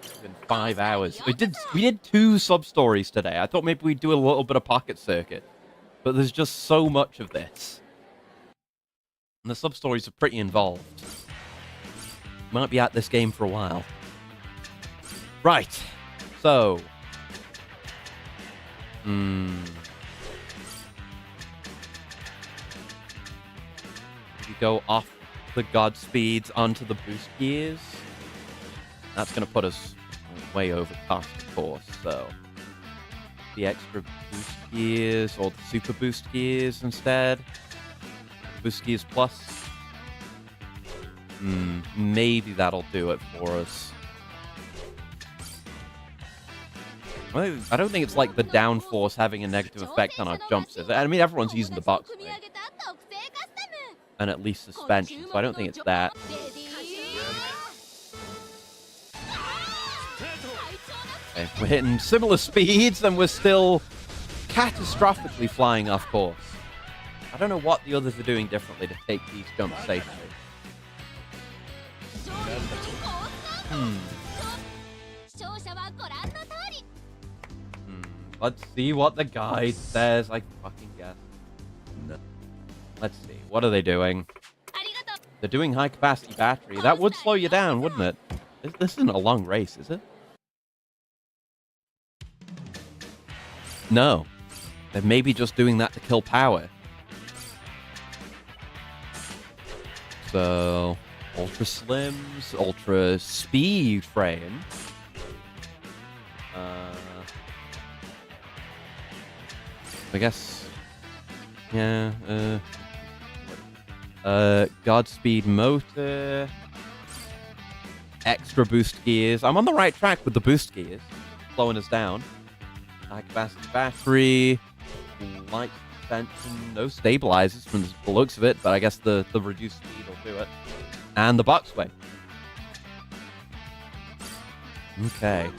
It's been 5 hours. We did 2 sub-stories today. I thought maybe we'd do a little bit of Pocket Circuit. But there's just so much of this. And the sub-stories are pretty involved. Might be at this game for a while. Right. So. We go off the Godspeeds onto the boost gears. That's going to put us way over cost, of course. So. The extra boost gears or the super boost gears instead. Boost gears plus. Maybe that'll do it for us. I don't think it's like the downforce having a negative effect on our jumps, is it? I mean, everyone's using the box swing. And at least suspension, so I don't think it's that. Okay, we're hitting similar speeds and we're still catastrophically flying off course. I don't know what the others are doing differently to take these jumps safely. Let's see what the guide says. I fucking guess. No. Let's see. What are they doing? They're doing high capacity battery. That would slow you down, wouldn't it? This isn't a long race, is it? No. They're maybe just doing that to kill power. So, ultra slims, ultra speed frame. I guess, yeah, Godspeed motor, extra boost gears. I'm on the right track with the boost gears, slowing us down. High capacity battery, light suspension, no stabilizers from the looks of it, but I guess the reduced speed will do it. And the boxway. Okay.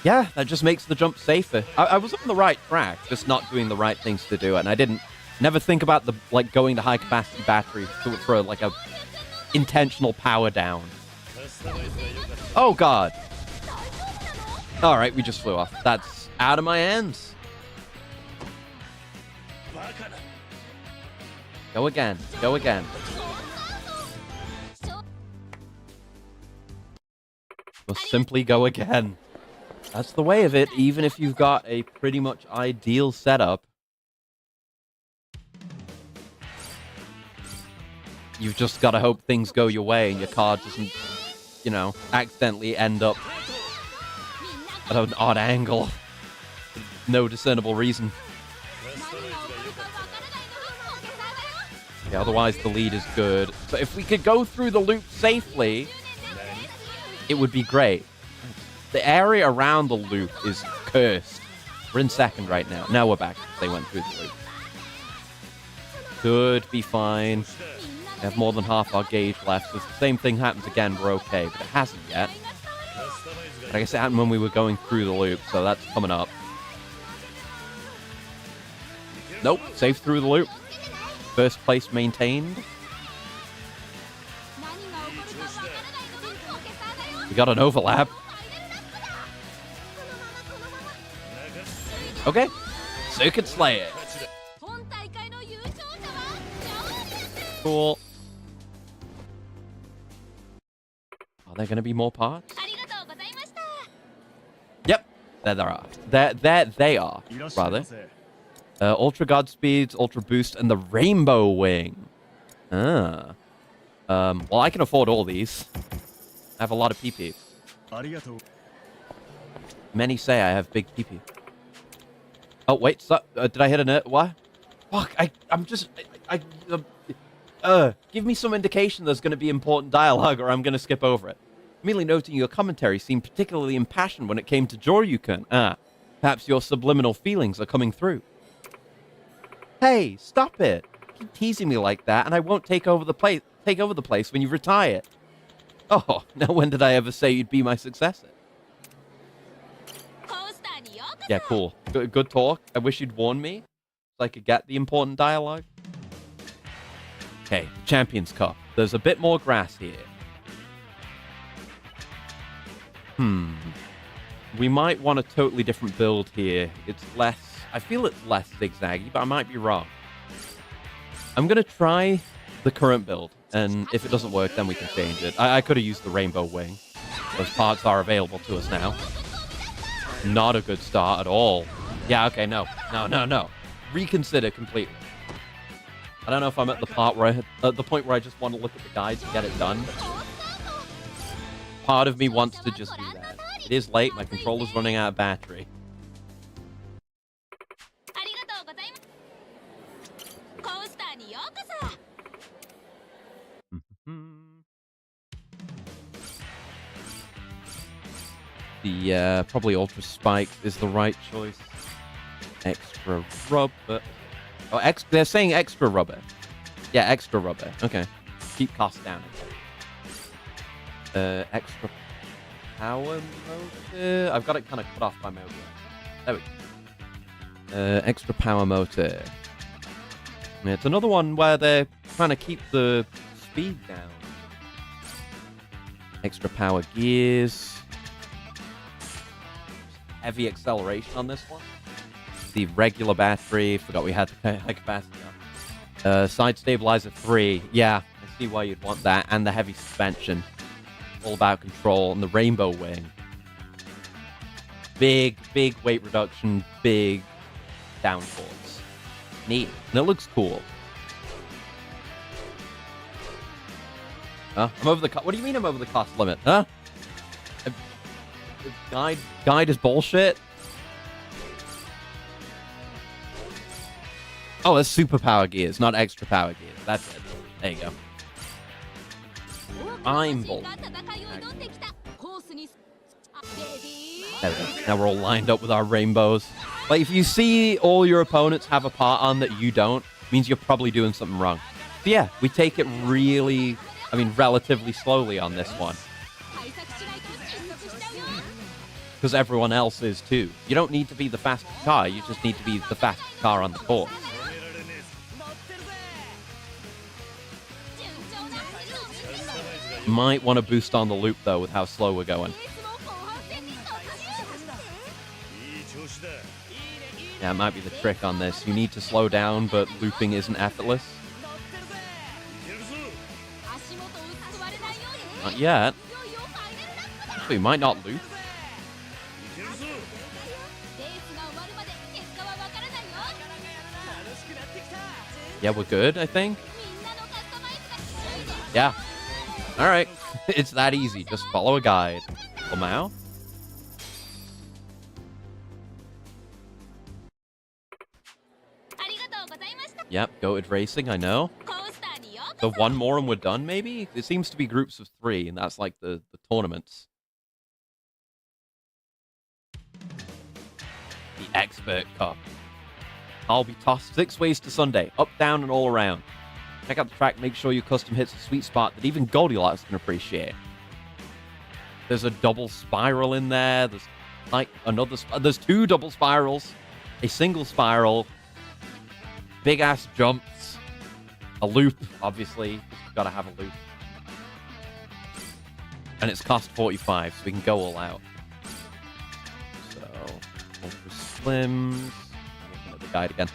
Yeah, that just makes the jump safer. I was on the right track, just not doing the right things to do it, and I never think about the going to high capacity battery for like a intentional power down. Oh god. All right, we just flew off. That's out of my hands. Go again. Go again. We'll simply go again. That's the way of it, even if you've got a pretty much ideal setup. You've just got to hope things go your way and your car doesn't, accidentally end up at an odd angle. No discernible reason. Yeah, otherwise the lead is good. So if we could go through the loop safely, it would be great. The area around the loop is cursed. We're in second right now. Now we're back. They went through the loop. Could be fine. We have more than half our gauge left. So if the same thing happens again, we're okay. But it hasn't yet. But I guess it happened when we were going through the loop, so that's coming up. Nope, safe through the loop. First place maintained. We got an overlap. Okay. Circuit Slayer. Cool. Are there going to be more parts? Yep. There are. There they are, rather. Ultra Godspeeds, Ultra Boost, and the Rainbow Wing. Ah. Well, I can afford all these. I have a lot of PP. ありがとう。 Many say I have big PP. Oh, wait. So, did I hit a nerd? What? Fuck, I'm just... give me some indication there's going to be important dialogue or I'm going to skip over it. Merely noting your commentary seemed particularly impassioned when it came to Joryuken. Perhaps your subliminal feelings are coming through. Hey, stop it. Keep teasing me like that and I won't take over the place when you retire. Oh, now when did I ever say you'd be my successor? Yeah, cool. Good talk. I wish you'd warn me so I could get the important dialogue. Okay, Champions Cup. There's a bit more grass here. We might want a totally different build here. It's less... I feel it's less zigzaggy, but I might be wrong. I'm going to try the current build, and if it doesn't work, then we can change it. I could have used the Rainbow Wing. Those parts are available to us now. Not a good start at all. Yeah, okay, no. Reconsider completely. I don't know if I'm at the point where I just want to look at the guide to get it done. Part of me wants to just do that. It is late, my controller's running out of battery. The probably Ultra Spike is the right choice. Extra rubber. Oh, they're saying extra rubber. Yeah, extra rubber. Okay. Keep costs down. Extra power motor. I've got it kind of cut off by my own. There we go. Extra power motor. Yeah, it's another one where they're trying to keep the speed down. Extra power gears. Heavy acceleration on this one. The regular battery. Forgot we had the high capacity on. Side stabilizer 3. Yeah, I see why you'd want that. And the heavy suspension. All about control. And the Rainbow Wing. Big weight reduction. Big downforce. Neat. And it looks cool. I'm over the cost. What do you mean I'm over the cost limit? Huh? Guide is bullshit. Oh, it's super power gears, not extra power gears. That's it. There you go. I'm bullshit. There we go. Now we're all lined up with our rainbows. Like, if you see all your opponents have a part on that you don't, it means you're probably doing something wrong. So yeah, we take it relatively slowly on this one. Because everyone else is too. You don't need to be the fastest car, you just need to be the fastest car on the course. Might want to boost on the loop though with how slow we're going. Yeah, it might be the trick on this. You need to slow down, but looping isn't effortless. Not yet. Actually, might not loop. Yeah, we're good, I think. Yeah. Alright. It's that easy. Just follow a guide. Lamau? Yep, goated racing, I know. So one more and we're done, maybe? It seems to be groups of 3, and that's like the tournaments. The Expert Cup. I'll be tossed 6 ways to Sunday, up, down, and all around. Check out the track, make sure your custom hits a sweet spot that even Goldilocks can appreciate. There's a double spiral in there, there's like there's 2 double spirals, a single spiral, big-ass jumps, a loop, obviously, gotta have a loop. And it's cost 45, so we can go all out. So, Ultra Slims. Guide again.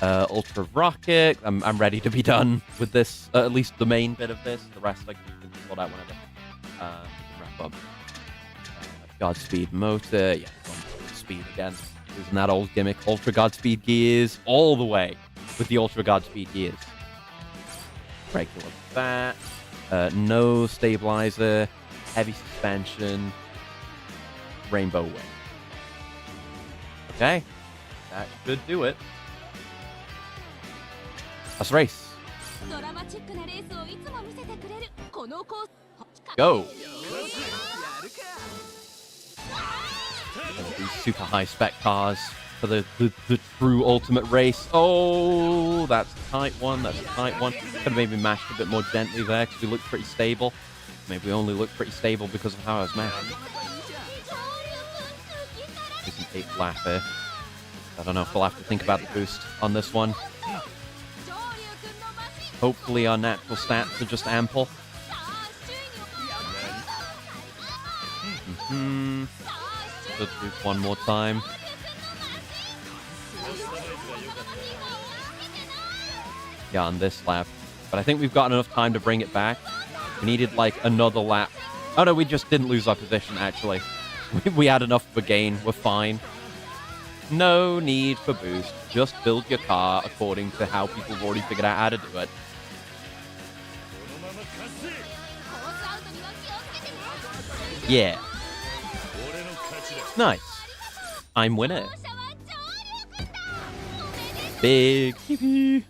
Ultra Rocket. I'm ready to be done with this. At least the main bit of this. The rest I can sort out whenever. We can wrap up. Godspeed Motor. Yeah, speed again. Using that old gimmick. Ultra Godspeed Gears. All the way with the Ultra Godspeed Gears. Regular bat. No stabilizer, heavy suspension, rainbow wing. Okay, that should do it. Let's race. ドラマチックなレースをいつも見せてくれるこのコース Go. These super high spec cars for the true ultimate race. Oh, that's a tight one. That's a tight one. Could have maybe mashed a bit more gently there because we looked pretty stable. Maybe we only looked pretty stable because of how I was mashing. It's an 8th lap here. I don't know if we'll have to think about the boost on this one. Hopefully our natural stats are just ample. Just boost one more time. Yeah, on this lap. But I think we've got enough time to bring it back. We needed like another lap. Oh no, we just didn't lose our position actually. We had enough of a gain. We're fine. No need for boost. Just build your car according to how people have already figured out how to do it. Yeah. Nice. I'm winner. Big yippee.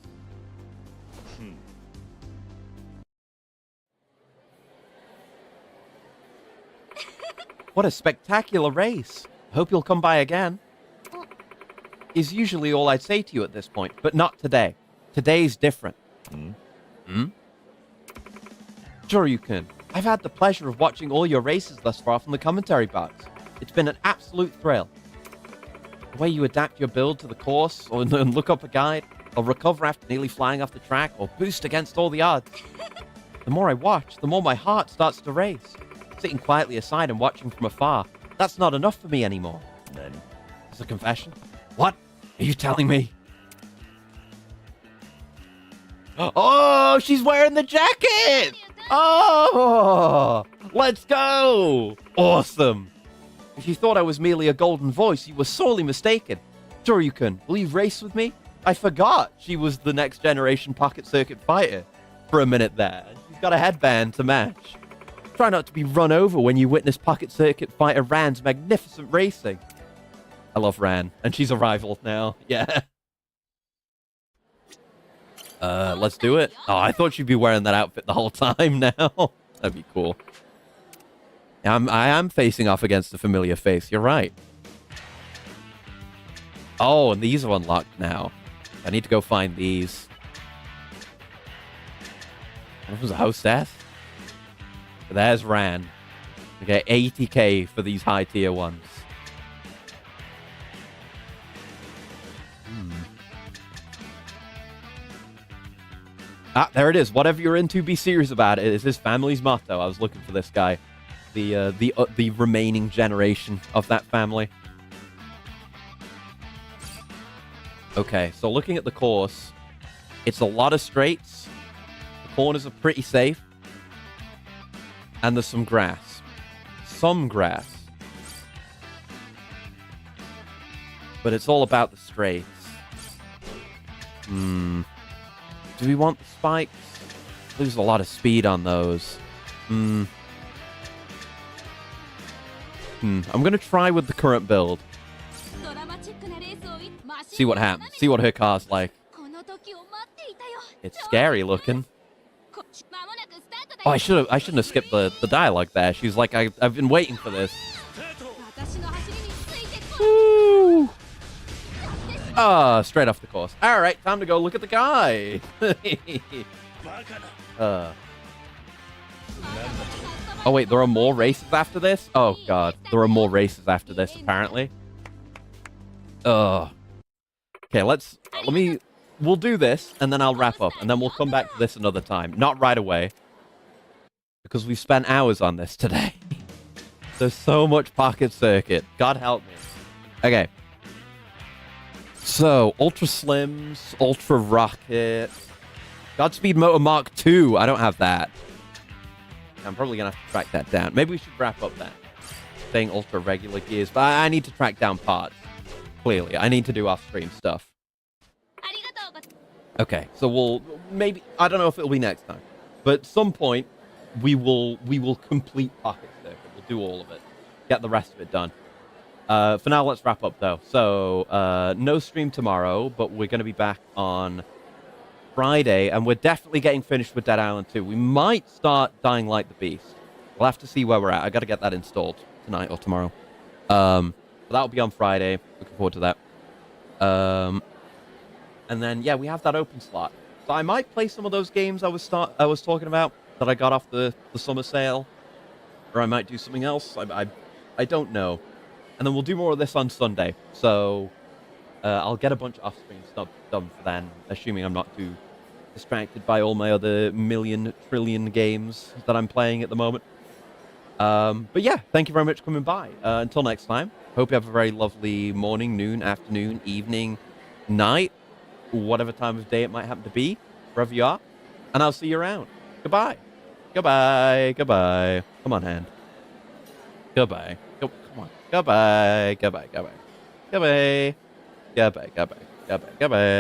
What a spectacular race. Hope you'll come by again. Is usually all I'd say to you at this point, but not today. Today's different. Sure you can. I've had the pleasure of watching all your races thus far from the commentary box. It's been an absolute thrill. The way you adapt your build to the course, or look up a guide, or recover after nearly flying off the track, or boost against all the odds. The more I watch, the more my heart starts to race. Sitting quietly aside and watching from afar, that's not enough for me anymore. Then, It's a confession? What? Are you telling me? Oh, she's wearing the jacket! Oh, let's go! Awesome. If you thought I was merely a golden voice, you were sorely mistaken. Sure you can. Will you race with me? I forgot she was the next generation Pocket Circuit fighter for a minute there. She's got a headband to match. Try not to be run over when you witness Pocket Circuit fighter Ran's magnificent racing. I love Ran, and she's a rival now. Yeah. Let's do it. Oh, I thought she'd be wearing that outfit the whole time now. That'd be cool. I am facing off against a familiar face. You're right. Oh, and these are unlocked now. I need to go find these. What was a hostess? There's Ran. Okay, 80k for these high tier ones. Ah, there it is. Whatever you're into, be serious about it. It's his family's motto. I was looking for this guy. The remaining generation of that family. Okay, so looking at the course, it's a lot of straights. The corners are pretty safe. And there's some grass. Some grass. But it's all about the straights. Do we want the spikes? Lose a lot of speed on those. I'm going to try with the current build. See what happens. See what her car's like. It's scary looking. Oh, I shouldn't have skipped the dialogue there. She's like, I've been waiting for this. Woo! Ah, straight off the course. All right, time to go look at the guy. Oh wait, there are more races after this? Oh god, there are more races after this apparently. Okay, we'll do this and then I'll wrap up and then we'll come back to this another time. Not right away. Because we've spent hours on this today. There's so much Pocket Circuit. God help me. Okay. So, Ultra Slims, Ultra Rocket, Godspeed Motor Mark II. I don't have that. I'm probably going to have to track that down. Maybe we should wrap up that. Saying Ultra Regular Gears, but I need to track down parts. Clearly, I need to do off-stream stuff. Okay, so we'll maybe... I don't know if it'll be next time. But at some point, we will complete Pocket Circuit. We'll do all of it. Get the rest of it done. For now, let's wrap up, though. So, no stream tomorrow, but we're going to be back on Friday, and we're definitely getting finished with Dead Island 2. We might start Dying Light the Beast. We'll have to see where we're at. I got to get that installed tonight or tomorrow. But that'll be on Friday. Looking forward to that. And then, yeah, we have that open slot. So I might play some of those games I was talking about that I got off the summer sale. Or I might do something else. I don't know. And then we'll do more of this on Sunday. So I'll get a bunch of off-screen stuff done for then, assuming I'm not too distracted by all my other million, trillion games that I'm playing at the moment. But yeah, thank you very much for coming by. Until next time, hope you have a very lovely morning, noon, afternoon, evening, night, whatever time of day it might happen to be, wherever you are. And I'll see you around. Goodbye. Goodbye. Goodbye. Come on, hand. Goodbye. Come on. Goodbye. Goodbye. Goodbye. Goodbye. Goodbye. Goodbye. Goodbye. Goodbye.